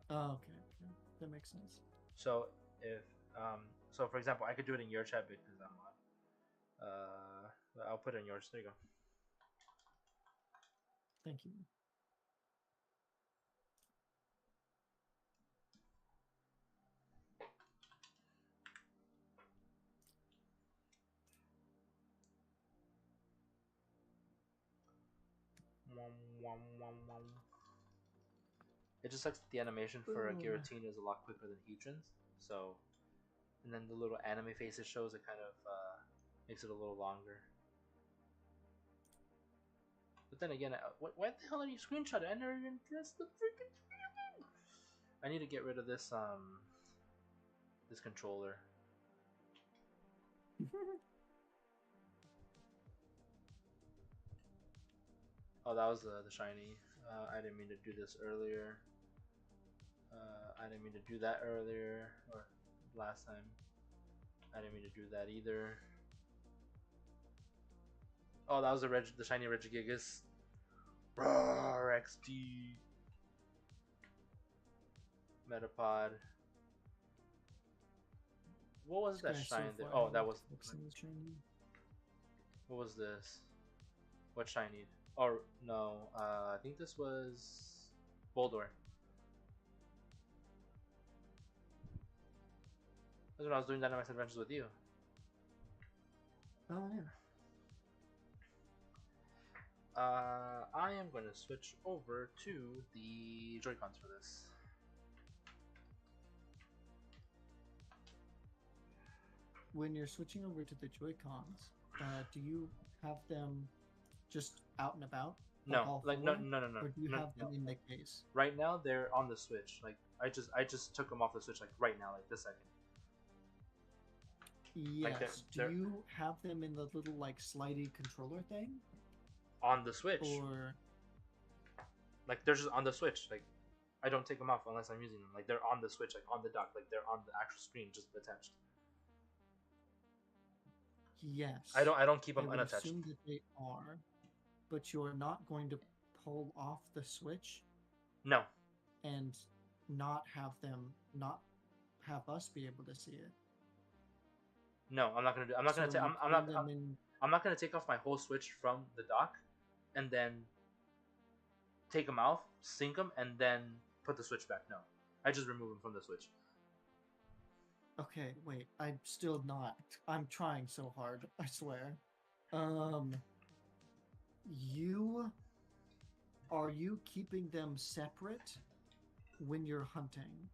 Oh, okay, that makes sense. So if so for example, I could do it in your chat because I'm mod. I'll put it in yours. There you go. Thank you. It just sucks that the animation for Giratina is a lot quicker than Heatran's. So, and then the little anime face it shows, it kind of makes it a little longer. But then again, why the hell are you screenshotting? I never even pressed the freaking screen. I need to get rid of this this controller. Oh, that was the shiny. I didn't mean to do this earlier. I didn't mean to do that earlier or last time. I didn't mean to do that either. Oh, that was the shiny Regigigas. Roar XD. Metapod. What was that shine there? Oh, that was. What was this? What shiny? Oh no, I think this was Boldor. That's when I was doing Dynamax Adventures with you. Oh yeah. I am going to switch over to the Joy-Cons for this. When you're switching over to the Joy-Cons, do you have them just out and about? No, like no. Or do you have them in the case? Right now they're on the Switch. Like I just took them off the Switch like right now, like this second. Yes. Like do you have them in the little like slidey controller thing? On the Switch. Or like they're just on the Switch. Like I don't take them off unless I'm using them. Like they're on the Switch, like on the dock, like they're on the actual screen, just attached. Yes. I don't keep them I would unattached. assume that they are, but you're not going to pull off the Switch. No. And not have us be able to see it. No, I'm not gonna do. I'm not gonna take off my whole Switch from the dock, and then take them off, sync them, and then put the Switch back. No, I just remove them from the Switch. Okay, wait. I'm still not. I'm trying so hard. I swear. Are you keeping them separate when you're hunting?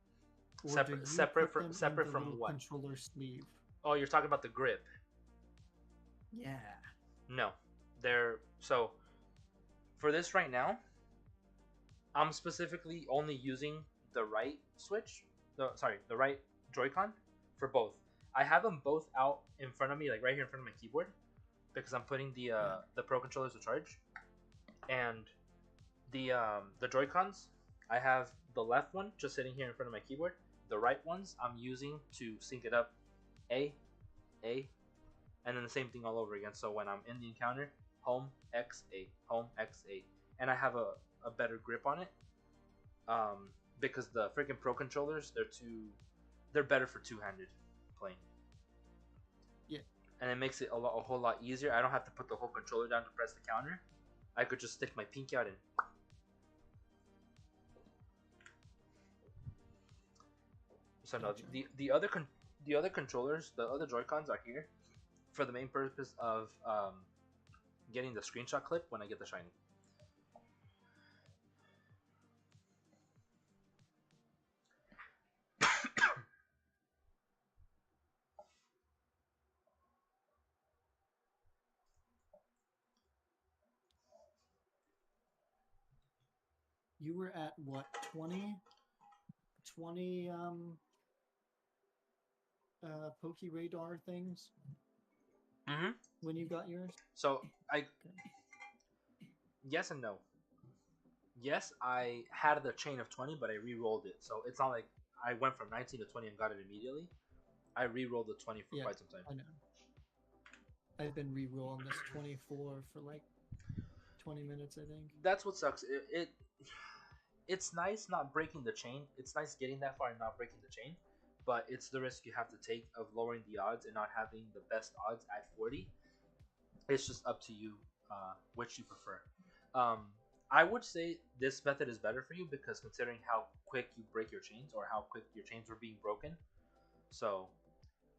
Or Separate from what? Controller sleeve. Oh, you're talking about the grip. Yeah. No, they're so. For this right now, I'm specifically only using the right Switch. The right Joy-Con for both. I have them both out in front of me, like right here in front of my keyboard, because I'm putting the Pro controllers to charge, and the Joy-Cons I have the left one just sitting here in front of my keyboard. The right ones I'm using to sync it up. A, A, and then the same thing all over again. So when I'm in the encounter, home, X, A, home, X, A. And I have a better grip on it. Because the freaking Pro controllers, they're better for two-handed playing. Yeah. And it makes it a whole lot easier. I don't have to put the whole controller down to press the counter. I could just stick my pinky out and. So no, Gotcha. the other controllers, the other Joy-Cons are here for the main purpose of getting the screenshot clip when I get the shiny. You were at what, 20 PokeRadar things Mm-hmm. when you got yours? So yes and no. Yes, I had the chain of 20, but I re-rolled it. So it's not like I went from 19 to 20 and got it immediately. I re-rolled the 20 for quite some time. I know. I've been re-rolling this 24 for like 20 minutes, I think. That's what sucks. It's nice not breaking the chain. It's nice getting that far and not breaking the chain, but it's the risk you have to take of lowering the odds and not having the best odds at 40. It's just up to you which you prefer. I would say this method is better for you because considering how quick you break your chains or how quick your chains were being broken, so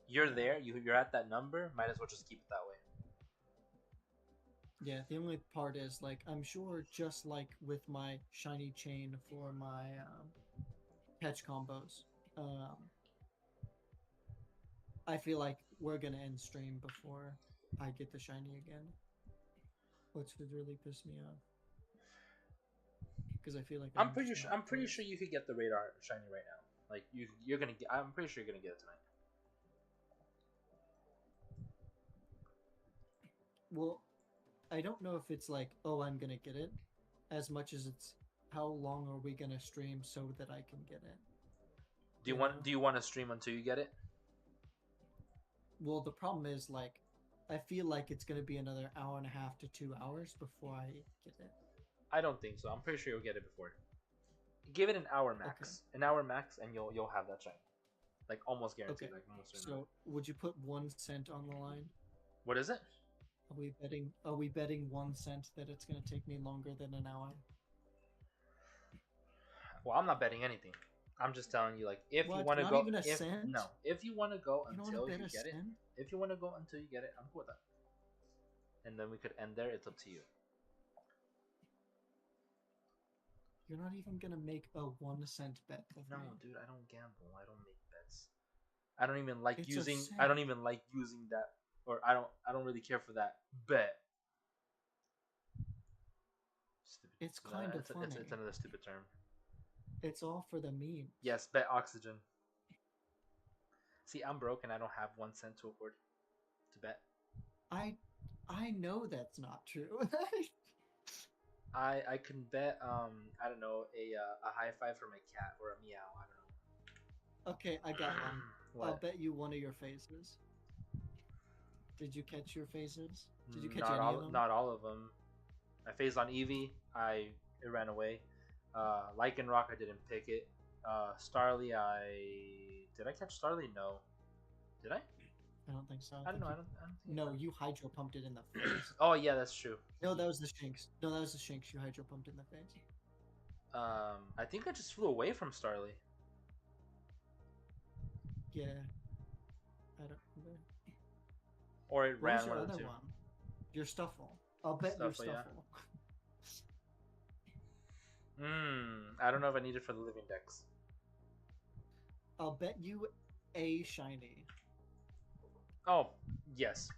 you're there, you're at that number. Might as well just keep it that way. Yeah, the only part is, like, I'm sure just like with my shiny chain for my catch combos, I feel like we're gonna end stream before I get the shiny again, which would really piss me off. Because I feel like I'm pretty sure you could get the radar shiny right now. Like you're gonna get. I'm pretty sure you're gonna get it tonight. Well, I don't know if it's like, oh, I'm gonna get it, as much as it's how long are we gonna stream so that I can get it. Do you want to stream until you get it? Well, the problem is, like, I feel like it's gonna be another hour and a half to 2 hours before I get it. I don't think so. I'm pretty sure you'll get it before. Give it an hour max. Okay. An hour max, and you'll have that shiny. Like almost guaranteed. Okay. Like almost. So would you put 1 cent on the line? What is it? Are we betting 1 cent that it's gonna take me longer than an hour? Well, I'm not betting anything. I'm just telling you, like, if you want to go, if you want to go until you get it, if you want to go until you get it, I'm cool with that. And then we could end there. It's up to you. You're not even gonna make a 1 cent bet. No, dude, I don't gamble. I don't make bets. I don't even like using. I don't even like using that, or I don't really care for that bet. Stupid. It's kind of funny. It's another stupid term. It's all for the meme. Yes, bet oxygen. See, I'm broke and I don't have 1 cent to afford to bet. I know that's not true. I can bet I don't know a high five for my cat or a meow. I don't know. Okay, I got one. What? I'll bet you one of your phases. Did you catch your phases? Did you catch any of them? Not all of them. I phased on Eevee. It ran away. Lycanroc, I didn't pick it. Starly, did I catch Starly? No. Did I? I don't think so. I don't know. No, you hydro pumped it in the face. Oh yeah, that's true. No, that was the Shinx. You hydro pumped in the face. I think I just flew away from Starly. Yeah. I don't remember. Or it ran your one of the other two. one? Your Stuffle. I'll bet your Stuffle. Yeah. I don't know if I need it for the living decks. I'll bet you a shiny. Oh, yes.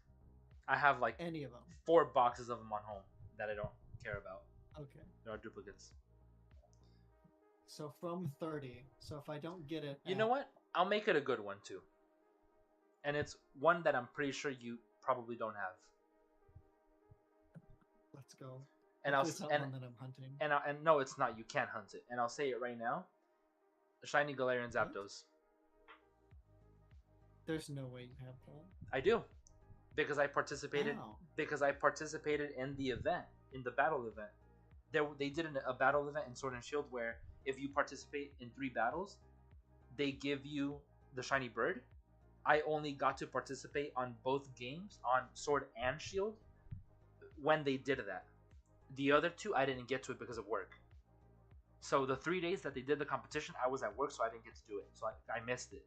I have like any of them. 4 boxes of them on home that I don't care about. Okay. There are duplicates. So from 30. So if I don't get it, you know what? I'll make it a good one too. And it's one that I'm pretty sure you probably don't have. Let's go. And Hopefully it's not one that I'm hunting. and no, it's not. You can't hunt it. And I'll say it right now. Shiny Galarian Zapdos. There's no way you have that. I do, because I participated. How? Because I participated in the event, in the battle event. They did a battle event in Sword and Shield where if you participate in 3 battles, they give you the shiny bird. I only got to participate on both games, on Sword and Shield, when they did that. The other 2, I didn't get to it because of work. So the 3 days that they did the competition, I was at work, so I didn't get to do it. So I missed it.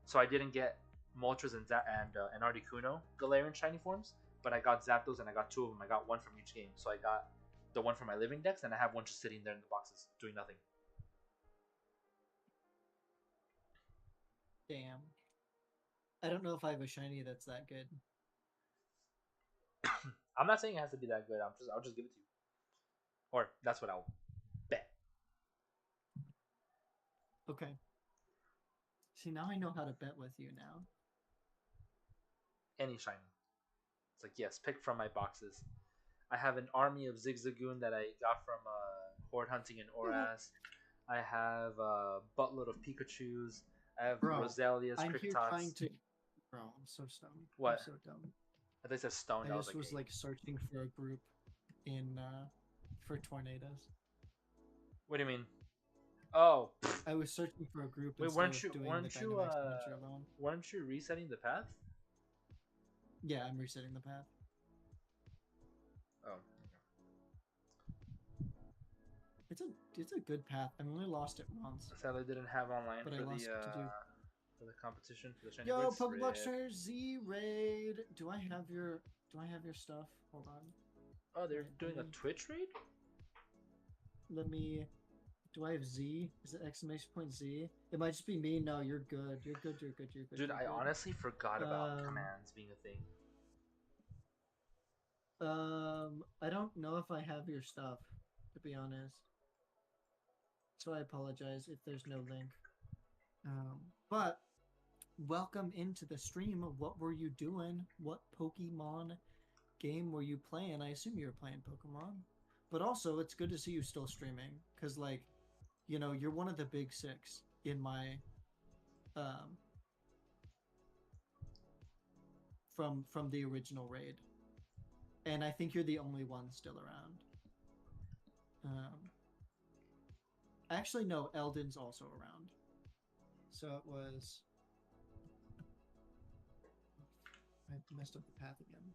So I didn't get Moltres and Articuno Galarian shiny forms, but I got Zapdos and I got 2 of them. I got 1 from each game. So I got the 1 from my living decks, and I have 1 just sitting there in the boxes doing nothing. Damn. I don't know if I have a shiny that's that good. I'm not saying it has to be that good. I'll just give it to you. Or that's what I'll bet. Okay. See, now I know how to bet with you now. Any shiny. It's like, yes, pick from my boxes. I have an army of Zigzagoon that I got from horde hunting in Oras. I have a buttload of Pikachus. I have Roselia's, I'm here Kriktots. trying to... Bro, I'm so stoned. What? I'm so dumb. I think it says stoned. I just was like searching for a group in for tornadoes. What do you mean? Oh, I was searching for a group. Wait, weren't you resetting the path? Yeah, I'm resetting the path. Oh, okay. It's a good path. I only lost it once. Sadly, didn't have online but for the competition for the shiny. Yo, Pokebox Trainer Z Raid. Do I have your stuff? Hold on. Oh, they're doing a Twitch raid? Let me... Do I have Z? Is it exclamation point Z? It might just be me. No, you're good. You're good. Dude, I honestly forgot about commands being a thing. I don't know if I have your stuff, to be honest. So I apologize if there's no link. But welcome into the stream. What were you doing? What Pokemon game were you playing? I assume you were playing Pokemon. But also, it's good to see you still streaming, because, like, you know, you're one of the big 6 in my, from the original raid. And I think you're the only one still around. Actually, no, Eldon's also around. So it was... I messed up the path again.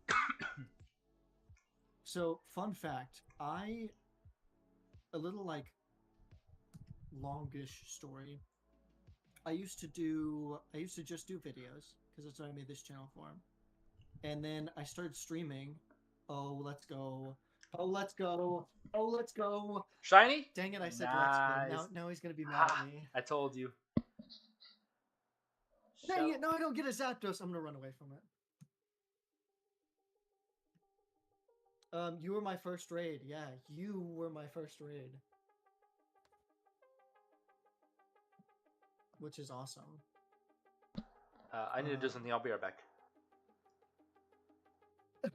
So, fun fact, a little, like, longish story. I used to just do videos, because that's what I made this channel for. And then I started streaming. Oh, let's go. Oh, let's go. Oh, let's go. Shiny? Dang it, I said nice. let's go. Now he's going to be mad at me. I told you. Dang it, now I don't get a Zapdos. I'm going to run away from it. You were my first raid. Yeah, you were my first raid. Which is awesome. I need to do something. I'll be right back. That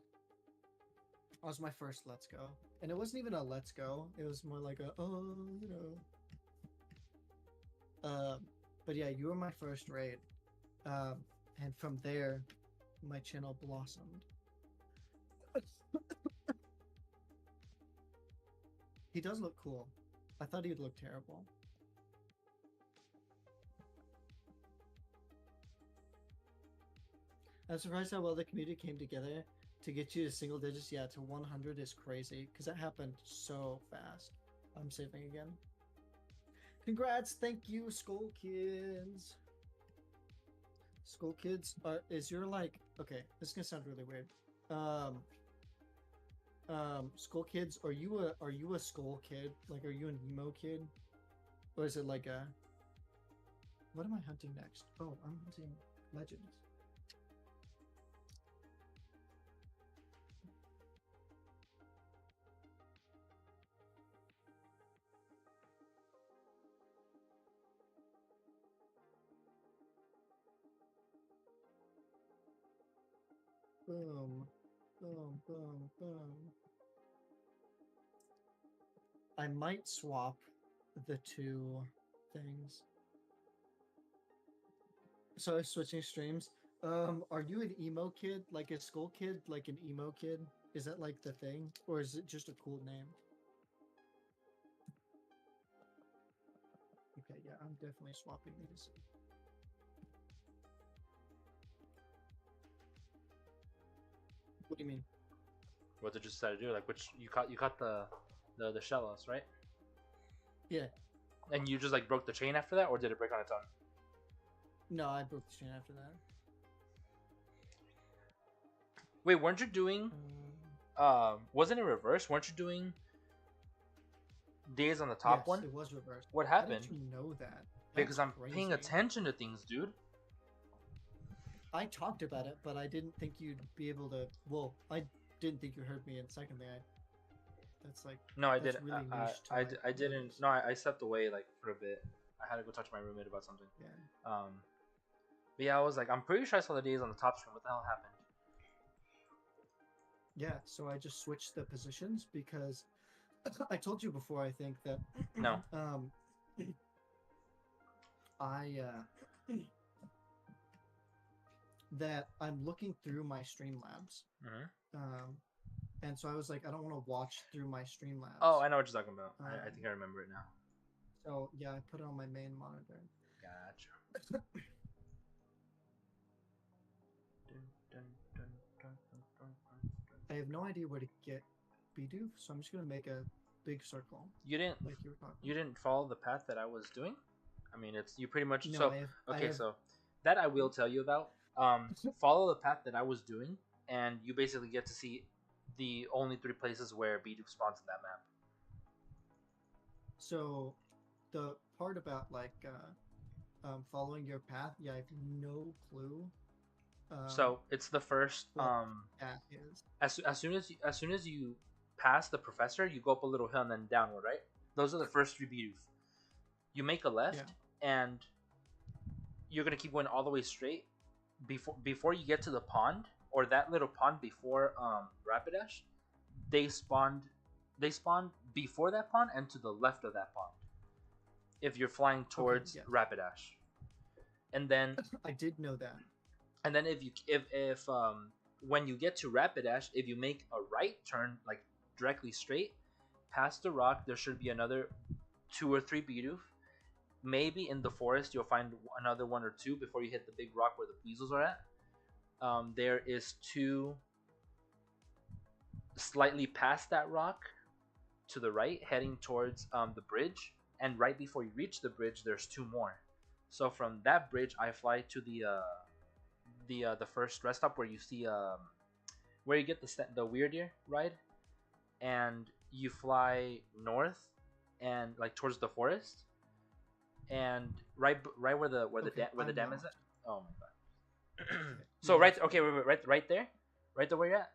was my first Let's Go. And it wasn't even a Let's Go. It was more like a, you know. But yeah, you were my first raid. And from there, my channel blossomed. He does look cool. I thought he'd look terrible. I'm surprised how well the community came together to get you to single digits. Yeah, to 100 is crazy, because that happened so fast. I'm saving again. Congrats, thank you, Skull Kids. Skull Kids is your, like, okay, this is gonna sound really weird. Skull Kids, are you a Skull Kid? Like, are you an emo kid? Or is it like a... What am I hunting next? Oh, I'm hunting Legends. Boom. Boom, boom, boom. I might swap the two things. So I was switching streams. Are you an emo kid, like a skull kid, like an emo kid? Is that like the thing, or is it just a cool name? Okay, yeah, I'm definitely swapping these. What do you mean? What did you decide to do? Like, which you caught the Shellos, right? Yeah. And you just like broke the chain after that, or did it break on its own? No, I broke the chain after that. Wait, weren't you doing? Wasn't it reverse? Weren't you doing days on the top yes, one? It was reversed. What How happened? did you know that? Because That's I'm paying crazy. attention to things, dude. I talked about it, but I didn't think you'd be able to. Well, I didn't think you heard me. And secondly, that's like No, I that's didn't. really niche to, I like, didn't. others. No, I stepped away like for a bit. I had to go talk to my roommate about something. Yeah. But yeah, I was like, I'm pretty sure I saw the days on the top screen. What the hell happened? Yeah, so I just switched the positions because I told you before, I think that No. that I'm looking through my Streamlabs. And so I was like, I don't want to watch through my Streamlabs. Oh, I know what you're talking about. I think I remember it now. So yeah, I put it on my main monitor. Gotcha. I have no idea where to get Bidoof, so I'm just gonna make a big circle. You didn't. Like you were talking. You didn't follow the path that I was doing. I mean, it's you pretty much. No, So I have, so that I will tell you about. Follow the path that I was doing, and you basically get to see the only 3 places where Bidoof spawns in that map. So, the part about like following your path, yeah, I have no clue. So it's the first. That is. As soon as you pass the professor, you go up a little hill and then downward, right? Those are the first 3 Bidoof. You make a left, and you're gonna keep going all the way straight. Before you get to the pond, or that little pond before Rapidash, they spawned before that pond and to the left of that pond. If you're flying towards Rapidash, and then I did know that. And then if when you get to Rapidash, if you make a right turn like directly straight past the rock, there should be another 2 or 3 Bidoof. Maybe in the forest you'll find another 1 or 2 before you hit the big rock where the weasels are at. There is 2 slightly past that rock to the right, heading towards the bridge. And right before you reach the bridge, there's 2 more. So from that bridge, I fly to the first rest stop where you see where you get the Weird Ear ride, and you fly north and like towards the forest, and right where the dam is at. Oh my god. So right there where you're at,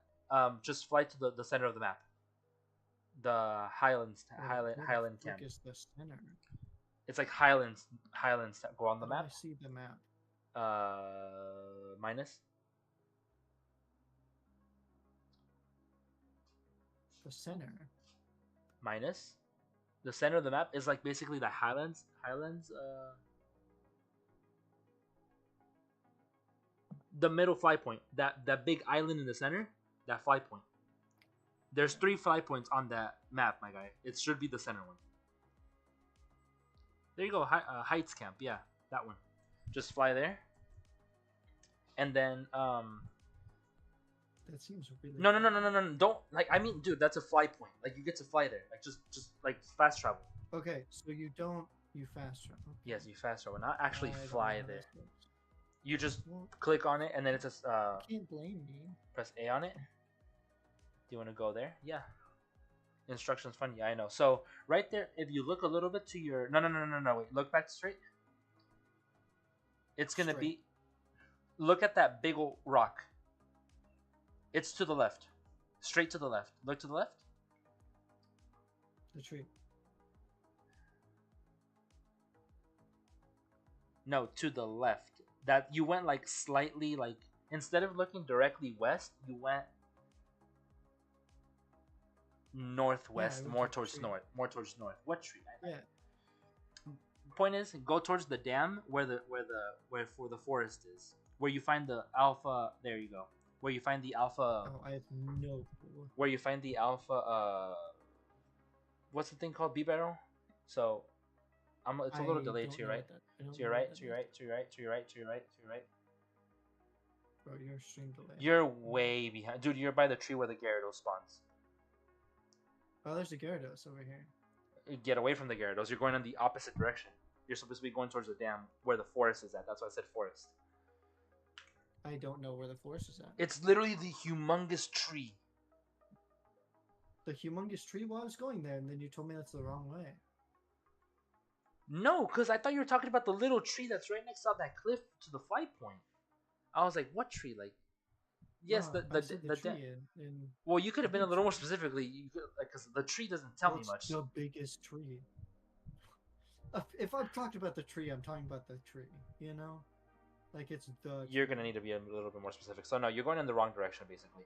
just fly to the center of the map, the Highlands camp. Is the center? It's like Highlands go on the map. I see the map. Minus the center. Minus the center of the map is like basically the Highlands. The middle fly point, that big island in the center, that fly point. There's 3 fly points on that map, my guy. It should be the center one. There you go, Heights Camp. Yeah, that one. Just fly there, and then that seems really. No. Don't like. I mean, dude, that's a fly point. Like you get to fly there. Like just like fast travel. Okay, so you fast travel. Okay. Yes, you fast travel, not actually I fly there. You just click on it, and then it says. Can't blame me. Press A on it. Do you want to go there? Yeah. Instructions fun. Yeah, I know. So right there, if you look a little bit to your no. Wait, look back straight. It's gonna be. Look at that big old rock. It's to the left, straight to the left. Look to the left. The tree. No, to the left. That you went like slightly like instead of looking directly west, you went. northwest, went more to the towards tree. north, more towards north. What tree? Yeah. Point is, go towards the dam where for the forest is, where you find the alpha. There you go. Where you find the alpha. Oh, I have no clue. Where you find the alpha. What's the thing called? B-barrel. So, it's a little delayed to your right. To your right. To your right. To your right. To your right. To your right. To your right. Bro, your stream delay. You're way behind, dude. You're by the tree where the Gyarados spawns. Oh, there's a Gyarados over here. Get away from the Gyarados. You're going in the opposite direction. You're supposed to be going towards the dam where the forest is at. That's why I said forest. I don't know where the forest is at. It's literally the humongous tree. The humongous tree? Well, I was going there, and then you told me that's the wrong way. No, because I thought you were talking about the little tree that's right next to that cliff to the flight point. I was like, what tree? Like, yes, No, I said the tree in well, you could have been a little more specifically, because the tree doesn't tell me much. The biggest tree. If I've talked about the tree, I'm talking about the tree. You know, like it's the. You're gonna need to be a little bit more specific. So no, you're going in the wrong direction, basically.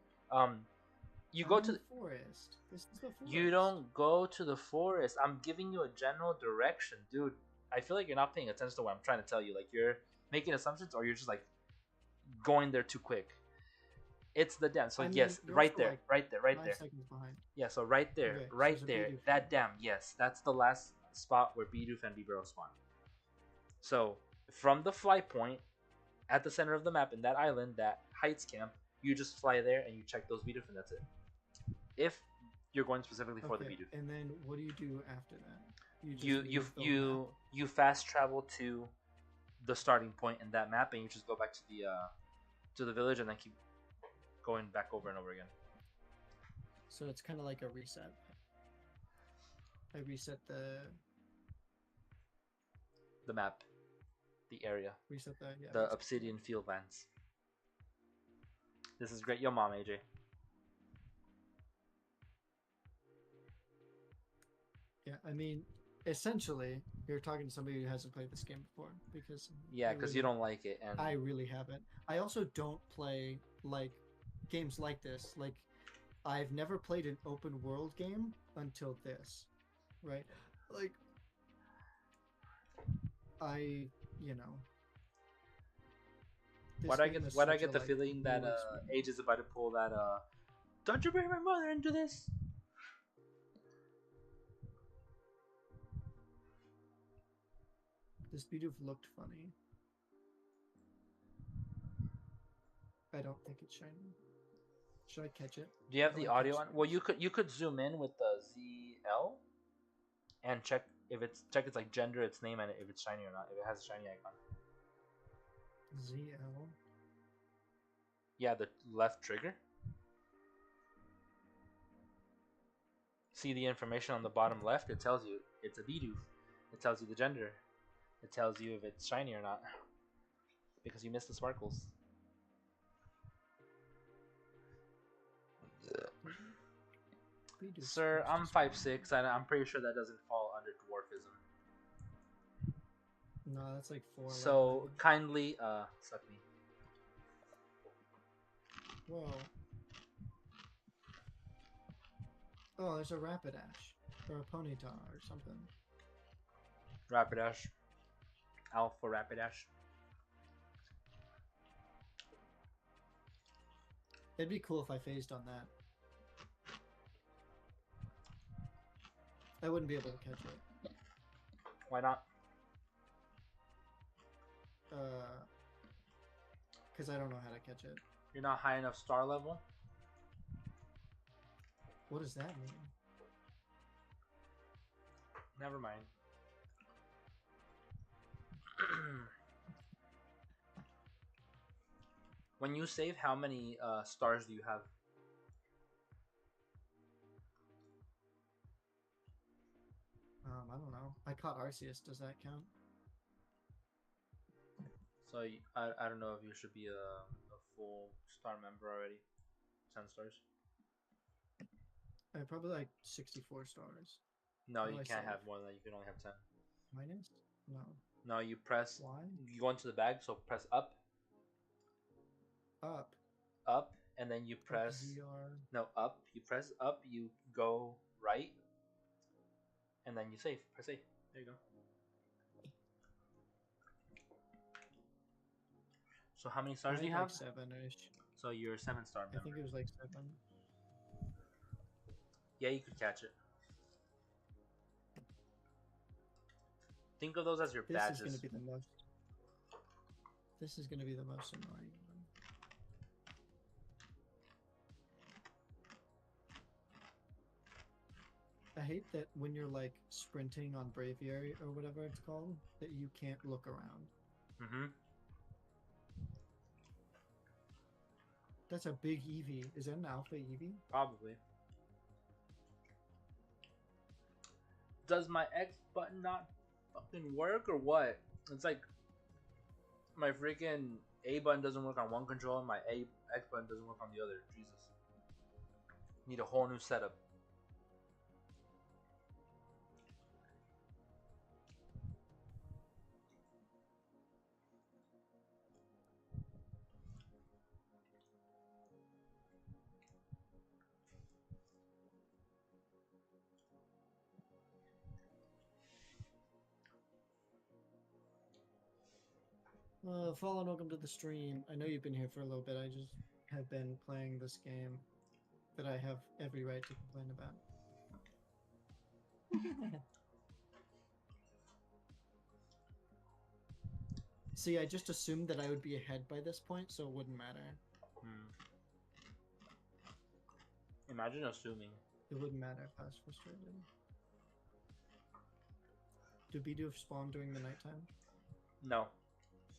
You go to the forest. This is the forest. You don't go to the forest. I'm giving you a general direction, dude. I feel like you're not paying attention to what I'm trying to tell you. Like you're making assumptions, or you're just like going there too quick. It's the dam. So I mean, yes, you're right also, there, like, right there, right 5 there. seconds behind. Yeah, so right there, Okay, so right there's a there, Bidoof that there. dam. Yes, that's the last spot where Bidoof and B-barrel spawn. So from the fly point at the center of the map in that island, that Heights camp, you just fly there and you check those Bidoof, and that's it. If you're going specifically for the Bidoof. And then what do you do after that? You fast travel to the starting point in that map, and you just go back to the village, and then keep going back over and over again. So it's kind of like a reset. I reset the map, the area, reset the yeah. the reset obsidian field lands. This is great. Yo, mom, AJ. Yeah, I mean, essentially, you're talking to somebody who hasn't played this game before because Yeah, because you don't like it, and I really haven't. I also don't play like games like this. Like, I've never played an open world game until this, right? Like, you know. Why do I get the feeling that Age is about to pull that don't you bring my mother into this? This Bidoof looked funny. I don't think it's shiny. Should I catch it? Do you have the audio on? Well, you could zoom in with the ZL and check its like gender, its name, and if it's shiny or not. If it has a shiny icon. ZL. Yeah, the left trigger. See the information on the bottom left? It tells you it's a Bidoof. It tells you the gender. It tells you if it's shiny or not. Because you missed the sparkles. Bidoof Sir, supposed I'm to spawn. 5'6", and I'm pretty sure that doesn't fall under dwarfism. No, that's like 4. So kindly suck me. Whoa. Oh, there's a Rapidash. Or a Ponyta or something. Rapidash. Alpha Rapidash. It'd be cool if I phased on that. I wouldn't be able to catch it. Why not? Because I don't know how to catch it. You're not high enough star level? What does that mean? Never mind. When you save, how many stars do you have? I don't know. I caught Arceus. Does that count? So I don't know if you should be a full star member already. 10 stars. I probably like 64 stars. No, What do you I can't save? have more than that. You can only have 10. Minus? No. No, you press. Why? You go into the bag, so press up, Up. up, and then you press ZR. no up. You press up. You go right, and then you save. Press A. There you go. So how many stars do you have? Like 7-ish. So you're a 7-star member. I think it was like 7. Yeah, you could catch it. Think of those as your This badges. is gonna be the most. This is gonna be the most annoying one. I hate that when you're like sprinting on Braviary or whatever it's called, that you can't look around. Mm-hmm. That's a big Eevee. Is that an alpha Eevee? Probably. Does my X button not fucking work or what? It's like my freaking A button doesn't work on one controller, my X button doesn't work on the other. Jesus. Need a whole new setup. Fallen, welcome to the stream. I know you've been here for a little bit. I just have been playing this game that I have every right to complain about. See, I just assumed that I would be ahead by this point, so it wouldn't matter. Imagine assuming. It wouldn't matter if I was frustrated. Do Bidoof spawn during the nighttime? No.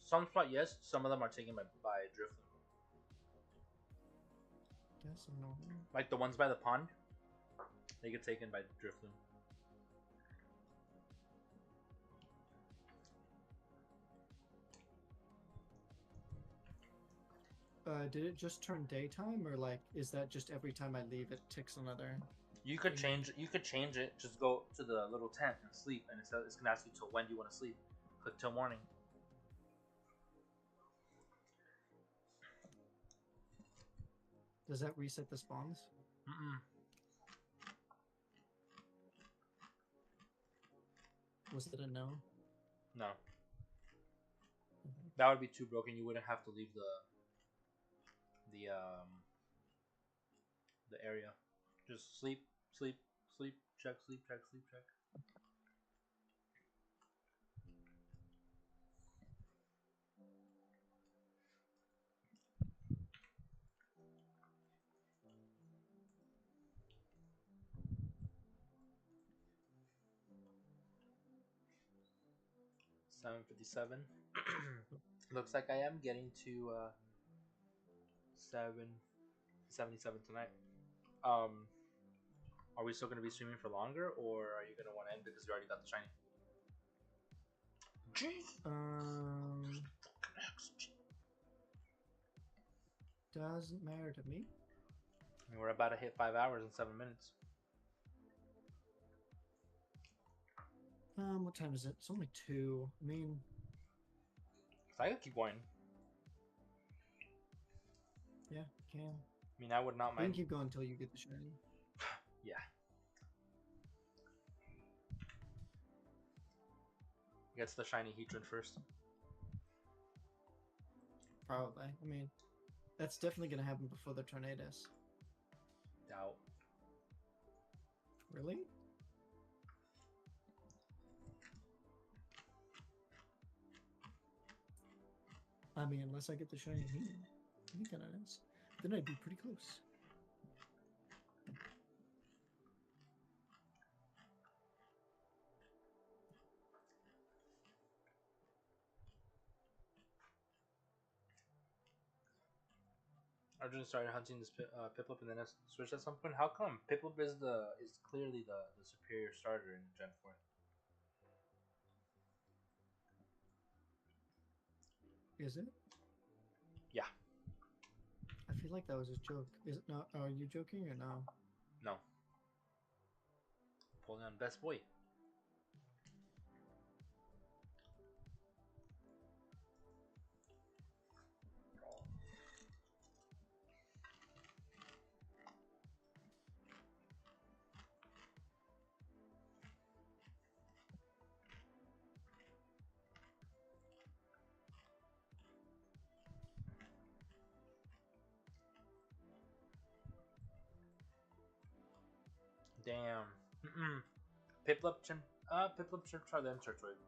Some spot yes, some of them are taken by Drifloon. That's annoying. Like the ones by the pond, they get taken by Drifloon. Did it just turn daytime, or like, is that just every time I leave it ticks another? You could change it. Just go to the little tent and sleep, and it's gonna ask you till when do you want to sleep. Click till morning. Does that reset the spawns? Mm-mm. Was it a no? No. That would be too broken. You wouldn't have to leave the area. Just sleep, sleep, sleep, check, sleep, check, sleep, check. $7.57. Looks like I am getting to 7:77 tonight. Are we still gonna be streaming for longer, or are you gonna want to end because you already got the shiny? Jeez. Doesn't matter to me. I mean, we're about to hit 5 hours and 7 minutes. What time is it? It's only 2. I mean, I could keep going. yeah, can. I mean, I would not You can mind. keep going until you get the shiny. Yeah. Gets the shiny Heatran first. Probably. I mean, that's definitely gonna happen before the Tornadus. Doubt. Really? I mean, unless I get the shiny Heatran. I think that is. Then I'd be pretty close. Arjun started hunting this Piplup and then switched at some point. How come? Piplup is clearly the superior starter in Gen 4. Is it? Yeah. I feel like that was a joke. Is it not? Are you joking or no? No. Pulling on best boy. Damn. Piplup, Chimchar, then Turtwig.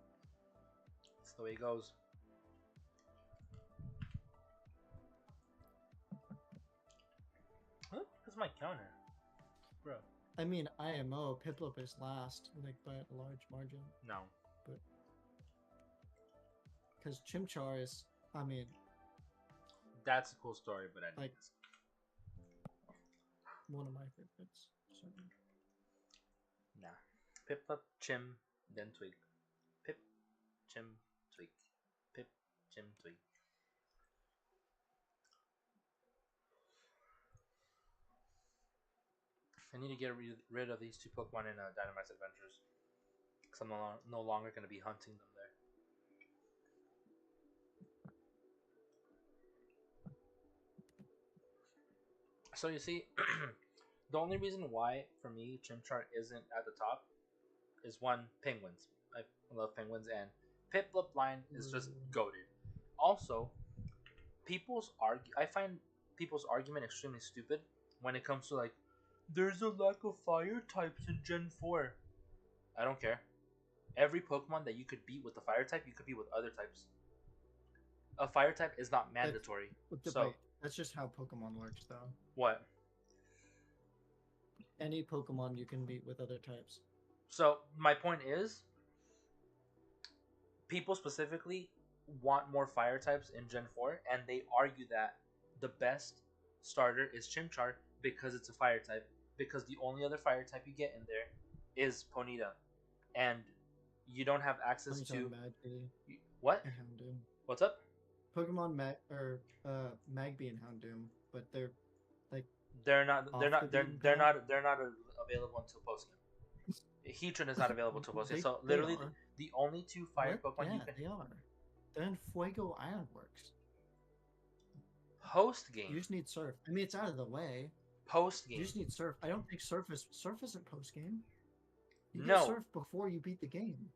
That's the way it goes. Huh? That's my counter. Bro. I mean, IMO, Piplup is last, like by a large margin. No. But because Chimchar is, I mean, that's a cool story, but I like one of my favorites. So. Nah. Piplup, Chim, then Twig. Pip, Chim, Twig. Pip, Chim, Twig. I need to get rid of these two Pokemon in Dynamax Adventures. Because I'm no longer going to be hunting them there. So you see, the only reason why, for me, Chimchar isn't at the top is one, penguins. I love penguins, and Piplup line is just goated. Also, I find people's argument extremely stupid when it comes to like, there's a lack of fire types in Gen 4. I don't care. Every Pokemon that you could beat with the fire type, you could beat with other types. A fire type is not mandatory. That's just how Pokemon works, though. What? Any Pokemon you can beat with other types. So, my point is, people specifically want more fire types in Gen 4, and they argue that the best starter is Chimchar because it's a fire type, because the only other fire type you get in there is Ponyta. And you don't have access to... What? What's up? Pokemon Magby and Houndoom, but they're like they're not available until post game. Heatran is not available until post game. So literally the only two fire Pokemon you can. They are. They're in Fuego Ironworks. Post game. You just need Surf. I mean, it's out of the way. Post game. You just need Surf. I don't think Surf isn't post game. You get Surf before you beat the game.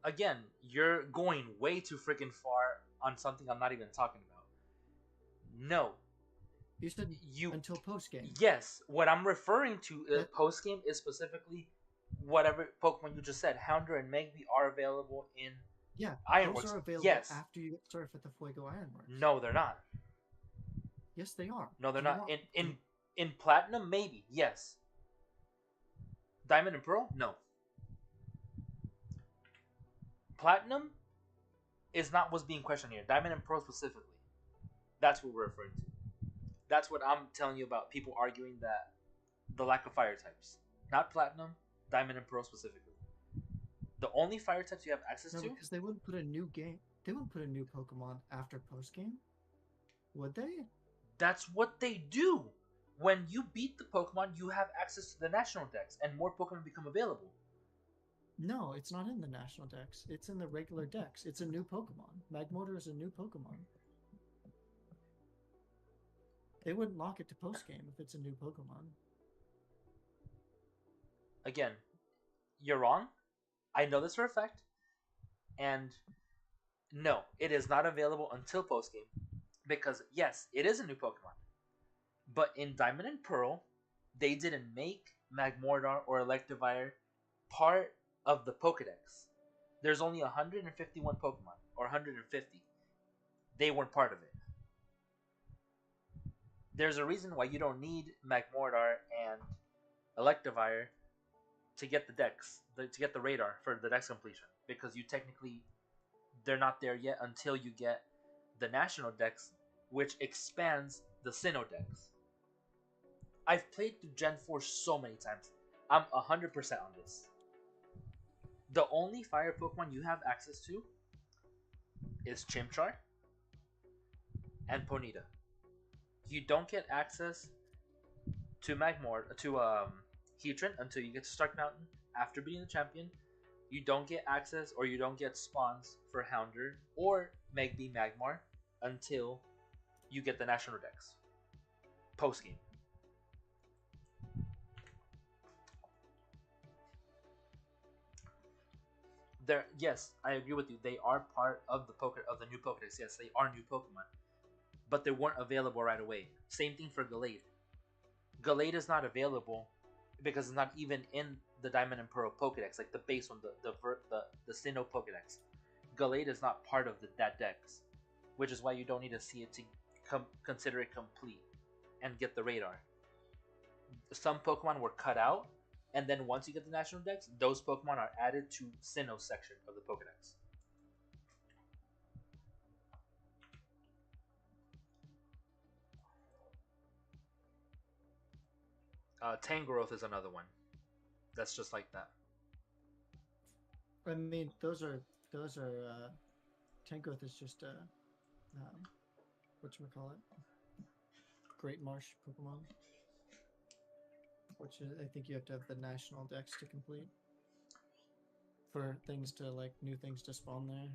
Again, you're going way too freaking far on something I'm not even talking about. No. You said until post game. Yes. What I'm referring to post game is specifically whatever Pokemon you just said. Houndour and Magby are available in Ironworks. Those are available after you get Surf at the Fuego Ironworks. No, they're not. Yes, they are. No, they're not. In Platinum, maybe. Yes. Diamond and Pearl? No. Platinum is not what's being questioned here. Diamond and Pearl specifically. That's what we're referring to. That's what I'm telling you about people arguing that the lack of fire types. Not Platinum, Diamond and Pearl specifically. The only fire types you have access to... because they wouldn't put a new game... They wouldn't put a new Pokemon after post-game. Would they? That's what they do! When you beat the Pokemon, you have access to the National Dex, and more Pokemon become available. No, it's not in the National Dex. It's in the regular Dex. It's a new Pokemon. Magmortar is a new Pokemon. They wouldn't lock it to post-game if it's a new Pokemon. Again, you're wrong. I know this for a fact. And no, it is not available until post-game. Because, yes, it is a new Pokemon. But in Diamond and Pearl, they didn't make Magmortar or Electivire part of the Pokedex. There's only 151 Pokemon, or 150. They weren't part of it. There's a reason why you don't need Magmortar and Electivire to get the Dex, to get the radar for the Dex completion. Because they're not there yet until you get the National Dex, which expands the Sinnoh Dex. I've played through Gen 4 so many times. I'm 100% on this. The only fire Pokemon you have access to is Chimchar and Ponyta. You don't get access to Heatran until you get to Stark Mountain after beating the champion. You don't get access or you don't get spawns for Houndour or Magby Magmar until you get the National Dex. Post game. Yes, I agree with you. They are part of the new Pokedex. Yes, they are new Pokemon, but they weren't available right away. Same thing for Gallade. Gallade is not available because it's not even in the Diamond and Pearl Pokedex, like the base one, the Sinnoh Pokedex. Gallade is not part of that dex, which is why you don't need to see it to consider it complete and get the radar. Some Pokemon were cut out, and then once you get the National Dex, those Pokemon are added to Sinnoh section of the Pokedex. Tangrowth is another one. That's just like that. I mean, those are Tangrowth is just whatchamacallit? Great Marsh Pokemon. Which is, I think you have to have the National Dex to complete. For things to, like, new things to spawn there.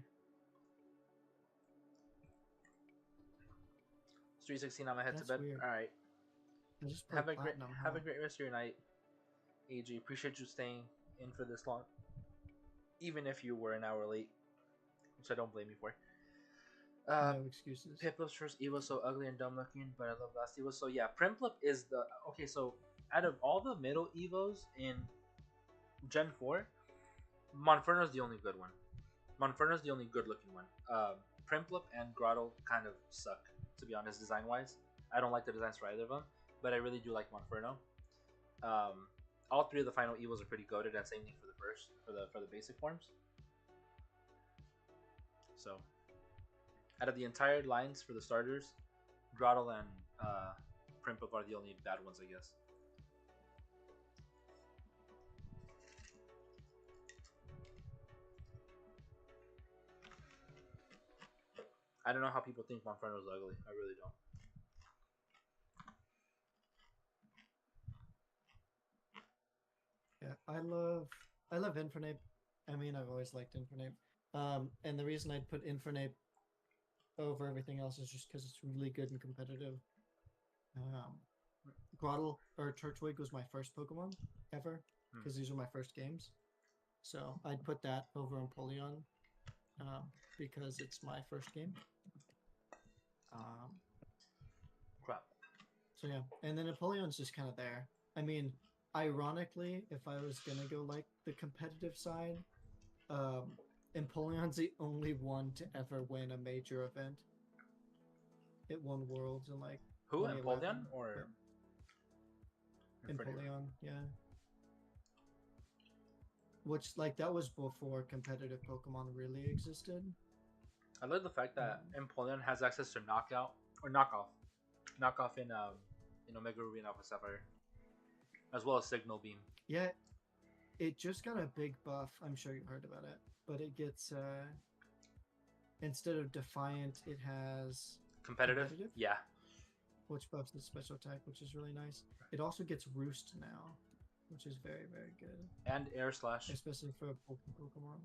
It's 3:16, I'm gonna head to bed. Weird. Alright. Have a great rest of your night, AG. Appreciate you staying in for this long. Even if you were an hour late. Which I don't blame you for. No excuses. Piplup's first Evo was so ugly and dumb looking, but I love last Evo. So yeah, Primplup is the... Okay, so out of all the middle Evos in Gen 4, Monferno's the only good one. Monferno's the only good looking one. Primplup and Grottle kind of suck, to be honest, design-wise. I don't like the designs for either of them, but I really do like Monferno. All three of the final Evos are pretty goated, and same thing for the basic forms. So, out of the entire lines for the starters, Grottle and Primplup are the only bad ones, I guess. I don't know how people think Monferno's ugly. I really don't. Yeah, I love Infernape. I mean, I've always liked Infernape. And the reason I'd put Infernape over everything else is just because it's really good and competitive. Grottle or Turtwig was my first Pokemon ever because these were my first games. So I'd put that over Empoleon because it's my first game. Crap. So yeah, and then Empoleon's just kind of there. I mean, ironically, if I was gonna go like the competitive side, Empoleon's the only one to ever win a major event. It won Worlds in like who? Empoleon or Empoleon, yeah. Which, like, that was before competitive Pokemon really existed. I love the fact that Empoleon has access to knockout or knockoff in Omega Ruby and Alpha Sapphire, as well as Signal Beam. Yeah, it just got a big buff. I'm sure you heard about it, but it gets instead of Defiant, it has competitive. Yeah, which buffs the special attack, which is really nice. It also gets Roost now, which is very, very good. And Air Slash, especially for a Pokemon.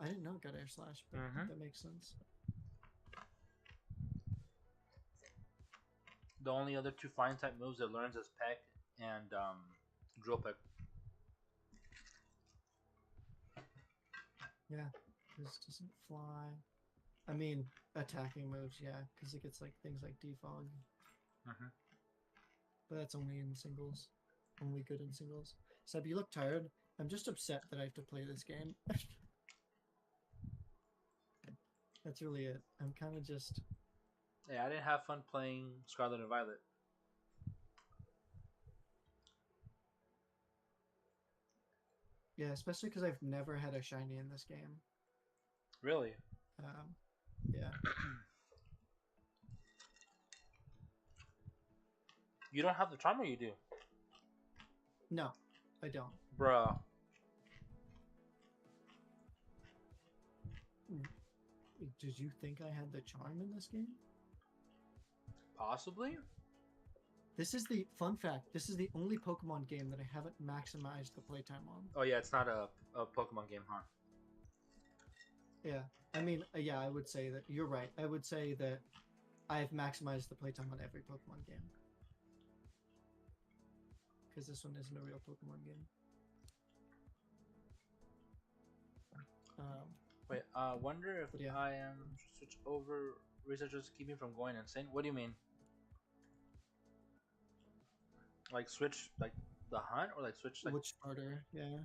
I didn't know it got Air Slash, but that makes sense. The only other two flying type moves it learns is Peck and Drill Peck. Yeah, this doesn't fly. I mean, attacking moves, yeah, because it gets like things like Defog. But that's only in singles. Only good in singles. Seb, you look tired. I'm just upset that I have to play this game. That's really it. I'm kind of just... Yeah, I didn't have fun playing Scarlet and Violet. Yeah, especially because I've never had a shiny in this game. Really? Yeah. You don't have the charm, or you do? No, I don't. Bruh. Did you think I had the charm in this game? Possibly. This is the fun fact. This is the only Pokemon game that I haven't maximized the playtime on. Oh yeah, it's not a Pokemon game, huh? Yeah, I mean, yeah, I would say that you're right. I would say that I've maximized the playtime on every Pokemon game. Because this one isn't a real Pokemon game. Wait, wonder if I am switch over. Researchers keep me from going insane. What do you mean? Like switch like the hunt or like switch like Which starter? Yeah.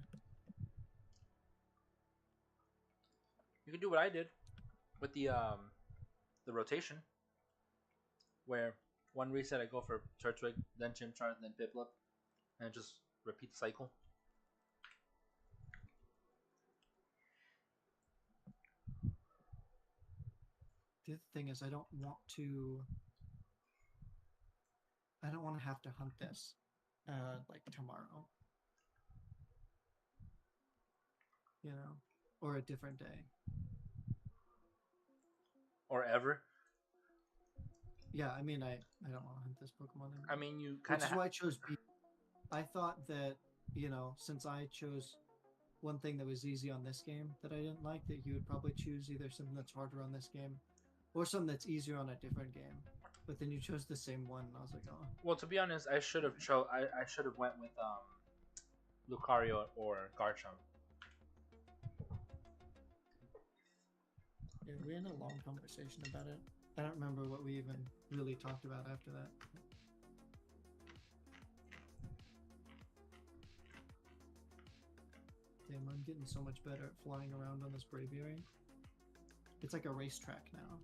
you can do what I did with the rotation where one reset I go for Turtwig, then Chimchar, then Piplup, and just repeat the cycle. The other thing is, I don't want to have to hunt this, like tomorrow. You know, or a different day. Or ever. Yeah, I mean, I don't want to hunt this Pokemon anymore. I mean, you kind Which of. is why I chose B. I thought that, you know, since I chose one thing that was easy on this game that I didn't like, that you would probably choose either something that's harder on this game or something that's easier on a different game. But then you chose the same one, and I was like, oh. Well, to be honest, I should have I should have went with Lucario or Garchomp. Yeah, we had a long conversation about it. I don't remember what we even really talked about after that. Damn, I'm getting so much better at flying around on this Braviary. It's like a racetrack now.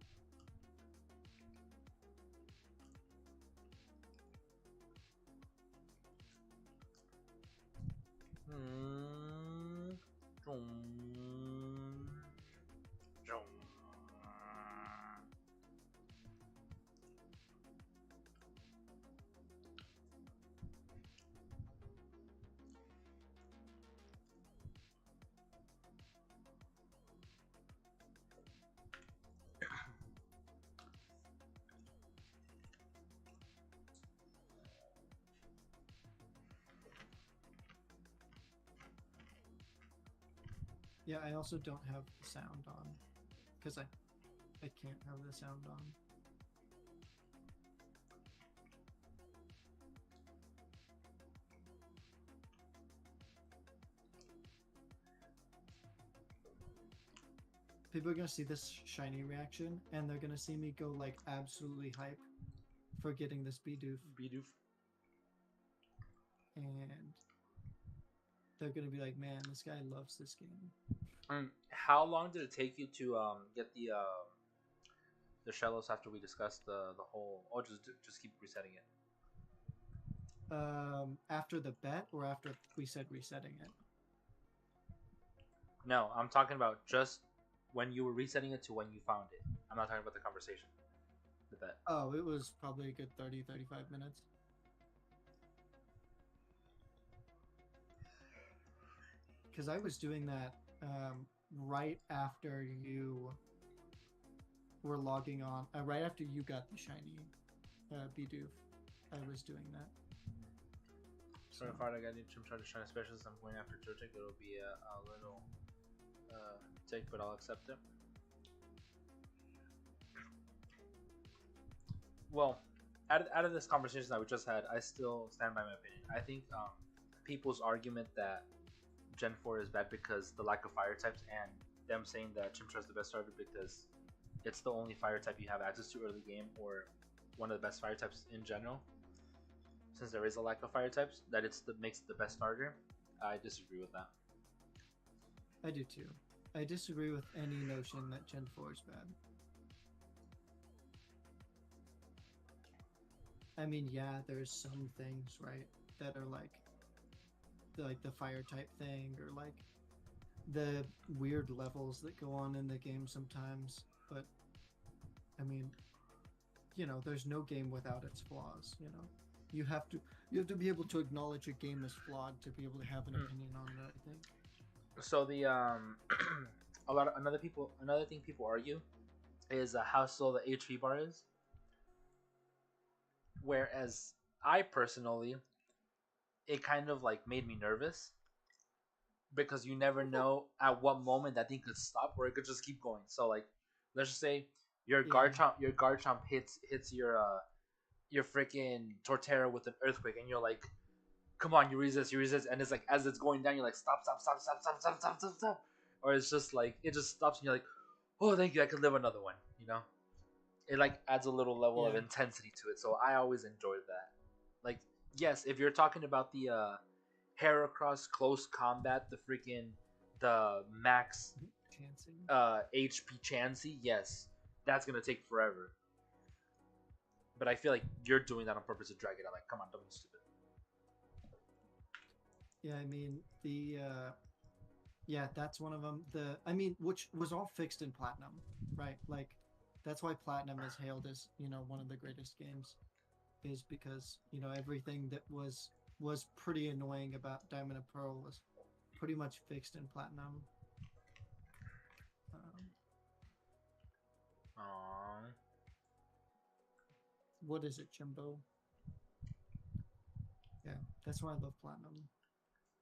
Yeah, I also don't have the sound on because I can't have the sound on. People are gonna see this shiny reaction and they're gonna see me go like absolutely hype for getting this Bidoof. And they're gonna be like, man, this guy loves this game. How long did it take you to get the shellos after we discussed the whole? Oh, just keep resetting it. After the bet or after we said resetting it? No, I'm talking about just when you were resetting it to when you found it. I'm not talking about the conversation. The bet. Oh, it was probably a good 30-35 minutes. Because I was doing that right after you were logging on. Right after you got the shiny Bidoof, I was doing that. So if I got the Chimchar to shine specialist, I'm going after Turtwig. It'll be a little take, but I'll accept it. Well, out of this conversation that we just had, I still stand by my opinion. I think people's argument that Gen 4 is bad because the lack of fire types, and them saying that Chimchar is the best starter because it's the only fire type you have access to early game, or one of the best fire types in general. Since there is a lack of fire types, that makes it the best starter. I disagree with that. I do too. I disagree with any notion that Gen 4 is bad. I mean, yeah, there's some things, right, that are like the fire type thing, or like the weird levels that go on in the game sometimes, but I mean, you know, there's no game without its flaws, you know. You have to be able to acknowledge a game is flawed to be able to have an opinion on it, I think. So the another thing people argue is how slow the HP bar is. Whereas I personally, it kind of like made me nervous because you never know at what moment that thing could stop or it could just keep going. So like, let's just say your Garchomp hits your freaking Torterra with an earthquake, and you're like, come on, you resist, and it's like as it's going down, you're like, stop, or it's just like it just stops, and you're like, oh, thank you, I could live another one, you know. It like adds a little level of intensity to it, so I always enjoyed that. Like Yes, if you're talking about the Heracross close combat, the max Chancing. HP Chansey, yes, that's gonna take forever. But I feel like you're doing that on purpose to drag it out. Like, come on, don't be stupid. Yeah, I mean yeah, that's one of them. I mean, which was all fixed in Platinum, right? Like, that's why Platinum is hailed as one of the greatest games, is because everything that was pretty annoying about Diamond and Pearl was pretty much fixed in Platinum. Aww. What is it, Jimbo? Yeah, that's why I love Platinum.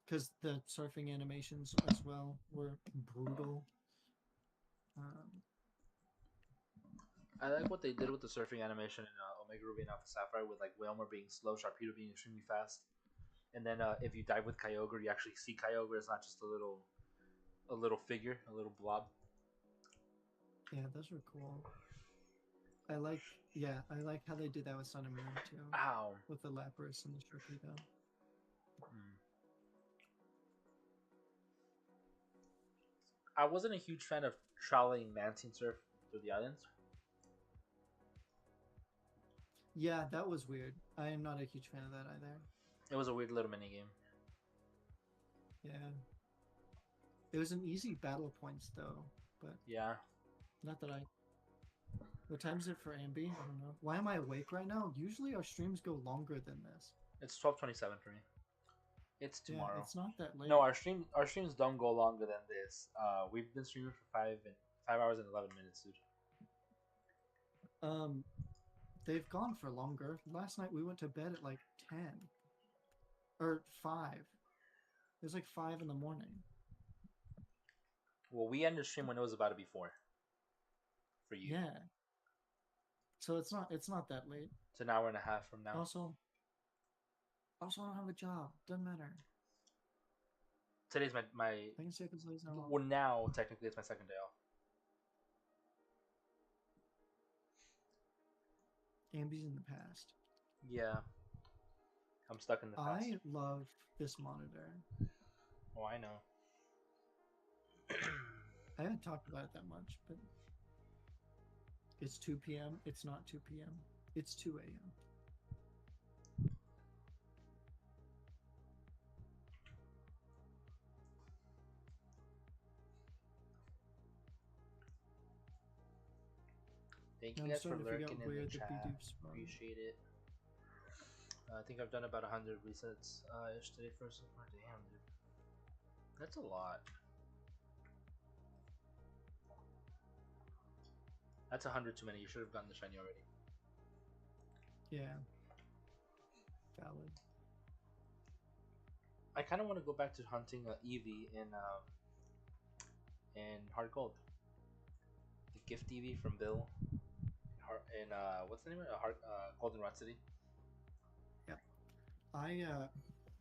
Because the surfing animations as well were brutal. I like what they did with the surfing animation in Omega Ruby and Alpha Sapphire, with like Wailmer being slow, Sharpedo being extremely fast, and then if you dive with Kyogre, you actually see Kyogre. It's not just a little figure, a little blob. Yeah, those were cool. I like how they did that with Sun and Moon too. Ow. With the Lapras and the Sharpedo. I wasn't a huge fan of traveling Mantine Surf through the islands. Yeah, that was weird. I am not a huge fan of that either. It was a weird little mini game. Yeah. It was an easy battle points though, but yeah. Not that I. What time is it for Ambi? I don't know. Why am I awake right now? Usually our streams go longer than this. It's 12:27 for me. It's tomorrow. Yeah, it's not that late. No, our streams don't go longer than this. We've been streaming for 5 hours and 11 minutes, dude. They've gone for longer. Last night we went to bed at like 10 or 5. It was like 5 in the morning. Well, we ended the stream when it was about to be 4. For you. Yeah. So it's not that late. It's an hour and a half from now. Also, I don't have a job. Doesn't matter. Today's my I can say this later. Well, now technically it's my second day off. Ambi's in the past. Yeah. I'm stuck in the past. I love this monitor. Oh, I know. I haven't talked about it that much, but it's 2 p.m. It's not 2 p.m. It's 2 a.m. Thank you guys for lurking in the chat. Appreciate it. I think I've done about 100 resets yesterday for so far. Damn, dude. That's a lot. That's 100 too many. You should have gotten the shiny already. Yeah. Valid. I kind of want to go back to hunting Eevee in Hard Gold. The gift Eevee from Bill. In what's the name of it? Golden Rod City. Yep.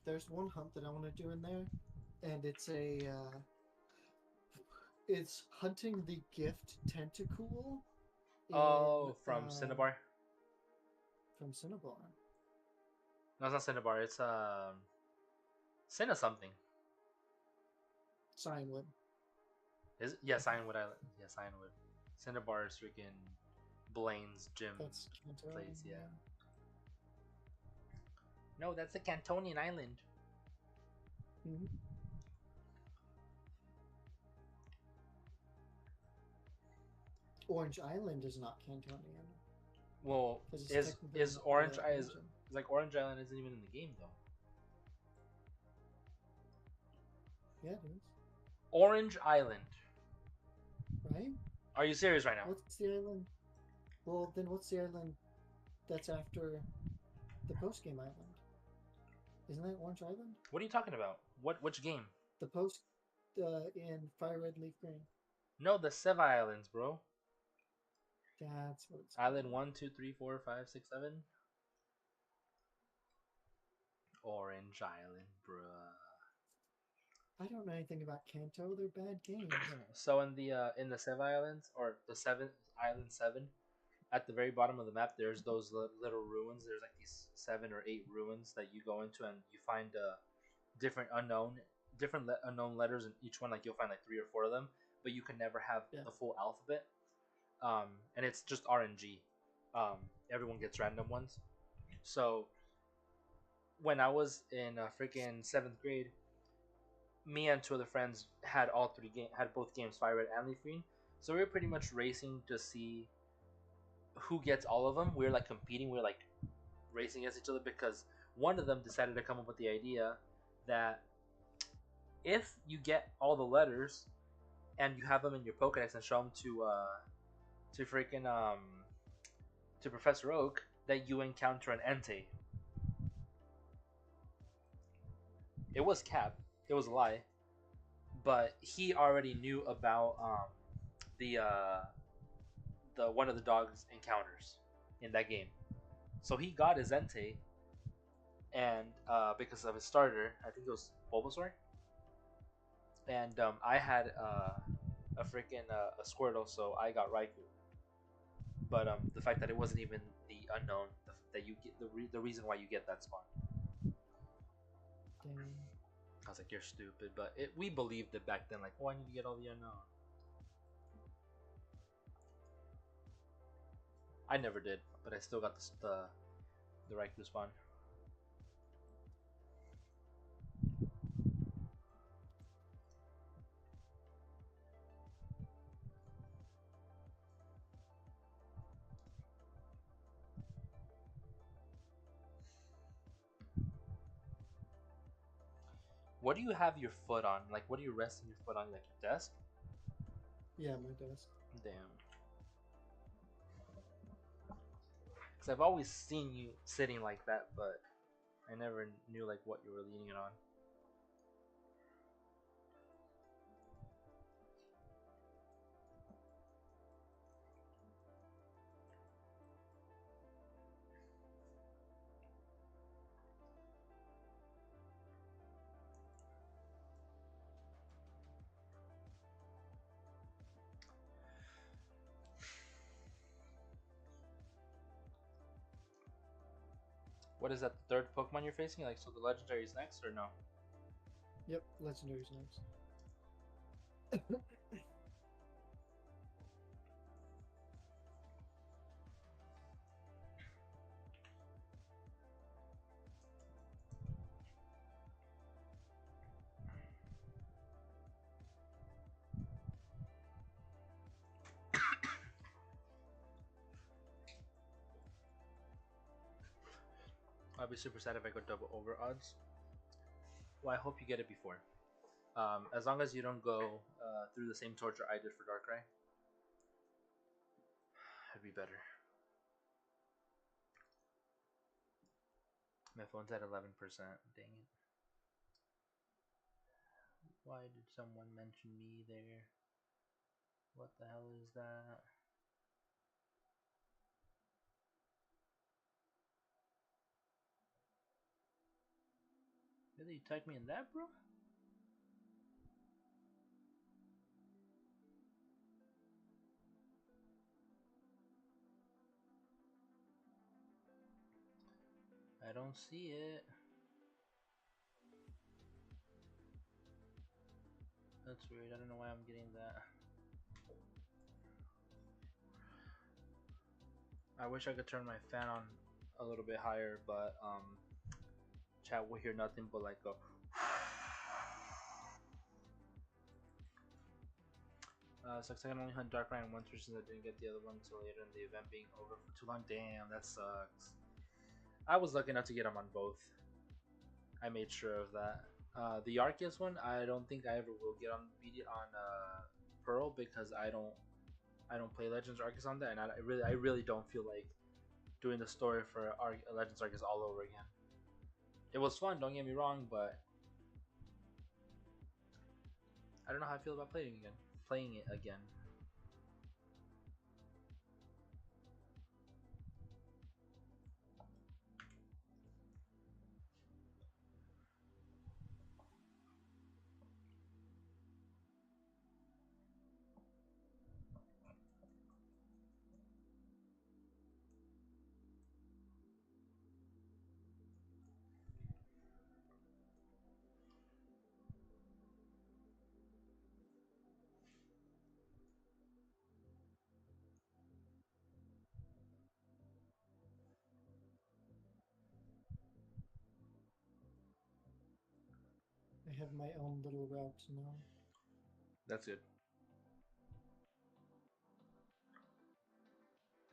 There's one hunt that I want to do in there, and it's hunting the gift Tentacool. From Cinnabar. From Cinnabar. No, it's not Cinnabar. It's Cinna something. Cianwood. Is it? Yeah, Cianwood Island. Yeah, Cianwood. Cinnabar is freaking Blaine's gym place. Yeah. No, that's the Cantonian Island. Mm-hmm. Orange Island is not Cantonian. Well, is Orange Island like Orange Island isn't even in the game though. Yeah, it is. Orange Island. Right? Are you serious right now? What's the island? Well, then what's the island that's after the post-game island? Isn't that Orange Island? What are you talking about? Which game? The post in Fire Red Leaf Green. No, the Seva Islands, bro. That's what it's Island called. 1, 2, 3, 4, 5, 6, 7. Orange Island, bruh. I don't know anything about Kanto. They're bad games. So in the Seva Islands, or the 7th Island 7, at the very bottom of the map, there's those little ruins. There's like these 7 or 8 ruins that you go into, and you find different unknown letters in each one. Like you'll find like 3 or 4 of them, but you can never have the full alphabet. And it's just RNG. Everyone gets random ones. So when I was in freaking 7th grade, me and 2 other friends had had both games, Fire Red and Leaf Green. So we were pretty much racing to see who gets all of them. We were like competing. We were like racing against each other because one of them decided to come up with the idea that if you get all the letters and you have them in your Pokedex and show them to freaking to Professor Oak, that you encounter an Entei. It was cap. It was a lie. But he already knew about the one of the dog's encounters in that game. So he got his Entei, and because of his starter, I think it was Bulbasaur, and I had a freaking a Squirtle, so I got Raikou. But the fact that it wasn't even the unknown, that you get the reason why you get that spawn. Dang. I was like, you're stupid, but we believed it back then. Like, oh, I need to get all the unknown. I never did, but I still got the Raikou spawn. What do you have your foot on? Like, what are you resting your foot on? Like your desk? Yeah, my desk. Damn. Because I've always seen you sitting like that, but I never knew like what you were leaning it on. What is that, the third Pokemon you're facing? Like, so the Legendary is next, or no? Yep, Legendary's next. I'll be super sad if I go double over odds. Well, I hope you get it before. As long as you don't go through the same torture I did for Darkrai, it'd be better. My phone's at 11%. Dang it. Why did someone mention me there? What the hell is that? Really? You tagged me in that, bro? I don't see it. That's weird. I don't know why I'm getting that. I wish I could turn my fan on a little bit higher, but chat will hear nothing but like a sucks I can only hunt Darkrai in one turn since I didn't get the other one until later in the event being over for too long. Damn, that sucks. I was lucky enough to get him on both. I made sure of that. The Arceus one, I don't think I ever will get on Pearl because I don't play Legends Arceus on that, and I really don't feel like doing the story for Legends Arceus all over again. It was fun, don't get me wrong, but I don't know how I feel about playing it again. have my own little route now. That's good.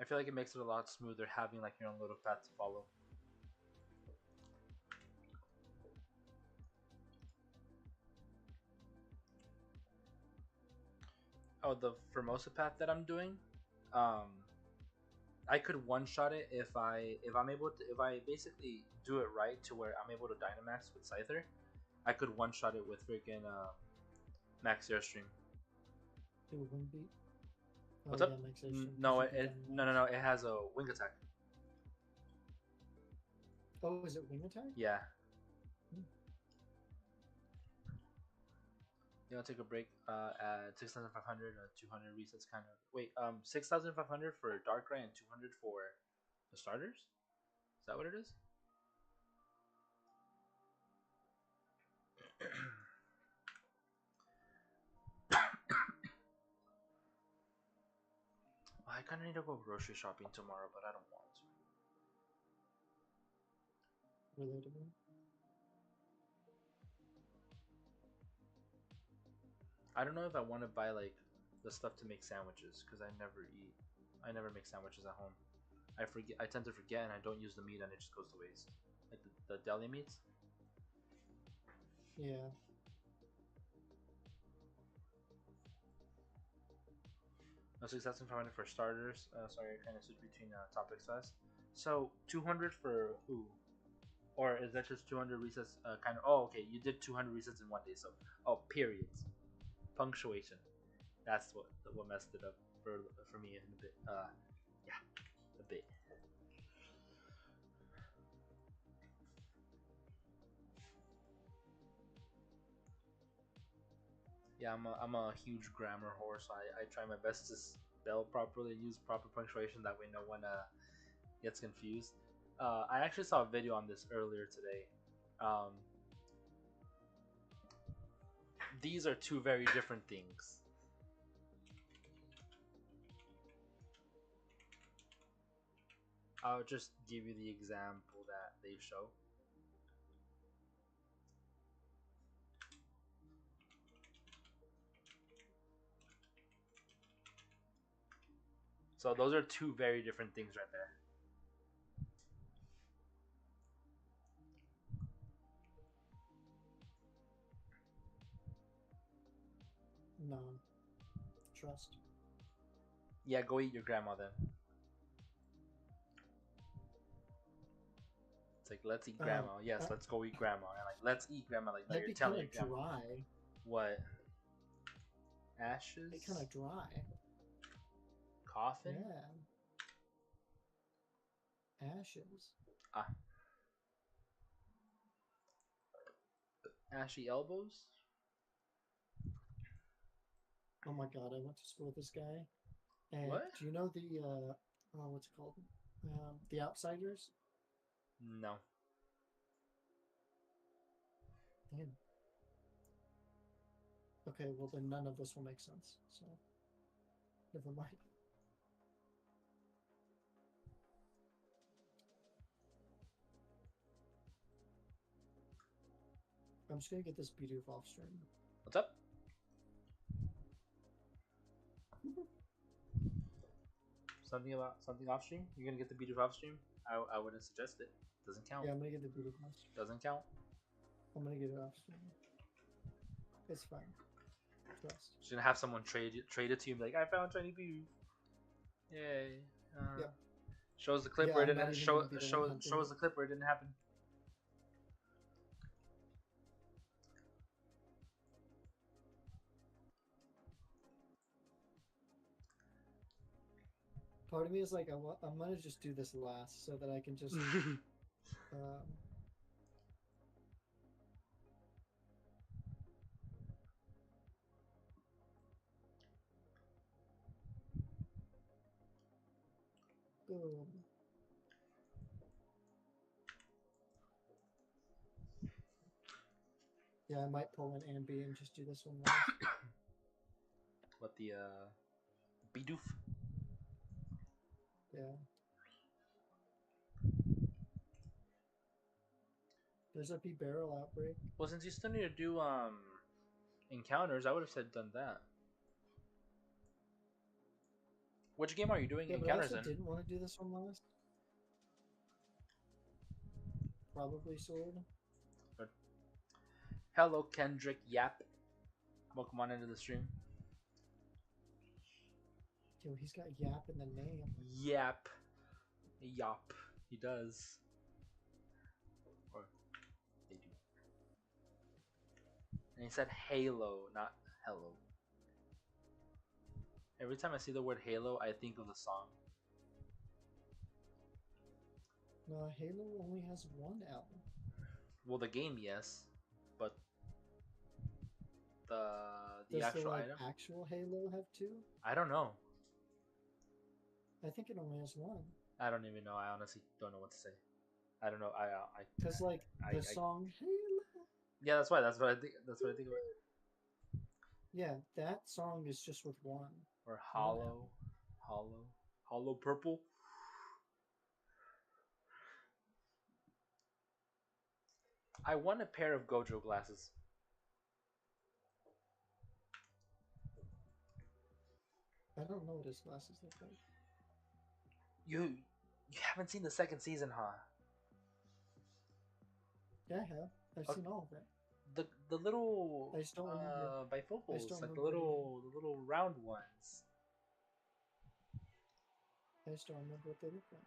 I feel like it makes it a lot smoother having like your own little path to follow. Oh, the Formosa path that I'm doing, I could one shot it if I'm able to, if I basically do it right to where I'm able to Dynamax with Scyther. I could one shot it with freaking Max Airstream. Do a wind beat. What's up? Max Airstream, No, you can it Dynamax. no. It has a wing attack. Oh, is it wing attack? Yeah. Hmm. You want to take a break at 6,500, 200 resets kind of. Wait, 6,500 for Darkrai and 200 for the starters? Is that what it is? I kind of need to go grocery shopping tomorrow, but I don't want to. Relatable. I don't know if I want to buy like the stuff to make sandwiches because I never make sandwiches at home. I tend to forget and I don't use the meat and it just goes to waste. Like the deli meats. Yeah. No 6,500 for starters. Sorry, I kind of switched between topics fast. So 200 for who? Or is that just 200 resets? Kind of. Oh, okay. You did 200 resets in one day. So periods, punctuation. That's what messed it up for me in a bit. Yeah, a bit. Yeah, I'm a huge grammar whore, so I try my best to spell properly, use proper punctuation. That way, no one gets confused. I actually saw a video on this earlier today. These are two very different things. I'll just give you the example that they show. So those are two very different things right there. No. Trust. Yeah, go eat your grandma then. It's like, let's eat grandma. Yes, let's go eat grandma. And like, let's eat grandma. Like, no, That'd you're be telling kind your of grandma. dry. What? Ashes? It's kind of dry. Coffin? Yeah. Ashes. Ah. Ashy elbows? Oh my god, I went to school with this guy. And What? do you know the what's it called? The Outsiders? No. Damn. Okay, well then none of this will make sense. So never mind. I'm just gonna get this Bidoof off stream. What's up? Something off stream? You're gonna get the Bidoof off stream? I wouldn't suggest it. Doesn't count. Yeah, I'm gonna get the Bidoof off stream. Doesn't count. I'm gonna get it off stream. It's fine. Trust. Just gonna have someone trade it to you and be like, I found shiny Bidoof. Yay. Yep. Shows the clip Yeah, where it I'm not didn't even gonna be the one hunting. shows the clip where it didn't happen. Part of me is like, I'm gonna just do this last so that I can just boom. Yeah, I might pull an Ambi and just do this one last. What the Bidoof? Yeah. There's a barrel outbreak. Well, since you still need to do encounters, I would have said done that. Which game are you doing Yeah, but I encounters also in? didn't want to do this one last. Probably sword. Good. Hello, Kendrick Yap. Welcome on into the stream. Yo, he's got Yap in the name. Yap. Yop. He does. Or they do. And he said Halo, not hello. Every time I see the word Halo, I think of the song. No, Halo only has one L. Well, the game, yes, but the Does actual the item, actual Halo have two? I don't know. I think it only has one. I don't even know. I honestly don't know what to say. I don't know. Because the song Halo. Yeah, that's why. That's what I think. That's what I think of it. Yeah, that song is just with one. Or hollow, hollow purple. I want a pair of Gojo glasses. I don't know what his glasses look like. You haven't seen the second season, huh? Yeah, I have. I've seen all of it. The little I just don't remember. bifocals, don't like the remember little round ones. I just don't remember what they look like.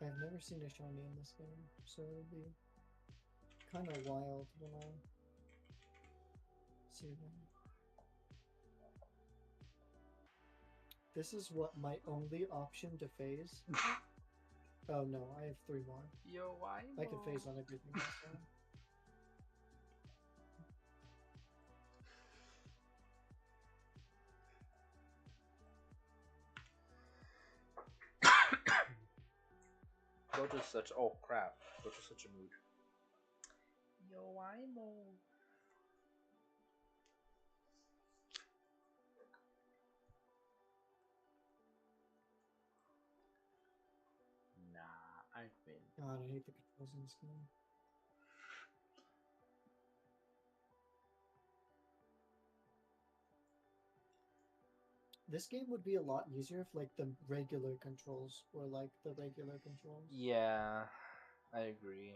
I've never seen a shiny in this game, so it'll be kind of wild when I see them. This is what my only option to phase. Oh no, I have 3 more. Yo, why? I can phase on everything this time. Gojo's such crap. Gojo's such a mood. Yo, I'm Nah, I've been. God, I hate the controls in this game. This game would be a lot easier if like the regular controls were like the regular controls. Yeah, I agree.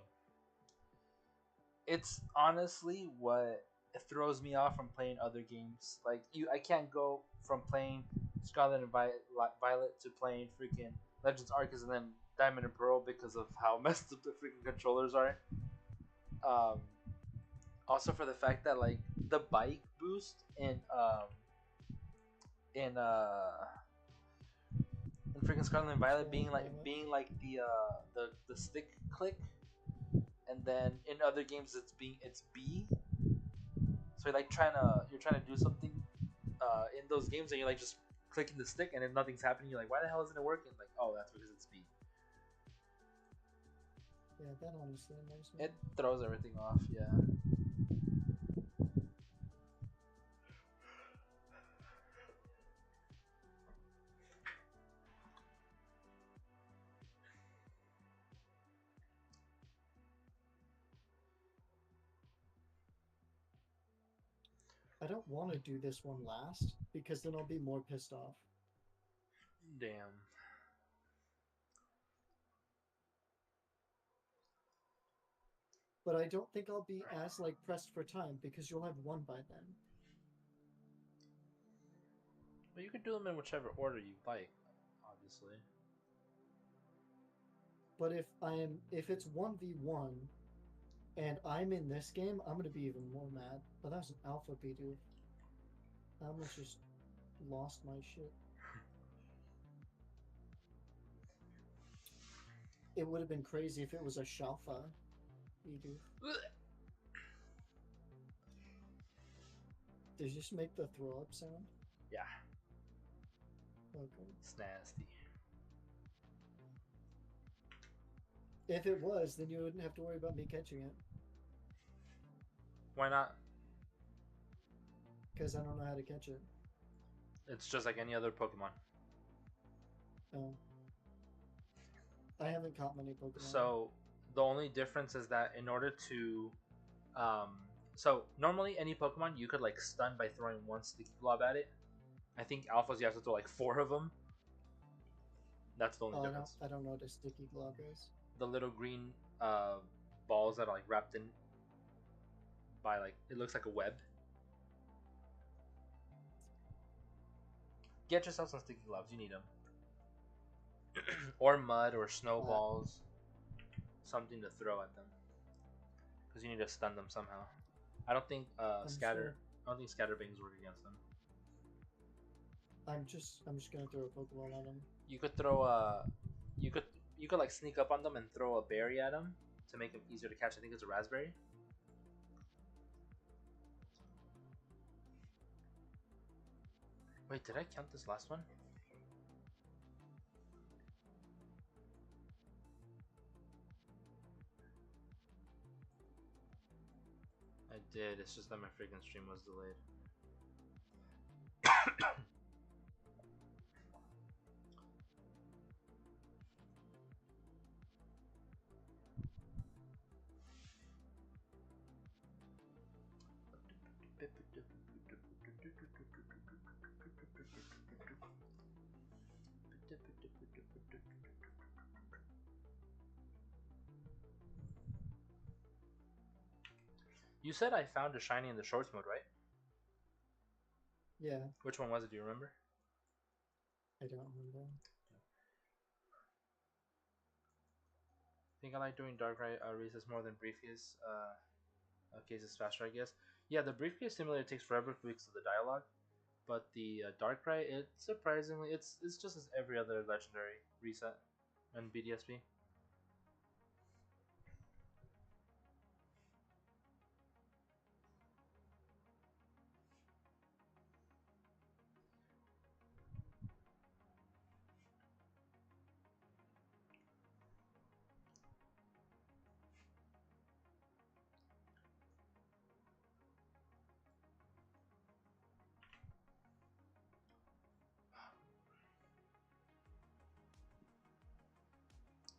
It's honestly what throws me off from playing other games. Like I can't go from playing Scarlet and Violet to playing freaking Legends Arceus and then Diamond and Pearl because of how messed up the freaking controllers are. Also for the fact that like the bike boost in freaking Scarlet and Violet being like the stick click, and then in other games it's B. So you're trying to do something in those games and you're like just clicking the stick and if nothing's happening you're like, why the hell isn't it working? Like, oh, that's because it's B. Yeah, that honestly annoys me. It throws everything off. Yeah. I don't want to do this one last because then I'll be more pissed off. Damn. But I don't think I'll be as like pressed for time because you'll have won by then. Well, you could do them in whichever order you like, obviously. But if it's 1v1 and I'm in this game, I'm gonna be even more mad. But that was an alpha Bidoof. I almost just lost my shit. It would have been crazy if it was a Shalfa Bidoof. Did you just make the throw up sound? Yeah. Okay. It's nasty. If it was, then you wouldn't have to worry about me catching it. Why not? Because I don't know how to catch it. It's just like any other Pokemon. Oh. I haven't caught many Pokemon. So the only difference is that in order to, so normally any Pokemon you could like stun by throwing one Sticky Glob at it. I think Alphas you have to throw like 4 of them. That's the only difference. I don't know what a Sticky Glob is. The little green balls that are like wrapped in by like it looks like a web. Get yourself some Sticky Globs. You need them. Or mud or snowballs. Something to throw at them. Because you need to stun them somehow. I don't think scatter. Sure. I don't think scatterbangs work against them. I'm just gonna throw a Pokeball at them. You could throw a. You could like sneak up on them and throw a berry at them to make them easier to catch. I think it's a raspberry. Wait, did I count this last one? I did, it's just that my freaking stream was delayed. You said I found a shiny in the shorts mode, right? Yeah. Which one was it? Do you remember? I don't remember. I think I like doing Darkrai races more than Briefcase. Case is faster, I guess. Yeah, the Briefcase simulator takes forever because of the dialogue, but the Darkrai, it's surprisingly, it's just as every other legendary reset and BDSP.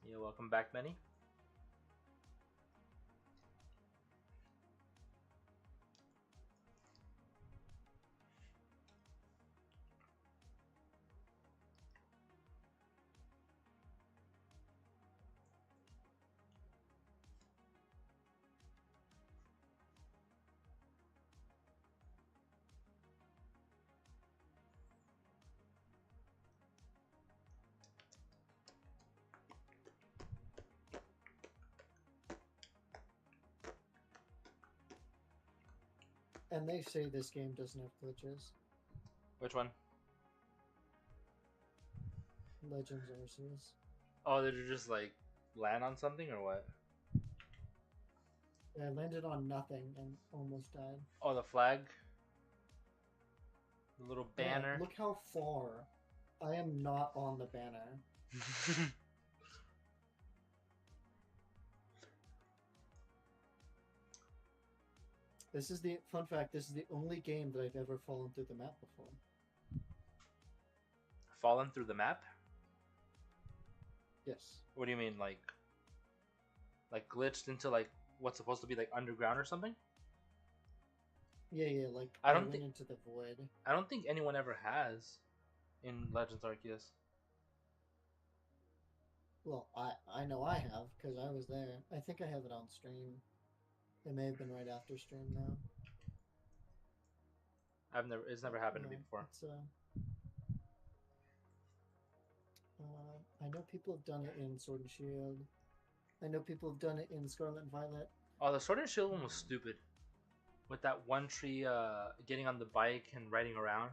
Yeah, welcome back, Benny. And they say this game doesn't have glitches. Which one? Legends Arceus. Oh, did you just like land on something or what? Yeah, I landed on nothing and almost died. Oh, the flag? The little banner? Yeah, look how far. I am not on the banner. This is the fun fact. This is the only game that I've ever fallen through the map before. Fallen through the map? Yes. What do you mean, like glitched into like what's supposed to be like underground or something? Yeah, like I don't went into the void. I don't think anyone ever has in Legends Arceus. Well, I know I have because I was there. I think I have it on stream. It may have been right after stream now. It's never happened to me before. I know people have done it in Sword and Shield. I know people have done it in Scarlet and Violet. Oh, the Sword and Shield one was stupid. With that one tree getting on the bike and riding around,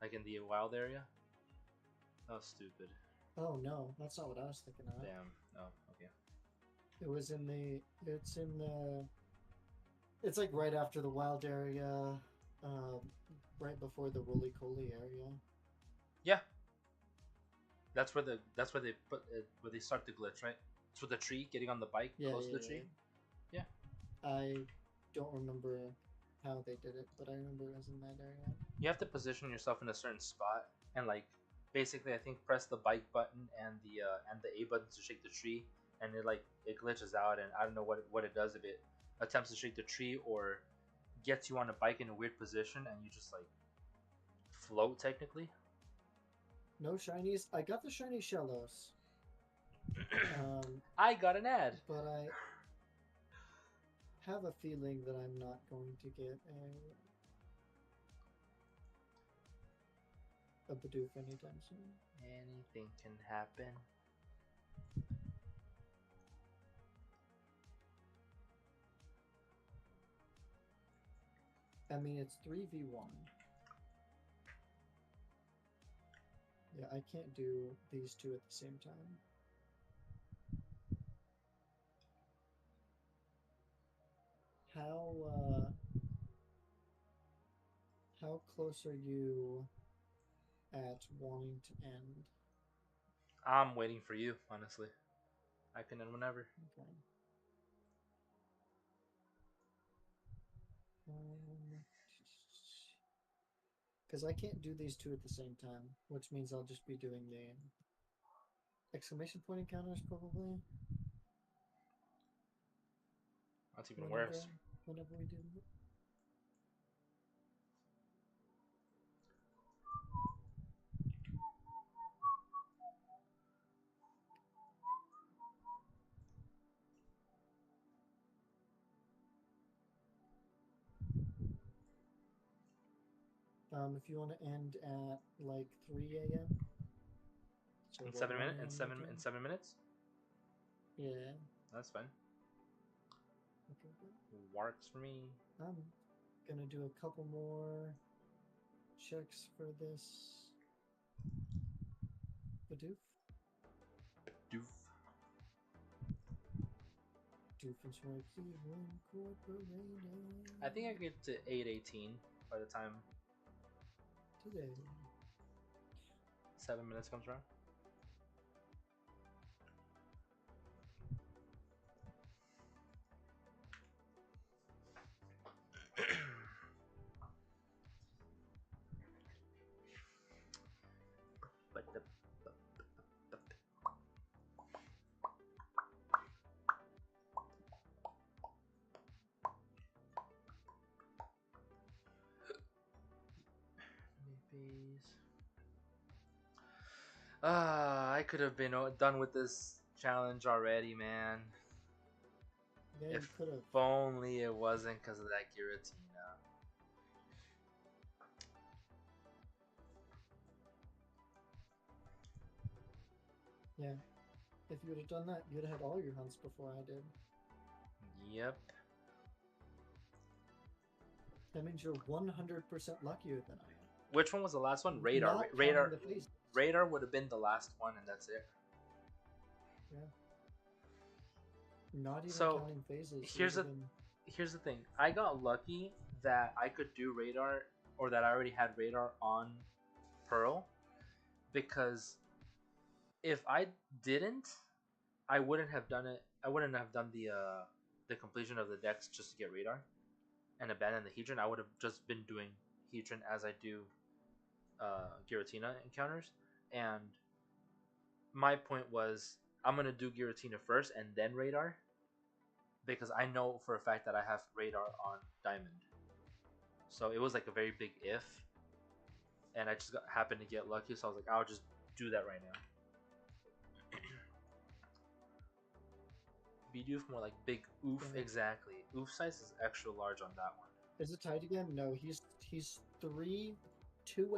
like in the wild area. That was stupid. Oh no, that's not what I was thinking of. Damn. Oh, okay. It was in the. It's like right after the wild area, right before the Roly Coly area. Yeah. That's where they put where they start the glitch, right? It's with the tree getting on the bike close to the tree. Yeah. I don't remember how they did it, but I remember it was in that area. You have to position yourself in a certain spot and like basically I think press the bike button and the A button to shake the tree, and it glitches out, and I don't know what it does if it attempts to shake the tree or gets you on a bike in a weird position and you just like float technically. No shinies. I got the shiny Shellos. I got an ad. But I have a feeling that I'm not going to get a Bidoof anytime soon. Anything can happen. I mean, it's 3v1. Yeah, I can't do these two at the same time. How close are you at wanting to end? I'm waiting for you, honestly. I can end whenever. Okay. Because I can't do these two at the same time, which means I'll just be doing the exclamation point encounters probably. That's even worse. Whenever we do it. If you want to end at like 3 a.m. So In 7 minutes. In 7 minutes. Yeah. That's fine. Okay. Works for me. I'm gonna do a couple more checks for this Bidoof. Doof. Doofenshmirtz Incorporated. I think I get to 8:18 by the time Today. 7 minutes comes around. I could have been done with this challenge already, man. Yeah, If only it wasn't because of that Giratina. Yeah. If you would have done that, you would have had all your hunts before I did. Yep. That means you're 100% luckier than I am. Which one was the last one? Radar. Not Radar. counting the phases. Radar would have been the last one, and that's it. Yeah. Not even So, counting phases. Here's the thing. I got lucky that I could do radar, or that I already had radar on Pearl, because if I didn't, I wouldn't have done it. I wouldn't have done the completion of the dex just to get radar and abandon the Hedron. I would have just been doing Hedron as I do Giratina encounters. And my point was, I'm gonna do Giratina first and then radar, because I know for a fact that I have radar on Diamond. So it was like a very big if, and I just happened to get lucky. So I was like, I'll just do that right now. Bidoof, more like big oof. Yeah. Exactly. Oof size is extra large on that one. Is it tied again? No, he's 3-2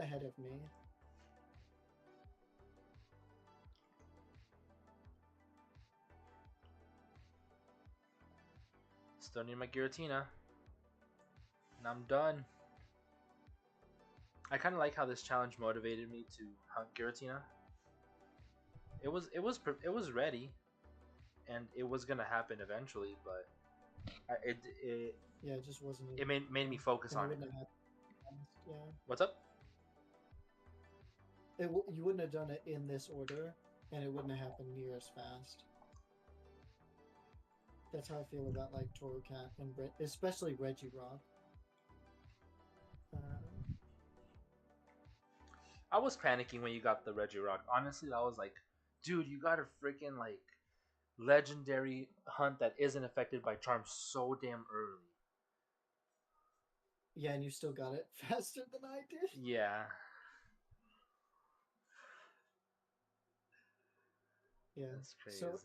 ahead of me. Still need my Giratina, and I'm done. I kind of like how this challenge motivated me to hunt Giratina. It was ready, and it was gonna happen eventually, but it just wasn't. It made me focus on it. Yeah. What's up? You wouldn't have done it in this order, and it wouldn't have happened near as fast. That's how I feel about like Toro Cat and especially Regirock. I was panicking when you got the Regirock. Honestly, I was like, dude, you got a freaking like legendary hunt that isn't affected by charms so damn early. Yeah, and you still got it faster than I did. Yeah. Yeah. That's crazy. So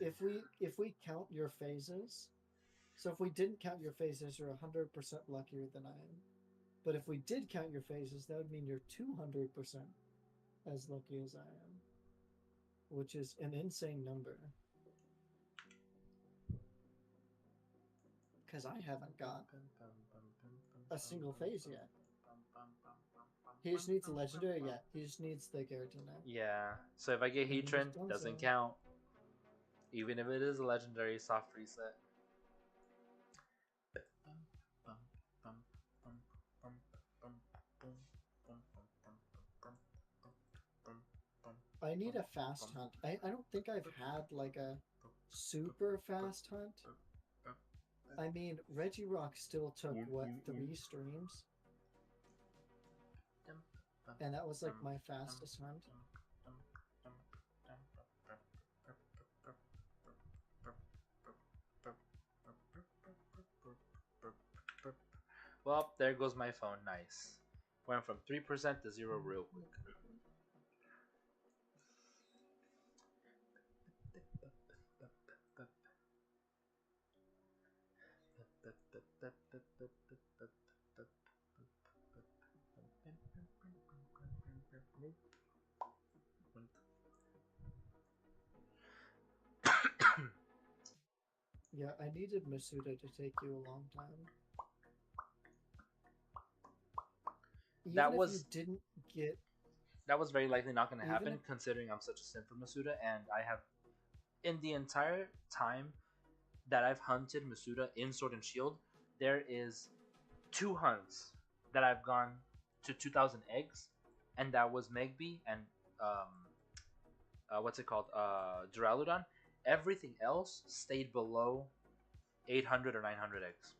if we count your phases, so if we didn't count your phases, you're 100% luckier than I am. But if we did count your phases, that would mean you're 200% as lucky as I am, which is an insane number. Because I haven't got a single phase yet. He just needs a legendary, yeah. He just needs the Giratina. Yeah. So if I get And he's Heatran, done doesn't so. count. Even if it is a legendary soft reset. I need a fast hunt. I don't think I've had like a super fast hunt. I mean, Regirock still took, what, 3 streams? And that was like my fastest hunt. Well, there goes my phone. Nice. Went from 3% to 0 real quick. Yeah, I needed Masuda to take you a long time. Even That if was you didn't get... That was very likely not going to Even happen, if- considering I'm such a simp for Masuda, and I have, in the entire time that I've hunted Masuda in Sword and Shield, there is 2 hunts that I've gone to 2,000 eggs, and that was Megby and what's it called, Duraludon. Everything else stayed below 800 or 900 eggs.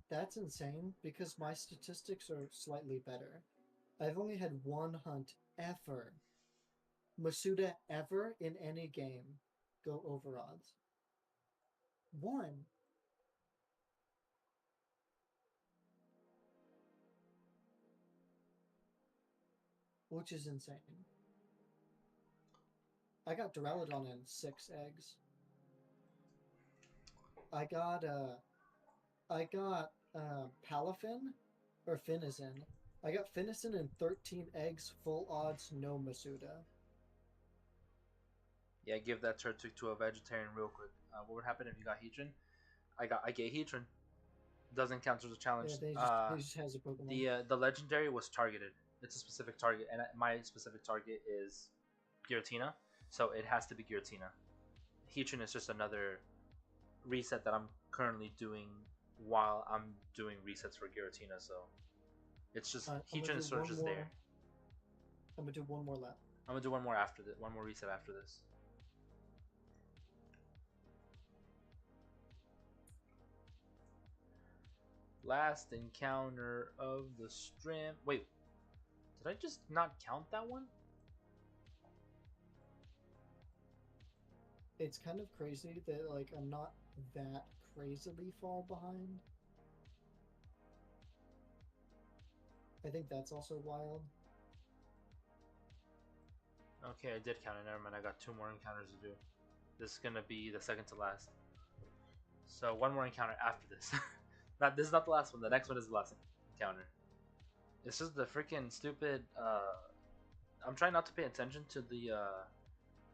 That's insane, because my statistics are slightly better. I've only had 1 hunt ever. Masuda ever in any game go over odds. 1. Which is insane. I got Duraludon in 6 eggs. I got Palafin or Finizen. I got Finizen in 13 eggs, full odds, no Masuda. Yeah, give that turd to a vegetarian real quick. What would happen if you got Heatran? I get Heatran. Doesn't count as a challenge. Yeah, they just has a Pokemon. The legendary was targeted. It's a specific target, and my specific target is Giratina, so it has to be Giratina. Heatran is just another reset that I'm currently doing while I'm doing resets for Giratina, so it's just Heatran is sort of just there. I'm gonna do one more lap. I'm gonna do one more after this. One more reset after this. Last encounter of the stream. Wait, did I just not count that one? It's kind of crazy that like I'm not that crazily far behind. I think that's also wild. Okay, I did count it. Never mind. I got 2 more encounters to do. This is gonna be the second to last. So 1 more encounter after this. This is not the last one. The next one is the last encounter. It's just the freaking stupid. I'm trying not to pay attention to the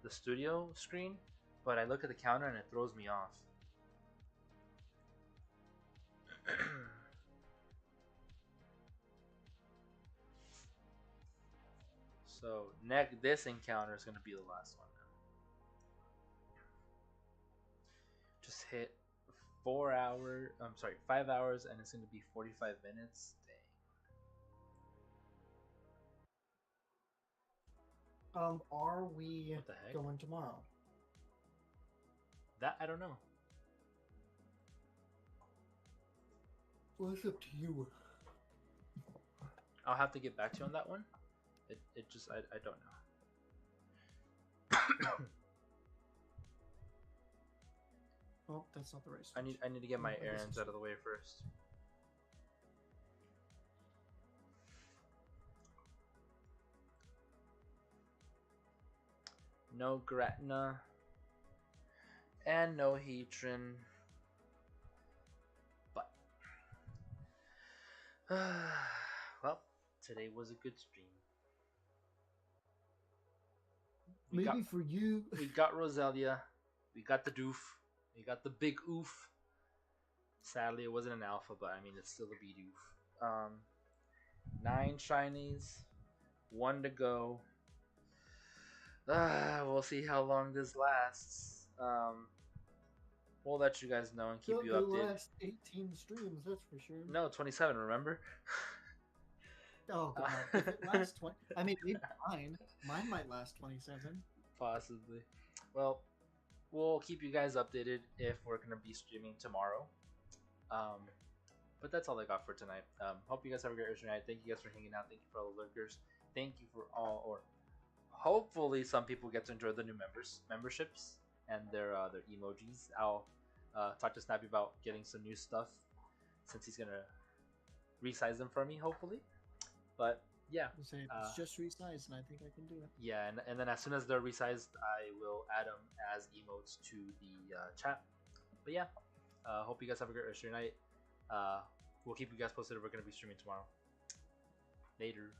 studio screen, but I look at the counter and it throws me off. So this encounter is gonna be the last one. Just hit 5 hours, and it's gonna be 45 minutes. Dang. Are we What the heck? going tomorrow? That I don't know. Well, it's up to you. I'll have to get back to you on that one. It just I don't know. Oh, that's not the right I switch. need to get my Oh, this errands is- out of the way first. No Gratna. And no Heatran. But well, today was a good stream. Maybe for you. We got Roselia. We got the Doof. We got the big oof. Sadly, it wasn't an alpha, but I mean, it's still a Bidoof. 9 shinies, 1 to go. We'll see how long this lasts. We'll let you guys know and keep you The updated. last 18 streams, that's for sure. No, 27. Remember? Oh god, if it lasts 20, I mean, maybe mine might last 27. Possibly. Well, we'll keep you guys updated if we're gonna be streaming tomorrow. But that's all I got for tonight. Hope you guys have a great rest of your night. Thank you guys for hanging out. Thank you for all the lurkers. Thank you for all, or hopefully some people get to enjoy the new memberships and their emojis. I'll talk to Snappy about getting some new stuff since he's gonna resize them for me, hopefully. But yeah, It's just resized, and I think I can do it. yeah, and then as soon as they're resized, I will add them as emotes to the chat. But yeah, hope you guys have a great rest of your night. We'll keep you guys posted if we're going to be streaming tomorrow. Later.